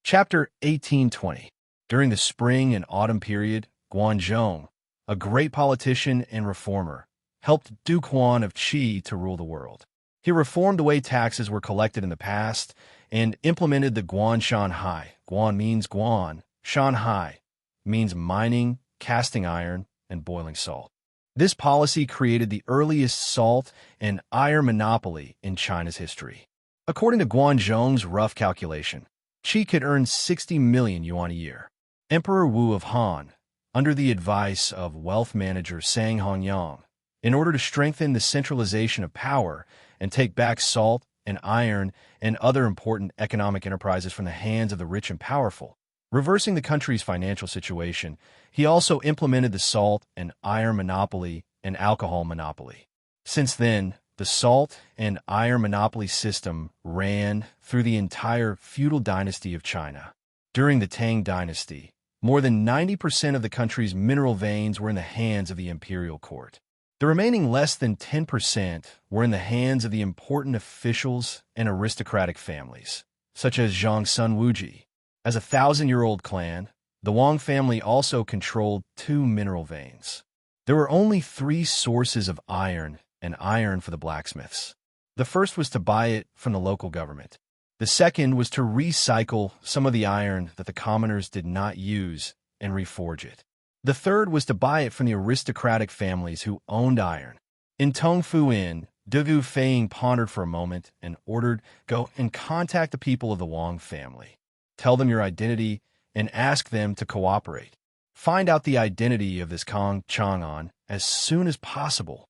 Chapter 1820. During the spring and autumn period, Guanzhong, a great politician and reformer, helped Duke Huan of Qi to rule the world. He reformed the way taxes were collected in the past and implemented the Guan Shanhai. Guan means Guan, Shanhai means mining, casting iron, and boiling salt. This policy created the earliest salt and iron monopoly in China's history. According to Guanzhong's rough calculation, Qi could earn 60 million yuan a year. Emperor Wu of Han, under the advice of wealth manager Sang Hongyang, in order to strengthen the centralization of power and take back salt and iron and other important economic enterprises from the hands of the rich and powerful, reversing the country's financial situation, he also implemented the salt and iron monopoly and alcohol monopoly. Since then, the salt and iron monopoly system ran through the entire feudal dynasty of China. During the Tang dynasty, more than 90% of the country's mineral veins were in the hands of the imperial court. The remaining less than 10% were in the hands of the important officials and aristocratic families, such as Zhongsun Wuji. As a 1,000-year-old clan, the Wang family also controlled 2 mineral veins. There were only 3 sources of iron and iron for the blacksmiths. The first was to buy it from the local government. The second was to recycle some of the iron that the commoners did not use and reforge it. The third was to buy it from the aristocratic families who owned iron. In Tongfu Inn, Dugu Feiying pondered for a moment and ordered, "Go and contact the people of the Wang family. Tell them your identity and ask them to cooperate. Find out the identity of this Kong Chang'an as soon as possible."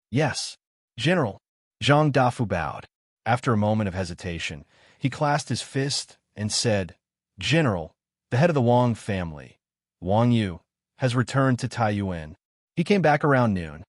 "Yes, General." Zhang Dafu bowed. After a moment of hesitation, he clasped his fist and said, "General, the head of the Wang family, Wang Yu, has returned to Taiyuan. He came back around noon."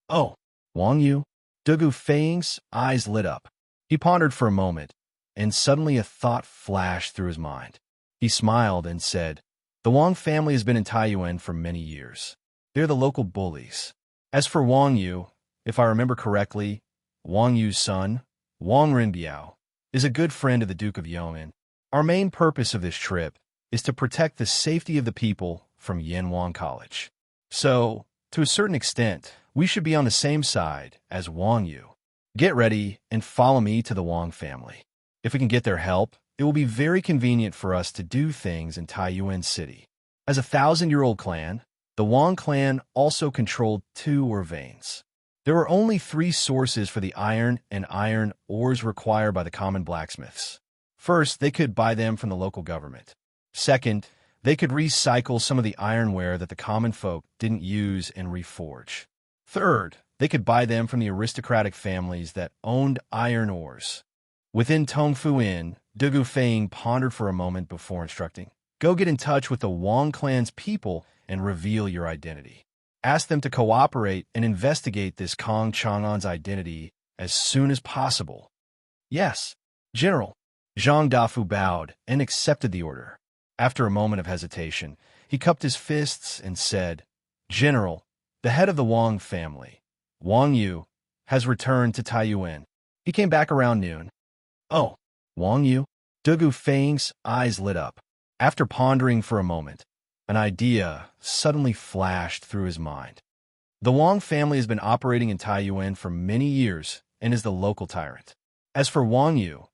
"Oh, Wang Yu?" Dugu Feiying's eyes lit up. He pondered for a moment, and suddenly a thought flashed through his mind. He smiled and said, "The Wang family has been in Taiyuan for many years. They're the local bullies. As for Wang Yu, if I remember correctly, Wang Yu's son, Wang Renbiao, is a good friend of the Duke of Yomen. Our main purpose of this trip is to protect the safety of the people from Yanwang College. So, to a certain extent, we should be on the same side as Wang Yu. Get ready and follow me to the Wang family. If we can get their help, it will be very convenient for us to do things in Taiyuan City." As a 1,000-year-old clan, the Wang clan also controlled 2 ore veins. There were only 3 sources for the iron and iron ores required by the common blacksmiths. First, they could buy them from the local government. Second, they could recycle some of the ironware that the common folk didn't use and reforge. Third, they could buy them from the aristocratic families that owned iron ores. Within Tongfu Inn, Dugu Feiying pondered for a moment before instructing, "Go get in touch with the Wang clan's people and reveal your identity. Ask them to cooperate and investigate this Kong Chang'an's identity as soon as possible." "Yes, General." Zhang Dafu bowed and accepted the order. After a moment of hesitation, he cupped his fists and said, "General, the head of the Wang family, Wang Yu, has returned to Taiyuan. He came back around noon." "Oh, Wang Yu?" Dugu Feng's eyes lit up. After pondering for a moment, an idea suddenly flashed through his mind. The Wang family has been operating in Taiyuan for many years and is the local tyrant. As for Wang Yu,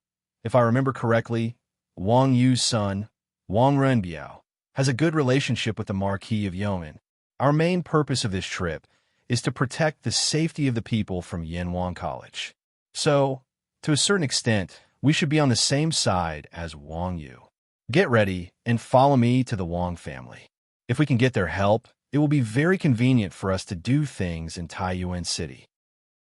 if I remember correctly, Wang Yu's son, Wang Renbiao, has a good relationship with the Marquis of Yomen. Our main purpose of this trip is to protect the safety of the people from Yanwang College. So, to a certain extent, we should be on the same side as Wang Yu. Get ready and follow me to the Wang family. If we can get their help, it will be very convenient for us to do things in Taiyuan City.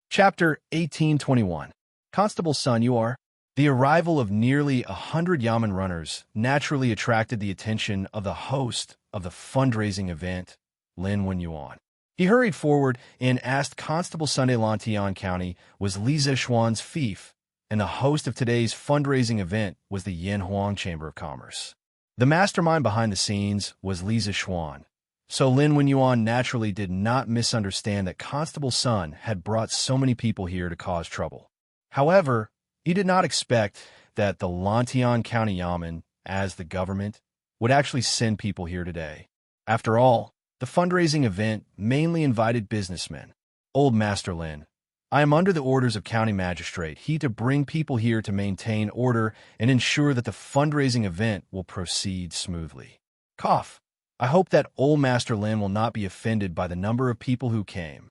Chapter 1821. Constable Sun, you are. The arrival of nearly 100 Yamen runners naturally attracted the attention of the host of the fundraising event, Lin Wenyuan. He hurried forward and asked Constable Sunday Lantian County was Li Zishuan's fief, and the host of today's fundraising event was the Yanhuang Chamber of Commerce. The mastermind behind the scenes was Li Zishuan, so Lin Wenyuan naturally did not misunderstand that Constable Sun had brought so many people here to cause trouble. However, he did not expect that the Lantian County Yamen, as the government, would actually send people here today. After all, the fundraising event mainly invited businessmen. Old Master Lin, I am under the orders of County Magistrate He to bring people here to maintain order and ensure that the fundraising event will proceed smoothly. Cough. I hope that Old Master Lin will not be offended by the number of people who came.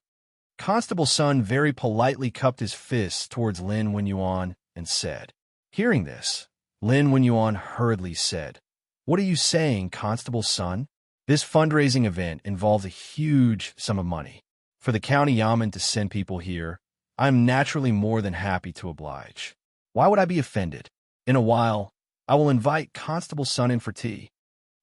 Constable Sun very politely cupped his fists towards Lin Wenyuan and said. Hearing this, Lin Wenyuan hurriedly said, "What are you saying, Constable Sun? This fundraising event involves a huge sum of money. For the County Yamen to send people here, I am naturally more than happy to oblige. Why would I be offended? In a while, I will invite Constable Sun in for tea."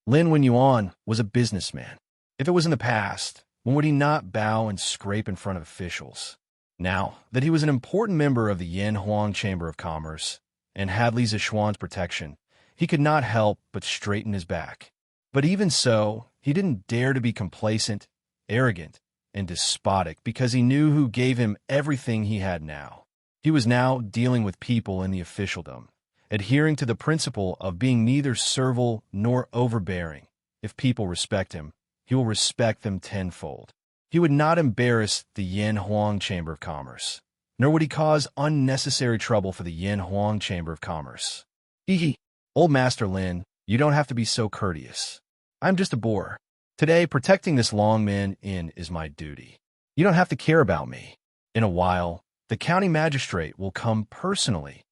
Lin Wenyuan was a businessman. If it was in the past, when would he not bow and scrape in front of officials? Now that he was an important member of the Yanhuang Chamber of Commerce and had Li Zishuan's protection, he could not help but straighten his back. But even so, he didn't dare to be complacent, arrogant, and despotic because he knew who gave him everything he had now. He was now dealing with people in the officialdom, adhering to the principle of being neither servile nor overbearing. If people respect him, he will respect them tenfold. He would not embarrass the Yanhuang Chamber of Commerce, nor would he cause unnecessary trouble for the Yanhuang Chamber of Commerce. Hee. Old Master Lin, you don't have to be so courteous. I'm just a boor. Today, protecting this Longman Inn is my duty. You don't have to care about me. In a while, the county magistrate will come personally.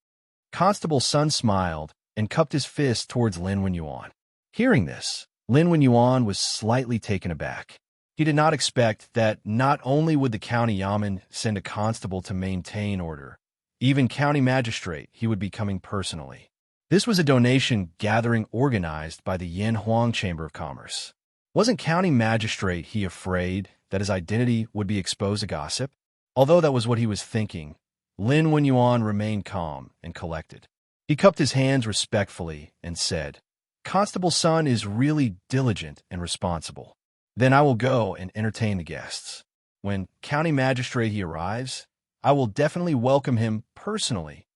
Constable Sun smiled and cupped his fist towards Lin Wenyuan. Hearing this, Lin Wenyuan was slightly taken aback. He did not expect that not only would the county yamen send a constable to maintain order, even county magistrate he would be coming personally. This was a donation gathering organized by the Yanhuang Chamber of Commerce. Wasn't county magistrate he afraid that his identity would be exposed to gossip? Although that was what he was thinking, Lin Wenyuan remained calm and collected. He cupped his hands respectfully and said, Constable Sun is really diligent and responsible. Then I will go and entertain the guests. When county magistrate he arrives, I will definitely welcome him personally.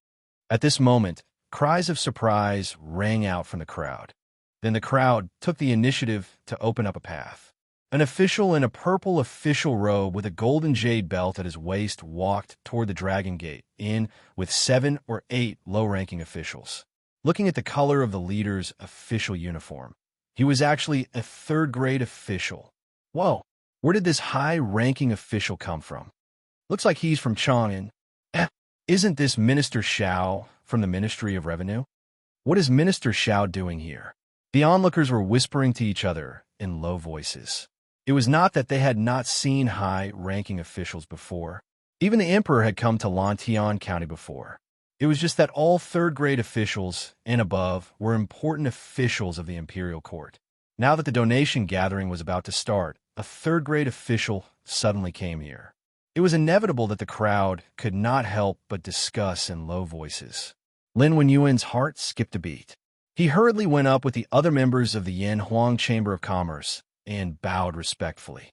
At this moment, cries of surprise rang out from the crowd. Then the crowd took the initiative to open up a path. An official in a purple official robe with a golden jade belt at his waist walked toward the Dragon Gate Inn with 7 or 8 low-ranking officials. Looking at the color of the leader's official uniform, he was actually a 3rd-grade official. Whoa, where did this high-ranking official come from? Looks like he's from Chang'an. Isn't this Minister Xiao from the Ministry of Revenue? What is Minister Xiao doing here? The onlookers were whispering to each other in low voices. It was not that they had not seen high-ranking officials before. Even the emperor had come to Lantian County before. It was just that all 3rd-grade officials and above were important officials of the imperial court. Now that the donation gathering was about to start, a 3rd-grade official suddenly came here. It was inevitable that the crowd could not help but discuss in low voices. Lin Wenyuan's heart skipped a beat. He hurriedly went up with the other members of the Yin Huang Chamber of Commerce and bowed respectfully.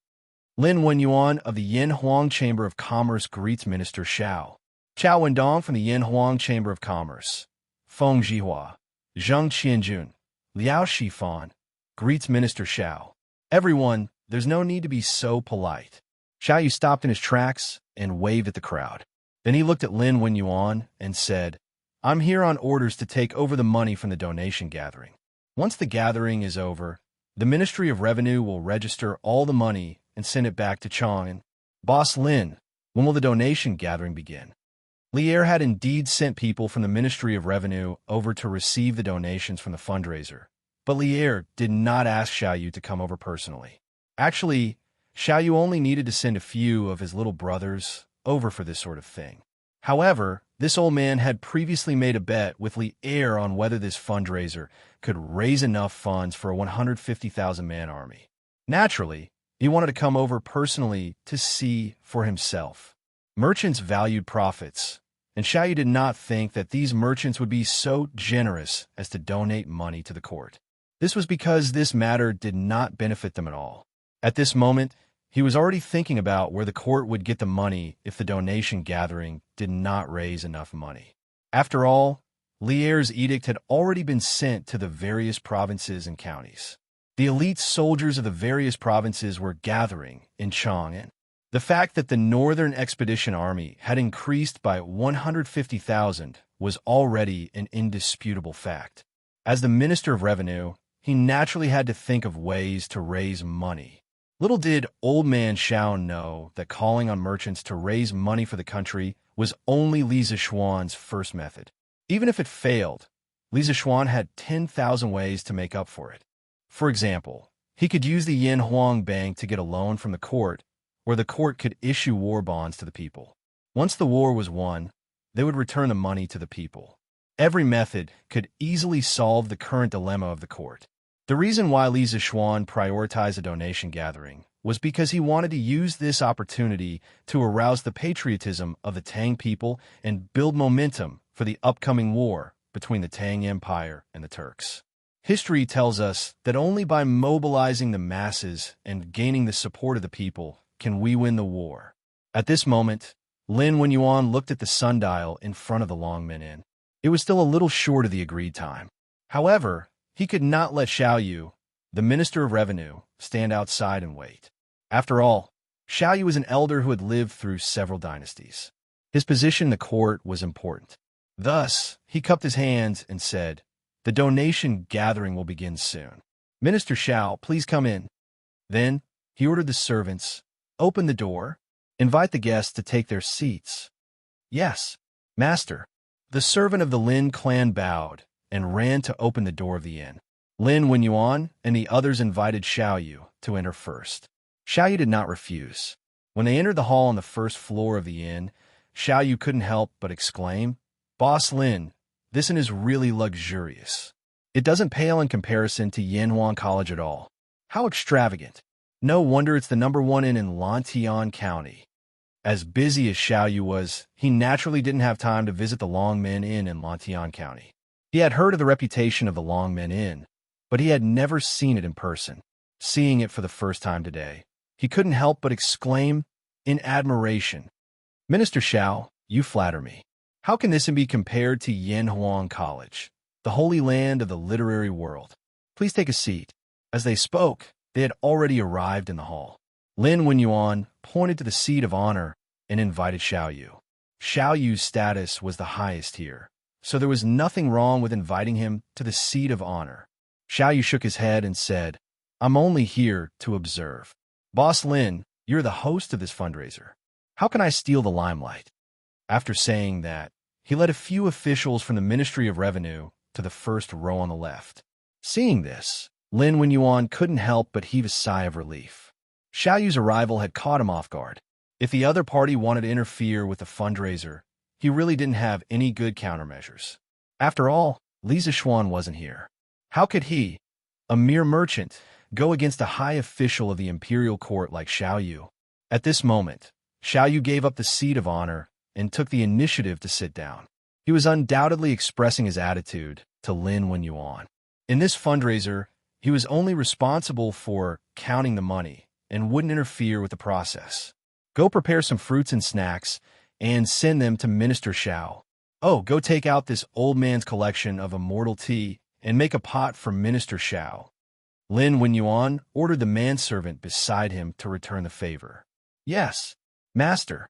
Lin Wenyuan of the Yin Huang Chamber of Commerce greets Minister Xiao. Chao Wendong from the Yin Huang Chamber of Commerce. Feng Jihua, Zheng Qianjun, Liao Shifan greets Minister Xiao. Everyone, there's no need to be so polite. Xiao Yu stopped in his tracks and waved at the crowd. Then he looked at Lin Wenyuan and said, I'm here on orders to take over the money from the donation gathering. Once the gathering is over, the Ministry of Revenue will register all the money and send it back to Chang'an. Boss Lin, when will the donation gathering begin? Lier had indeed sent people from the Ministry of Revenue over to receive the donations from the fundraiser, but Lier did not ask Xiao Yu to come over personally. Actually, Xiao Yu only needed to send a few of his little brothers over for this sort of thing. However, this old man had previously made a bet with Lier on whether this fundraiser could raise enough funds for a 150,000-man army. Naturally, he wanted to come over personally to see for himself. Merchants valued profits, and Xiao Yu did not think that these merchants would be so generous as to donate money to the court. This was because this matter did not benefit them at all. At this moment, he was already thinking about where the court would get the money if the donation gathering did not raise enough money. After all, Lier's edict had already been sent to the various provinces and counties. The elite soldiers of the various provinces were gathering in Chang'an. The fact that the Northern Expedition Army had increased by 150,000 was already an indisputable fact. As the Minister of Revenue, he naturally had to think of ways to raise money. Little did Old Man Xiao know that calling on merchants to raise money for the country was only Li Zishuan's first method. Even if it failed, Li Zishuan had 10,000 ways to make up for it. For example, he could use the Yin Huang Bank to get a loan from the court, where the court could issue war bonds to the people. Once the war was won, they would return the money to the people. Every method could easily solve the current dilemma of the court. The reason why Li Zishuan prioritized a donation gathering was because he wanted to use this opportunity to arouse the patriotism of the Tang people and build momentum for the upcoming war between the Tang Empire and the Turks. History tells us that only by mobilizing the masses and gaining the support of the people can we win the war. At this moment, Lin Wenyuan looked at the sundial in front of the Longmen Inn. It was still a little short of the agreed time. However, he could not let Xiao Yu, the Minister of Revenue, stand outside and wait. After all, Xiao Yu was an elder who had lived through several dynasties. His position in the court was important. Thus, he cupped his hands and said, "The donation gathering will begin soon. Minister Xiao, please come in." Then, he ordered the servants, "Open the door. Invite the guests to take their seats." "Yes, master." The servant of the Lin clan bowed and ran to open the door of the inn. Lin Wenyuan and the others invited Xiao Yu to enter first. Xiao Yu did not refuse. When they entered the hall on the first floor of the inn, Xiao Yu couldn't help but exclaim, "Boss Lin, this inn is really luxurious. It doesn't pale in comparison to Yanhuan College at all. How extravagant. No wonder it's the #1 inn in Lantian County." As busy as Xiao Yu was, he naturally didn't have time to visit the Longmen Inn in Lantian County. He had heard of the reputation of the Longmen Inn, but he had never seen it in person. Seeing it for the first time today, he couldn't help but exclaim in admiration, "Minister Xiao, you flatter me. How can this be compared to Yanhuan College, the holy land of the literary world? Please take a seat." As they spoke, they had already arrived in the hall. Lin Wenyuan pointed to the seat of honor and invited Xiao Yu. Xiao Yu's status was the highest here, so there was nothing wrong with inviting him to the seat of honor. Xiao Yu shook his head and said, "I'm only here to observe. Boss Lin, you're the host of this fundraiser. How can I steal the limelight?" After saying that, he led a few officials from the Ministry of Revenue to the first row on the left. Seeing this, Lin Wenyuan couldn't help but heave a sigh of relief. Xiao Yu's arrival had caught him off guard. If the other party wanted to interfere with the fundraiser, he really didn't have any good countermeasures. After all, Li Zishuan wasn't here. How could he, a mere merchant, go against a high official of the imperial court like Xiao Yu? At this moment, Xiao Yu gave up the seat of honor and took the initiative to sit down. He was undoubtedly expressing his attitude to Lin Wenyuan. In this fundraiser, he was only responsible for counting the money and wouldn't interfere with the process. Go prepare some fruits and snacks and send them to Minister Xiao. Oh, go take out this old man's collection of immortal tea and make a pot for Minister Xiao. Lin Wenyuan ordered the manservant beside him to return the favor. Yes, master.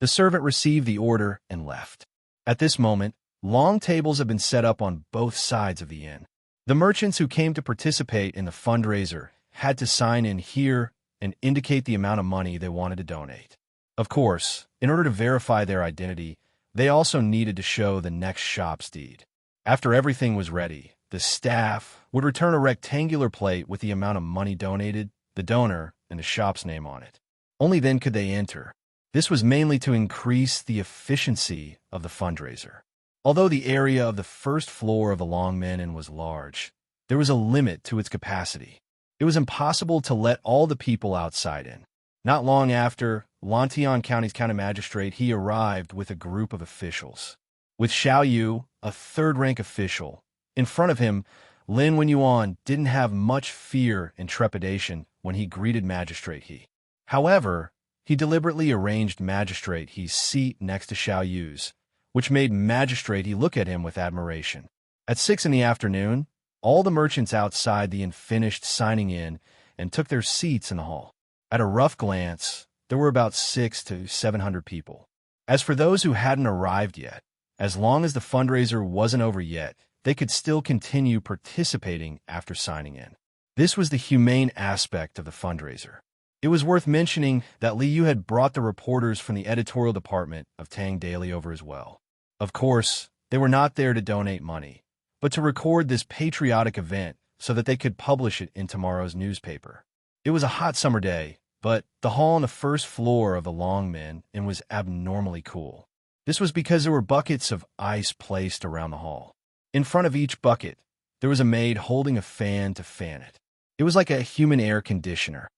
The servant received the order and left. At this moment, long tables have been set up on both sides of the inn. The merchants who came to participate in the fundraiser had to sign in here and indicate the amount of money they wanted to donate. Of course, in order to verify their identity, they also needed to show the next shop's deed. After everything was ready, the staff would return a rectangular plate with the amount of money donated, the donor, and the shop's name on it. Only then could they enter. This was mainly to increase the efficiency of the fundraiser. Although the area of the first floor of the Longmen Inn was large, there was a limit to its capacity. It was impossible to let all the people outside in. Not long after, Lantian County's county magistrate, he arrived with a group of officials. With Xiao Yu, a third-rank official, in front of him, Lin Wenyuan didn't have much fear and trepidation when he greeted Magistrate He. However, he deliberately arranged Magistrate He's seat next to Xiao Yu's, which made Magistrate He look at him with admiration. At 6 in the afternoon, all the merchants outside the inn finished signing in and took their seats in the hall. At a rough glance, there were about 600 to 700 people. As for those who hadn't arrived yet, as long as the fundraiser wasn't over yet, they could still continue participating after signing in. This was the humane aspect of the fundraiser. It was worth mentioning that Li Yu had brought the reporters from the editorial department of Tang Daily over as well. Of course, they were not there to donate money, but to record this patriotic event so that they could publish it in tomorrow's newspaper. It was a hot summer day, but the hall on the first floor of the Longmen Inn was abnormally cool. This was because there were buckets of ice placed around the hall. In front of each bucket, there was a maid holding a fan to fan it. It was like a human air conditioner.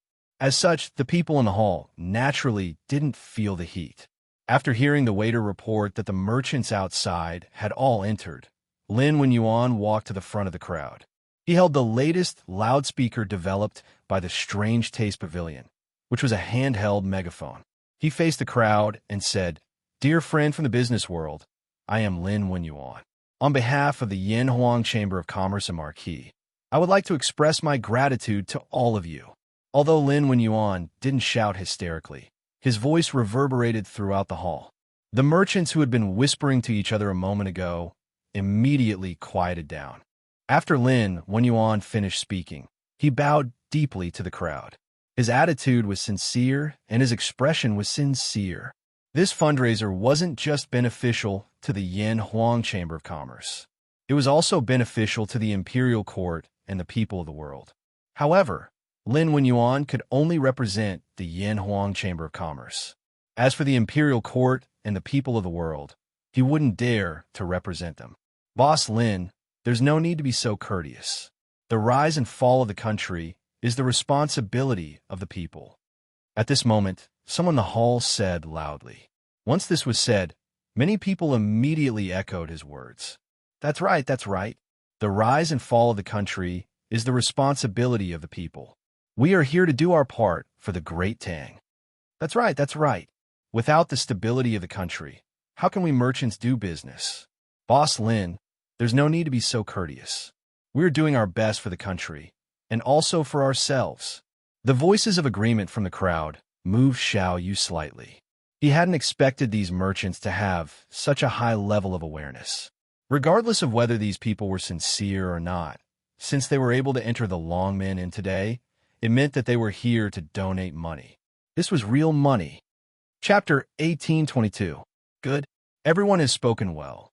As such, the people in the hall naturally didn't feel the heat. After hearing the waiter report that the merchants outside had all entered, Lin Wenyuan walked to the front of the crowd. He held the latest loudspeaker developed by the Strange Taste Pavilion, which was a handheld megaphone. He faced the crowd and said, "Dear friend from the business world, I am Lin Wenyuan. On behalf of the Yanhuang Chamber of Commerce and Marquis, I would like to express my gratitude to all of you." Although Lin Wenyuan didn't shout hysterically, his voice reverberated throughout the hall. The merchants who had been whispering to each other a moment ago immediately quieted down. After Lin Wenyuan finished speaking, he bowed deeply to the crowd. His attitude was sincere and his expression was sincere. This fundraiser wasn't just beneficial to the Yanhuang Chamber of Commerce. It was also beneficial to the imperial court and the people of the world. However, Lin Wenyuan could only represent the Yanhuang Chamber of Commerce. As for the imperial court and the people of the world, he wouldn't dare to represent them. Boss Lin, there's no need to be so courteous. The rise and fall of the country is the responsibility of the people. At this moment, someone in the hall said loudly. Once this was said, many people immediately echoed his words. That's right, that's right. The rise and fall of the country is the responsibility of the people. We are here to do our part for the Great Tang. That's right, that's right. Without the stability of the country, how can we merchants do business? Boss Lin, there's no need to be so courteous. We're doing our best for the country, and also for ourselves. The voices of agreement from the crowd moved Xiao Yu slightly. He hadn't expected these merchants to have such a high level of awareness. Regardless of whether these people were sincere or not, since they were able to enter the Longmen Inn today, it meant that they were here to donate money. This was real money. Chapter 1822. Good. Everyone has spoken well.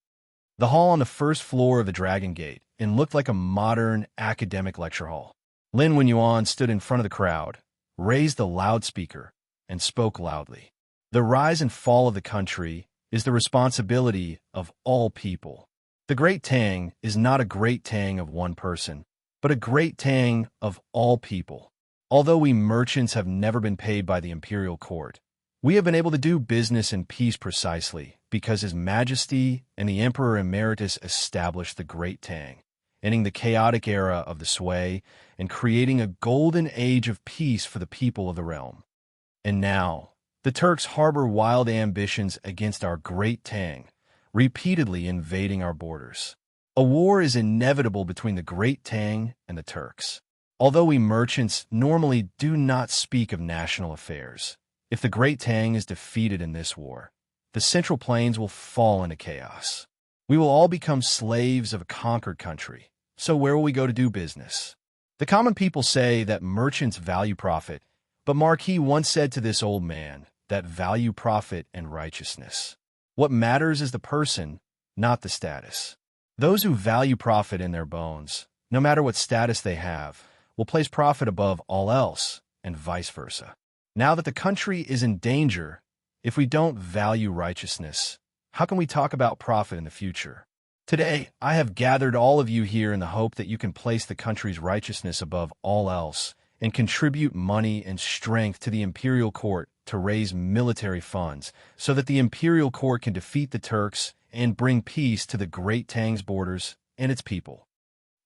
The hall on the first floor of the Dragon Gate and looked like a modern academic lecture hall. Lin Wenyuan stood in front of the crowd, raised the loudspeaker, and spoke loudly. The rise and fall of the country is the responsibility of all people. The Great Tang is not a Great Tang of one person, but a Great Tang of all people. Although we merchants have never been paid by the imperial court, We have been able to do business in peace precisely because His Majesty and the Emperor Emeritus established the Great Tang, ending the chaotic era of the Sui and creating a golden age of peace for the people of the realm. And now, the Turks harbor wild ambitions against our Great Tang, repeatedly invading our borders. A war is inevitable between the Great Tang and the Turks. Although we merchants normally do not speak of national affairs, if the Great Tang is defeated in this war, the Central Plains will fall into chaos. We will all become slaves of a conquered country. So where will we go to do business? The common people say that merchants value profit, but Marquis once said to this old man that value profit and righteousness. What matters is the person, not the status. Those who value profit in their bones, no matter what status they have, will place profit above all else, and vice versa. Now that the country is in danger, if we don't value righteousness, how can we talk about profit in the future? Today, I have gathered all of you here in the hope that you can place the country's righteousness above all else and contribute money and strength to the imperial court to raise military funds so that the imperial court can defeat the Turks and bring peace to the Great Tang's borders and its people.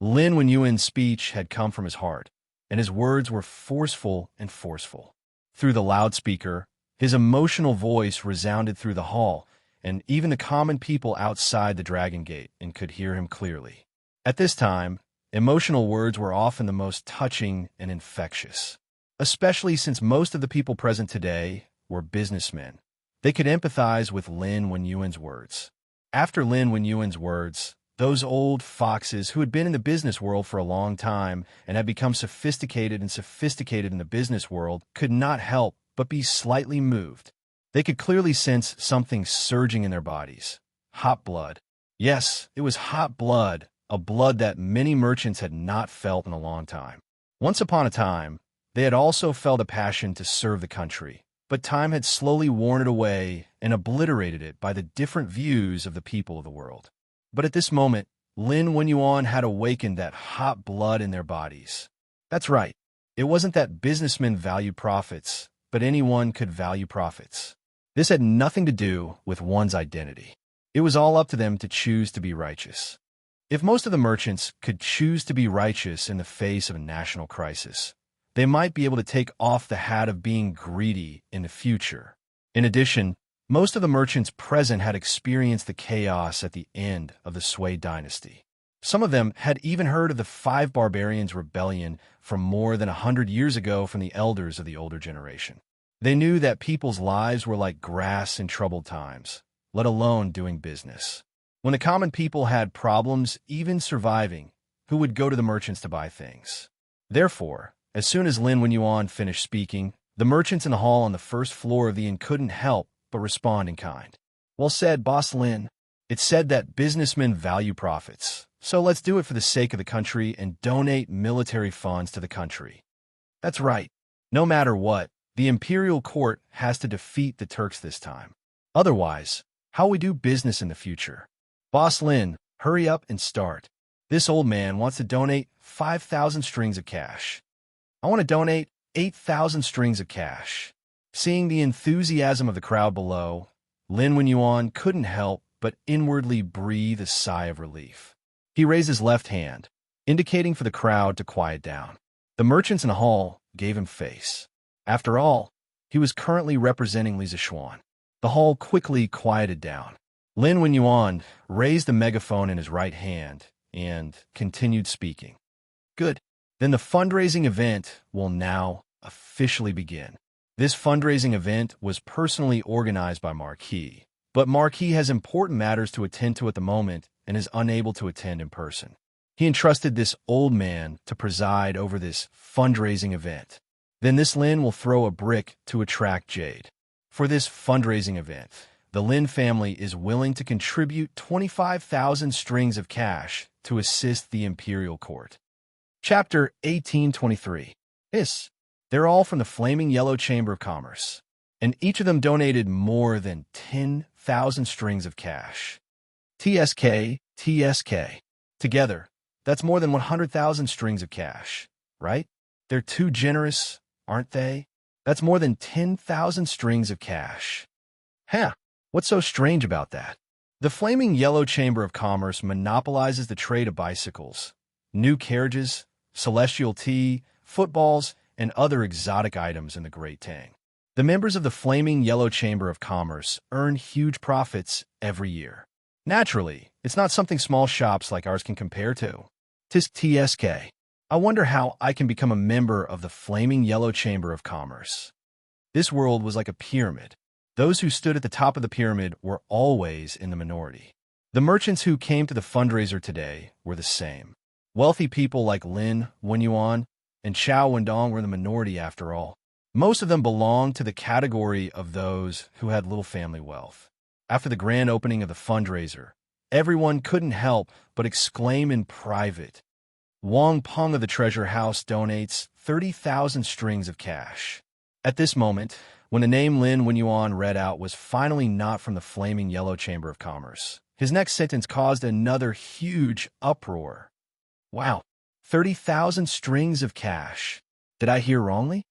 Lin Wenyuan's speech had come from his heart, and his words were forceful and forceful. Through the loudspeaker, his emotional voice resounded through the hall, and even the common people outside the Dragon Gate could hear him clearly. At this time, emotional words were often the most touching and infectious, especially since most of the people present today were businessmen. They could empathize with Lin Wenyuan's words. After Lin Wenyuan's words, those old foxes who had been in the business world for a long time and had become sophisticated in the business world could not help but be slightly moved. They could clearly sense something surging in their bodies. Hot blood. Yes, it was hot blood, a blood that many merchants had not felt in a long time. Once upon a time, they had also felt a passion to serve the country, but time had slowly worn it away and obliterated it by the different views of the people of the world. But at this moment, Lin Wenyuan had awakened that hot blood in their bodies. That's right. It wasn't that businessmen valued profits, but anyone could value profits. This had nothing to do with one's identity. It was all up to them to choose to be righteous. If most of the merchants could choose to be righteous in the face of a national crisis, they might be able to take off the hat of being greedy in the future. In addition, most of the merchants present had experienced the chaos at the end of the Sui dynasty. Some of them had even heard of the Five Barbarians' rebellion from more than 100 years ago from the elders of the older generation. They knew that people's lives were like grass in troubled times, let alone doing business. When the common people had problems even surviving, who would go to the merchants to buy things? Therefore, as soon as Lin Wenyuan finished speaking, the merchants in the hall on the first floor of the inn couldn't help but respond in kind. Well said, Boss Lin. It's said that businessmen value profits, so let's do it for the sake of the country and donate military funds to the country. That's right. No matter what, the imperial court has to defeat the Turks this time. Otherwise, how will we do business in the future? Boss Lin, hurry up and start. This old man wants to donate 5,000 strings of cash. I want to donate 8,000 strings of cash. Seeing the enthusiasm of the crowd below, Lin Wenyuan couldn't help but inwardly breathe a sigh of relief. He raised his left hand, indicating for the crowd to quiet down. The merchants in the hall gave him face. After all, he was currently representing Li Zishuan. The hall quickly quieted down. Lin Wenyuan raised the megaphone in his right hand and continued speaking. Good. Then the fundraising event will now officially begin. This fundraising event was personally organized by Marquis, but Marquis has important matters to attend to at the moment and is unable to attend in person. He entrusted this old man to preside over this fundraising event. Then this Lin will throw a brick to attract Jade. For this fundraising event, the Lin family is willing to contribute 25,000 strings of cash to assist the imperial court. Chapter 1823. They're all from the Flaming Yellow Chamber of Commerce, and each of them donated more than 10,000 strings of cash. TSK. Together, that's more than 100,000 strings of cash, right? They're too generous, aren't they? That's more than 10,000 strings of cash. Huh, what's so strange about that? The Flaming Yellow Chamber of Commerce monopolizes the trade of bicycles, new carriages, celestial tea, footballs, and other exotic items in the Great Tang. The members of the Flaming Yellow Chamber of Commerce earn huge profits every year. Naturally, it's not something small shops like ours can compare to. Tisk TSK. I wonder how I can become a member of the Flaming Yellow Chamber of Commerce. This world was like a pyramid. Those who stood at the top of the pyramid were always in the minority. The merchants who came to the fundraiser today were the same. Wealthy people like Lin Wenyuan and Chao Wendong were in the minority after all. Most of them belonged to the category of those who had little family wealth. After the grand opening of the fundraiser, everyone couldn't help but exclaim in private, "Wang Peng of the Treasure House donates 30,000 strings of cash." At this moment, when the name Lin Wenyuan read out was finally not from the Flaming Yellow Chamber of Commerce, his next sentence caused another huge uproar. Wow, 30,000 strings of cash. Did I hear wrongly?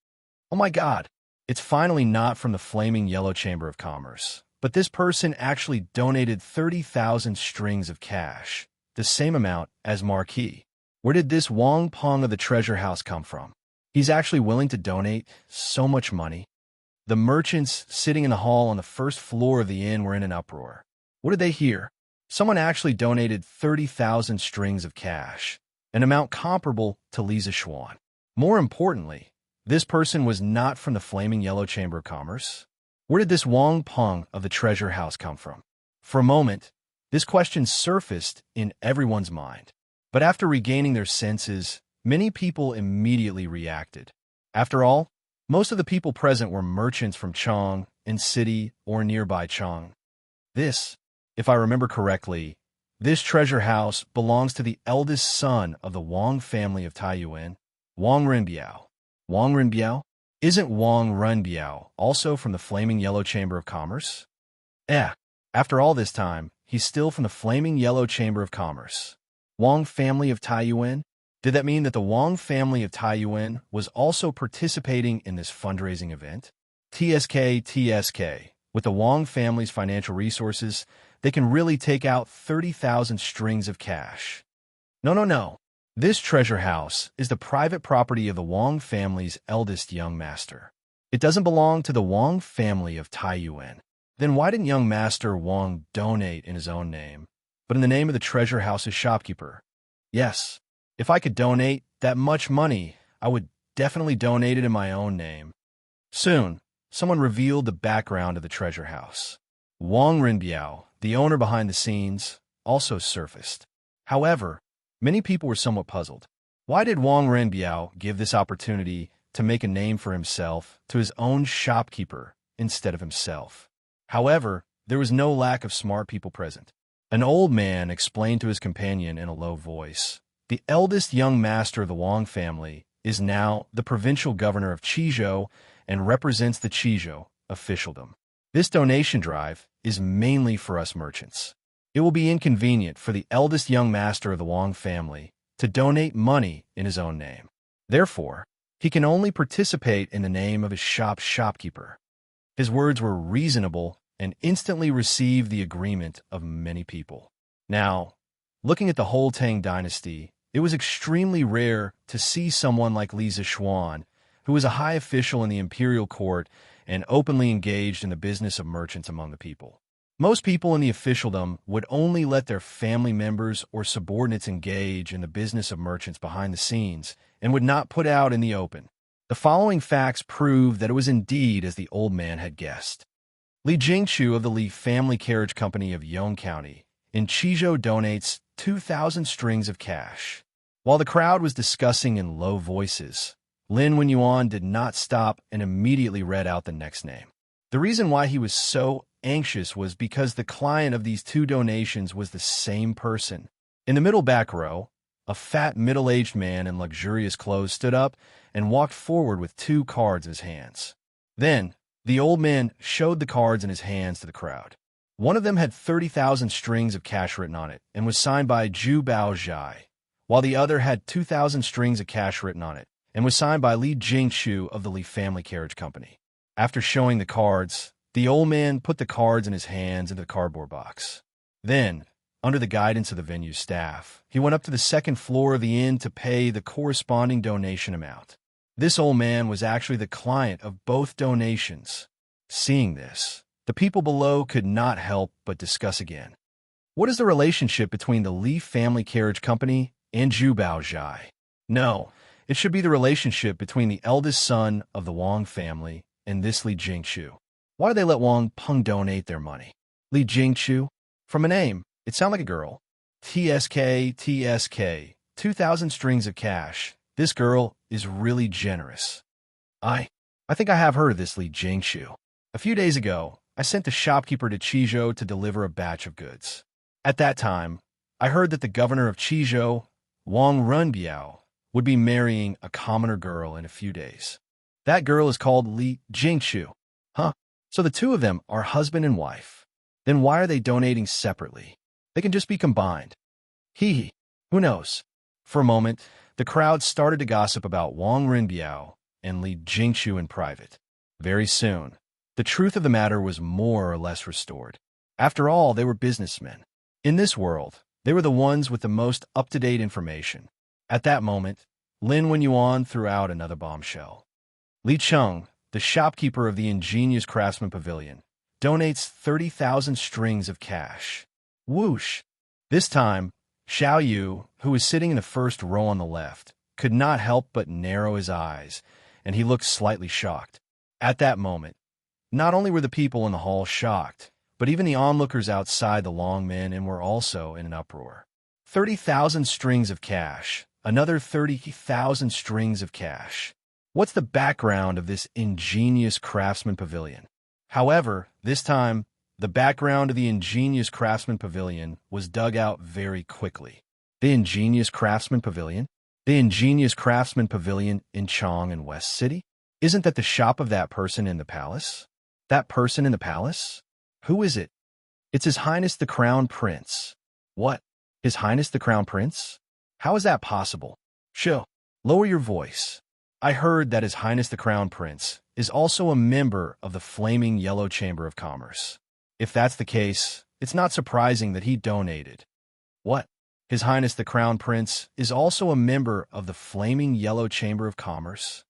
Oh my God, it's finally not from the Flaming Yellow Chamber of Commerce. But this person actually donated 30,000 strings of cash, the same amount as Marquis. Where did this Wang Peng of the Treasure House come from? He's actually willing to donate so much money. The merchants sitting in the hall on the first floor of the inn were in an uproar. What did they hear? Someone actually donated 30,000 strings of cash, an amount comparable to Li Zishuan. More importantly, this person was not from the Flaming Yellow Chamber of Commerce. Where did this Wang Peng of the Treasure House come from? For a moment, this question surfaced in everyone's mind. But after regaining their senses, many people immediately reacted. After all, most of the people present were merchants from Chang, in city, or nearby Chang. This, if I remember correctly, this treasure house belongs to the eldest son of the Wang family of Taiyuan, Wang Renbiao. Wang Renbiao? Isn't Wang Renbiao also from the Flaming Yellow Chamber of Commerce? After all this time, he's still from the Flaming Yellow Chamber of Commerce. Wang family of Taiyuan? Did that mean that the Wang family of Taiyuan was also participating in this fundraising event? TSK. With the Wang family's financial resources, they can really take out 30,000 strings of cash. No. This treasure house is the private property of the Wang family's eldest young master. It doesn't belong to the Wang family of Taiyuan. Then why didn't young master Wang donate in his own name, but in the name of the treasure house's shopkeeper? Yes, if I could donate that much money, I would definitely donate it in my own name. Soon, someone revealed the background of the treasure house. Wang Renbiao, the owner behind the scenes, also surfaced. However, many people were somewhat puzzled. Why did Wang Renbiao give this opportunity to make a name for himself to his own shopkeeper instead of himself? However, there was no lack of smart people present. An old man explained to his companion in a low voice, "The eldest young master of the Wang family is now the provincial governor of Qizhou and represents the Qizhou officialdom. This donation drive is mainly for us merchants. It will be inconvenient for the eldest young master of the Wang family to donate money in his own name. Therefore, he can only participate in the name of his shopkeeper." His words were reasonable and instantly received the agreement of many people. Now, looking at the whole Tang dynasty, it was extremely rare to see someone like Li Zishuan, who was a high official in the imperial court and openly engaged in the business of merchants among the people. Most people in the officialdom would only let their family members or subordinates engage in the business of merchants behind the scenes and would not put out in the open. The following facts prove that it was indeed as the old man had guessed. Li Jingchu of the Li Family Carriage Company of Yong County in Qizhou donates 2,000 strings of cash. While the crowd was discussing in low voices, Lin Wenyuan did not stop and immediately read out the next name. The reason why he was so anxious was because the client of these two donations was the same person. In the middle back row, a fat middle-aged man in luxurious clothes stood up and walked forward with 2 cards in his hands. Then, the old man showed the cards in his hands to the crowd. One of them had 30,000 strings of cash written on it and was signed by Zhu Baozhai, while the other had 2,000 strings of cash written on it and was signed by Li Jingshu of the Li Family Carriage Company. After showing the cards, the old man put the cards in his hands into the cardboard box. Then, under the guidance of the venue's staff, he went up to the second floor of the inn to pay the corresponding donation amount. This old man was actually the client of both donations. Seeing this, the people below could not help but discuss again. What is the relationship between the Li Family Carriage Company and Zhu Baozhai? No, it should be the relationship between the eldest son of the Wang family and this Li Jingshu. Why do they let Wang Peng donate their money? Li Jingshu? From a name, it sounds like a girl. TSK, 2,000 strings of cash. This girl is really generous. I think I have heard of this Li Jingshu. A few days ago, I sent the shopkeeper to Qizhou to deliver a batch of goods. At that time, I heard that the governor of Qizhou, Wang Renbiao, would be marrying a commoner girl in a few days. That girl is called Li Jingshu. Huh? So the two of them are husband and wife. Then why are they donating separately? They can just be combined. Hee. Who knows? For a moment, the crowd started to gossip about Wang Renbiao and Li Jingshu in private. Very soon, the truth of the matter was more or less restored. After all, they were businessmen. In this world, they were the ones with the most up-to-date information. At that moment, Lin Wenyuan threw out another bombshell. Li Cheng, the shopkeeper of the ingenious craftsman pavilion, donates 30,000 strings of cash. Whoosh! This time, Xiao Yu, who was sitting in the first row on the left, could not help but narrow his eyes, and he looked slightly shocked. At that moment, not only were the people in the hall shocked, but even the onlookers outside the Long Men and were also in an uproar. 30,000 strings of cash. Another 30,000 strings of cash. What's the background of this ingenious craftsman pavilion? However, this time, the background of the ingenious craftsman pavilion was dug out very quickly. The ingenious craftsman pavilion? The ingenious craftsman pavilion in Chong and West City? Isn't that the shop of that person in the palace? That person in the palace? Who is it? It's His Highness the Crown Prince. What? His Highness the Crown Prince? How is that possible? Shoo, lower your voice. I heard that His Highness the Crown Prince is also a member of the Flaming Yellow Chamber of Commerce. If that's the case, it's not surprising that he donated. What? His Highness the Crown Prince is also a member of the Flaming Yellow Chamber of Commerce?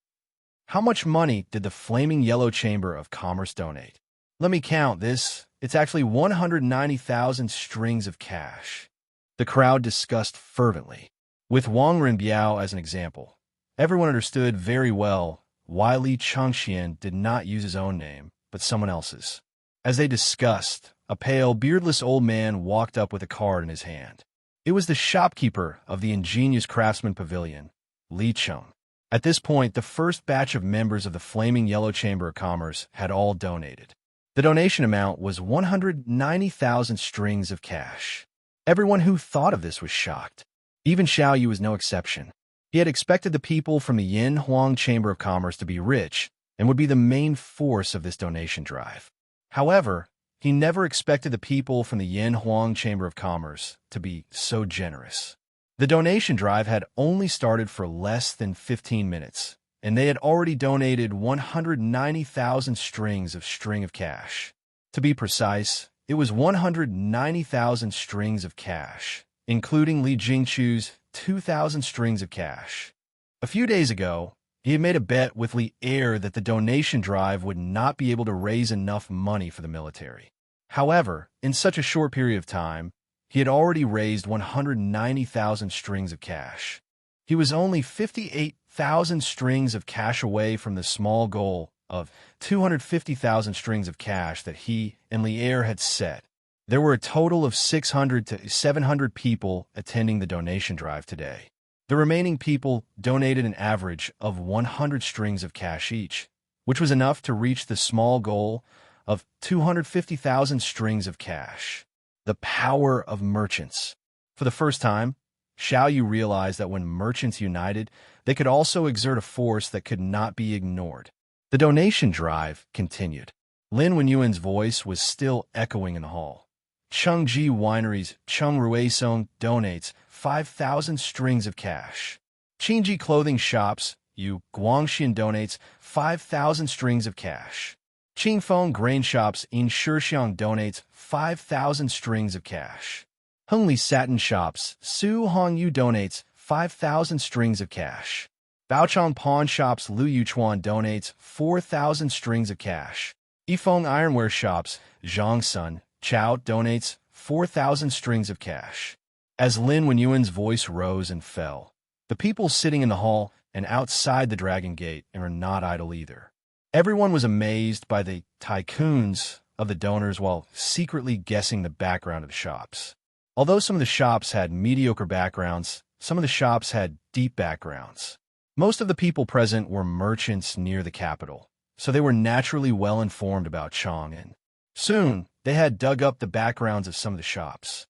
How much money did the Flaming Yellow Chamber of Commerce donate? Let me count this. It's actually 190,000 strings of cash. The crowd discussed fervently. With Wang Renbiao as an example, everyone understood very well why Li Chengxian did not use his own name, but someone else's. As they discussed, a pale, beardless old man walked up with a card in his hand. It was the shopkeeper of the ingenious craftsman pavilion, Li Cheng. At this point, the first batch of members of the Flaming Yellow Chamber of Commerce had all donated. The donation amount was 190,000 strings of cash. Everyone who thought of this was shocked. Even Xiao Yu was no exception. He had expected the people from the Yin Huang Chamber of Commerce to be rich and would be the main force of this donation drive. However, he never expected the people from the Yin Huang Chamber of Commerce to be so generous. The donation drive had only started for less than 15 minutes, and they had already donated 190,000 strings of cash. To be precise, it was 190,000 strings of cash, including Li Jingshu's 2,000 strings of cash. A few days ago, he had made a bet with Li Er that the donation drive would not be able to raise enough money for the military. However, in such a short period of time, he had already raised 190,000 strings of cash. He was only 58,000 strings of cash away from the small goal of 250,000 strings of cash that he and Li Er had set. There were a total of 600 to 700 people attending the donation drive today. The remaining people donated an average of 100 strings of cash each, which was enough to reach the small goal of 250,000 strings of cash. The power of merchants. For the first time, Xiao Yu realized that when merchants united, they could also exert a force that could not be ignored. The donation drive continued. Lin Wenyuan's voice was still echoing in the hall. Chengji Wineries Cheng Ruisong donates 5,000 strings of cash. Qingji Clothing Shops Yu Guangxian donates 5,000 strings of cash. Qingfeng Grain Shops in Shixiang donates 5,000 strings of cash. Hengli Satin Shops Su Hongyu donates 5,000 strings of cash. Baochang Pawn Shops Lu Yuchuan donates 4,000 strings of cash. Yifeng Ironware Shops Zhangsun Chao donates 4,000 strings of cash. As Lin Wenyuan's voice rose and fell, the people sitting in the hall and outside the Dragon Gate are not idle either. Everyone was amazed by the tycoons of the donors while secretly guessing the background of the shops. Although some of the shops had mediocre backgrounds, some of the shops had deep backgrounds. Most of the people present were merchants near the capital, so they were naturally well informed about Chang'an. Soon, they had dug up the backgrounds of some of the shops.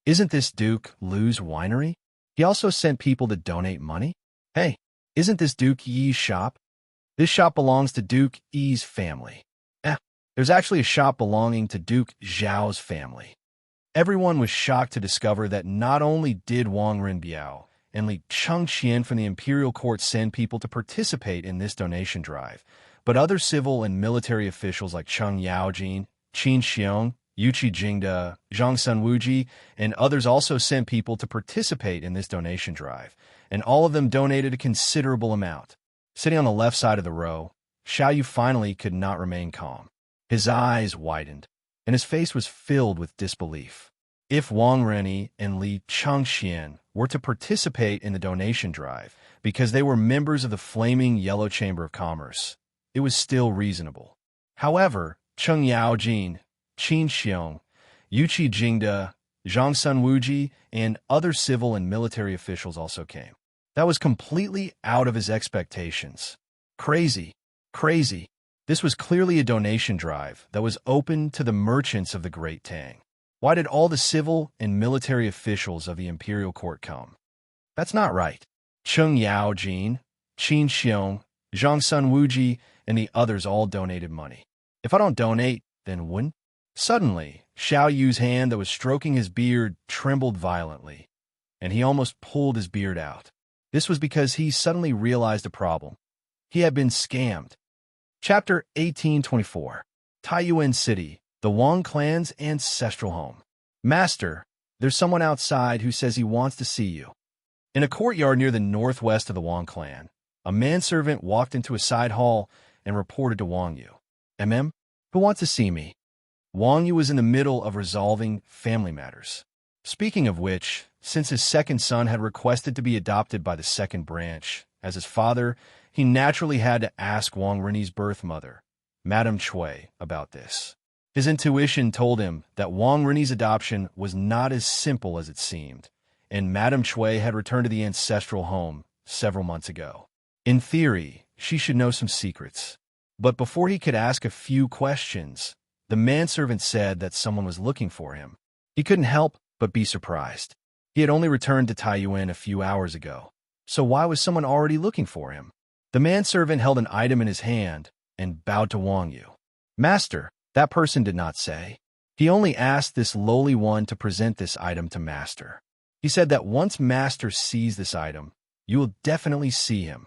Isn't this Duke Lu's winery? He also sent people to donate money? Hey, isn't this Duke Yi's shop? This shop belongs to Duke Yi's family. There's actually a shop belonging to Duke Zhao's family. Everyone was shocked to discover that not only did Wang Renbiao and Li Chengqian from the imperial court send people to participate in this donation drive, but other civil and military officials like Cheng Yaojin, Qin Xiong, Yuqi Jingde, Zhang Sunwuji, and others also sent people to participate in this donation drive, and all of them donated a considerable amount. Sitting on the left side of the row, Xiaoyu finally could not remain calm. His eyes widened, and his face was filled with disbelief. If Wang Renyi and Li Chengqian were to participate in the donation drive because they were members of the Flaming Yellow Chamber of Commerce, it was still reasonable. However, Cheng Yaojin, Qin Xiong, Yuqi Jingde, Zhang Sunwuji, and other civil and military officials also came. That was completely out of his expectations. Crazy. This was clearly a donation drive that was open to the merchants of the Great Tang. Why did all the civil and military officials of the imperial court come? That's not right. Cheng Yaojin, Qin Xiong, Zhang Sunwuji, and the others all donated money. If I don't donate, then wouldn't? Suddenly, Xiao Yu's hand that was stroking his beard trembled violently, and he almost pulled his beard out. This was because he suddenly realized a problem. He had been scammed. Chapter 1824. Taiyuan City, the Wang clan's ancestral home. Master, there's someone outside who says he wants to see you. In a courtyard near the northwest of the Wang clan, a manservant walked into a side hall and reported to Wang Yu. Who wants to see me? Wang Yu was in the middle of resolving family matters. Speaking of which, since his second son had requested to be adopted by the second branch as his father, he naturally had to ask Wang Renyi's birth mother, Madame Cui, about this. His intuition told him that Wang Renyi's adoption was not as simple as it seemed, and Madame Cui had returned to the ancestral home several months ago. In theory, she should know some secrets. But before he could ask a few questions, the manservant said that someone was looking for him. He couldn't help but be surprised. He had only returned to Taiyuan a few hours ago, so why was someone already looking for him? The manservant held an item in his hand and bowed to Wang Yu. Master, that person did not say. He only asked this lowly one to present this item to Master. He said that once Master sees this item, you will definitely see him.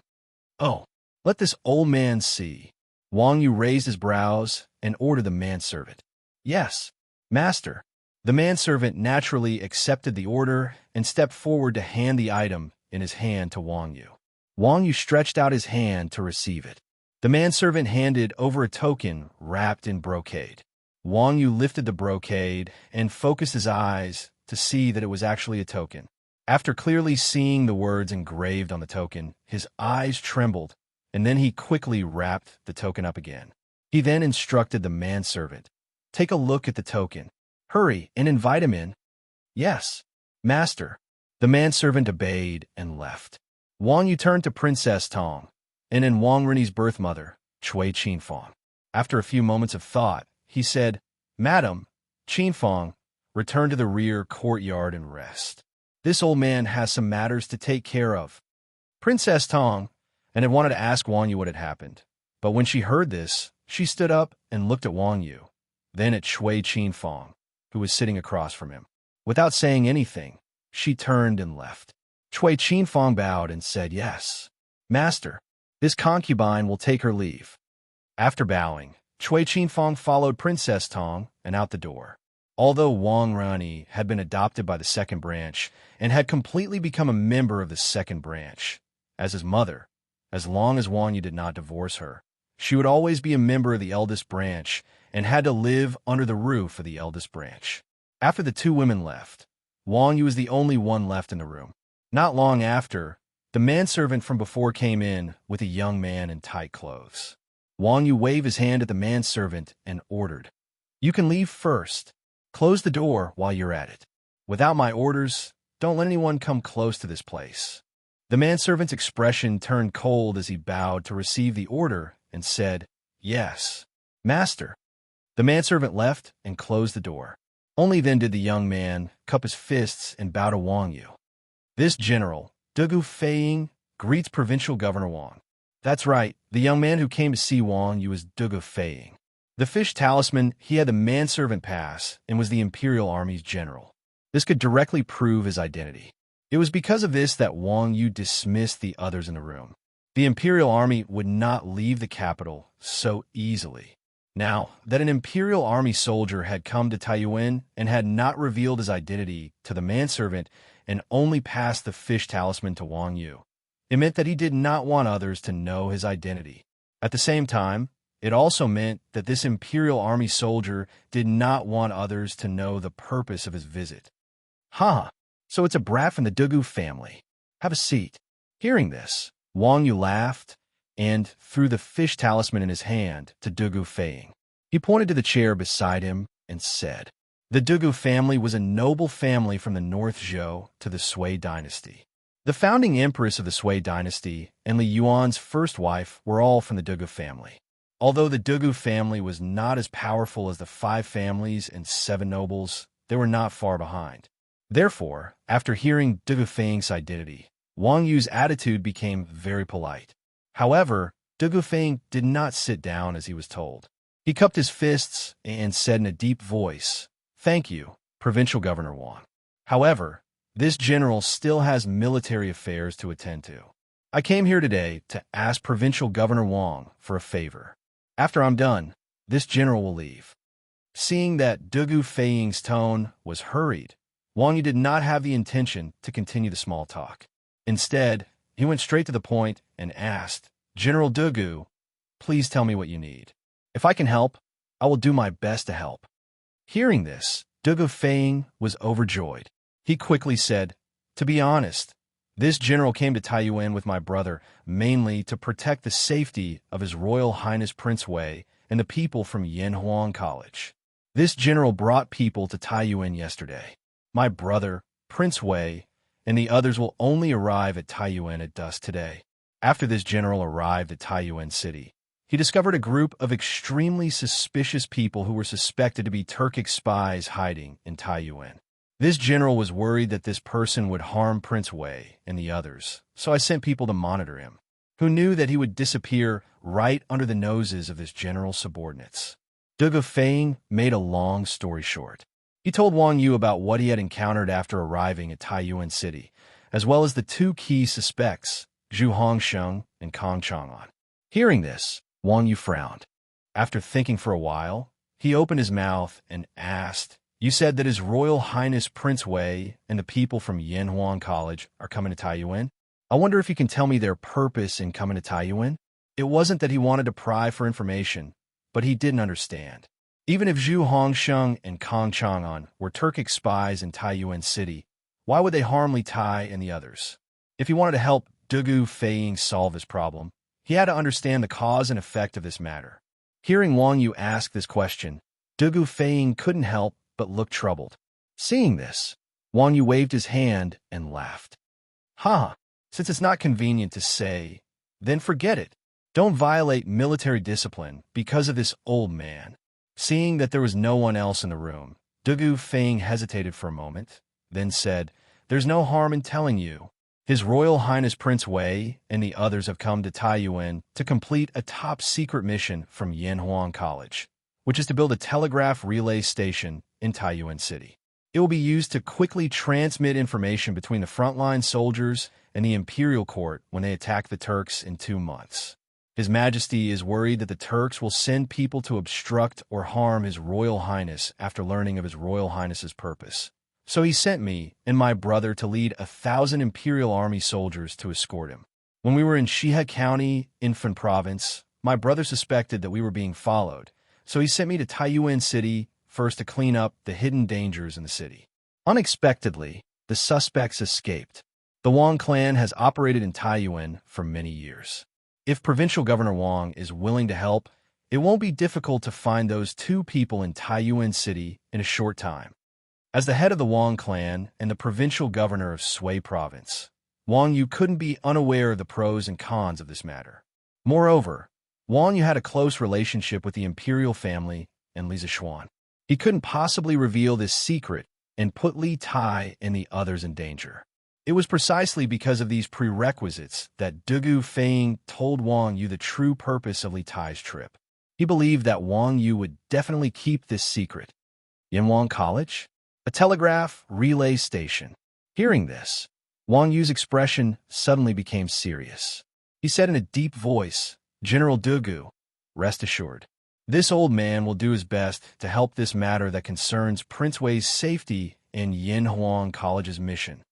Oh, let this old man see. Wang Yu raised his brows and ordered the manservant. Yes, Master. The manservant naturally accepted the order and stepped forward to hand the item in his hand to Wang Yu. Wang Yu stretched out his hand to receive it. The manservant handed over a token wrapped in brocade. Wang Yu lifted the brocade and focused his eyes to see that it was actually a token. After clearly seeing the words engraved on the token, his eyes trembled, and then he quickly wrapped the token up again. He then instructed the manservant, "Take a look at the token. Hurry and invite him in." "Yes, Master." The manservant obeyed and left. Wang Yu turned to Princess Tong, and then Wang Renyi's birth mother, Cui Qinfang. After a few moments of thought, he said, "Madam, Qinfang, return to the rear courtyard and rest. This old man has some matters to take care of." Princess Tong and had wanted to ask Wang Yu what had happened, but when she heard this, she stood up and looked at Wang Yu, then at Cui Qinfang, who was sitting across from him. Without saying anything, she turned and left. Cui Qinfang bowed and said, "Yes, Master." This concubine will take her leave." After bowing, Cui Qinfang followed Princess Tong and out the door. Although Wang Rani had been adopted by the second branch and had completely become a member of the second branch, as his mother, as long as Wang Yu did not divorce her, she would always be a member of the eldest branch and had to live under the roof of the eldest branch. After the two women left, Wang Yu was the only one left in the room. Not long after, the manservant from before came in with a young man in tight clothes. Wang Yu waved his hand at the manservant and ordered, "You can leave first. Close the door while you're at it. Without my orders, don't let anyone come close to this place." The manservant's expression turned cold as he bowed to receive the order and said, "Yes, master." The manservant left and closed the door. Only then did the young man cup his fists and bow to Wang Yu. "This general, Dugu Feiying, greets Provincial Governor Wang." That's right, the young man who came to see Wang Yu was Dugu Feiying. The fish talisman, he had the manservant pass and was the Imperial Army's general. This could directly prove his identity. It was because of this that Wang Yu dismissed the others in the room. The Imperial Army would not leave the capital so easily. Now that an Imperial Army soldier had come to Taiyuan and had not revealed his identity to the manservant and only passed the fish talisman to Wang Yu, it meant that he did not want others to know his identity. At the same time, it also meant that this Imperial Army soldier did not want others to know the purpose of his visit. So it's a brat from the Dugu family. Have a seat." Hearing this, Wang Yu laughed and threw the fish talisman in his hand to Dugu Feiying. He pointed to the chair beside him and said, "The Dugu family was a noble family from the North Zhou to the Sui dynasty. The founding empress of the Sui dynasty and Li Yuan's first wife were all from the Dugu family. Although the Dugu family was not as powerful as the 5 families and 7 nobles, they were not far behind. Therefore, after hearing Dugu Feiying's identity, Wang Yu's attitude became very polite. However, Dugu Feiying did not sit down as he was told. He cupped his fists and said in a deep voice, "Thank you, Provincial Governor Wang. However, this general still has military affairs to attend to. I came here today to ask Provincial Governor Wang for a favor. After I'm done, this general will leave." Seeing that Dugu Feiying's tone was hurried, Wang Yu did not have the intention to continue the small talk. Instead, he went straight to the point and asked, "General Dugu, please tell me what you need. If I can help, I will do my best to help." Hearing this, Dugu Feiying was overjoyed. He quickly said, "To be honest, this general came to Taiyuan with my brother mainly to protect the safety of His Royal Highness Prince Wei and the people from Yanhuang College. This general brought people to Taiyuan yesterday. My brother, Prince Wei, and the others will only arrive at Taiyuan at dusk today." After this general arrived at Taiyuan City, he discovered a group of extremely suspicious people who were suspected to be Turkic spies hiding in Taiyuan. This general was worried that this person would harm Prince Wei and the others, so I sent people to monitor him, who knew that he would disappear right under the noses of this general's subordinates. Dugu Feiying made a long story short. He told Wang Yu about what he had encountered after arriving at Taiyuan City, as well as the 2 key suspects, Zhu Hongsheng and Kong Chang'an. Hearing this, Wang Yu frowned. After thinking for a while, he opened his mouth and asked, "You said that His Royal Highness Prince Wei and the people from Yanhuang College are coming to Taiyuan? I wonder if you can tell me their purpose in coming to Taiyuan?" It wasn't that he wanted to pry for information, but he didn't understand. Even if Zhu Hongsheng and Kong Chang'an were Turkic spies in Taiyuan City, why would they harm Li Tai and the others? If he wanted to help Dugu Feiying solve his problem, he had to understand the cause and effect of this matter. Hearing Wang Yu ask this question, Dugu Feiying couldn't help but look troubled. Seeing this, Wang Yu waved his hand and laughed. Since it's not convenient to say, then forget it. Don't violate military discipline because of this old man." Seeing that there was no one else in the room, Dugu Feiying hesitated for a moment, then said, "There's no harm in telling you. His Royal Highness Prince Wei and the others have come to Taiyuan to complete a top-secret mission from Yanhuang College, which is to build a telegraph relay station in Taiyuan City. It will be used to quickly transmit information between the frontline soldiers and the imperial court when they attack the Turks in 2 months. His Majesty is worried that the Turks will send people to obstruct or harm His Royal Highness after learning of His Royal Highness's purpose. So he sent me and my brother to lead 1,000 Imperial Army soldiers to escort him. When we were in Shiha County, Infan Province, my brother suspected that we were being followed, so he sent me to Taiyuan City first to clean up the hidden dangers in the city. Unexpectedly, the suspects escaped. The Wang clan has operated in Taiyuan for many years. If Provincial Governor Wang is willing to help, it won't be difficult to find those 2 people in Taiyuan City in a short time. As the head of the Wang clan and the provincial governor of Sui Province, Wang Yu couldn't be unaware of the pros and cons of this matter. Moreover, Wang Yu had a close relationship with the imperial family and Li Zishuan. He couldn't possibly reveal this secret and put Li Tai and the others in danger. It was precisely because of these prerequisites that Dugu Feiying told Wang Yu the true purpose of Li Tai's trip. He believed that Wang Yu would definitely keep this secret. Yanwang College? A telegraph relay station. Hearing this, Wang Yu's expression suddenly became serious. He said in a deep voice, "General Dugu, rest assured. This old man will do his best to help this matter that concerns Prince Wei's safety in Yanhuang College's mission."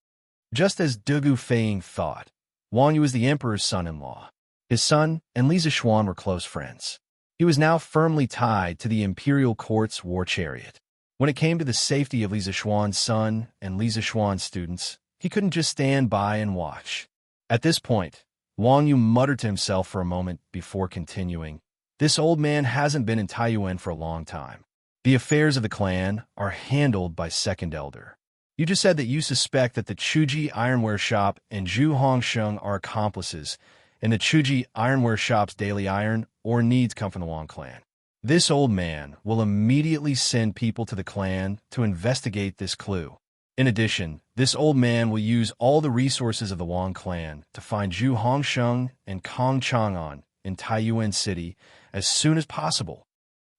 Just as Dugu Feiying thought, Wang Yu was the emperor's son-in-law. His son and Li Zishuan were close friends. He was now firmly tied to the imperial court's war chariot. When it came to the safety of Li Zishuan's son and Li Zishuan's students, he couldn't just stand by and watch. At this point, Wang Yu muttered to himself for a moment before continuing, "This old man hasn't been in Taiyuan for a long time. The affairs of the clan are handled by Second Elder. You just said that you suspect that the Chuji Ironware Shop and Zhu Hongsheng are accomplices, and the Chuji Ironware Shop's daily iron or needs come from the Wang clan. This old man will immediately send people to the clan to investigate this clue. In addition, this old man will use all the resources of the Wang clan to find Zhu Hongsheng and Kong Chang'an in Taiyuan City as soon as possible."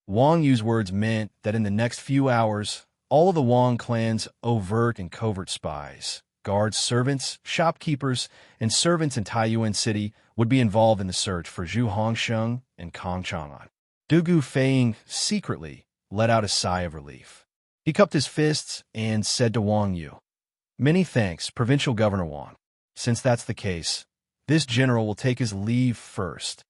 Wang Yu's words meant that in the next few hours, all of the Wang clan's overt and covert spies, guards, servants, shopkeepers, and servants in Taiyuan City would be involved in the search for Zhu Hongsheng and Kong Chang'an. Dugu Feiying secretly let out a sigh of relief. He cupped his fists and said to Wang Yu, "Many thanks, Provincial Governor Wang. Since that's the case, this general will take his leave first."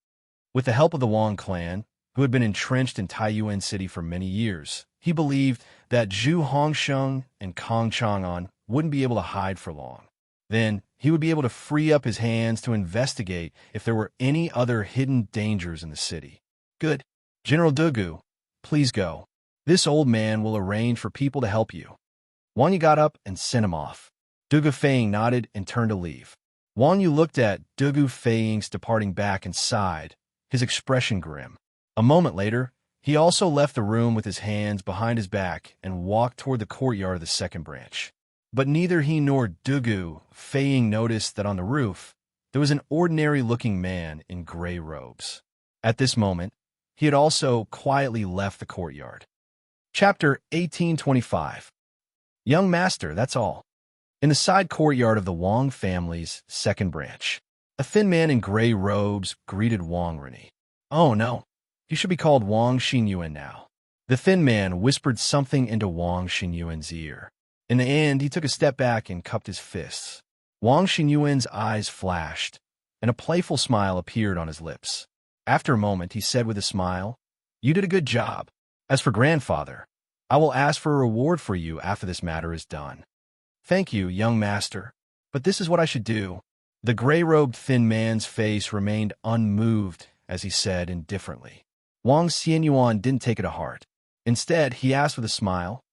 With the help of the Wang clan, who had been entrenched in Taiyuan City for many years, he believed that Zhu Hongsheng and Kong Chang'an wouldn't be able to hide for long. Then he would be able to free up his hands to investigate if there were any other hidden dangers in the city. "Good. General Dugu, please go. This old man will arrange for people to help you." Wang Yu got up and sent him off. Dugu Feiying nodded and turned to leave. Wang Yu looked at Dugu Feiying's departing back and sighed, his expression grim. A moment later, he also left the room with his hands behind his back and walked toward the courtyard of the second branch. But neither he nor Dugu Feiying noticed that on the roof, there was an ordinary-looking man in gray robes. At this moment, he had also quietly left the courtyard. Chapter 1825. Young Master, that's all. In the side courtyard of the Wang family's second branch, a thin man in gray robes greeted Wang Rini. "Oh no, you should be called Wang Xinyuan now." The thin man whispered something into Wang Xinyuan's ear. In the end, he took a step back and cupped his fists. Wang Xinyuan's eyes flashed, and a playful smile appeared on his lips. After a moment, he said with a smile, "You did a good job. As for grandfather, I will ask for a reward for you after this matter is done." "Thank you, young master, but this is what I should do." The gray-robed thin man's face remained unmoved as he said indifferently. Wang Xinyuan didn't take it to heart. Instead, he asked with a smile,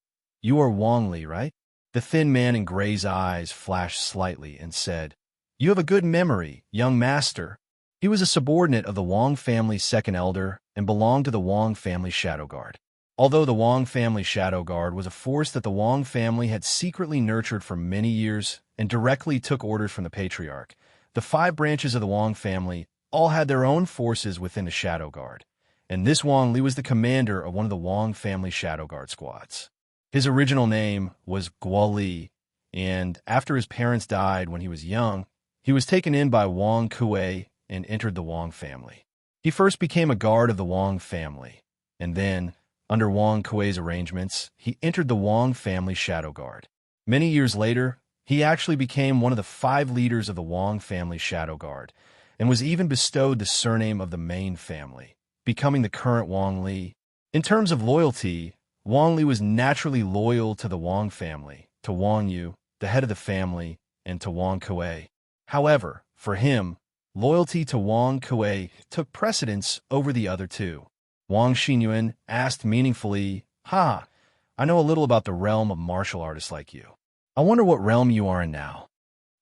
"You are Wang Li, right?" The thin man in gray's eyes flashed slightly and said, "You have a good memory, young master." He was a subordinate of the Wang family's second elder and belonged to the Wang family shadow guard. Although the Wang family shadow guard was a force that the Wang family had secretly nurtured for many years and directly took orders from the patriarch, the 5 branches of the Wang family all had their own forces within the shadow guard, and this Wang Li was the commander of one of the Wang family shadow guard squads. His original name was Guo Li, and after his parents died when he was young, He was taken in by Wang Kuei and entered the Wang family. He first became a guard of the Wang family, and then, under Wang Kuei's arrangements, he entered the Wang family shadow guard. Many years later, he actually became one of the 5 leaders of the Wang family shadow guard, and was even bestowed the surname of the main family, becoming the current Wang Li. In terms of loyalty, Wang Li was naturally loyal to the Wang family, to Wang Yu, the head of the family, and to Wang Kuei. However, for him, loyalty to Wang Kuei took precedence over the other two. Wang Xinyuan asked meaningfully, I know a little about the realm of martial artists like you. I wonder what realm you are in now."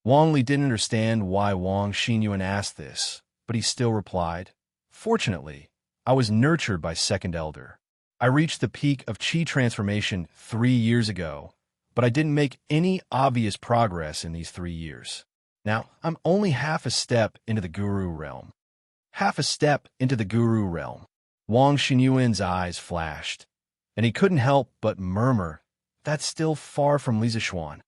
Wang Li didn't understand why Wang Xinyuan asked this, but he still replied, "Fortunately, I was nurtured by Second Elder. I reached the peak of Qi transformation 3 years ago, but I didn't make any obvious progress in these 3 years. Now, I'm only half a step into the Guru realm." Half a step into the Guru realm. Wang Xinyuan's eyes flashed, and he couldn't help but murmur, "That's still far from Li Zixuan."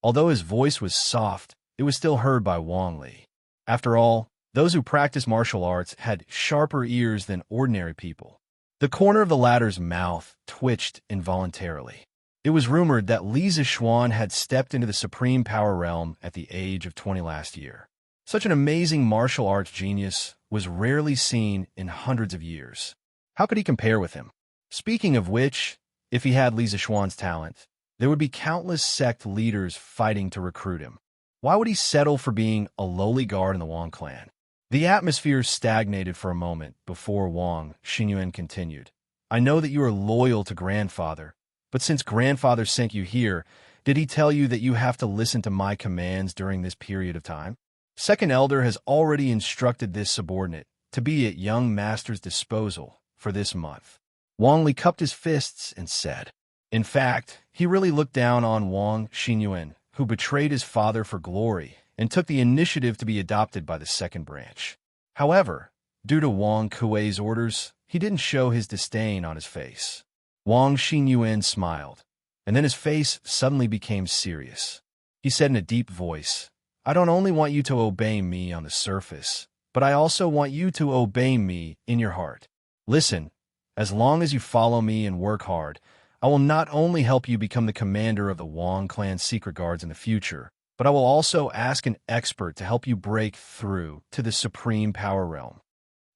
Although his voice was soft, it was still heard by Wang Li. After all, those who practice martial arts had sharper ears than ordinary people. The corner of the latter's mouth twitched involuntarily. It was rumored that Li Zixuan had stepped into the supreme power realm at the age of 20 last year. Such an amazing martial arts genius was rarely seen in hundreds of years. How could he compare with him? Speaking of which, if he had Li Zixuan's talent, there would be countless sect leaders fighting to recruit him. Why would he settle for being a lowly guard in the Wang clan? The atmosphere stagnated for a moment before Wang Xinyuan continued. "I know that you are loyal to Grandfather, but since Grandfather sent you here, did he tell you that you have to listen to my commands during this period of time? Second Elder has already instructed this subordinate to be at young master's disposal for this month." Wang Li cupped his fists and said. In fact, he really looked down on Wang Xinyuan, who betrayed his father for glory and took the initiative to be adopted by the second branch. However, due to Wang Kuei's orders, he didn't show his disdain on his face. Wang Xinyuan smiled, and then his face suddenly became serious. He said in a deep voice, "I don't only want you to obey me on the surface, but I also want you to obey me in your heart. Listen, as long as you follow me and work hard, I will not only help you become the commander of the Wang clan secret guards in the future, but I will also ask an expert to help you break through to the supreme power realm."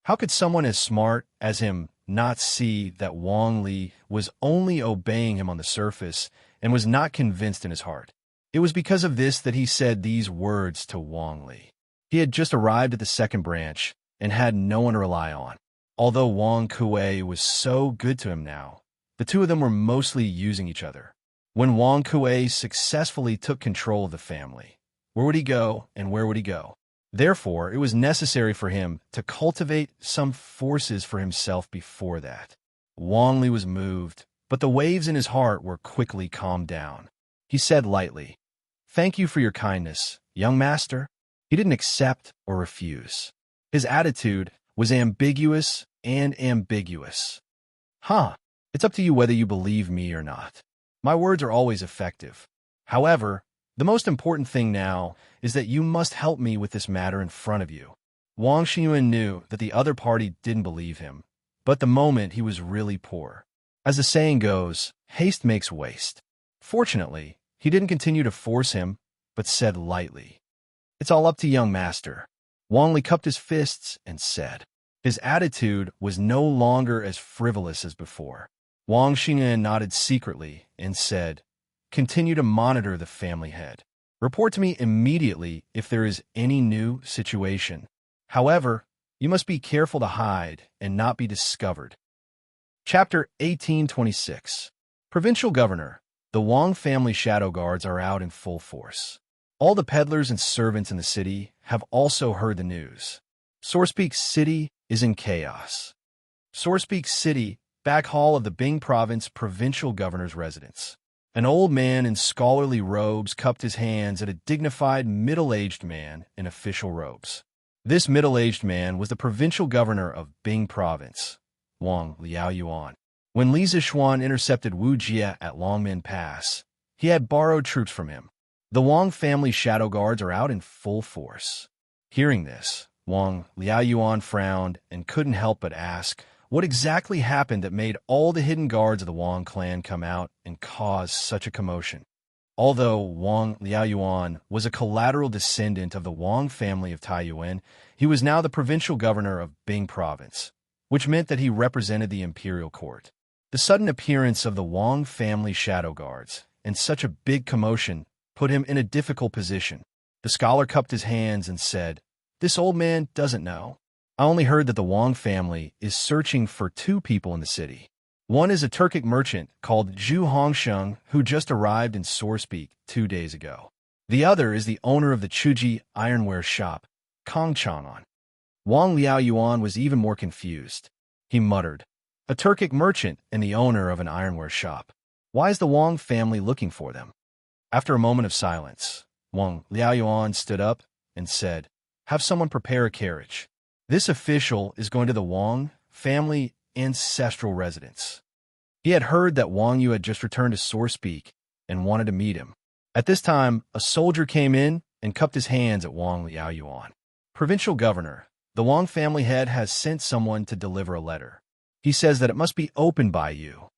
How could someone as smart as him not see that Wang Li was only obeying him on the surface and was not convinced in his heart? It was because of this that he said these words to Wang Li. He had just arrived at the second branch and had no one to rely on. Although Wang Kuei was so good to him now, the two of them were mostly using each other. When Wang Kuei successfully took control of the family, where would he go and where would he go? Therefore, it was necessary for him to cultivate some forces for himself before that. Wang Li was moved, but the waves in his heart were quickly calmed down. He said lightly, "Thank you for your kindness, young master." He didn't accept or refuse. His attitude was ambiguous and ambiguous. It's up to you whether you believe me or not. My words are always effective. However, the most important thing now is that you must help me with this matter in front of you." Wang Xinyuan knew that the other party didn't believe him, but at the moment he was really poor. As the saying goes, haste makes waste. Fortunately, he didn't continue to force him, but said lightly, "It's all up to young master." Wang Li cupped his fists and said. His attitude was no longer as frivolous as before. Wang Xinyuan nodded secretly and said, "Continue to monitor the family head. Report to me immediately if there is any new situation. However, you must be careful to hide and not be discovered." Chapter 1826. Provincial Governor. The Wang family shadow guards are out in full force. All the peddlers and servants in the city have also heard the news. Sourcepeak City is in chaos. Sourcepeak City, back hall of the Bing Province Provincial Governor's residence. An old man in scholarly robes cupped his hands at a dignified middle-aged man in official robes. This middle-aged man was the provincial governor of Bing Province, Wang Liaoyuan. When Li Zixuan intercepted Wu Jie at Longmen Pass, he had borrowed troops from him. The Wang family shadow guards are out in full force. Hearing this, Wang Liaoyuan frowned and couldn't help but ask what exactly happened that made all the hidden guards of the Wang clan come out and cause such a commotion. Although Wang Liaoyuan was a collateral descendant of the Wang family of Taiyuan, he was now the provincial governor of Bing province, which meant that he represented the imperial court. The sudden appearance of the Wang family shadow guards and such a big commotion put him in a difficult position. The scholar cupped his hands and said, "This old man doesn't know. I only heard that the Wang family is searching for two people in the city. One is a Turkic merchant called Zhu Hongsheng who just arrived in Sourcepeak 2 days ago. The other is the owner of the Chuji ironware shop, Kong Chang'an." Wang Liaoyuan was even more confused. He muttered, "A Turkic merchant and the owner of an ironware shop. Why is the Wang family looking for them?" After a moment of silence, Wang Liaoyuan stood up and said, "Have someone prepare a carriage. This official is going to the Wang family ancestral residence." He had heard that Wang Yu had just returned to Sourcepeak and wanted to meet him. At this time, a soldier came in and cupped his hands at Wang Liaoyuan. "Provincial governor, the Wang family head has sent someone to deliver a letter. He says that it must be opened by you."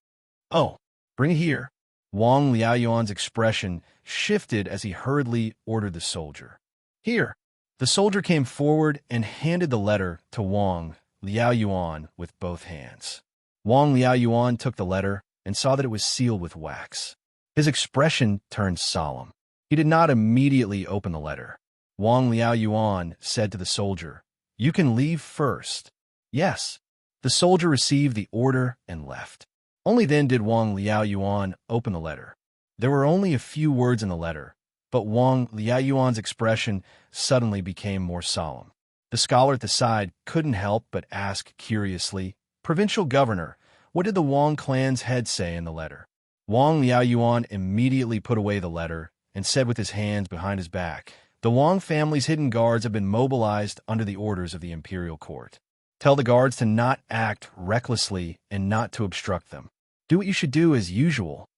"Oh, bring it here." Wang Liaoyuan's expression shifted as he hurriedly ordered the soldier. "Here." The soldier came forward and handed the letter to Wang Liaoyuan with both hands. Wang Liaoyuan took the letter and saw that it was sealed with wax. His expression turned solemn. He did not immediately open the letter. Wang Liaoyuan said to the soldier, "You can leave first." "Yes." The soldier received the order and left. Only then did Wang Liaoyuan open the letter. There were only a few words in the letter, but Wang Liaoyuan's expression suddenly became more solemn. The scholar at the side couldn't help but ask curiously, "Provincial governor, what did the Wang clan's head say in the letter?" Wang Liaoyuan immediately put away the letter and said with his hands behind his back, "The Wang family's hidden guards have been mobilized under the orders of the imperial court. Tell the guards to not act recklessly and not to obstruct them. Do what you should do as usual."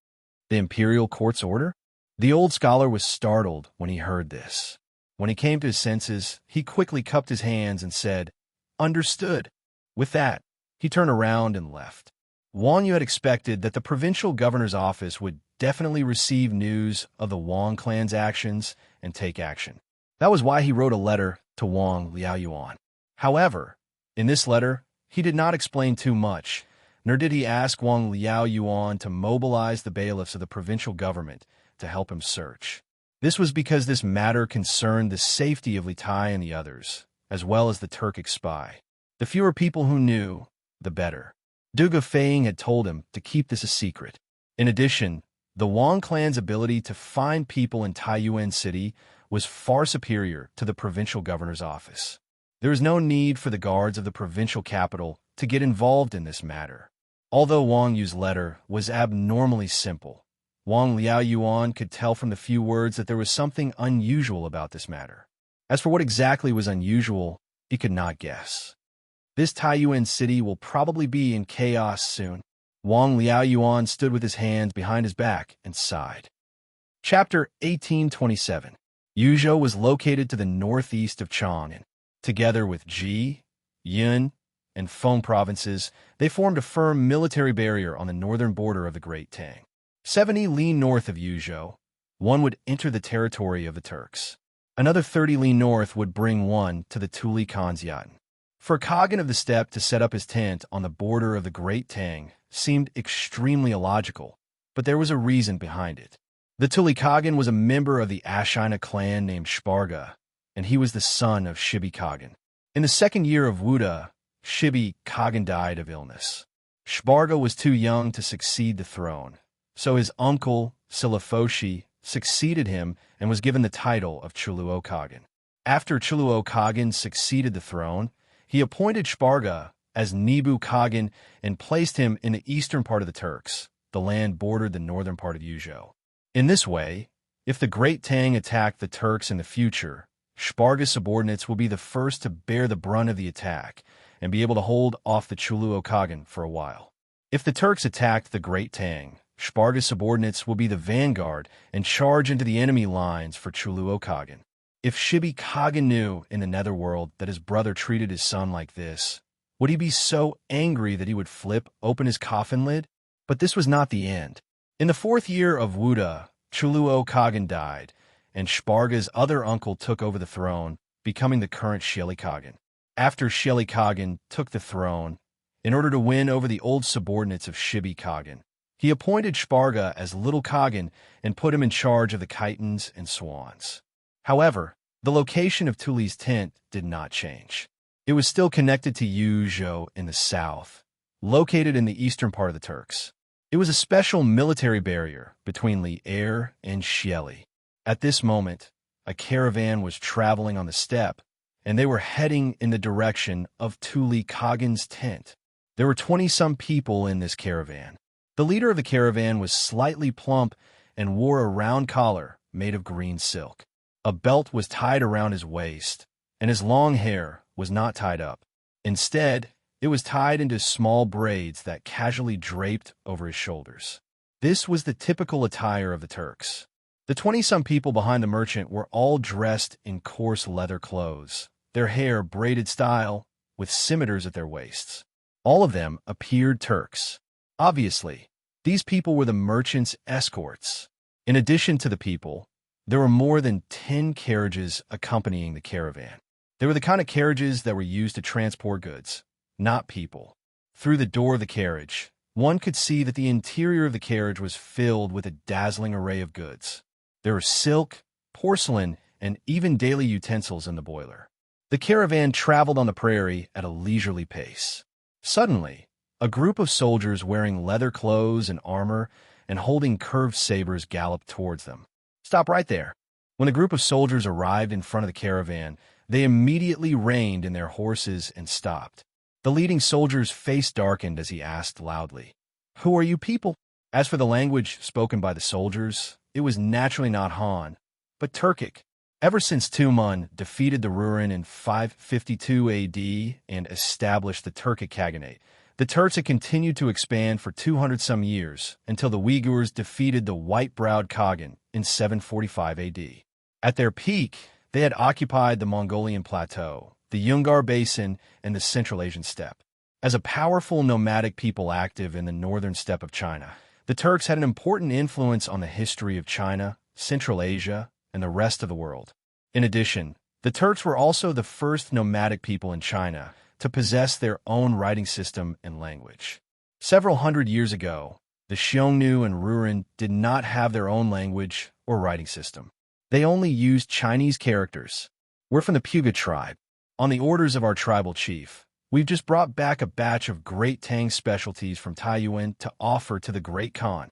The imperial court's order? The old scholar was startled when he heard this. When he came to his senses, he quickly cupped his hands and said, "Understood." With that, he turned around and left. Wang Yu had expected that the provincial governor's office would definitely receive news of the Wang clan's actions and take action. That was why he wrote a letter to Wang Liaoyuan. However, in this letter, he did not explain too much, nor did he ask Wang Liaoyuan to mobilize the bailiffs of the provincial government to help him search. This was because this matter concerned the safety of Li Tai and the others, as well as the Turkic spy. The fewer people who knew, the better. Duga Feiying had told him to keep this a secret. In addition, the Wang clan's ability to find people in Taiyuan City was far superior to the provincial governor's office. There was no need for the guards of the provincial capital to get involved in this matter. Although Wang Yu's letter was abnormally simple, Wang Liaoyuan could tell from the few words that there was something unusual about this matter. As for what exactly was unusual, he could not guess. This Taiyuan city will probably be in chaos soon. Wang Liaoyuan stood with his hands behind his back and sighed. Chapter 1827. Yuzhou was located to the northeast of Chang'an. Together with Ji, Yun, and Feng provinces, they formed a firm military barrier on the northern border of the Great Tang. 70 li north of Yuzhou, one would enter the territory of the Turks. Another 30 li north would bring one to the Tuli Khan's-Yaten. For Khagan of the Steppe to set up his tent on the border of the Great Tang seemed extremely illogical, but there was a reason behind it. The Tuli Khagan was a member of the Ashina clan named Shparga, and he was the son of Shibi Khagan. In the second year of Wuda, Shibi Khagan died of illness. Shparga was too young to succeed the throne, so his uncle, Silafoshi, succeeded him and was given the title of Chuluo Khagan. After Chuluo Khagan succeeded the throne, he appointed Shparga as Nibu Khagan and placed him in the eastern part of the Turks. The land bordered the northern part of Yuzhou. In this way, if the Great Tang attacked the Turks in the future, Shparga's subordinates will be the first to bear the brunt of the attack and be able to hold off the Chuluo Khagan for a while. If the Turks attacked the Great Tang, Sparga's subordinates will be the vanguard and charge into the enemy lines for Chuluo Kagan. If Shibi Kagan knew in the netherworld that his brother treated his son like this, would he be so angry that he would flip open his coffin lid? But this was not the end. In the 4th year of Wuda, Chuluo Kagan died, and Sparga's other uncle took over the throne, becoming the current Shili Kagan. After Shili Kagan took the throne, in order to win over the old subordinates of Shibi Kagan, he appointed Sparga as Little Kagan and put him in charge of the chitons and swans. However, the location of Tuli's tent did not change. It was still connected to Yuzhou in the south, located in the eastern part of the Turks. It was a special military barrier between Li'er and Shieli. At this moment, a caravan was traveling on the steppe, and they were heading in the direction of Tuli Kagan's tent. There were 20-some people in this caravan. The leader of the caravan was slightly plump and wore a round collar made of green silk. A belt was tied around his waist, and his long hair was not tied up. Instead, it was tied into small braids that casually draped over his shoulders. This was the typical attire of the Turks. The 20-some people behind the merchant were all dressed in coarse leather clothes, their hair braided style, with scimitars at their waists. All of them appeared Turks. Obviously, these people were the merchant's escorts. In addition to the people, there were more than 10 carriages accompanying the caravan. They were the kind of carriages that were used to transport goods, not people. Through the door of the carriage, one could see that the interior of the carriage was filled with a dazzling array of goods. There were silk, porcelain, and even daily utensils in the boiler. The caravan traveled on the prairie at a leisurely pace. Suddenly, a group of soldiers wearing leather clothes and armor and holding curved sabers galloped towards them. "Stop right there." When the group of soldiers arrived in front of the caravan, they immediately reined in their horses and stopped. The leading soldier's face darkened as he asked loudly, "Who are you people?" As for the language spoken by the soldiers, it was naturally not Han, but Turkic. Ever since Tumun defeated the Rurin in 552 AD and established the Turkic Khaganate, the Turks had continued to expand for 200-some years until the Uyghurs defeated the white-browed Khagan in 745 AD. At their peak, they had occupied the Mongolian Plateau, the Yungar Basin, and the Central Asian steppe. As a powerful nomadic people active in the northern steppe of China, the Turks had an important influence on the history of China, Central Asia, and the rest of the world. In addition, the Turks were also the first nomadic people in China to possess their own writing system and language. Several hundred years ago, the Xiongnu and Rurin did not have their own language or writing system. They only used Chinese characters. "We're from the Puga tribe. On the orders of our tribal chief, we've just brought back a batch of Great Tang specialties from Taiyuan to offer to the Great Khan."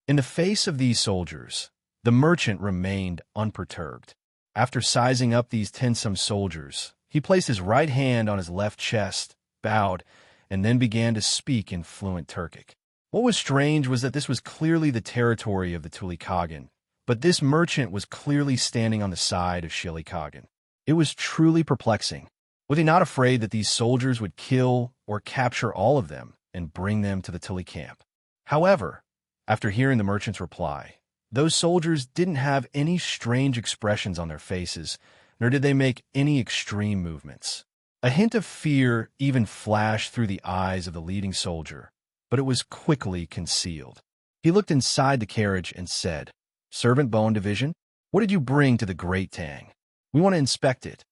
In the face of these soldiers, the merchant remained unperturbed. After sizing up these 10-some soldiers, he placed his right hand on his left chest, bowed, and then began to speak in fluent Turkic. What was strange was that this was clearly the territory of the Tuli Kagan, but this merchant was clearly standing on the side of Shili Kagan. It was truly perplexing. Was he not afraid that these soldiers would kill or capture all of them and bring them to the Tuli camp? However, after hearing the merchant's reply, those soldiers didn't have any strange expressions on their faces, nor did they make any extreme movements. A hint of fear even flashed through the eyes of the leading soldier, but it was quickly concealed. He looked inside the carriage and said, "Servant Bone Division, what did you bring to the Great Tang? We want to inspect it."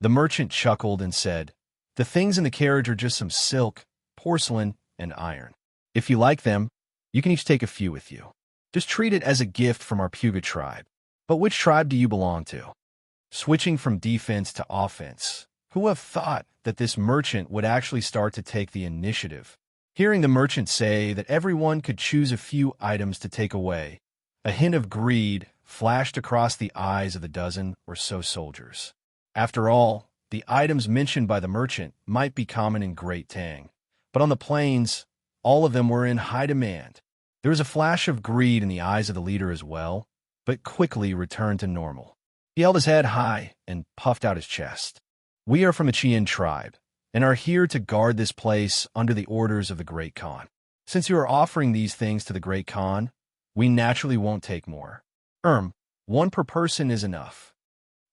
The merchant chuckled and said, "The things in the carriage are just some silk, porcelain, and iron. If you like them, you can each take a few with you. Just treat it as a gift from our Puga tribe. But which tribe do you belong to?" Switching from defense to offense, who would have thought that this merchant would actually start to take the initiative? Hearing the merchant say that everyone could choose a few items to take away, a hint of greed flashed across the eyes of the dozen or so soldiers. After all, the items mentioned by the merchant might be common in Great Tang, but on the plains, all of them were in high demand. There was a flash of greed in the eyes of the leader as well, but quickly returned to normal. He held his head high and puffed out his chest. "We are from the Qian tribe, and are here to guard this place under the orders of the Great Khan. Since you are offering these things to the Great Khan, we naturally won't take more. One per person is enough.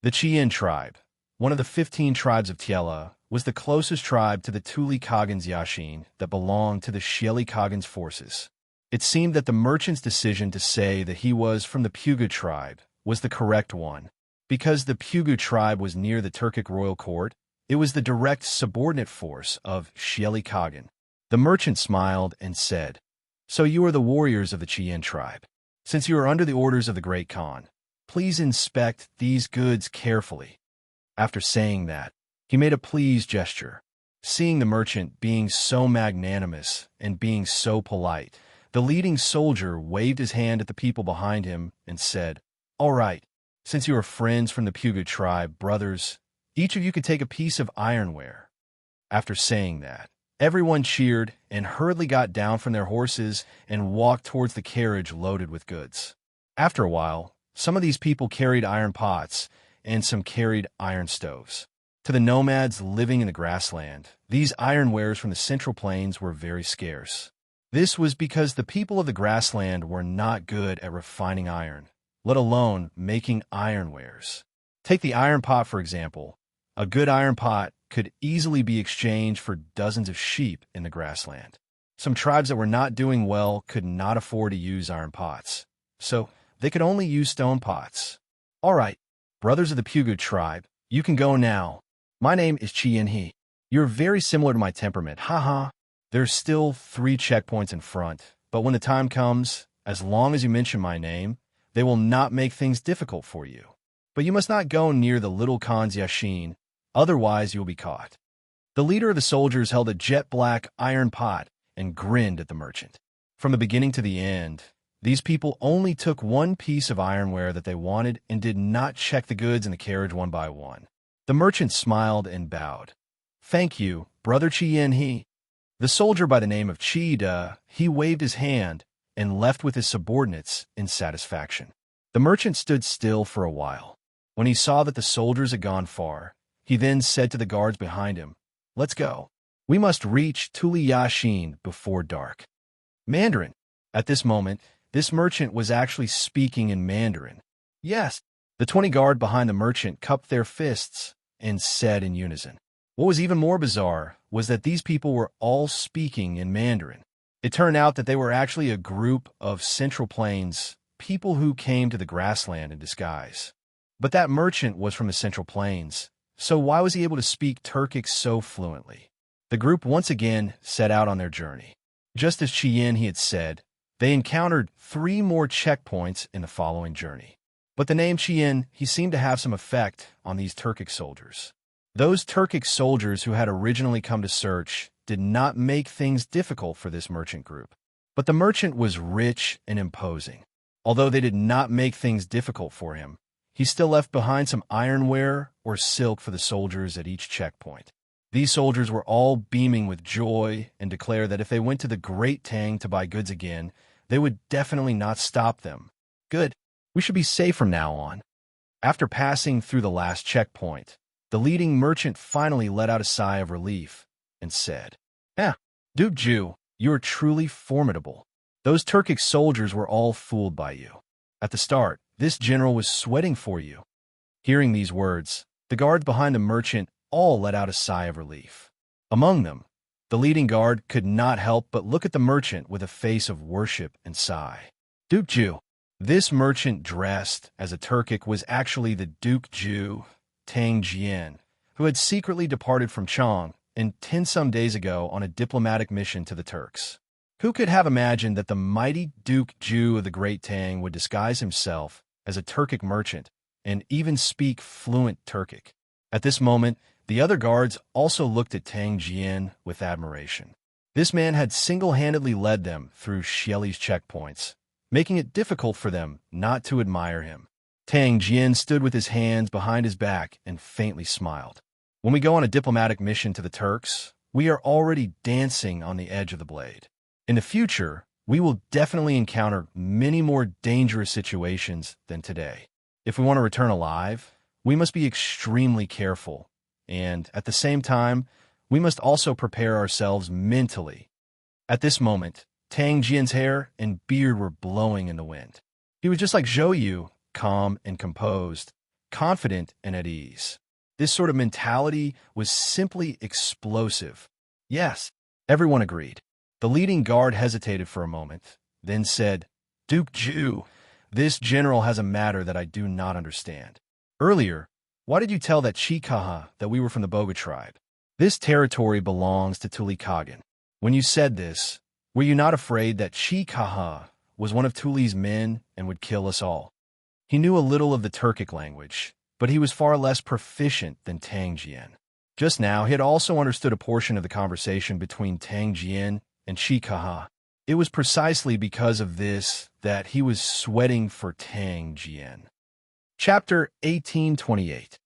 The Chien tribe, one of the 15 tribes of Tiela, was the closest tribe to the Tuli Kagan's Yashin that belonged to the Shieli Kagan's forces. It seemed that the merchant's decision to say that he was from the Pugu tribe was the correct one. Because the Pugu tribe was near the Turkic royal court, it was the direct subordinate force of Shieli Kagan. The merchant smiled and said, "So you are the warriors of the Chien tribe. Since you are under the orders of the Great Khan, please inspect these goods carefully." After saying that, he made a pleased gesture. Seeing the merchant being so magnanimous and being so polite, the leading soldier waved his hand at the people behind him and said, "All right, since you are friends from the Pugu tribe, brothers, each of you can take a piece of ironware." After saying that, everyone cheered and hurriedly got down from their horses and walked towards the carriage loaded with goods. After a while, some of these people carried iron pots and some carried iron stoves. To the nomads living in the grassland, these ironwares from the Central Plains were very scarce. This was because the people of the grassland were not good at refining iron, let alone making ironwares. Take the iron pot, for example. A good iron pot could easily be exchanged for dozens of sheep in the grassland. Some tribes that were not doing well could not afford to use iron pots, so they could only use stone pots. "All right, brothers of the Pugu tribe, you can go now. My name is Chien He. You're very similar to my temperament, haha. There's still 3 checkpoints in front, but when the time comes, as long as you mention my name, they will not make things difficult for you. But you must not go near the little Khan's Yashin, otherwise you will be caught." The leader of the soldiers held a jet-black iron pot and grinned at the merchant. From the beginning to the end, these people only took one piece of ironware that they wanted and did not check the goods in the carriage one by one. The merchant smiled and bowed. "Thank you, Brother Chien He." The soldier by the name of Chi-Da, he waved his hand and left with his subordinates in satisfaction. The merchant stood still for a while. When he saw that the soldiers had gone far, he then said to the guards behind him, "Let's go. We must reach Tuli Yashin before dark." Mandarin. At this moment, this merchant was actually speaking in Mandarin. Yes. The 20 guard behind the merchant cupped their fists and said in unison. What was even more bizarre was that these people were all speaking in Mandarin. It turned out that they were actually a group of Central Plains people who came to the grassland in disguise. But that merchant was from the Central Plains, so why was he able to speak Turkic so fluently? The group once again set out on their journey. Just as Chien he had said, they encountered 3 more checkpoints in the following journey. But the name Chien, he seemed to have some effect on these Turkic soldiers. Those Turkic soldiers who had originally come to search did not make things difficult for this merchant group. But the merchant was rich and imposing. Although they did not make things difficult for him, he still left behind some ironware or silk for the soldiers at each checkpoint. These soldiers were all beaming with joy and declared that if they went to the Great Tang to buy goods again, they would definitely not stop them. Good. We should be safe from now on. After passing through the last checkpoint, the leading merchant finally let out a sigh of relief and said, Duke Jew, you are truly formidable. Those Turkic soldiers were all fooled by you. At the start, this general was sweating for you." Hearing these words, the guards behind the merchant all let out a sigh of relief. Among them, the leading guard could not help but look at the merchant with a face of worship and sigh. Duke Jew. This merchant dressed as a Turkic was actually the Duke Jew, Tang Jian, who had secretly departed from Chang and 10 some days ago on a diplomatic mission to the Turks. Who could have imagined that the mighty Duke Jew of the Great Tang would disguise himself as a Turkic merchant and even speak fluent Turkic? At this moment, the other guards also looked at Tang Jian with admiration. This man had single-handedly led them through Shieli's checkpoints, making it difficult for them not to admire him. Tang Jian stood with his hands behind his back and faintly smiled. When we go on a diplomatic mission to the Turks, we are already dancing on the edge of the blade. In the future, we will definitely encounter many more dangerous situations than today. If we want to return alive, we must be extremely careful, and at the same time, we must also prepare ourselves mentally. At this moment, Tang Jian's hair and beard were blowing in the wind. He was just like Zhou Yu, calm and composed, confident and at ease. This sort of mentality was simply explosive. Yes, everyone agreed. The leading guard hesitated for a moment, then said, Duke Zhu, this general has a matter that I do not understand. Earlier, why did you tell that Chikaha that we were from the Boga tribe? This territory belongs to Tuli Kagan. When you said this, were you not afraid that Chikaha was one of Tuli's men and would kill us all? He knew a little of the Turkic language, but he was far less proficient than Tang Jian. Just now, he had also understood a portion of the conversation between Tang Jian and Chikaha. It was precisely because of this that he was sweating for Tang Jian. Chapter 1828.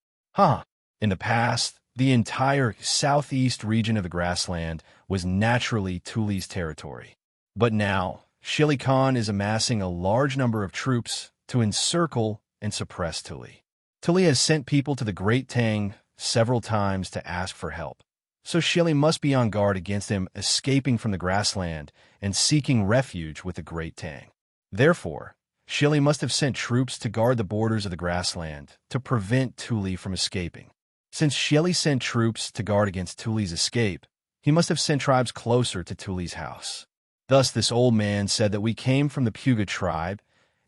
In the past, the entire southeast region of the grassland was naturally Tuli's territory. But now, Shili Khan is amassing a large number of troops to encircle and suppress Tuli. Tuli has sent people to the Great Tang several times to ask for help, so Shili must be on guard against him escaping from the grassland and seeking refuge with the Great Tang. Therefore, Shili must have sent troops to guard the borders of the grassland to prevent Tuli from escaping. Since Shili sent troops to guard against Tuli's escape, he must have sent tribes closer to Tuli's house. Thus, this old man said that we came from the Puga tribe,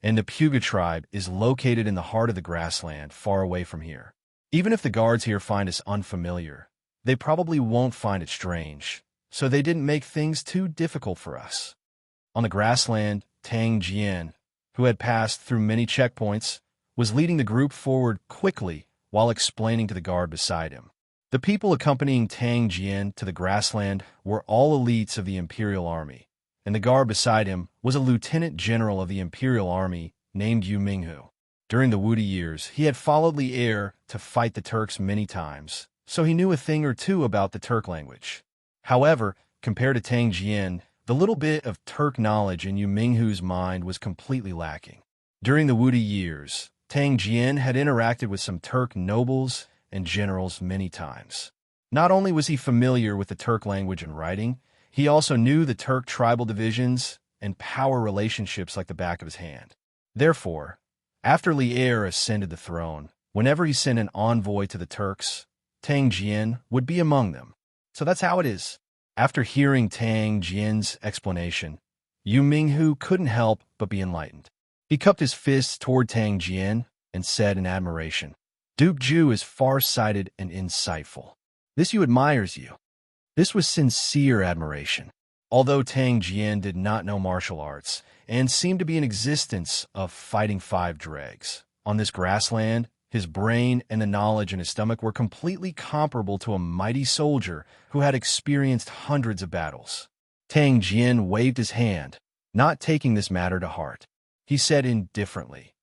and the Puga tribe is located in the heart of the grassland, far away from here. Even if the guards here find us unfamiliar, they probably won't find it strange, so they didn't make things too difficult for us. On the grassland, Tang Jian, who had passed through many checkpoints, was leading the group forward quickly while explaining to the guard beside him. The people accompanying Tang Jian to the grassland were all elites of the Imperial Army, and the guard beside him was a lieutenant general of the Imperial Army named Yu Minghu. During the Wude years, he had followed Li Er to fight the Turks many times, so he knew a thing or two about the Turk language. However, compared to Tang Jian, the little bit of Turk knowledge in Yu Minghu's mind was completely lacking. During the Wude years, Tang Jian had interacted with some Turk nobles and generals many times. Not only was he familiar with the Turk language and writing, he also knew the Turk tribal divisions and power relationships like the back of his hand. Therefore, after Li Er ascended the throne, whenever he sent an envoy to the Turks, Tang Jian would be among them. So that's how it is. After hearing Tang Jian's explanation, Yu Minghu couldn't help but be enlightened. He cupped his fists toward Tang Jian and said in admiration, Duke Zhu is far-sighted and insightful. This Yu admires you. This was sincere admiration. Although Tang Jian did not know martial arts and seemed to be in existence of fighting five dregs, on this grassland, his brain and the knowledge in his stomach were completely comparable to a mighty soldier who had experienced hundreds of battles. Tang Jian waved his hand, not taking this matter to heart. He said indifferently,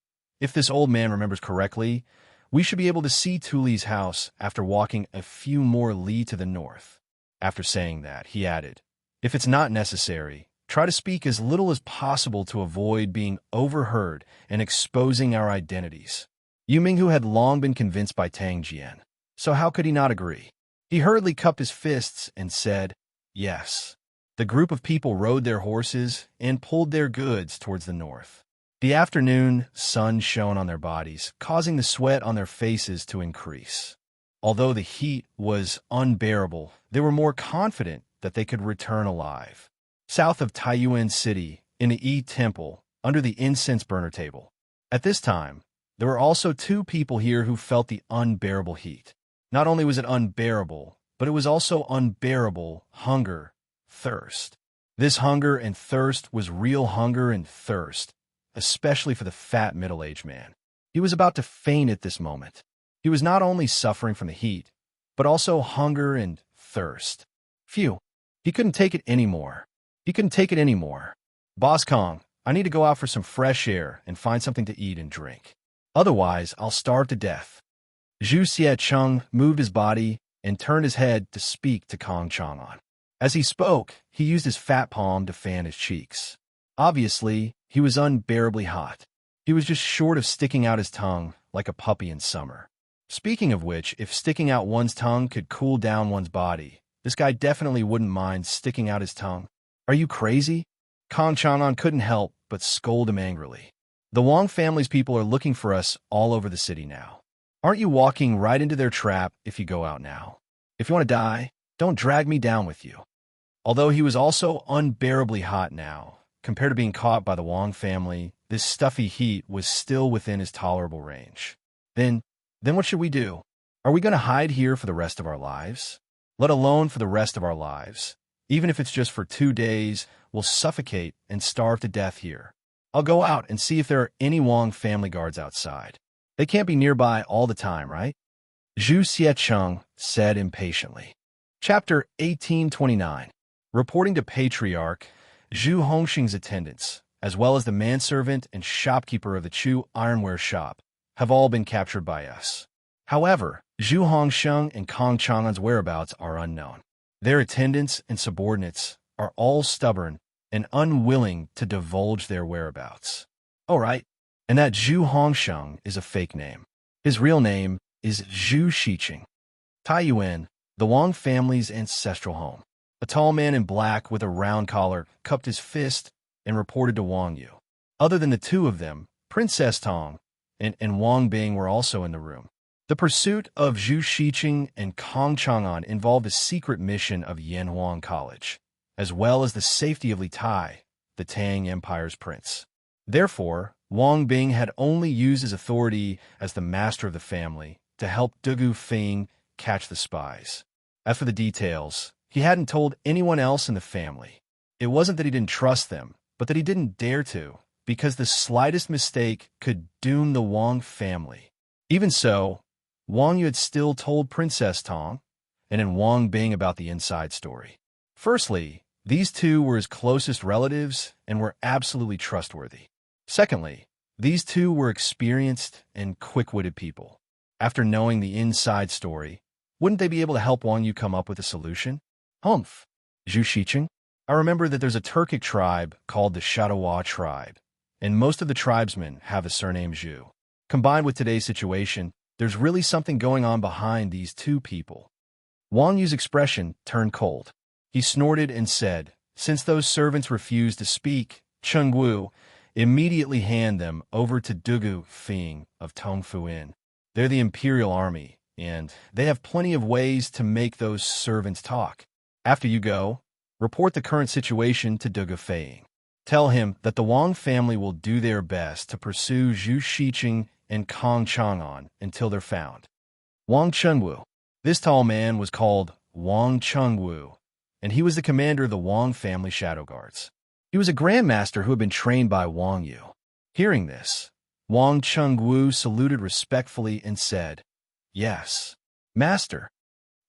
If this old man remembers correctly, we should be able to see Tuli's house after walking a few more li to the north. After saying that, he added, If it's not necessary, try to speak as little as possible to avoid being overheard and exposing our identities. Yu Minghu had long been convinced by Tang Jian, so how could he not agree? He hurriedly cupped his fists and said, Yes. The group of people rode their horses and pulled their goods towards the north. The afternoon sun shone on their bodies, causing the sweat on their faces to increase. Although the heat was unbearable, they were more confident that they could return alive. South of Taiyuan City, in the Yi Temple, under the incense burner table. At this time, there were also two people here who felt the unbearable heat. Not only was it unbearable, but it was also unbearable hunger, thirst. This hunger and thirst was real hunger and thirst, especially for the fat middle-aged man. He was about to faint at this moment. He was not only suffering from the heat, but also hunger and thirst. Phew, he couldn't take it anymore. He couldn't take it anymore. Boss Kong, I need to go out for some fresh air and find something to eat and drink. Otherwise, I'll starve to death. Zhu Xiecheng moved his body and turned his head to speak to Kong Chang'an. As he spoke, he used his fat palm to fan his cheeks. Obviously, he was unbearably hot. He was just short of sticking out his tongue like a puppy in summer. Speaking of which, if sticking out one's tongue could cool down one's body, this guy definitely wouldn't mind sticking out his tongue. Are you crazy? Kong Chang'an couldn't help but scold him angrily. The Wang family's people are looking for us all over the city now. Aren't you walking right into their trap if you go out now? If you want to die, don't drag me down with you. Although he was also unbearably hot now, compared to being caught by the Wang family, this stuffy heat was still within his tolerable range. Then what should we do? Are we going to hide here for the rest of our lives? Let alone for the rest of our lives. Even if it's just for 2 days, we'll suffocate and starve to death here. I'll go out and see if there are any Wang family guards outside. They can't be nearby all the time, right? Zhu Xiecheng said impatiently. Chapter 1829. Reporting to Patriarch, Zhu Hongxing's attendants, as well as the manservant and shopkeeper of the Chu ironware shop, have all been captured by us. However, Zhu Hongxing and Kong Chang'an's whereabouts are unknown. Their attendants and subordinates are all stubborn and unwilling to divulge their whereabouts. All right, and that Zhu Hongxing is a fake name. His real name is Zhu Shiqing. Taiyuan, the Wang family's ancestral home. A tall man in black with a round collar cupped his fist and reported to Wang Yu. Other than the two of them, Princess Tong and Wang Bing were also in the room. The pursuit of Zhu Shiqing and Kong Chang'an involved a secret mission of Yanhuang College, as well as the safety of Li Tai, the Tang Empire's prince. Therefore, Wang Bing had only used his authority as the master of the family to help Dugu Feng catch the spies. As for the details, he hadn't told anyone else in the family. It wasn't that he didn't trust them, but that he didn't dare to, because the slightest mistake could doom the Wang family. Even so, Wang Yu had still told Princess Tong and Wang Bing about the inside story. Firstly, these two were his closest relatives and were absolutely trustworthy. Secondly, these two were experienced and quick-witted people. After knowing the inside story, wouldn't they be able to help Wang Yu come up with a solution? Humph, Zhu Shiqing. I remember that there's a Turkic tribe called the Shadawa tribe, and most of the tribesmen have the surname Zhu. Combined with today's situation, there's really something going on behind these two people. Wang Yu's expression turned cold. He snorted and said, since those servants refuse to speak, Cheng Wu, immediately hand them over to Dugu Feng of Tongfu Inn. They're the imperial army, and they have plenty of ways to make those servants talk. After you go, report the current situation to Dugu Feng. Tell him that the Wang family will do their best to pursue Zhu Shiqing and Kong Chang'an until they're found. Wang Chengwu. This tall man was called Wang Chengwu, and he was the commander of the Wang family shadow guards. He was a grandmaster who had been trained by Wang Yu. Hearing this, Wang Chengwu saluted respectfully and said, "Yes, master."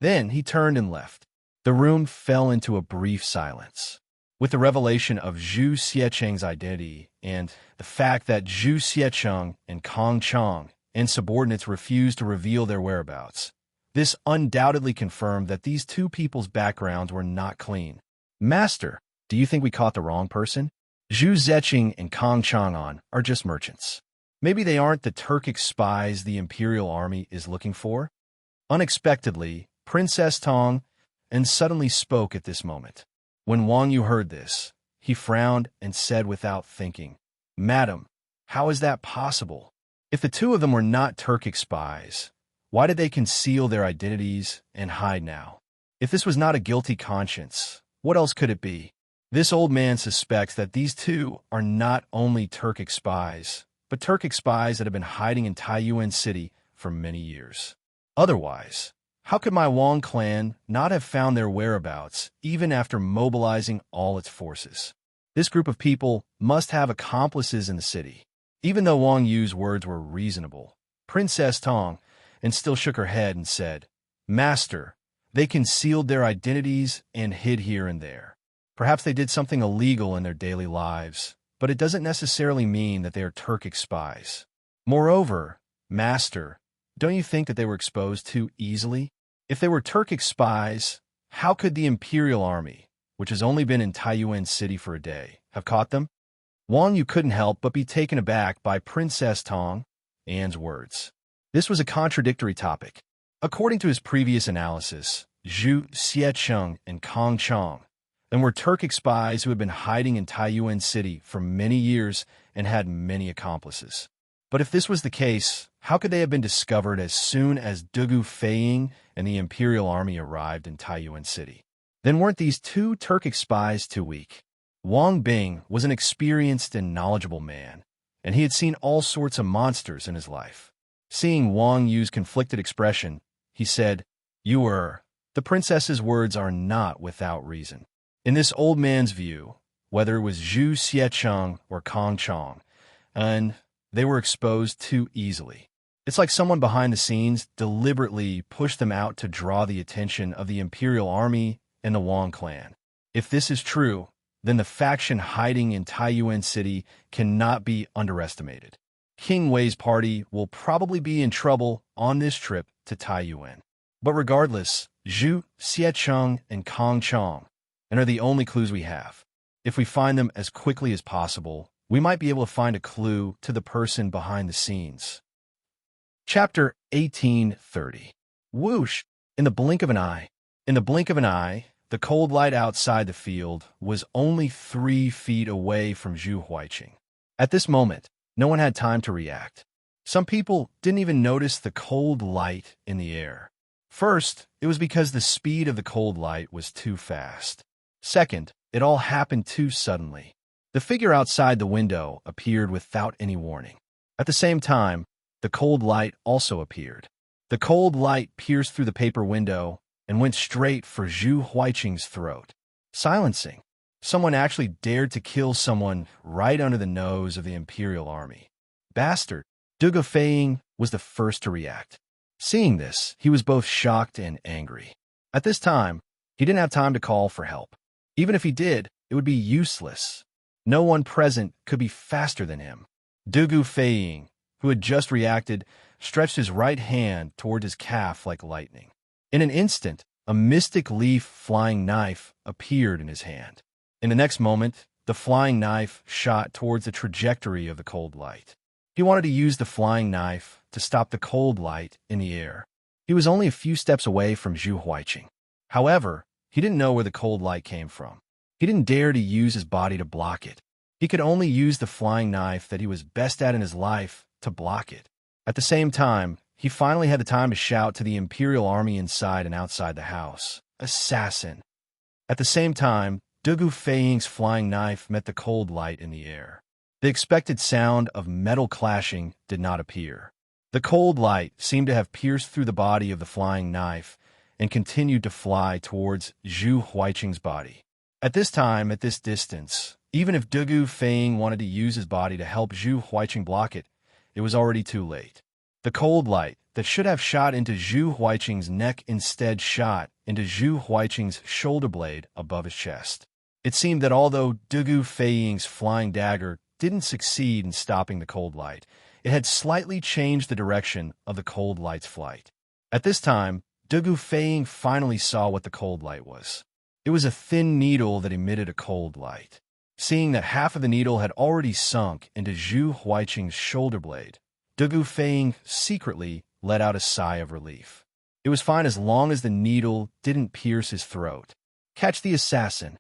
Then he turned and left. The room fell into a brief silence. With the revelation of Zhu Xiecheng's identity and the fact that Zhu Xiecheng and Kong Chang and subordinates refused to reveal their whereabouts, this undoubtedly confirmed that these two people's backgrounds were not clean. Master, do you think we caught the wrong person? Zhu Xiecheng and Kong Chang'an are just merchants. Maybe they aren't the Turkic spies the Imperial Army is looking for? Unexpectedly, Princess Tong and suddenly spoke at this moment. When Wang Yu heard this, he frowned and said without thinking, "Madam, how is that possible? If the two of them were not Turkic spies, why did they conceal their identities and hide now? If this was not a guilty conscience, what else could it be?" This old man suspects that these two are not only Turkic spies, but Turkic spies that have been hiding in Taiyuan City for many years. Otherwise, how could my Wang clan not have found their whereabouts even after mobilizing all its forces? This group of people must have accomplices in the city. Even though Wang Yu's words were reasonable, Princess Tong and still shook her head and said, "Master, they concealed their identities and hid here and there. Perhaps they did something illegal in their daily lives, but it doesn't necessarily mean that they are Turkic spies. Moreover, Master, don't you think that they were exposed too easily? If they were Turkic spies, how could the Imperial Army, which has only been in Taiyuan City for a day, have caught them?" Wang Yu couldn't help but be taken aback by Princess Tong Anne's words. This was a contradictory topic. According to his previous analysis, Zhu Xiecheng and Kong Chang, and were Turkic spies who had been hiding in Taiyuan City for many years and had many accomplices. But if this was the case, how could they have been discovered as soon as Dugu Feiying and the Imperial Army arrived in Taiyuan City? Then weren't these two Turkic spies too weak? Wang Bing was an experienced and knowledgeable man, and he had seen all sorts of monsters in his life. Seeing Wang use conflicted expression, he said, The princess's words are not without reason. In this old man's view, whether it was Zhu Xiecheng or Kong Chong, and they were exposed too easily. It's like someone behind the scenes deliberately pushed them out to draw the attention of the Imperial Army and the Wang clan. If this is true, then the faction hiding in Taiyuan City cannot be underestimated. King Wei's party will probably be in trouble on this trip to Taiyuan. But regardless, Zhu Xiecheng and Kong Chong are the only clues we have. If we find them as quickly as possible, we might be able to find a clue to the person behind the scenes. Chapter 1830. Whoosh! In the blink of an eye. In the blink of an eye, the cold light outside the field was only 3 feet away from Zhu Huiqing. At this moment, no one had time to react. Some people didn't even notice the cold light in the air. First, it was because the speed of the cold light was too fast. Second, it all happened too suddenly. The figure outside the window appeared without any warning. At the same time, the cold light also appeared. The cold light pierced through the paper window and went straight for Zhu Huiqing's throat. Silencing. Someone actually dared to kill someone right under the nose of the Imperial Army. Bastard! Dugu Feiying was the first to react. Seeing this, he was both shocked and angry. At this time, he didn't have time to call for help. Even if he did, it would be useless. No one present could be faster than him. Dugu Feiying, who had just reacted, stretched his right hand toward his calf like lightning. In an instant, a mystic leaf flying knife appeared in his hand. In the next moment, the flying knife shot towards the trajectory of the cold light. He wanted to use the flying knife to stop the cold light in the air. He was only a few steps away from Zhu Huiqing. However, he didn't know where the cold light came from. He didn't dare to use his body to block it. He could only use the flying knife that he was best at in his life to block it. At the same time, he finally had the time to shout to the Imperial Army inside and outside the house, "Assassin!" At the same time, Dugu Feiying's flying knife met the cold light in the air. The expected sound of metal clashing did not appear. The cold light seemed to have pierced through the body of the flying knife and continued to fly towards Zhu Huiqing's body. At this time, at this distance, even if Dugu Feiying wanted to use his body to help Zhu Huiqing block it, it was already too late. The cold light that should have shot into Zhu Huiqing's neck instead shot into Zhu Huiqing's shoulder blade above his chest. It seemed that although Dugu Feiying's flying dagger didn't succeed in stopping the cold light, it had slightly changed the direction of the cold light's flight. At this time, Dugu Feiying finally saw what the cold light was. It was a thin needle that emitted a cold light. Seeing that half of the needle had already sunk into Zhu Huiqing's shoulder blade, Dugu Feiying secretly let out a sigh of relief. It was fine as long as the needle didn't pierce his throat. Catch the assassin.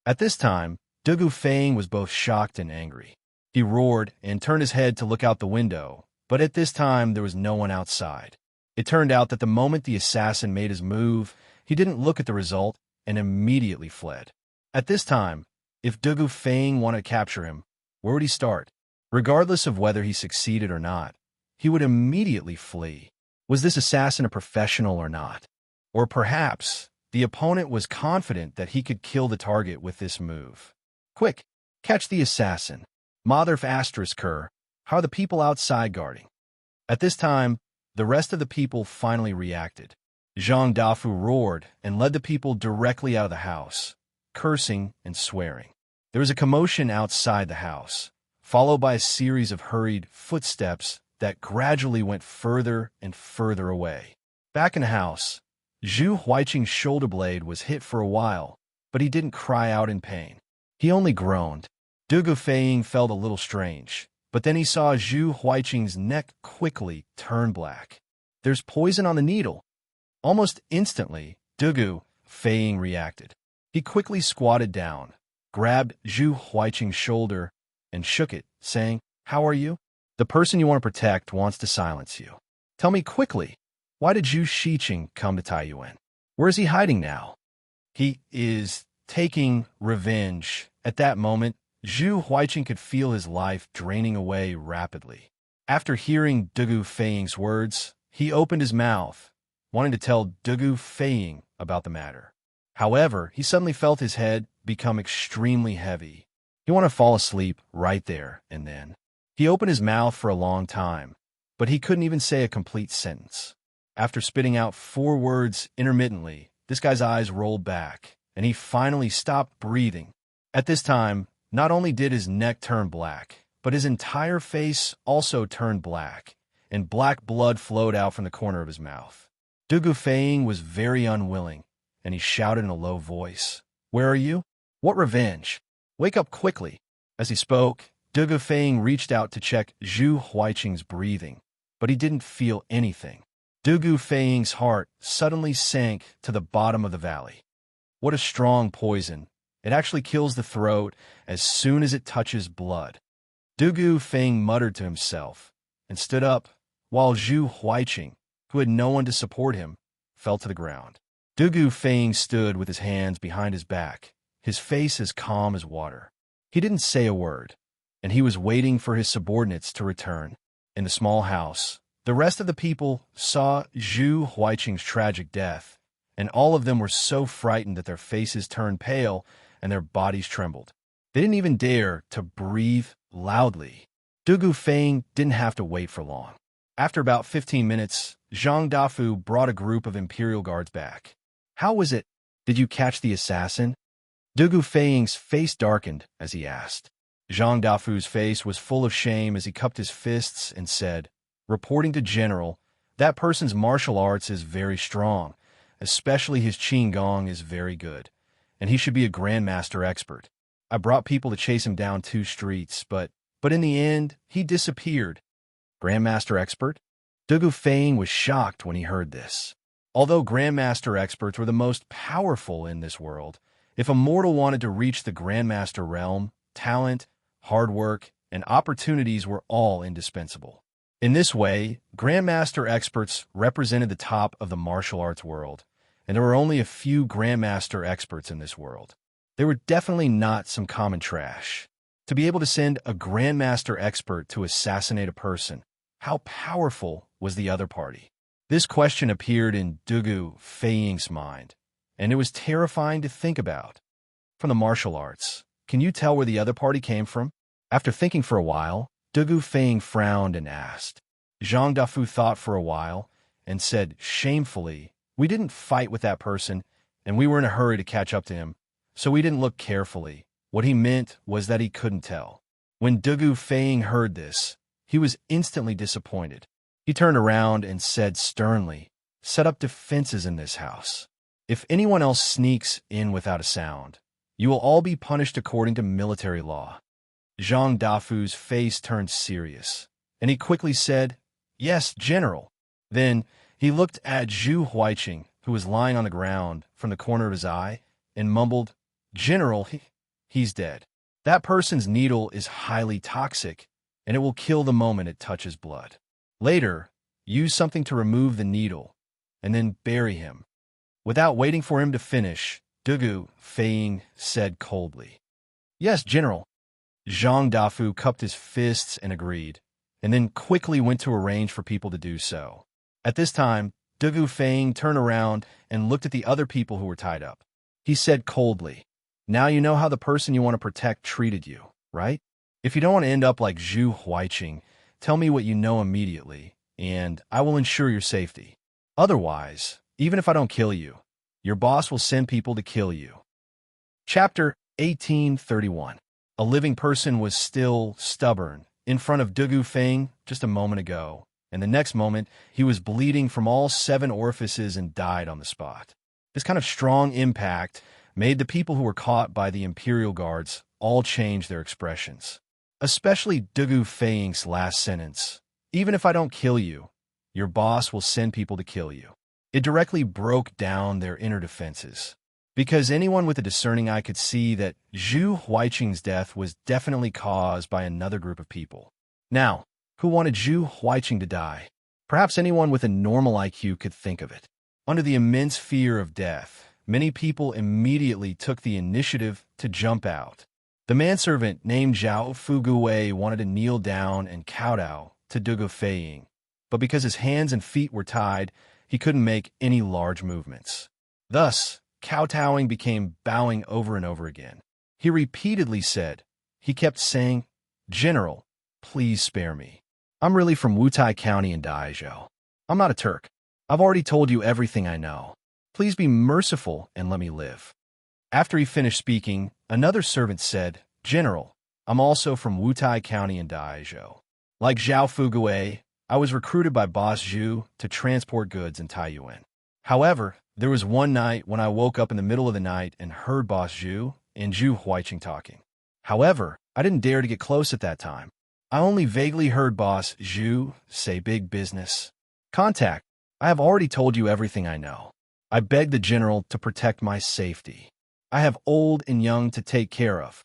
At this time, Dugu Feiying was both shocked and angry. He roared and turned his head to look out the window, but at this time there was no one outside. It turned out that the moment the assassin made his move, he didn't look at the result and immediately fled. At this time, if Dugu Feiying wanted to capture him, where would he start? Regardless of whether he succeeded or not, he would immediately flee. Was this assassin a professional or not? Or perhaps the opponent was confident that he could kill the target with this move. Quick, catch the assassin. Motherf ***, how are the people outside guarding? At this time, the rest of the people finally reacted. Zhang Dafu roared and led the people directly out of the house, cursing and swearing. There was a commotion outside the house, followed by a series of hurried footsteps that gradually went further and further away. Back in the house, Zhu Huiqing's shoulder blade was hit for a while, but he didn't cry out in pain. He only groaned. Dugu Feiying felt a little strange, but then he saw Zhu Huiqing's neck quickly turn black. There's poison on the needle. Almost instantly, Dugu Feiying reacted. He quickly squatted down, grabbed Zhu Huiqing's shoulder, and shook it, saying, "How are you? The person you want to protect wants to silence you. Tell me quickly, why did Zhu Xiqing come to tie you in? Where is he hiding now?" "He is taking revenge." At that moment, Zhu Huiqing could feel his life draining away rapidly. After hearing Dugu Feiying's words, he opened his mouth, wanting to tell Dugu Feiying about the matter. However, he suddenly felt his head become extremely heavy. He wanted to fall asleep right there and then. He opened his mouth for a long time, but he couldn't even say a complete sentence. After spitting out 4 words intermittently, this guy's eyes rolled back, and he finally stopped breathing. At this time, not only did his neck turn black, but his entire face also turned black, and black blood flowed out from the corner of his mouth. Dugu Feiying was very unwilling, and he shouted in a low voice, "Where are you? What revenge? Wake up quickly." As he spoke, Dugu Feiying reached out to check Zhu Huiqing's breathing, but he didn't feel anything. Dugu Feiying's heart suddenly sank to the bottom of the valley. What a strong poison. It actually kills the throat as soon as it touches blood. Dugu Feiying muttered to himself and stood up, while Zhu Huiqing, who had no one to support him, fell to the ground. Dugu Feiying stood with his hands behind his back, his face as calm as water. He didn't say a word, and he was waiting for his subordinates to return. In the small house, the rest of the people saw Zhu Huiqing's tragic death, and all of them were so frightened that their faces turned pale and their bodies trembled. They didn't even dare to breathe loudly. Dugu Feiying didn't have to wait for long. After about 15 minutes, Zhang Dafu brought a group of Imperial Guards back. "How was it? Did you catch the assassin?" Dugu Feiying's face darkened as he asked. Zhang Dafu's face was full of shame as he cupped his fists and said, "Reporting to General, that person's martial arts is very strong, especially his Qigong is very good, and he should be a Grandmaster expert. I brought people to chase him down 2 streets, but in the end, he disappeared." "Grandmaster expert?" Dugu Feiying was shocked when he heard this. Although Grandmaster experts were the most powerful in this world, if a mortal wanted to reach the Grandmaster realm, talent, hard work, and opportunities were all indispensable. In this way, Grandmaster experts represented the top of the martial arts world, and there were only a few Grandmaster experts in this world. They were definitely not some common trash. To be able to send a Grandmaster expert to assassinate a person, how powerful was the other party? This question appeared in Dugu Feiying's mind, and it was terrifying to think about. From the martial arts, can you tell where the other party came from? After thinking for a while, Dugu Feiying frowned and asked. Zhang Dafu thought for a while and said shamefully, "We didn't fight with that person, and we were in a hurry to catch up to him, so we didn't look carefully." What he meant was that he couldn't tell. When Dugu Feiying heard this, he was instantly disappointed. He turned around and said sternly, "Set up defenses in this house. If anyone else sneaks in without a sound, you will all be punished according to military law." Zhang Dafu's face turned serious, and he quickly said, "Yes, General." Then he looked at Zhu Huiqing, who was lying on the ground from the corner of his eye, and mumbled, "General, he's dead. That person's needle is highly toxic, and it will kill the moment it touches blood. Later, use something to remove the needle, and then bury him." Without waiting for him to finish, Dugu Feiying said coldly, "Yes, General." Zhang Dafu cupped his fists and agreed, and then quickly went to arrange for people to do so. At this time, Dugu Feiying turned around and looked at the other people who were tied up. He said coldly, "Now you know how the person you want to protect treated you, right? If you don't want to end up like Zhu Huiqing, tell me what you know immediately, and I will ensure your safety. Otherwise, even if I don't kill you, your boss will send people to kill you." Chapter 1831. A living person was still stubborn in front of Dugu Feiying just a moment ago, and the next moment he was bleeding from all 7 orifices and died on the spot. This kind of strong impact made the people who were caught by the Imperial Guards all change their expressions. Especially Dugu Feiying's last sentence, "Even if I don't kill you, your boss will send people to kill you." It directly broke down their inner defenses. because anyone with a discerning eye could see that Zhu Huiqing's death was definitely caused by another group of people. Now, who wanted Zhu Huiqing to die? Perhaps anyone with a normal IQ could think of it. Under the immense fear of death, many people immediately took the initiative to jump out. The manservant named Zhao Fugui wanted to kneel down and kowtow to Dugu Feiying, but because his hands and feet were tied, he couldn't make any large movements. Thus, kowtowing became bowing over and over again. He repeatedly said, he kept saying, "General, please spare me. I'm really from Wutai County in Daizhou. I'm not a Turk. I've already told you everything I know. Please be merciful and let me live." After he finished speaking, another servant said, "General, I'm also from Wutai County in Daizhou. Like Zhao Fugui, I was recruited by Boss Zhu to transport goods in Taiyuan. However, there was one night when I woke up in the middle of the night and heard Boss Zhu and Zhu Huiqing talking. However, I didn't dare to get close at that time. I only vaguely heard Boss Zhu say big business. Contact, I have already told you everything I know. I beg the general to protect my safety. I have old and young to take care of.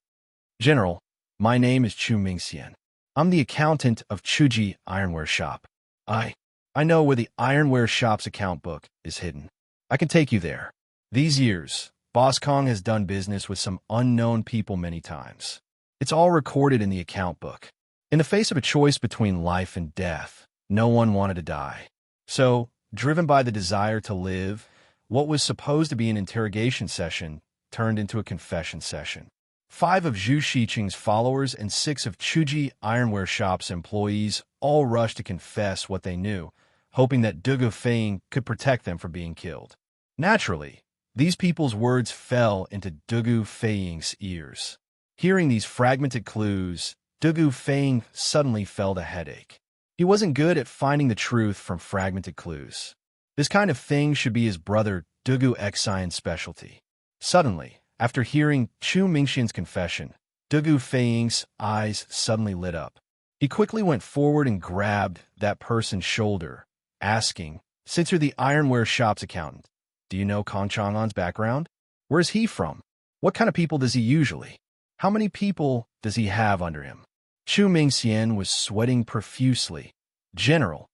General, my name is Chu Mingxian. I'm the accountant of Chuji Ironware Shop. I know where the Ironware Shop's account book is hidden. I can take you there. These years, Boss Kong has done business with some unknown people many times. It's all recorded in the account book. In the face of a choice between life and death, no one wanted to die. So, driven by the desire to live, what was supposed to be an interrogation session turned into a confession session. 5 of Zhu Shiqing's followers and 6 of Chuji Ironware Shop's employees all rushed to confess what they knew, hoping that Dugu Feiying could protect them from being killed. Naturally, these people's words fell into Dugu Feiying's ears. Hearing these fragmented clues, Dugu Feiying suddenly felt a headache. He wasn't good at finding the truth from fragmented clues. This kind of thing should be his brother Dugu Xian's specialty. Suddenly, after hearing Chu Mingxian's confession, Dugu Feiying's eyes suddenly lit up. He quickly went forward and grabbed that person's shoulder, asking, "Since you're the Ironware Shop's accountant, do you know Kong Chang'an's background? Where's he from? What kind of people does he usually? How many people does he have under him?" Chu Mingxian was sweating profusely. General,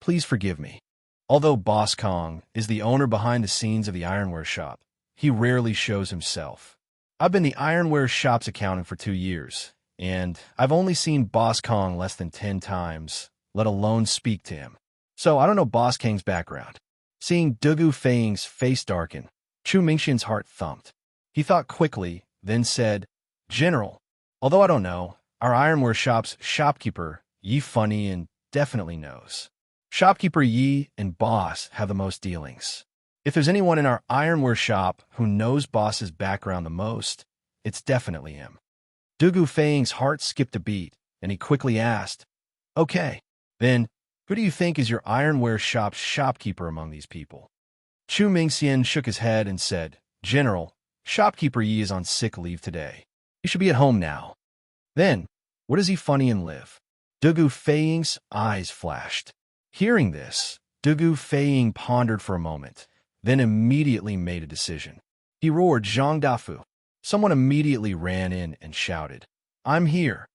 please forgive me. Although Boss Kong is the owner behind the scenes of the Ironware Shop, he rarely shows himself. I've been the Ironware Shop's accountant for 2 years, and I've only seen Boss Kong less than 10 times, let alone speak to him. So I don't know Boss Kong's background. Seeing Dugu Feiying's face darken, Chu Mingxian's heart thumped. He thought quickly, then said, "General, although I don't know, our Ironware Shop's shopkeeper, Yi Funny, and definitely knows. Shopkeeper Yi and Boss have the most dealings. If there's anyone in our Ironware Shop who knows Boss's background the most, it's definitely him." Dugu Feiying's heart skipped a beat, and he quickly asked, "Okay, then, who do you think is your Ironware Shop's shopkeeper among these people?" Chu Mingxian shook his head and said, "General, Shopkeeper Yi is on sick leave today. He should be at home now." "Then, where does he Funny and live?" Dugu Feiying's eyes flashed. Hearing this, Dugu Feiying pondered for a moment, then immediately made a decision. He roared, "Zhang Dafu!" Someone immediately ran in and shouted, "I'm here."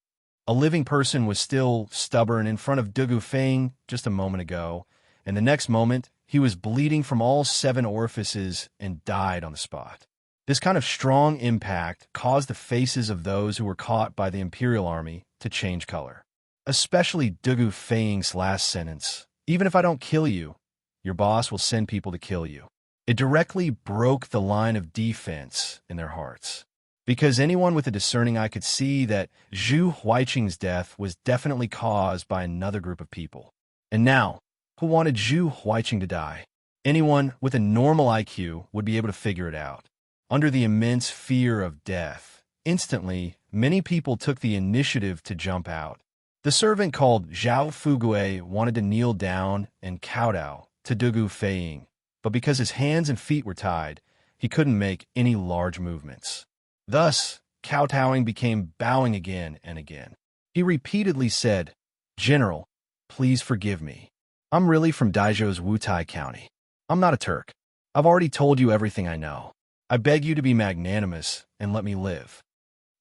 A living person was still stubborn in front of Dugu Feiying just a moment ago, and the next moment, he was bleeding from all 7 orifices and died on the spot. This kind of strong impact caused the faces of those who were caught by the Imperial Army to change color. Especially Dugu Feiying's last sentence, "Even if I don't kill you, your boss will send people to kill you." It directly broke the line of defense in their hearts. Because anyone with a discerning eye could see that Zhu Huiqing's death was definitely caused by another group of people. And now, who wanted Zhu Huiqing to die? Anyone with a normal IQ would be able to figure it out. Under the immense fear of death, instantly, many people took the initiative to jump out. The servant called Zhao Fugui wanted to kneel down and kowtow to Dugu Feiying, but because his hands and feet were tied, he couldn't make any large movements. Thus, kowtowing became bowing again and again. He repeatedly said, "General, please forgive me. I'm really from Daizhou's Wutai County. I'm not a Turk. I've already told you everything I know. I beg you to be magnanimous and let me live.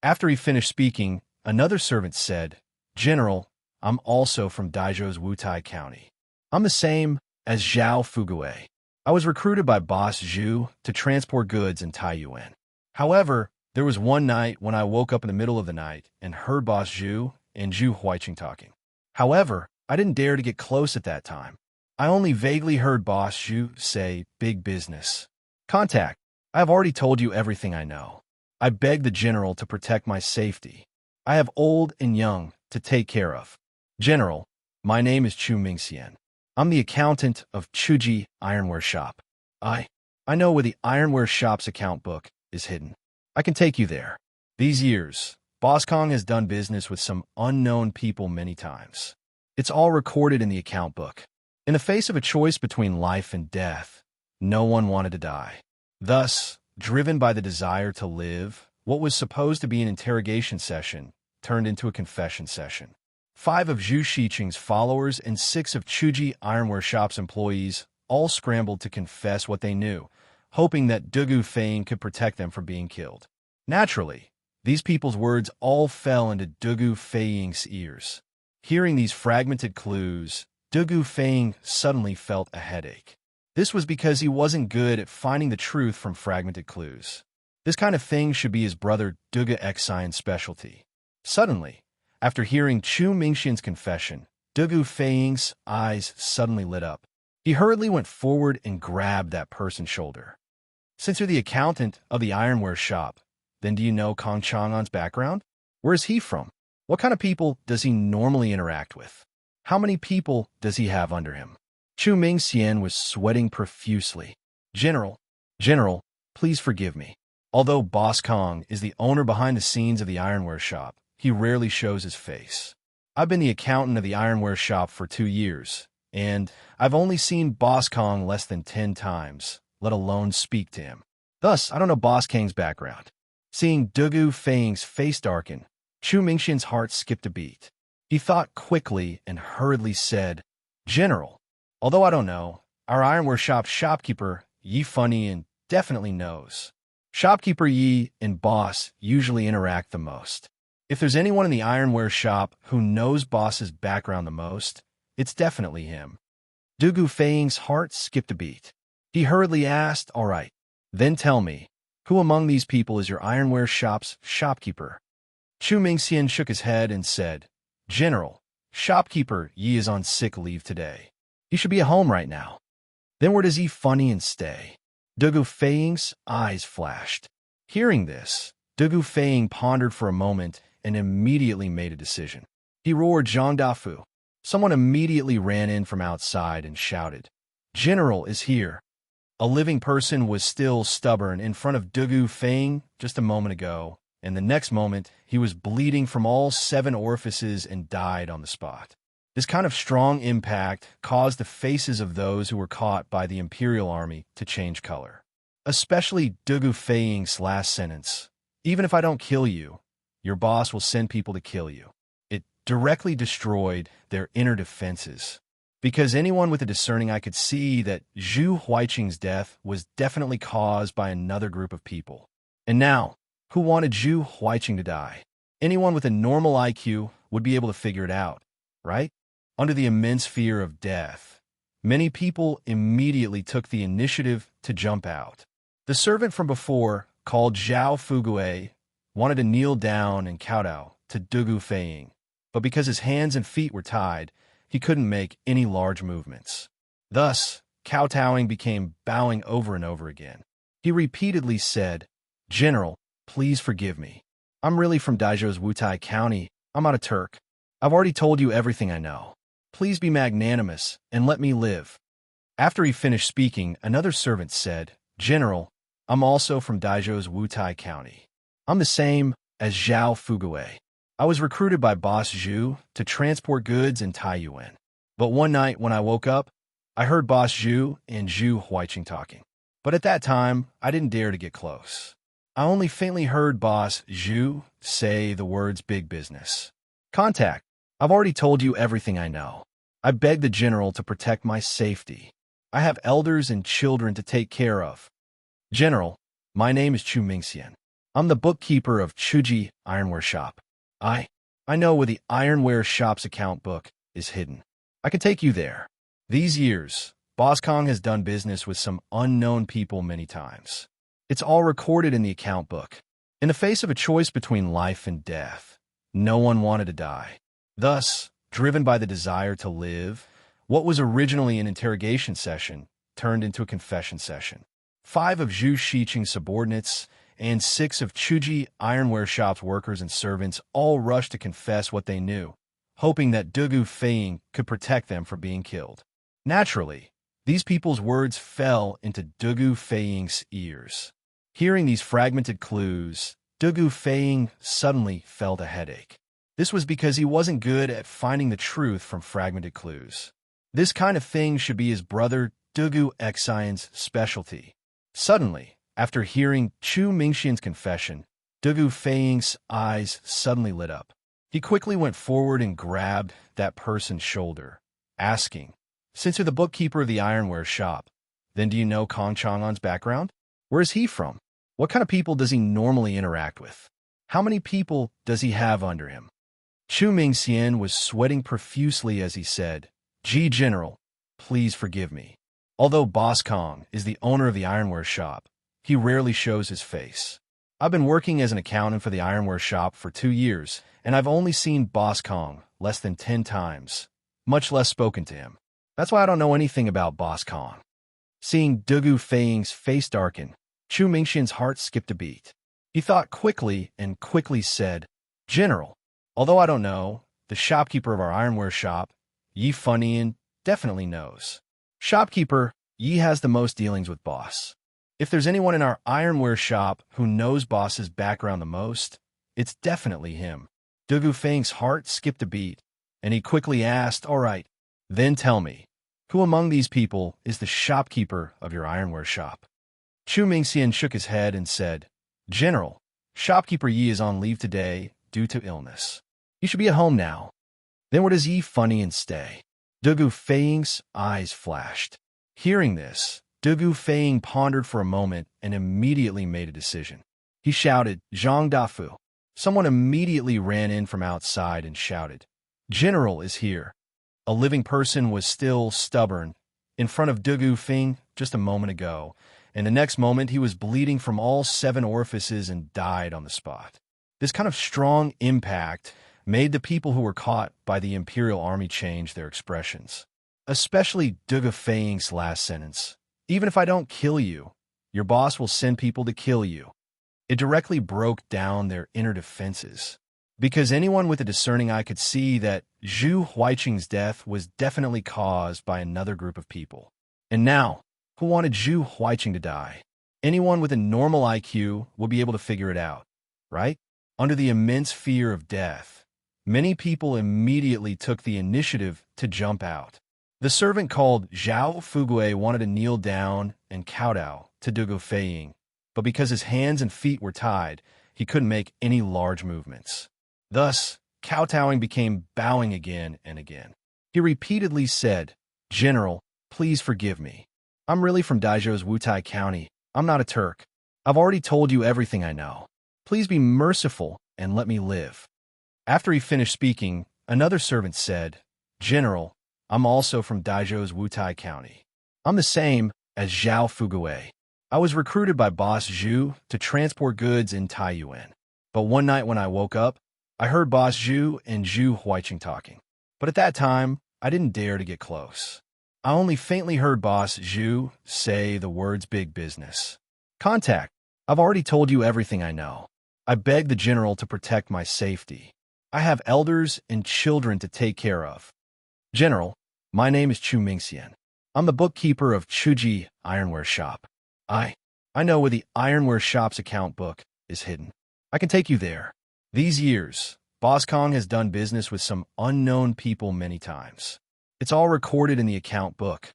After he finished speaking, another servant said, General, I'm also from Daijo's Wutai County. I'm the same as Zhao Fugue. I was recruited by Boss Zhu to transport goods in Taiyuan. However, there was one night when I woke up in the middle of the night and heard Boss Zhu and Zhu Huiqing talking. However, I didn't dare to get close at that time. I only vaguely heard Boss Zhu say, big business. Contact, I have already told you everything I know. I beg the general to protect my safety. I have old and young to take care of. General, my name is Chu Mingxian. I'm the accountant of Chuji Ironware Shop. I know where the Ironware Shop's account book is hidden. I can take you there. These years, Boss Kong has done business with some unknown people many times. It's all recorded in the account book. In the face of a choice between life and death, no one wanted to die. Thus, driven by the desire to live, what was supposed to be an interrogation session turned into a confession session. 5 of Zhu Shiqing's followers and 6 of Chuji Ironware Shop's employees all scrambled to confess what they knew, hoping that Dugu Feiying could protect them from being killed. Naturally, these people's words all fell into Dugu Feiying's ears. Hearing these fragmented clues, Dugu Feiying suddenly felt a headache. This was because he wasn't good at finding the truth from fragmented clues. This kind of thing should be his brother Dugu Xian's specialty. Suddenly, after hearing Chu Mingxian's confession, Dugu Feiying's eyes suddenly lit up. He hurriedly went forward and grabbed that person's shoulder. Since you're the accountant of the ironware shop, then do you know Kong Chang'an's background? Where is he from? What kind of people does he normally interact with? How many people does he have under him? Chu Mingxian was sweating profusely. General, please forgive me. Although Boss Kong is the owner behind the scenes of the ironware shop, he rarely shows his face. I've been the accountant of the ironware shop for 2 years, and I've only seen Boss Kong less than 10 times, let alone speak to him. Thus, I don't know Boss Kang's background. Seeing Dugu Feiying's face darken, Chu Mingxian's heart skipped a beat. He thought quickly and hurriedly said, General, although I don't know, our ironware shop shopkeeper, Yi Funny, and definitely knows. Shopkeeper Yi and Boss usually interact the most. If there's anyone in the ironware shop who knows Boss's background the most, it's definitely him. Dugu Feiying's heart skipped a beat. He hurriedly asked, all right, then tell me, who among these people is your ironware shop's shopkeeper? Chu Mingxian shook his head and said, General, shopkeeper Yi is on sick leave today. He should be at home right now. Then where does Yi Funny and stay? Dugu Feiying's eyes flashed. Hearing this, Dugu Feiying pondered for a moment and immediately made a decision. He roared Zhang Dafu. Someone immediately ran in from outside and shouted, General is here. A living person was still stubborn in front of Dugu Feiying just a moment ago, and the next moment he was bleeding from all 7 orifices and died on the spot. This kind of strong impact caused the faces of those who were caught by the Imperial Army to change color. Especially Dugu Feiying's last sentence, even if I don't kill you, your boss will send people to kill you. It directly destroyed their inner defenses. Because anyone with a discerning eye could see that Zhu Huiqing's death was definitely caused by another group of people. And now, who wanted Zhu Huiqing to die? Anyone with a normal IQ would be able to figure it out, right? Under the immense fear of death, many people immediately took the initiative to jump out. The servant from before, called Zhao Fugue, wanted to kneel down and kowtow to Dugu Feiying, but because his hands and feet were tied, he couldn't make any large movements. Thus, kowtowing became bowing over and over again. He repeatedly said, General, please forgive me. I'm really from Daijo's Wutai County. I'm not a Turk. I've already told you everything I know. Please be magnanimous and let me live. After he finished speaking, another servant said, General, I'm also from Daijo's Wutai County. I'm the same as Zhao Fugue. I was recruited by Boss Zhu to transport goods in Taiyuan. But one night when I woke up, I heard Boss Zhu and Zhu Huiqing talking. But at that time, I didn't dare to get close. I only faintly heard Boss Zhu say the words big business. Contact, I've already told you everything I know. I beg the general to protect my safety. I have elders and children to take care of. General, my name is Chu Mingxian. I'm the bookkeeper of Chuji Ironware Shop. I know where the ironware shop's account book is hidden. I can take you there. These years, Boss Kong has done business with some unknown people many times. It's all recorded in the account book. In the face of a choice between life and death, no one wanted to die. Thus, driven by the desire to live, what was originally an interrogation session turned into a confession session. 5 of Zhu Shiqing's subordinates and 6 of Chuji Ironware Shop's workers and servants all rushed to confess what they knew, hoping that Dugu Feiying could protect them from being killed. Naturally, these people's words fell into Dugu Feiying's ears. Hearing these fragmented clues, Dugu Feiying suddenly felt a headache. This was because he wasn't good at finding the truth from fragmented clues. This kind of thing should be his brother Dugu Xian's specialty. Suddenly, after hearing Chu Mingxian's confession, Dugu Feiying's eyes suddenly lit up. He quickly went forward and grabbed that person's shoulder, asking, "Since you're the bookkeeper of the ironware shop, then do you know Kong Chang'an's background? Where is he from? What kind of people does he normally interact with? How many people does he have under him?" Chu Mingxian was sweating profusely as he said, "Ji General, please forgive me. Although Boss Kong is the owner of the ironware shop, he rarely shows his face. I've been working as an accountant for the ironware shop for 2 years, and I've only seen Boss Kong less than 10 times, much less spoken to him. That's why I don't know anything about Boss Kong." Seeing Dugu Feiying's face darken, Chu Mingxian's heart skipped a beat. He thought quickly and quickly said, "General, although I don't know, the shopkeeper of our ironware shop, Yi Funian, definitely knows. Shopkeeper, Yi has the most dealings with Boss. If there's anyone in our ironware shop who knows Boss's background the most, it's definitely him." Dugu Feiying's heart skipped a beat, and he quickly asked, "All right, then tell me, who among these people is the shopkeeper of your ironware shop?" Chu Mingxian shook his head and said, "General, Shopkeeper Yi is on leave today due to illness. He should be at home now." "Then where does Yi Funian stay?" Dugu Feiying's eyes flashed. Hearing this, Dugu Feiying pondered for a moment and immediately made a decision. He shouted, "Zhang Dafu." Someone immediately ran in from outside and shouted, "General is here." A living person was still stubborn in front of Dugu Feiying just a moment ago, and the next moment he was bleeding from all 7 orifices and died on the spot. This kind of strong impact made the people who were caught by the Imperial Army change their expressions. Especially Dugu Feiying's last sentence, "Even if I don't kill you, your boss will send people to kill you." It directly broke down their inner defenses, because anyone with a discerning eye could see that Zhu Huiqing's death was definitely caused by another group of people. And now, who wanted Zhu Huiqing to die? Anyone with a normal IQ would be able to figure it out, right? Under the immense fear of death, many people immediately took the initiative to jump out. The servant called Zhao Fugue wanted to kneel down and kowtow to Dugu Feiying, but because his hands and feet were tied, he couldn't make any large movements. Thus, kowtowing became bowing again and again. He repeatedly said, "General, please forgive me. I'm really from Daijo's Wutai County. I'm not a Turk. I've already told you everything I know. Please be merciful and let me live." After he finished speaking, another servant said, "General, I'm also from Daijo's Wutai County. I'm the same as Zhao Fugue. I was recruited by Boss Zhu to transport goods in Taiyuan. But one night when I woke up, I heard Boss Zhu and Zhu Huiqing talking. But at that time, I didn't dare to get close. I only faintly heard Boss Zhu say the words big business. Contact, I've already told you everything I know. I beg the general to protect my safety. I have elders and children to take care of. General, my name is Chu Mingxian. I'm the bookkeeper of Chuji Ironware Shop. I know where the ironware shop's account book is hidden. I can take you there. These years, Boss Kong has done business with some unknown people many times. It's all recorded in the account book.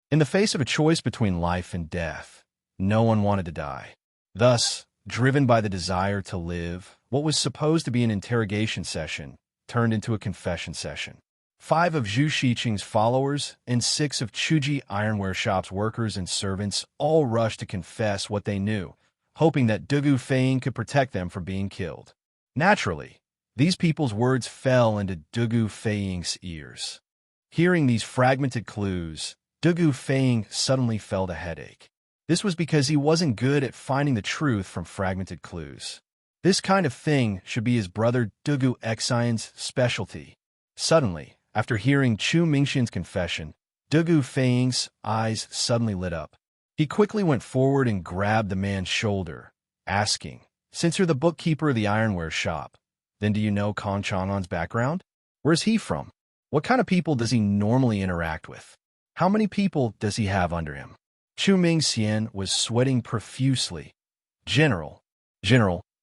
In the face of a choice between life and death, no one wanted to die. Thus, driven by the desire to live, what was supposed to be an interrogation session turned into a confession session. 5 of Zhu Shiqing's followers and 6 of Chuji Ironware Shop's workers and servants all rushed to confess what they knew, hoping that Dugu Feing could protect them from being killed. Naturally, these people's words fell into Dugu Feing's ears. Hearing these fragmented clues, Dugu Feing suddenly felt a headache. This was because he wasn't good at finding the truth from fragmented clues. This kind of thing should be his brother Dugu Xian's specialty. Suddenly, after hearing Chu Mingxian's confession, Dugu Feing's eyes suddenly lit up. He quickly went forward and grabbed the man's shoulder, asking, "Since you're the bookkeeper of the ironware shop, then do you know Kong Chang'an's background? Where's he from? What kind of people does he normally interact with? How many people does he have under him?" Chu Mingxian was sweating profusely. General,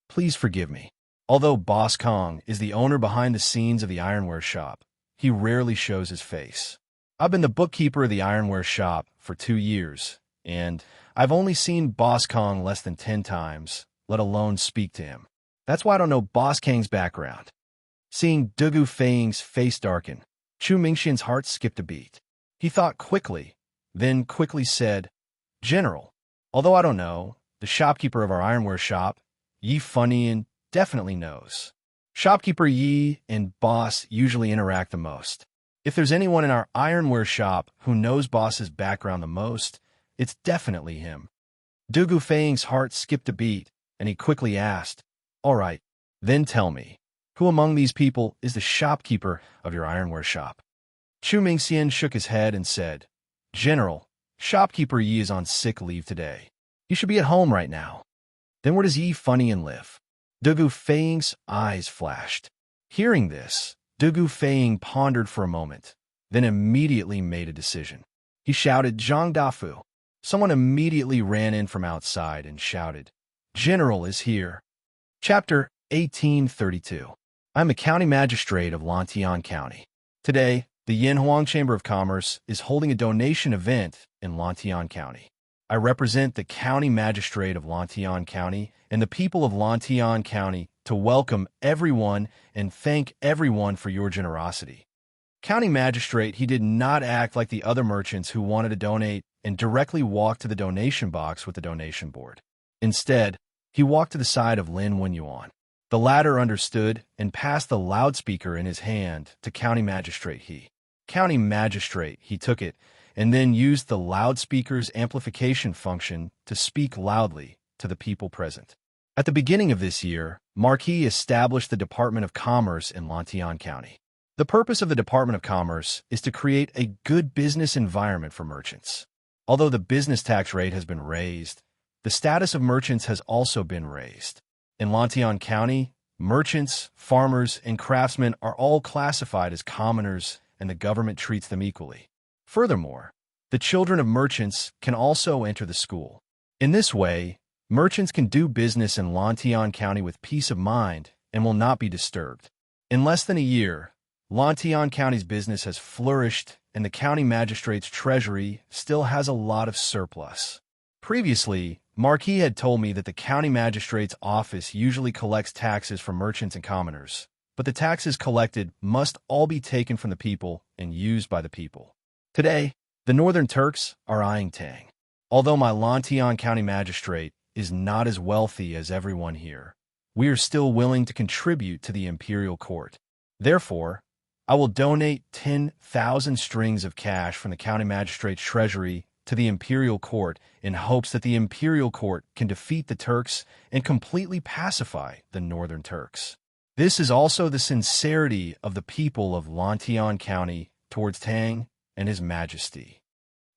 please forgive me. Although Boss Kong is the owner behind the scenes of the ironware shop, he rarely shows his face. I've been the bookkeeper of the ironware shop for 2 years, and I've only seen Boss Kong less than 10 times, let alone speak to him. That's why I don't know Boss Kang's background. Seeing Dugu Feing's face darken, Chu Mingxian's heart skipped a beat. He thought quickly, then quickly said, "General, although I don't know, the shopkeeper of our ironware shop, Yi Funyun, definitely knows. Shopkeeper Yi and Boss usually interact the most. If there's anyone in our ironware shop who knows Boss's background the most, it's definitely him." Dugu Feing's heart skipped a beat, and he quickly asked, "All right, then tell me, who among these people is the shopkeeper of your ironware shop?" Chu Mingxian shook his head and said, "General, Shopkeeper Yi is on sick leave today. He should be at home right now." "Then where does Yi Funyun live?" Dugu Feing's eyes flashed. Hearing this, Dugu Feing pondered for a moment, then immediately made a decision. He shouted, "Zhang Dafu!" Someone immediately ran in from outside and shouted, "General is here." Chapter 1832. I'm a county magistrate of Lantian County. Today, the Yinhuang Chamber of Commerce is holding a donation event in Lantian County. I represent the county magistrate of Lantian County and the people of Lantian County to welcome everyone and thank everyone for your generosity. County magistrate, he did not act like the other merchants who wanted to donate and directly walked to the donation box with the donation board. Instead, he walked to the side of Lin Wenyuan. The latter understood and passed the loudspeaker in his hand to County Magistrate He. County Magistrate, he took it and then used the loudspeaker's amplification function to speak loudly to the people present. At the beginning of this year, Marquis established the Department of Commerce in Lantian County. The purpose of the Department of Commerce is to create a good business environment for merchants. Although the business tax rate has been raised, the status of merchants has also been raised. In Lantian County, merchants, farmers, and craftsmen are all classified as commoners, and the government treats them equally. Furthermore, the children of merchants can also enter the school. In this way, merchants can do business in Lantian County with peace of mind and will not be disturbed. In less than a year, Lantian County's business has flourished, and the county magistrate's treasury still has a lot of surplus. Previously, Marquis had told me that the county magistrate's office usually collects taxes from merchants and commoners, but the taxes collected must all be taken from the people and used by the people. Today, the Northern Turks are eyeing Tang. Although my Lantian County magistrate is not as wealthy as everyone here, we are still willing to contribute to the imperial court. Therefore, I will donate 10,000 strings of cash from the county magistrate's treasury to the imperial court in hopes that the imperial court can defeat the Turks and completely pacify the Northern Turks. This is also the sincerity of the people of Lantian County towards Tang and His Majesty.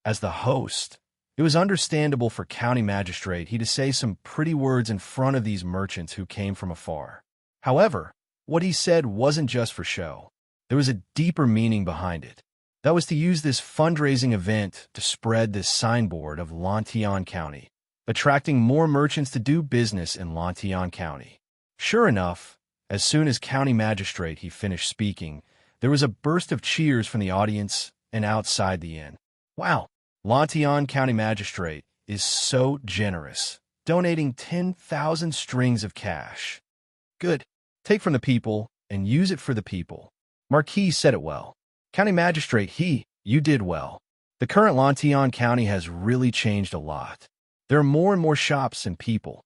As the host, it was understandable for County Magistrate He to say some pretty words in front of these merchants who came from afar. However, what he said wasn't just for show. There was a deeper meaning behind it. That was to use this fundraising event to spread this signboard of Lantian County, attracting more merchants to do business in Lantian County. Sure enough, as soon as County Magistrate He finished speaking, there was a burst of cheers from the audience and outside the inn. Wow, Lantian County Magistrate is so generous, donating 10,000 strings of cash. Good. Take from the people and use it for the people. Marquis said it well. County Magistrate He, you did well. The current Lantian County has really changed a lot. There are more and more shops and people.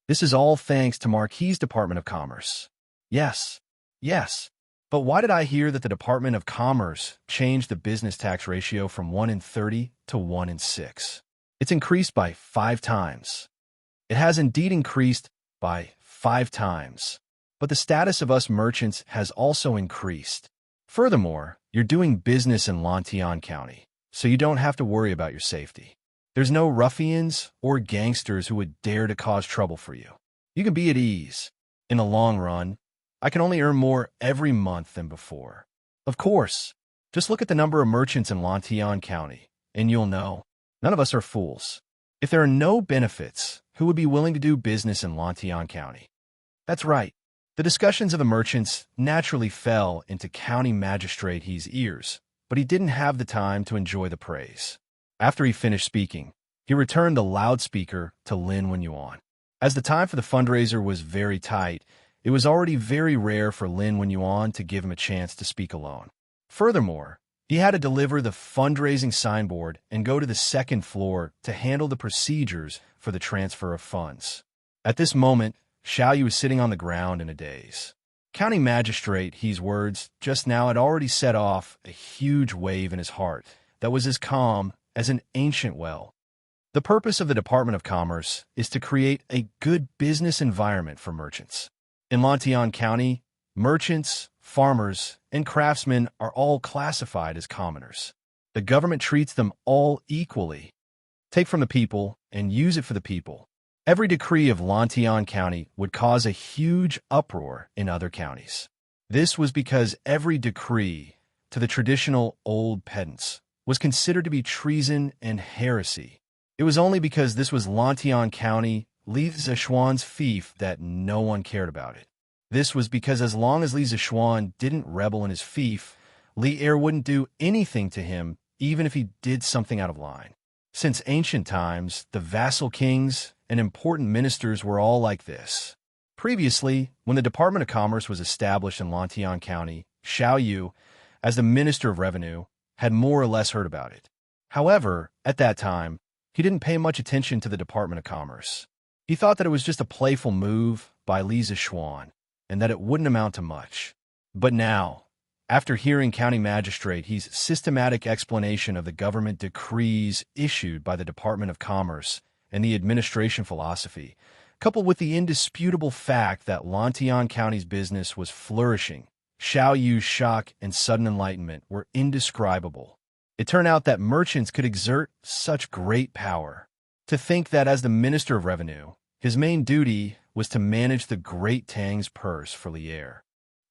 This is all thanks to Marquis' Department of Commerce. Yes, yes. But why did I hear that the Department of Commerce changed the business tax ratio from 1 in 30 to 1 in 6? It's increased by 5 times. It has indeed increased by 5 times. But the status of us merchants has also increased. Furthermore, you're doing business in Lantian County, so you don't have to worry about your safety. There's no ruffians or gangsters who would dare to cause trouble for you. You can be at ease. In the long run, I can only earn more every month than before. Of course, just look at the number of merchants in Lantian County, and you'll know. None of us are fools. If there are no benefits, who would be willing to do business in Lantian County? That's right. The discussions of the merchants naturally fell into County Magistrate He's ears, but he didn't have the time to enjoy the praise. After he finished speaking, he returned the loudspeaker to Lin Wenyuan. As the time for the fundraiser was very tight, it was already very rare for Lin Wenyuan to give him a chance to speak alone. Furthermore, he had to deliver the fundraising signboard and go to the second floor to handle the procedures for the transfer of funds. At this moment, Xiaoyu was sitting on the ground in a daze. County Magistrate He's words just now had already set off a huge wave in his heart that was as calm as an ancient well. The purpose of the Department of Commerce is to create a good business environment for merchants. In Lantian County, merchants, farmers, and craftsmen are all classified as commoners. The government treats them all equally. Take from the people and use it for the people. Every decree of Lantian County would cause a huge uproar in other counties. This was because every decree, to the traditional old pedants, was considered to be treason and heresy. It was only because this was Lantian County, Li Zishuan's fief, that no one cared about it. This was because as long as Li Zishuan didn't rebel in his fief, Li Er wouldn't do anything to him, even if he did something out of line. Since ancient times, the vassal kings and important ministers were all like this. Previously, when the Department of Commerce was established in Lantian County, Xiaoyu, as the Minister of Revenue, had more or less heard about it. However, at that time, he didn't pay much attention to the Department of Commerce. He thought that it was just a playful move by Li Zishuan, and that it wouldn't amount to much. But now, after hearing County Magistrate He's systematic explanation of the government decrees issued by the Department of Commerce and the administration philosophy, coupled with the indisputable fact that Lantian County's business was flourishing, Xiaoyu's shock and sudden enlightenment were indescribable. It turned out that merchants could exert such great power. To think that as the Minister of Revenue, his main duty was to manage the Great Tang's purse for Lier.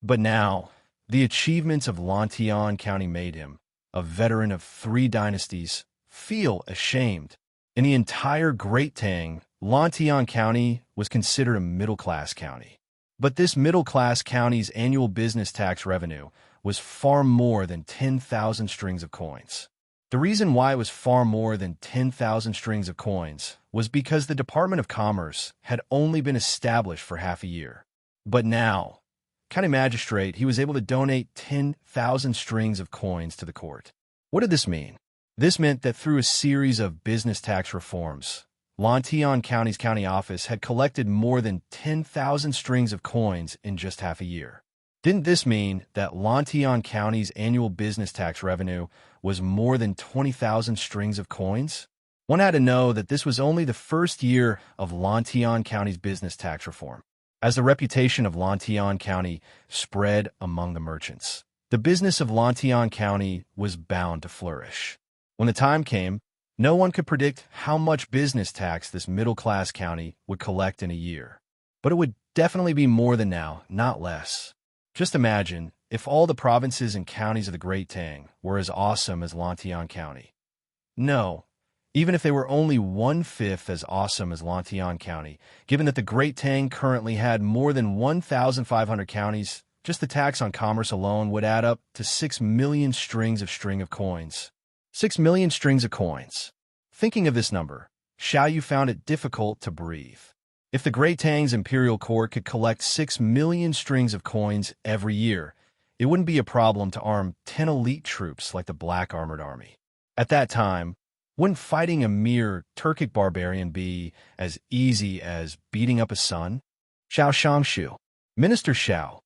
But now, the achievements of Lantian County made him, a veteran of 3 dynasties, feel ashamed. In the entire Great Tang, Lantian County was considered a middle-class county. But this middle-class county's annual business tax revenue was far more than 10,000 strings of coins. The reason why it was far more than 10,000 strings of coins was because the Department of Commerce had only been established for half a year. But now, County Magistrate, he was able to donate 10,000 strings of coins to the court. What did this mean? This meant that through a series of business tax reforms, Lantian County's county office had collected more than 10,000 strings of coins in just half a year. Didn't this mean that Lantian County's annual business tax revenue was more than 20,000 strings of coins? One had to know that this was only the first year of Lantian County's business tax reform. As the reputation of Lantian County spread among the merchants, the business of Lantian County was bound to flourish. When the time came, no one could predict how much business tax this middle-class county would collect in a year. But it would definitely be more than now, not less. Just imagine if all the provinces and counties of the Great Tang were as awesome as Lantian County. No, even if they were only 1/5 as awesome as Lantian County, given that the Great Tang currently had more than 1,500 counties, just the tax on commerce alone would add up to 6 million strings of coins. 6 million strings of coins. Thinking of this number, Xiaoyu found it difficult to breathe. If the Great Tang's imperial court could collect 6 million strings of coins every year, it wouldn't be a problem to arm 10 elite troops like the Black Armored Army. At that time, Wouldn't fighting a mere Turkic barbarian be as easy as beating up a son? Xiao Shangshu. Minister Xiao.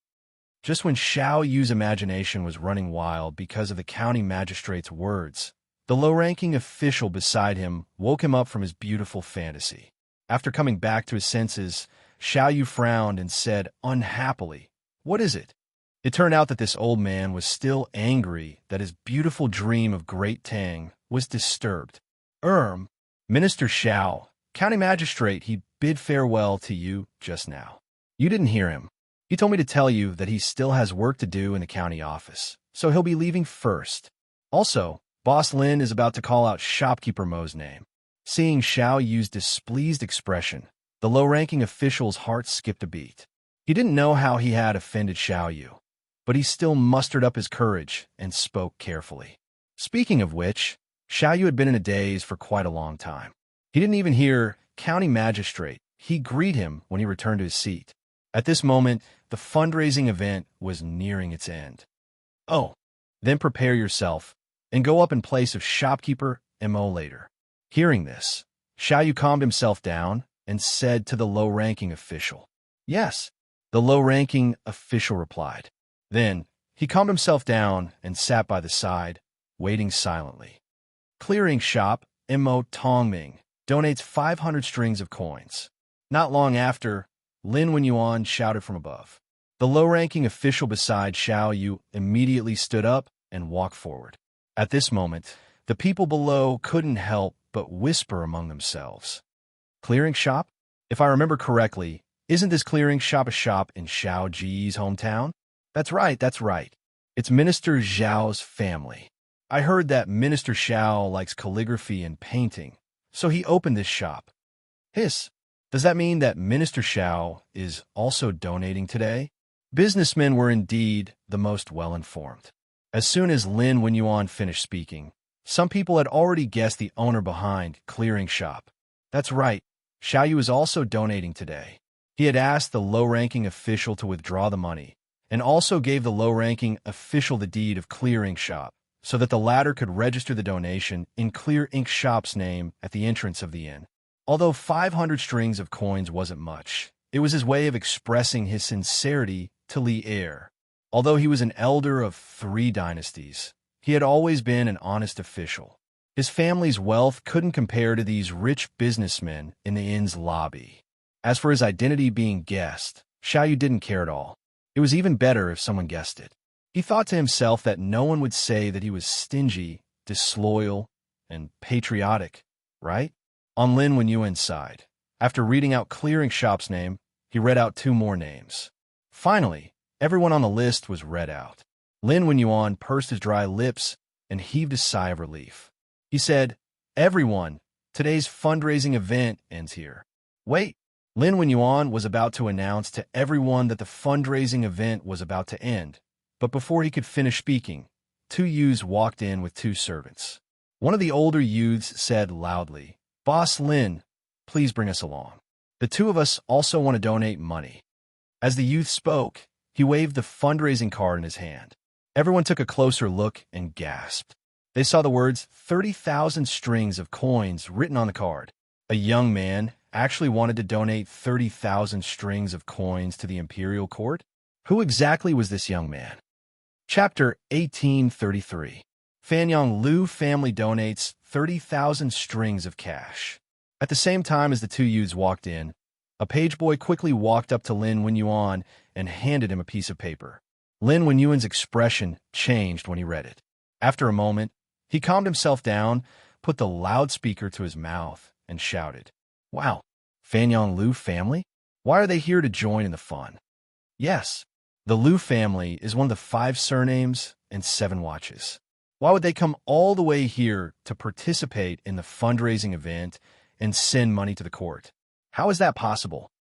Just when Xiao Yu's imagination was running wild because of the county magistrate's words, the low-ranking official beside him woke him up from his beautiful fantasy. After coming back to his senses, Xiao Yu frowned and said unhappily, "What is it?" It turned out that this old man was still angry that his beautiful dream of Great Tang was disturbed. Minister Xiao, county magistrate, he bid farewell to you just now. You didn't hear him. He told me to tell you that he still has work to do in the county office, so he'll be leaving first. Also, Boss Lin is about to call out shopkeeper Mo's name. Seeing Xiao Yu's displeased expression, the low-ranking official's heart skipped a beat. He didn't know how he had offended Xiao Yu, but he still mustered up his courage and spoke carefully. Speaking of which, Xiao Yu had been in a daze for quite a long time. He didn't even hear county magistrate. He greeted him when he returned to his seat. At this moment, the fundraising event was nearing its end. Oh, then prepare yourself and go up in place of shopkeeper Mo later. Hearing this, Xiao Yu calmed himself down and said to the low-ranking official, "Yes." The low-ranking official replied. Then, he calmed himself down and sat by the side, waiting silently. Clearing shop Mo Tongming donates 500 strings of coins. Not long after, Lin Wenyuan shouted from above. The low-ranking official beside Xiao Yu immediately stood up and walked forward. At this moment, the people below couldn't help but whisper among themselves. Clearing shop? If I remember correctly, isn't this clearing shop a shop in Xiao Ji's hometown? That's right. It's Minister Zhao's family. I heard that Minister Xiao likes calligraphy and painting, so he opened this shop. Does that mean that Minister Xiao is also donating today? Businessmen were indeed the most well-informed. As soon as Lin Wenyuan finished speaking, some people had already guessed the owner behind Clearing Shop. That's right, Xiao Yu is also donating today. He had asked the low-ranking official to withdraw the money, and also gave the low-ranking official the deed of Clearing Shop, so that the latter could register the donation in Clear Ink Shop's name at the entrance of the inn. Although 500 strings of coins wasn't much, it was his way of expressing his sincerity to Li Er. Although he was an elder of 3 dynasties, he had always been an honest official. His family's wealth couldn't compare to these rich businessmen in the inn's lobby. As for his identity being guessed, Xiao Yu didn't care at all. It was even better if someone guessed it. He thought to himself that no one would say that he was stingy, disloyal, and patriotic, right? On Lin Wenyuan's side, after reading out Clearing Shop's name, he read out 2 more names. Finally, everyone on the list was read out. Lin Wenyuan pursed his dry lips and heaved a sigh of relief. He said, "Everyone, today's fundraising event ends here." Wait, Lin Wenyuan was about to announce to everyone that the fundraising event was about to end, but before he could finish speaking, 2 youths walked in with 2 servants. One of the older youths said loudly, "Boss Lin, please bring us along. The 2 of us also want to donate money." As the youth spoke, he waved the fundraising card in his hand. Everyone took a closer look and gasped. They saw the words 30,000 strings of coins written on the card. A young man actually wanted to donate 30,000 strings of coins to the imperial court? Who exactly was this young man? Chapter 1833. Fanyang Lu family donates 30,000 strings of cash. At the same time as the 2 youths walked in, a page boy quickly walked up to Lin Wenyuan and handed him a piece of paper. Lin Wenyuan's expression changed when he read it. After a moment, he calmed himself down, put the loudspeaker to his mouth, and shouted, "Wow, Fanyang Lu family? Why are they here to join in the fun?" Yes, the Lu family is one of the 5 surnames and 7 watches. Why would they come all the way here to participate in the fundraising event and send money to the court? How is that possible?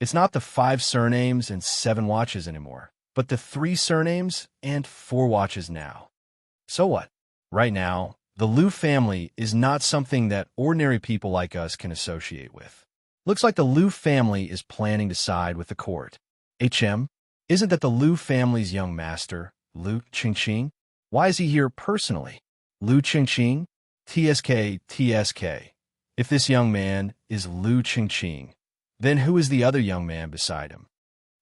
It's not the 5 surnames and 7 watches anymore, but the 3 surnames and 4 watches now. So what? Right now, the Lu family is not something that ordinary people like us can associate with. Looks like the Lu family is planning to side with the court. Isn't that the Lu family's young master, Lu Qingqing? Why is he here personally? Lu Qingqing? TSK. If this young man is Lu Qingqing, then who is the other young man beside him?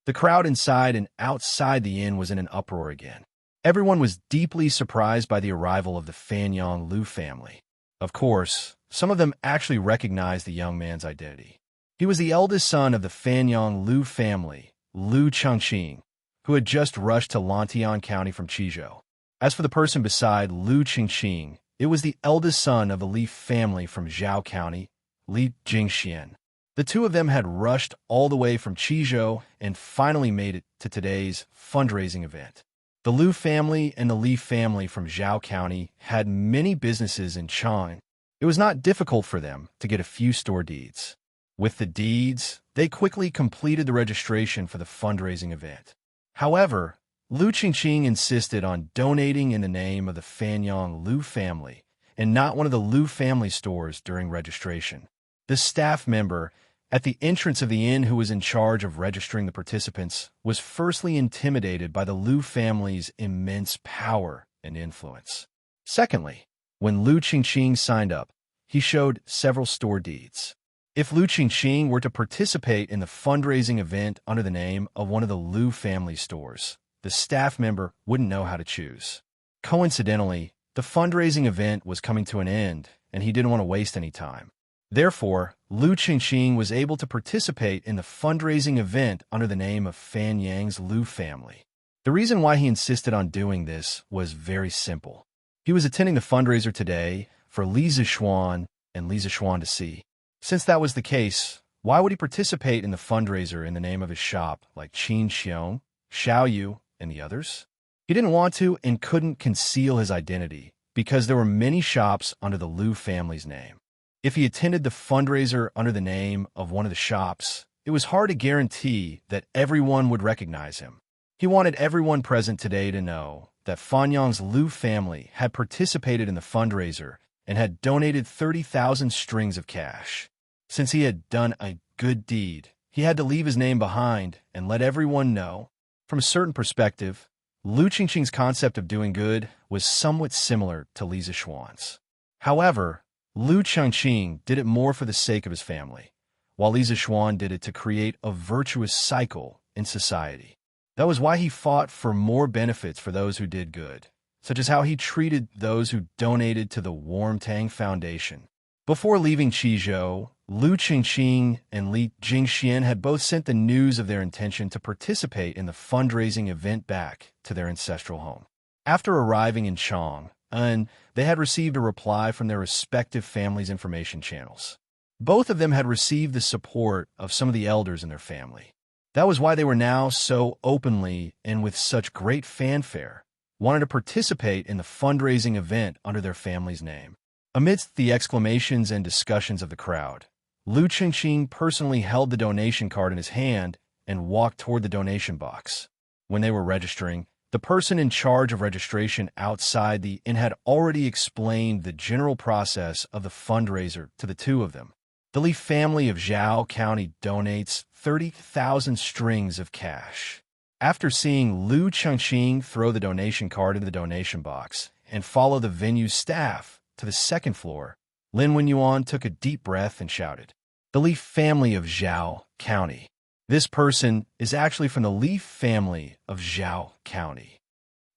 The crowd inside and outside the inn was in an uproar again. Everyone was deeply surprised by the arrival of the Fanyang Lu family. Of course, some of them actually recognized the young man's identity. He was the eldest son of the Fanyang Lu family, Lu Chengqing, who had just rushed to Lantian County from Qizhou. As for the person beside Lu Qingqing, it was the eldest son of the Li family from Zhao County, Li Jingxian. The two of them had rushed all the way from Qizhou and finally made it to today's fundraising event. The Lu family and the Li family from Zhao County had many businesses in Chang. It was not difficult for them to get a few store deeds. With the deeds, they quickly completed the registration for the fundraising event. However, Lu Qingqing insisted on donating in the name of the Fanyang Lu family and not one of the Lu family stores during registration. The staff member at the entrance of the inn who was in charge of registering the participants was firstly intimidated by the Lu family's immense power and influence. Secondly, when Lu Qingqing signed up, he showed several store deeds. If Lu Qingqing were to participate in the fundraising event under the name of one of the Lu family stores, the staff member wouldn't know how to choose. Coincidentally, the fundraising event was coming to an end, and he didn't want to waste any time. Therefore, Lu Qingqing was able to participate in the fundraising event under the name of Fanyang's Lu family. The reason why he insisted on doing this was very simple. He was attending the fundraiser today for Li Zishuan and Li Zishuan to see. Since that was the case, why would he participate in the fundraiser in the name of his shop like Qin Xiong, Xiao Yu, and the others? He didn't want to and couldn't conceal his identity because there were many shops under the Lu family's name. If he attended the fundraiser under the name of one of the shops, it was hard to guarantee that everyone would recognize him. He wanted everyone present today to know that Fanyang's Lu family had participated in the fundraiser and had donated 30,000 strings of cash. Since he had done a good deed, he had to leave his name behind and let everyone know. From a certain perspective, Lu Qingqing's concept of doing good was somewhat similar to Li Zishuan's. However, Lu Chengqing did it more for the sake of his family, while Li Zishuan did it to create a virtuous cycle in society. That was why he fought for more benefits for those who did good, such as how he treated those who donated to the Warm Tang Foundation. Before leaving Qizhou, Lu Qingqing and Li Jingxian had both sent the news of their intention to participate in the fundraising event back to their ancestral home. After arriving in Chang, they had received a reply from their respective families' information channels. Both of them had received the support of some of the elders in their family. That was why they were now so openly and with such great fanfare wanted to participate in the fundraising event under their family's name. Amidst the exclamations and discussions of the crowd, Lu Qingqing personally held the donation card in his hand and walked toward the donation box. When they were registering, the person in charge of registration outside the inn had already explained the general process of the fundraiser to the two of them. The Li family of Zhao County donates 30,000 strings of cash. After seeing Lu Chengqing throw the donation card into the donation box and follow the venue's staff to the second floor, Lin Wenyuan took a deep breath and shouted, "The Li family of Zhao County." This person is actually from the Li family of Zhao County.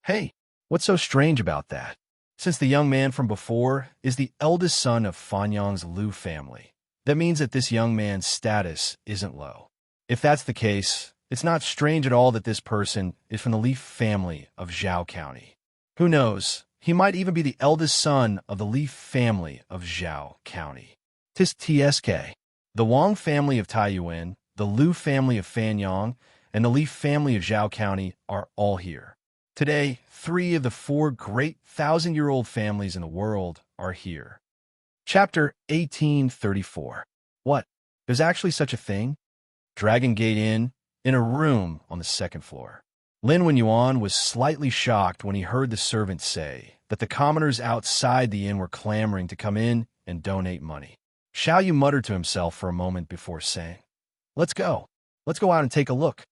Hey, what's so strange about that? Since the young man from before is the eldest son of Fanyang's Lu family, that means that this young man's status isn't low. If that's the case, it's not strange at all that this person is from the Li family of Zhao County. Who knows, he might even be the eldest son of the Li family of Zhao County. TSK. The Wang family of Taiyuan, the Lu family of Fanyang, and the Li family of Zhao County are all here. Today, 3 of the 4 great 1,000-year-old families in the world are here. Chapter 1834. What? There's actually such a thing? Dragon Gate Inn, in a room on the second floor. Lin Wenyuan was slightly shocked when he heard the servant say that the commoners outside the inn were clamoring to come in and donate money. Xiao Yu muttered to himself for a moment before saying, Let's go. Let's go out and take a look."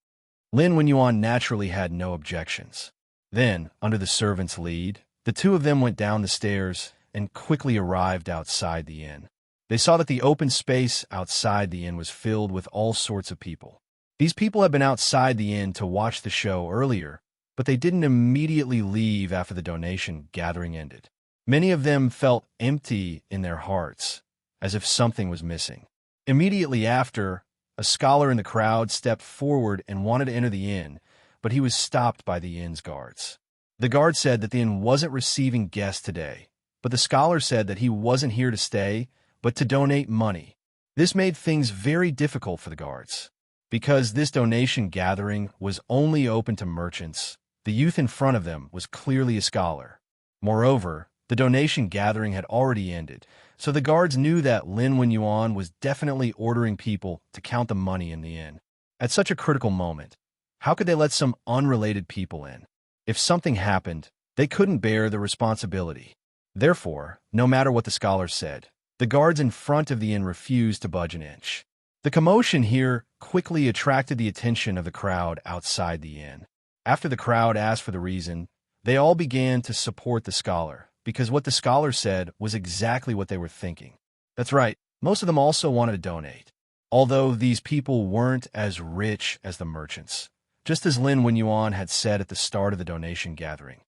Lin Wenyuan naturally had no objections. Then, under the servant's lead, the two of them went down the stairs and quickly arrived outside the inn. They saw that the open space outside the inn was filled with all sorts of people. These people had been outside the inn to watch the show earlier, but they didn't immediately leave after the donation gathering ended. Many of them felt empty in their hearts, as if something was missing. Immediately after, a scholar in the crowd stepped forward and wanted to enter the inn, but he was stopped by the inn's guards. The guard said that the inn wasn't receiving guests today, but the scholar said that he wasn't here to stay, but to donate money. This made things very difficult for the guards. Because this donation gathering was only open to merchants, the youth in front of them was clearly a scholar. Moreover, the donation gathering had already ended, so the guards knew that Lin Wenyuan was definitely ordering people to count the money in the inn. At such a critical moment, how could they let some unrelated people in? If something happened, they couldn't bear the responsibility. Therefore, no matter what the scholars said, the guards in front of the inn refused to budge an inch. The commotion here quickly attracted the attention of the crowd outside the inn. After the crowd asked for the reason, they all began to support the scholar, because what the scholar said was exactly what they were thinking. That's right, most of them also wanted to donate, although these people weren't as rich as the merchants. Just as Lin Wenyuan had said at the start of the donation gathering,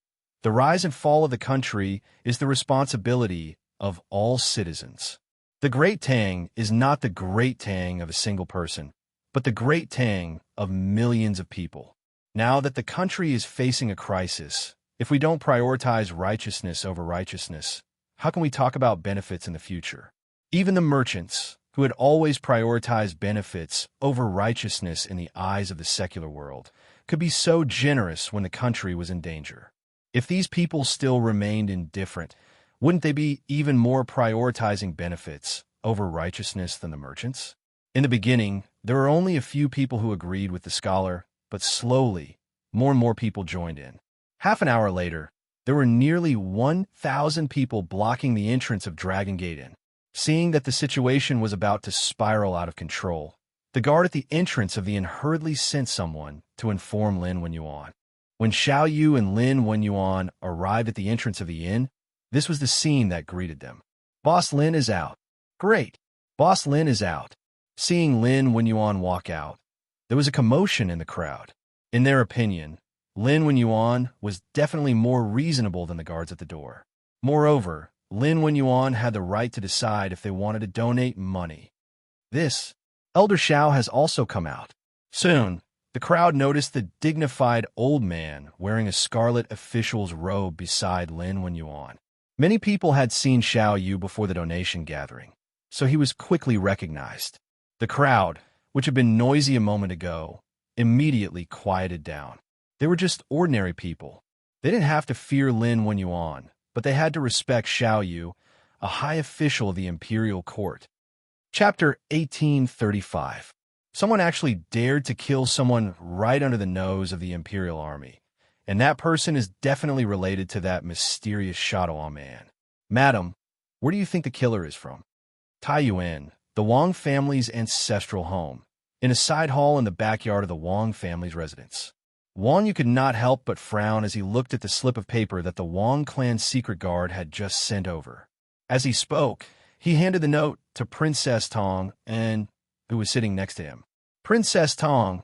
the rise and fall of the country is the responsibility of all citizens. The Great Tang is not the Great Tang of a single person, but the Great Tang of millions of people. Now that the country is facing a crisis, if we don't prioritize righteousness over righteousness, how can we talk about benefits in the future? Even the merchants, who had always prioritized benefits over righteousness in the eyes of the secular world, could be so generous when the country was in danger. If these people still remained indifferent, wouldn't they be even more prioritizing benefits over righteousness than the merchants? In the beginning, there were only a few people who agreed with the scholar, but slowly, more and more people joined in. Half an hour later, there were nearly 1,000 people blocking the entrance of Dragon Gate Inn. Seeing that the situation was about to spiral out of control, the guard at the entrance of the inn hurriedly sent someone to inform Lin Wenyuan. When Xiao Yu and Lin Wenyuan arrived at the entrance of the inn, this was the scene that greeted them. Boss Lin is out. Great. Boss Lin is out. Seeing Lin Wenyuan walk out, there was a commotion in the crowd. In their opinion, Lin Wenyuan was definitely more reasonable than the guards at the door. Moreover, Lin Wenyuan had the right to decide if they wanted to donate money. This, Elder Xiao has also come out. Soon, the crowd noticed the dignified old man wearing a scarlet official's robe beside Lin Wenyuan. Many people had seen Xiao Yu before the donation gathering, so he was quickly recognized. The crowd, which had been noisy a moment ago, immediately quieted down. They were just ordinary people. They didn't have to fear Lin Wenyuan, but they had to respect Xiao Yu, a high official of the imperial court. Chapter 1835. Someone actually dared to kill someone right under the nose of the imperial army, and that person is definitely related to that mysterious Shadow man. Madam, where do you think the killer is from? Taiyuan, the Wang family's ancestral home, in a side hall in the backyard of the Wang family's residence. Wang Yu could not help but frown as he looked at the slip of paper that the Wang clan's secret guard had just sent over. As he spoke, he handed the note to Princess Tong, who was sitting next to him. Princess Tong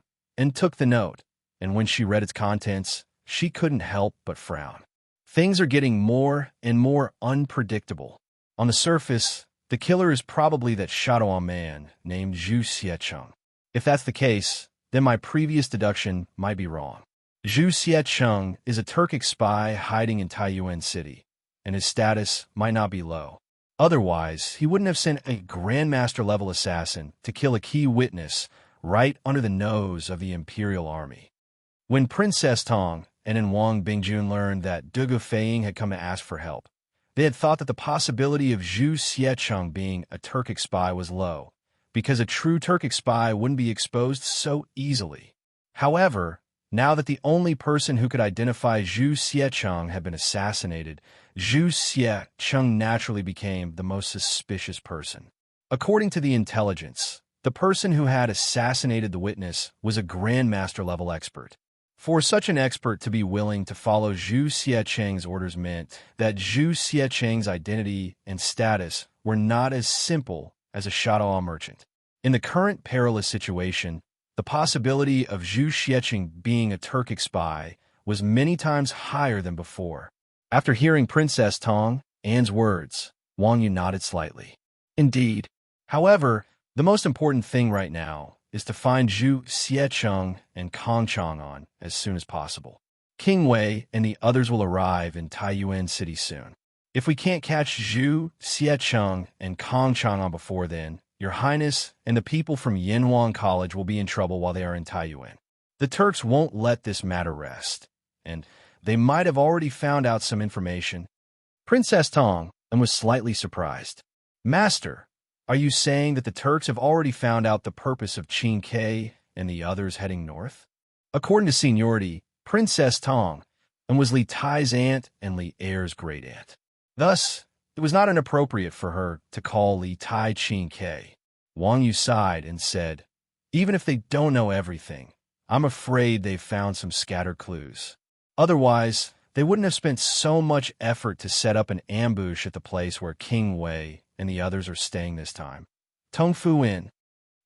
took the note, and when she read its contents, she couldn't help but frown. Things are getting more and more unpredictable. On the surface, the killer is probably that Shadow man named Zhu Xiecheng. If that's the case, then my previous deduction might be wrong. Zhu Xiecheng is a Turkic spy hiding in Taiyuan City, and his status might not be low. Otherwise, he wouldn't have sent a Grandmaster-level assassin to kill a key witness right under the nose of the Imperial Army. When Princess Tong and Wang Bingjun learned that Dugu Feiying had come to ask for help, they had thought that the possibility of Zhu Xiecheng being a Turkic spy was low, because a true Turkic spy wouldn't be exposed so easily. However, now that the only person who could identify Zhu Xiecheng had been assassinated, Zhu Xiecheng naturally became the most suspicious person. According to the intelligence, the person who had assassinated the witness was a Grandmaster-level expert. For such an expert to be willing to follow Zhu Xiecheng's orders meant that Zhu Xiecheng's identity and status were not as simple as a Shadowall merchant. In the current perilous situation, the possibility of Zhu Xiecheng being a Turkic spy was many times higher than before. After hearing Princess Tong Anne's words, Wang Yu nodded slightly. Indeed. However, the most important thing right now is to find Zhu Xiecheng and Kong Chang'an as soon as possible. King Wei and the others will arrive in Taiyuan City soon. If we can't catch Zhu Xiecheng and Kong Chang'an before then, Your Highness and the people from Yinhuang College will be in trouble while they are in Taiyuan. The Turks won't let this matter rest, and they might have already found out some information. Princess Tong was slightly surprised. Master, are you saying that the Turks have already found out the purpose of Qin Kai and the others heading north? According to seniority, Princess Tong was Li Tai's aunt and Li Er's great-aunt. Thus, it was not inappropriate for her to call Li Tai Qin Kai. Wang Yu sighed and said, even if they don't know everything, I'm afraid they've found some scattered clues. Otherwise, they wouldn't have spent so much effort to set up an ambush at the place where King Wei and the others are staying this time. Tong Fu Inn.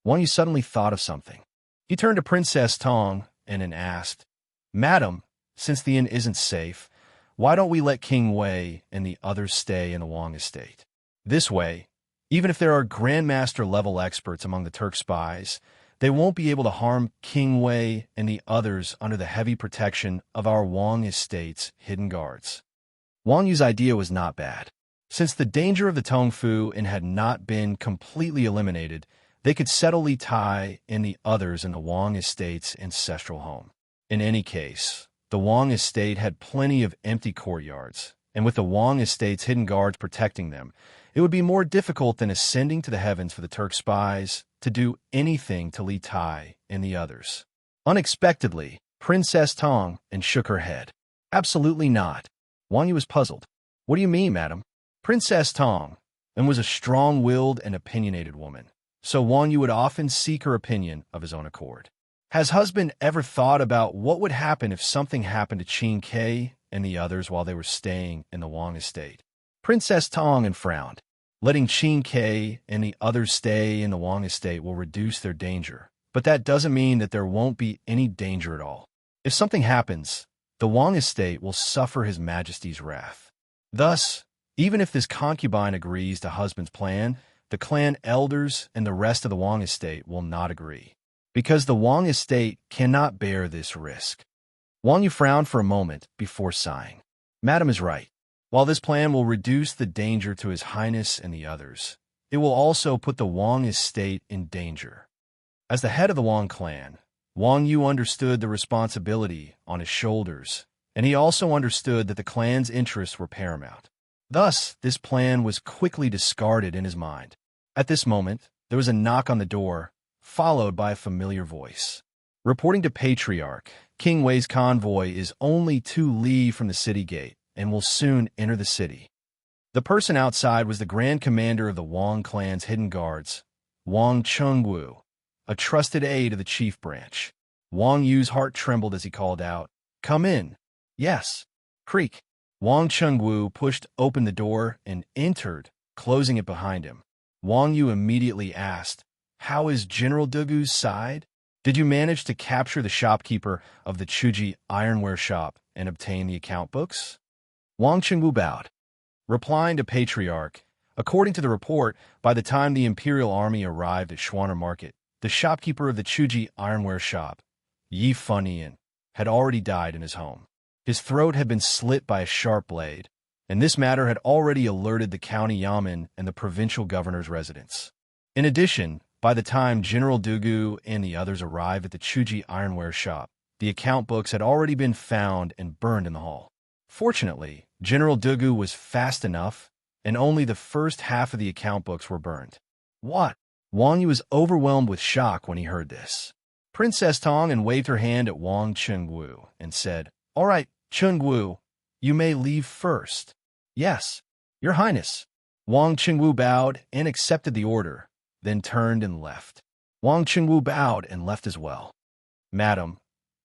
Wang Yu suddenly thought of something. He turned to Princess Tong and asked, Madam, since the inn isn't safe, why don't we let King Wei and the others stay in the Wang estate? This way, even if there are Grandmaster-level experts among the Turk spies, they won't be able to harm King Wei and the others under the heavy protection of our Wang estate's hidden guards. Wang Yu's idea was not bad. Since the danger of the Tongfu Inn had not been completely eliminated, they could settle Li Tai and the others in the Wang estate's ancestral home. In any case, the Wang estate had plenty of empty courtyards, and with the Wang estate's hidden guards protecting them, it would be more difficult than ascending to the heavens for the Turk spies to do anything to Li Tai and the others. Unexpectedly, Princess Tong shook her head. Absolutely not. Wang Yu was puzzled. What do you mean, madam? Princess Tong was a strong-willed and opinionated woman, so Wang Yu would often seek her opinion of his own accord. Has husband ever thought about what would happen if something happened to Qin Kai and the others while they were staying in the Wang estate? Princess Tong frowned. Letting Qin Kai and the others stay in the Wang estate will reduce their danger, but that doesn't mean that there won't be any danger at all. If something happens, the Wang estate will suffer His Majesty's wrath. Thus, even if this concubine agrees to husband's plan, the clan elders and the rest of the Wang estate will not agree, because the Wang estate cannot bear this risk. Wang Yu frowned for a moment before sighing. Madam is right. While this plan will reduce the danger to His Highness and the others, it will also put the Wang estate in danger. As the head of the Wang clan, Wang Yu understood the responsibility on his shoulders, and he also understood that the clan's interests were paramount. Thus, this plan was quickly discarded in his mind. At this moment, there was a knock on the door, followed by a familiar voice. Reporting to Patriarch, King Wei's convoy is only 2 li from the city gate and will soon enter the city. The person outside was the Grand Commander of the Wang clan's hidden guards, Wang Chengwu, a trusted aide of the chief branch. Wang Yu's heart trembled as he called out, "Come in." "Yes." Creak. Wang Chengwu pushed open the door and entered, closing it behind him. Wang Yu immediately asked, "How is General Dugu's side? Did you manage to capture the shopkeeper of the Chuji ironware shop and obtain the account books?" Wang Chengwu bowed. Replying to Patriarch, according to the report, by the time the Imperial Army arrived at Schwanner Market, the shopkeeper of the Chuji ironware shop, Yi Funian, had already died in his home. His throat had been slit by a sharp blade, and this matter had already alerted the county yamen and the provincial governor's residence. In addition, by the time General Dugu and the others arrived at the Chuji ironware shop, the account books had already been found and burned in the hall. Fortunately, General Dugu was fast enough, and only the first half of the account books were burned. What? Wang Yu was overwhelmed with shock when he heard this. Princess Tong waved her hand at Wang Chengwu and said, "All right, Chengwu, you may leave first." "Yes, Your Highness." Wang Chengwu bowed and accepted the order, then turned and left. Wang Chengwu bowed and left as well. "Madam,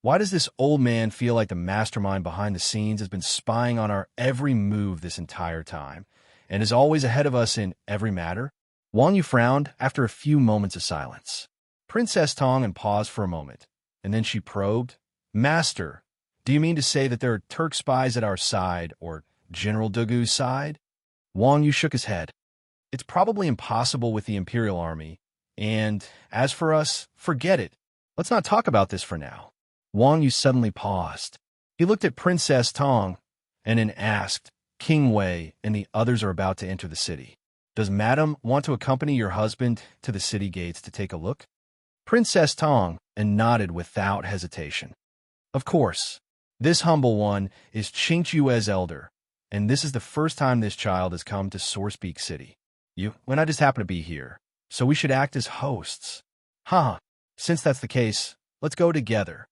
Why does this old man feel like the mastermind behind the scenes has been spying on our every move this entire time, and is always ahead of us in every matter? Wang Yu frowned after a few moments of silence. Princess Tong paused for a moment, and then she probed, "Master, do you mean to say that there are Turk spies at our side, or General Dugu's side?" Wang Yu shook his head. "It's probably impossible with the Imperial Army, and as for us, forget it. Let's not talk about this for now." Wang Yu suddenly paused. He looked at Princess Tong and then asked, "King Wei and the others are about to enter the city. Does Madam want to accompany your husband to the city gates to take a look?" Princess Tong nodded without hesitation. "Of course. This humble one is Qingchue's elder, and this is the first time this child has come to Sourcepeak City. When I just happen to be here, so we should act as hosts." "Huh, since that's the case, let's go together,"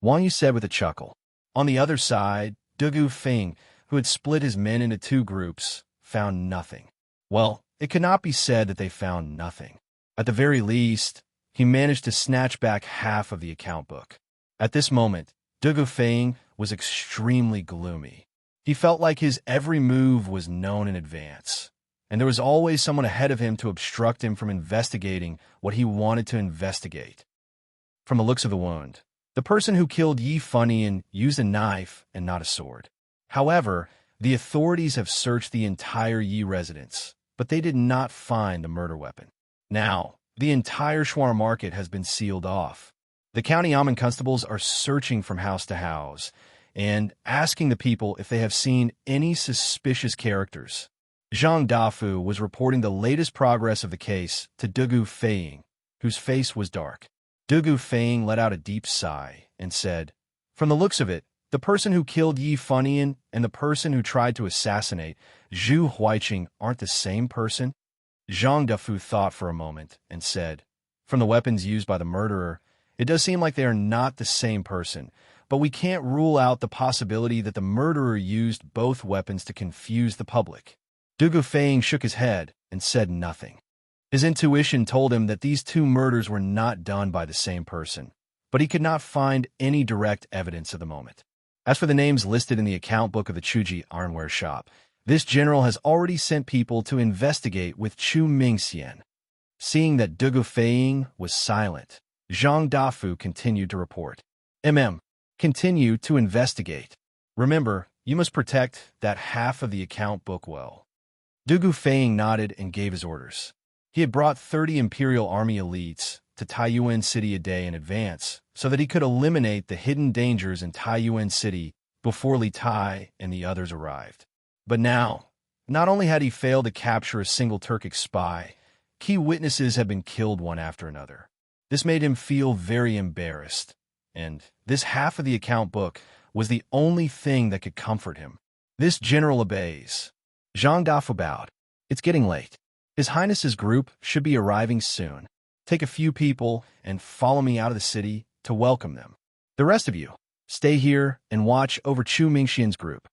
Wang Yu said with a chuckle. On the other side, Dugu Feng, who had split his men into two groups, found nothing. Well, it could not be said that they found nothing. At the very least, he managed to snatch back half of the account book. At this moment, Dugu Feng was extremely gloomy. He felt like his every move was known in advance, and there was always someone ahead of him to obstruct him from investigating what he wanted to investigate. From the looks of the wound, the person who killed Yi Funyun used a knife and not a sword. However, the authorities have searched the entire Yi residence, but they did not find the murder weapon. Now, the entire Schwar market has been sealed off. The county Amman constables are searching from house to house and asking the people if they have seen any suspicious characters. Zhang Dafu was reporting the latest progress of the case to Dugu Feng, whose face was dark. Dugu Feng let out a deep sigh and said, "From the looks of it, the person who killed Yi Funyun and the person who tried to assassinate Zhu Huiqing aren't the same person?" Zhang Dafu thought for a moment and said, "From the weapons used by the murderer, it does seem like they are not the same person, but we can't rule out the possibility that the murderer used both weapons to confuse the public." Dugu Feng shook his head and said nothing. His intuition told him that these two murders were not done by the same person, but he could not find any direct evidence of the moment. As for the names listed in the account book of the Chuji Ironware shop, this general has already sent people to investigate with Chu Mingxian. Seeing that Dugu Feng was silent, Zhang Dafu continued to report. Continue to investigate. Remember, you must protect that half of the account book well." Dugu Feng nodded and gave his orders. He had brought 30 Imperial Army elites to Taiyuan City a day in advance so that he could eliminate the hidden dangers in Taiyuan City before Li Tai and the others arrived. But now, not only had he failed to capture a single Turkic spy, key witnesses had been killed one after another. This made him feel very embarrassed, and this half of the account book was the only thing that could comfort him. This general obeys. Zhang Dafu bowed. "It's getting late. His Highness's group should be arriving soon. Take a few people and follow me out of the city to welcome them. The rest of you, stay here and watch over Chu Mingxian's group."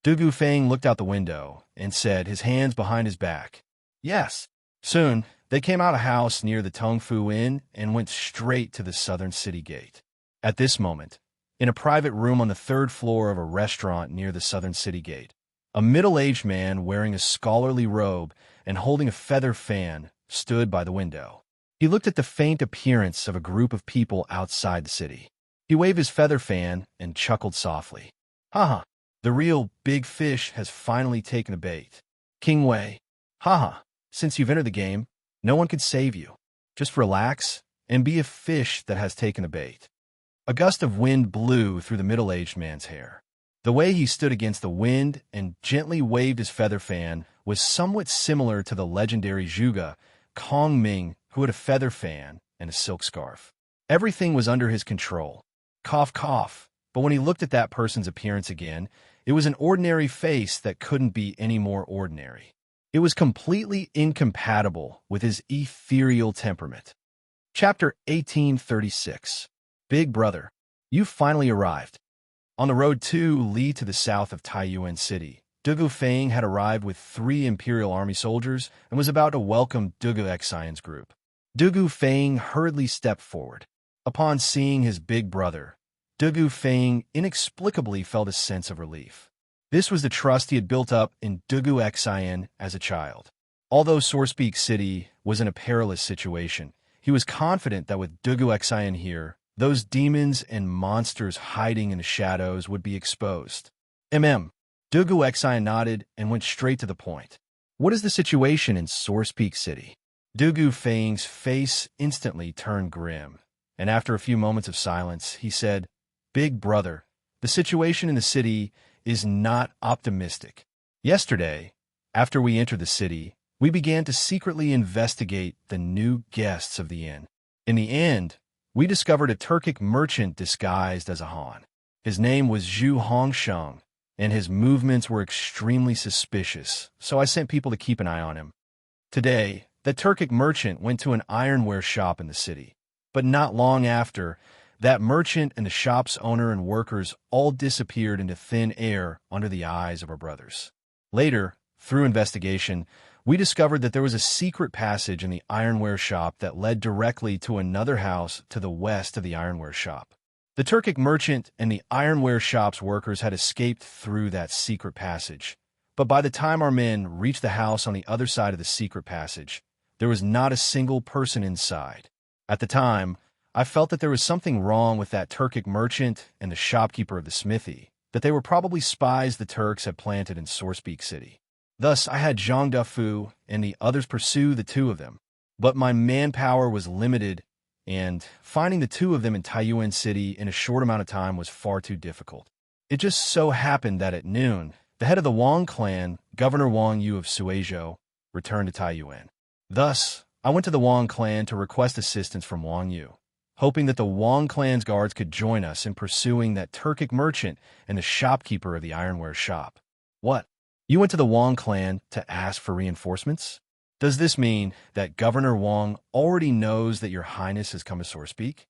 Dugu Feng looked out the window and said, his hands behind his back, "Yes." Soon, they came out a house near the Tongfu Inn and went straight to the southern city gate. At this moment, in a private room on the third floor of a restaurant near the southern city gate, a middle-aged man wearing a scholarly robe and holding a feather fan stood by the window. He looked at the faint appearance of a group of people outside the city. He waved his feather fan and chuckled softly. "Haha, the real big fish has finally taken a bait. King Wei, haha, since you've entered the game, no one can save you. Just relax and be a fish that has taken a bait." A gust of wind blew through the middle-aged man's hair. The way he stood against the wind and gently waved his feather fan was somewhat similar to the legendary Zhuge Kong Ming, who had a feather fan and a silk scarf. Everything was under his control. Cough, cough. But when he looked at that person's appearance again, it was an ordinary face that couldn't be any more ordinary. It was completely incompatible with his ethereal temperament. Chapter 1836. Big Brother, you finally arrived. On the road to Li to the south of Taiyuan City, Dugu Feng had arrived with 3 Imperial Army soldiers and was about to welcome Dugu Xian's group. Dugu Feng hurriedly stepped forward. Upon seeing his big brother, Dugu Feng inexplicably felt a sense of relief. This was the trust he had built up in Dugu Xian as a child. Although Sourcepeak City was in a perilous situation, he was confident that with Dugu Xian here, those demons and monsters hiding in the shadows would be exposed. Dugu Xian nodded and went straight to the point. What is the situation in Sourcepeak City? Dugu Feng's face instantly turned grim, and after a few moments of silence, he said, "Big brother, the situation in the city is not optimistic. Yesterday, after we entered the city, we began to secretly investigate the new guests of the inn. In the end, we discovered a Turkic merchant disguised as a Han. His name was Zhu Hongsheng, and his movements were extremely suspicious, so I sent people to keep an eye on him. Today, the Turkic merchant went to an ironware shop in the city, but not long after, that merchant and the shop's owner and workers all disappeared into thin air under the eyes of our brothers. Later, through investigation, we discovered that there was a secret passage in the ironware shop that led directly to another house to the west of the ironware shop. The Turkic merchant and the ironware shop's workers had escaped through that secret passage, but by the time our men reached the house on the other side of the secret passage, there was not a single person inside. At the time, I felt that there was something wrong with that Turkic merchant and the shopkeeper of the smithy, that they were probably spies the Turks had planted in Sourcepeak City. Thus, I had Zhang Dufu and the others pursue the two of them, but my manpower was limited, and finding the two of them in Taiyuan City in a short amount of time was far too difficult. It just so happened that at noon, the head of the Wang clan, Governor Wang Yu of Suizhou, returned to Taiyuan. Thus, I went to the Wang clan to request assistance from Wang Yu, hoping that the Wang clan's guards could join us in pursuing that Turkic merchant and the shopkeeper of the ironware shop. What? You went to the Wang clan to ask for reinforcements? Does this mean that Governor Wang already knows that your highness has come to Sourcepeak?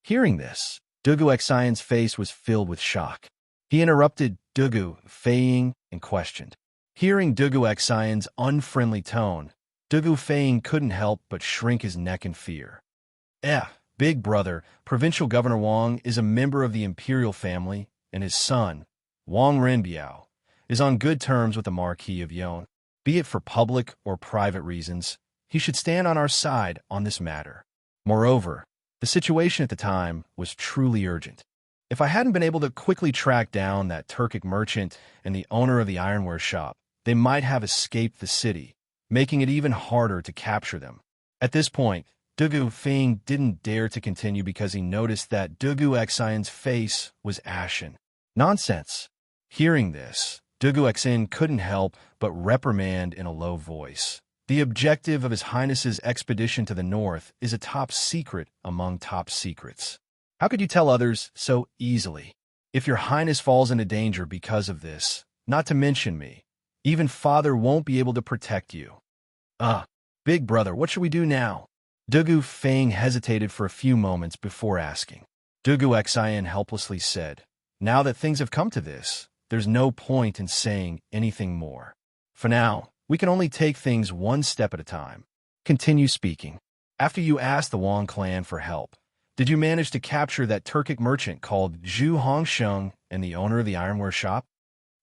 Hearing this, Dugu Xian's face was filled with shock. He interrupted Dugu Feng and questioned. Hearing Dugu Xian's unfriendly tone, Dugu Feng couldn't help but shrink his neck in fear. Big brother, Provincial Governor Wang is a member of the imperial family, and his son, Wang Renbiao, is on good terms with the Marquis of Yon. Be it for public or private reasons, he should stand on our side on this matter. Moreover, the situation at the time was truly urgent. If I hadn't been able to quickly track down that Turkic merchant and the owner of the ironware shop, they might have escaped the city, making it even harder to capture them. At this point, Dugu Feng didn't dare to continue because he noticed that Dugu Xian's face was ashen. Nonsense. Hearing this, Dugu Xian couldn't help but reprimand in a low voice. The objective of His Highness's expedition to the north is a top secret among top secrets. How could you tell others so easily? If your highness falls into danger because of this, not to mention me, even father won't be able to protect you. Big brother, what should we do now? Dugu Feng hesitated for a few moments before asking. Dugu Xian helplessly said, now that things have come to this, there's no point in saying anything more. For now, we can only take things one step at a time. Continue speaking. After you asked the Wang clan for help, did you manage to capture that Turkic merchant called Zhu Hongsheng and the owner of the ironware shop?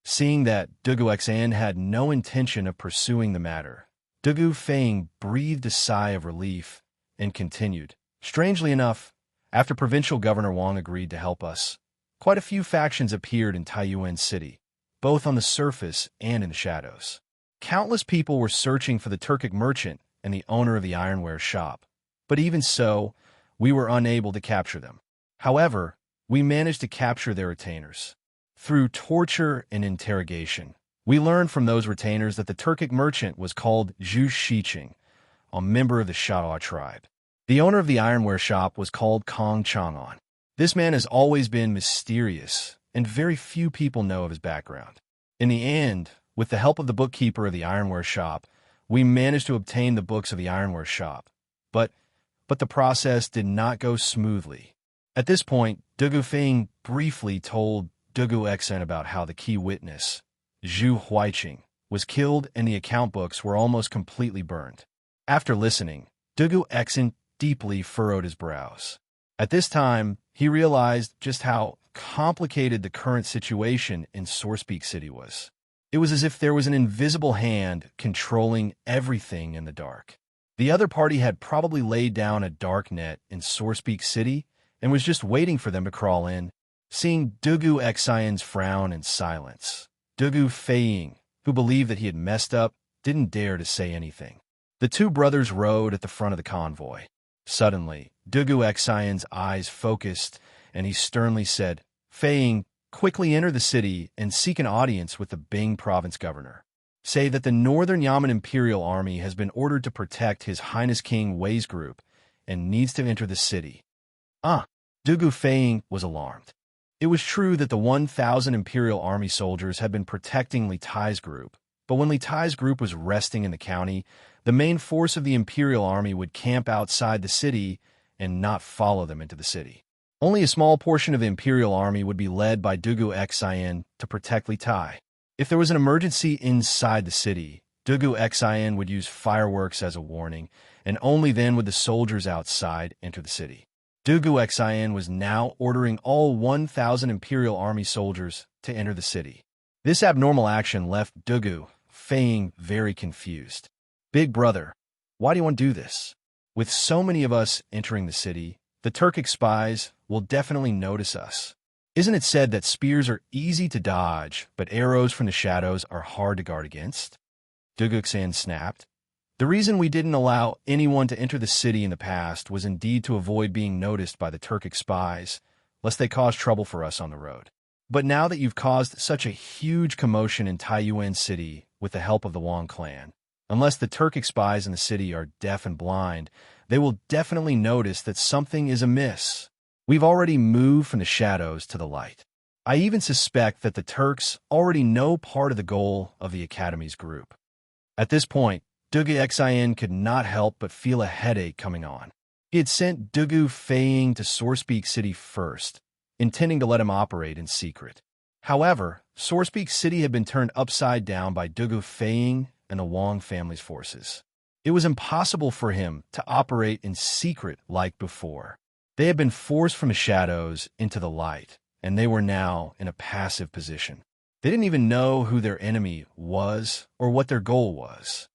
Seeing that Dugu Xian had no intention of pursuing the matter, Dugu Feng breathed a sigh of relief and continued. Strangely enough, after Provincial Governor Wang agreed to help us, quite a few factions appeared in Taiyuan City, both on the surface and in the shadows. Countless people were searching for the Turkic merchant and the owner of the ironware shop, but even so, we were unable to capture them. However, we managed to capture their retainers. Through torture and interrogation, we learned from those retainers that the Turkic merchant was called Zhu Shiqing, a member of the Shadao tribe. The owner of the ironware shop was called Kong Chang'an. This man has always been mysterious, and very few people know of his background. In the end, with the help of the bookkeeper of the ironware shop, we managed to obtain the books of the ironware shop. But the process did not go smoothly. At this point, Dugu Feng briefly told Dugu Xian about how the key witness, Zhu Huiqing, was killed and the account books were almost completely burned. After listening, Dugu Xian deeply furrowed his brows. At this time, he realized just how complicated the current situation in Sourcepeak City was. It was as if there was an invisible hand controlling everything in the dark. The other party had probably laid down a dark net in Sourcepeak City and was just waiting for them to crawl in. Seeing Dugu Xian's frown in silence, Dugu Feiying, who believed that he had messed up, didn't dare to say anything. The two brothers rode at the front of the convoy. Suddenly, Dugu Xian's eyes focused, and he sternly said, "Feiying, quickly enter the city and seek an audience with the Bing province governor. Say that the Northern Yamen Imperial Army has been ordered to protect His Highness King Wei's group and needs to enter the city." Dugu Feiying was alarmed. It was true that the 1,000 Imperial Army soldiers had been protecting Li Tai's group, but when Li Tai's group was resting in the county, the main force of the Imperial Army would camp outside the city and not follow them into the city. Only a small portion of the Imperial Army would be led by Dugu Xian to protect Li Tai. If there was an emergency inside the city, Dugu Xian would use fireworks as a warning, and only then would the soldiers outside enter the city. Dugu Xian was now ordering all 1,000 Imperial Army soldiers to enter the city. This abnormal action left Dugu Feiying very confused. "Big brother, why do you want to do this? With so many of us entering the city, the Turkic spies will definitely notice us. Isn't it said that spears are easy to dodge, but arrows from the shadows are hard to guard against?" Dugu Xian snapped. "The reason we didn't allow anyone to enter the city in the past was indeed to avoid being noticed by the Turkic spies, lest they cause trouble for us on the road. But now that you've caused such a huge commotion in Taiyuan City with the help of the Wang clan, unless the Turkic spies in the city are deaf and blind, they will definitely notice that something is amiss. We've already moved from the shadows to the light. I even suspect that the Turks already know part of the goal of the Academy's group." At this point, Dugu Xian could not help but feel a headache coming on. He had sent Dugu Feiying to Sourcepeak City first, intending to let him operate in secret. However, Sourcepeak City had been turned upside down by Dugu Feiying and the Wang family's forces. It was impossible for him to operate in secret like before. They had been forced from the shadows into the light, and they were now in a passive position. They didn't even know who their enemy was or what their goal was.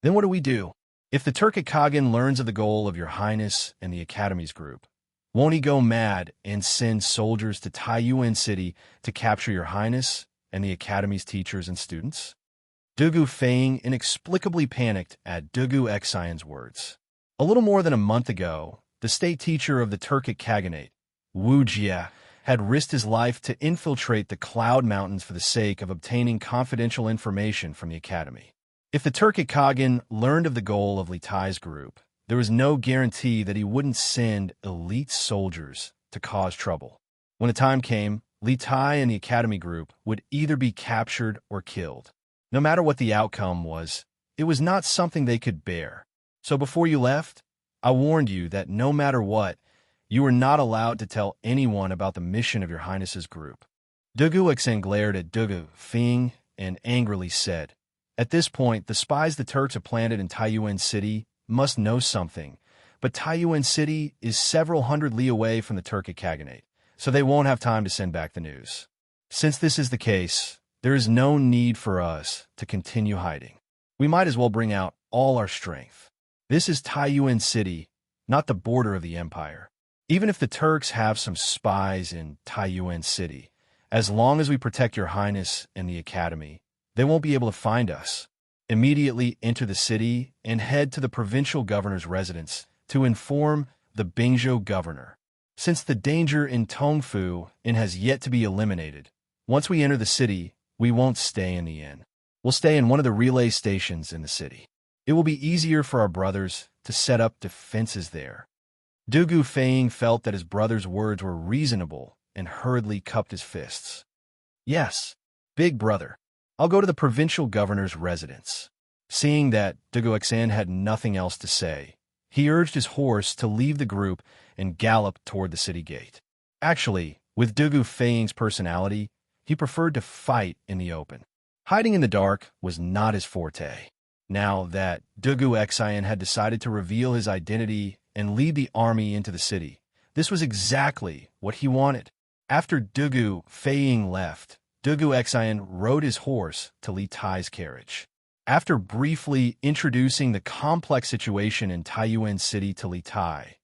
Then what do we do? If the Turkic Khagan learns of the goal of Your Highness and the Academy's group, won't he go mad and send soldiers to Taiyuan City to capture Your Highness and the Academy's teachers and students? Dugu Feiying inexplicably panicked at Dugu Xian's words. A little more than a month ago, the state teacher of the Turkic Khaganate, Wu Jie, had risked his life to infiltrate the Cloud Mountains for the sake of obtaining confidential information from the Academy. If the Turkic Khagan learned of the goal of Li Tai's group, there was no guarantee that he wouldn't send elite soldiers to cause trouble. When the time came, Li Tai and the Academy group would either be captured or killed. No matter what the outcome was, it was not something they could bear. So before you left, I warned you that no matter what, you were not allowed to tell anyone about the mission of Your Highness's group. Dugu Xian glared at Dugu Feiying and angrily said, "At this point, the spies the Turks have planted in Taiyuan City must know something, but Taiyuan City is several hundred li away from the Turkic Khaganate, so they won't have time to send back the news. Since this is the case, there is no need for us to continue hiding. We might as well bring out all our strength. This is Taiyuan City, not the border of the empire. Even if the Turks have some spies in Taiyuan City, as long as we protect Your Highness and the Academy, they won't be able to find us. Immediately enter the city and head to the provincial governor's residence to inform the Bingzhou governor. Since the danger in Tongfu has yet to be eliminated, once we enter the city, we won't stay in the inn. We'll stay in one of the relay stations in the city. It will be easier for our brothers to set up defenses there." Dugu Feiying felt that his brother's words were reasonable and hurriedly cupped his fists. "Yes, big brother. I'll go to the provincial governor's residence." Seeing that Dugu Xian had nothing else to say, he urged his horse to leave the group and gallop toward the city gate. Actually, with Dugu Feiying's personality, he preferred to fight in the open. Hiding in the dark was not his forte. Now that Dugu Xian had decided to reveal his identity and lead the army into the city, This was exactly what he wanted. After Dugu Feiying left, Dugu Xian rode his horse to Li Tai's carriage. After briefly introducing the complex situation in Taiyuan City to Li Tai,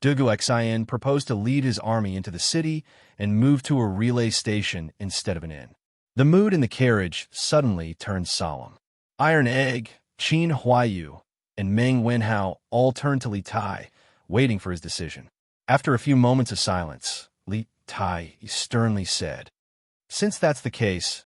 Dugu Xian proposed to lead his army into the city and move to a relay station instead of an inn. The mood in the carriage suddenly turned solemn. Iron Egg, Qin Huayu, and Meng Wenhao all turned to Li Tai, waiting for his decision. After a few moments of silence, Li Tai sternly said, "Since that's the case,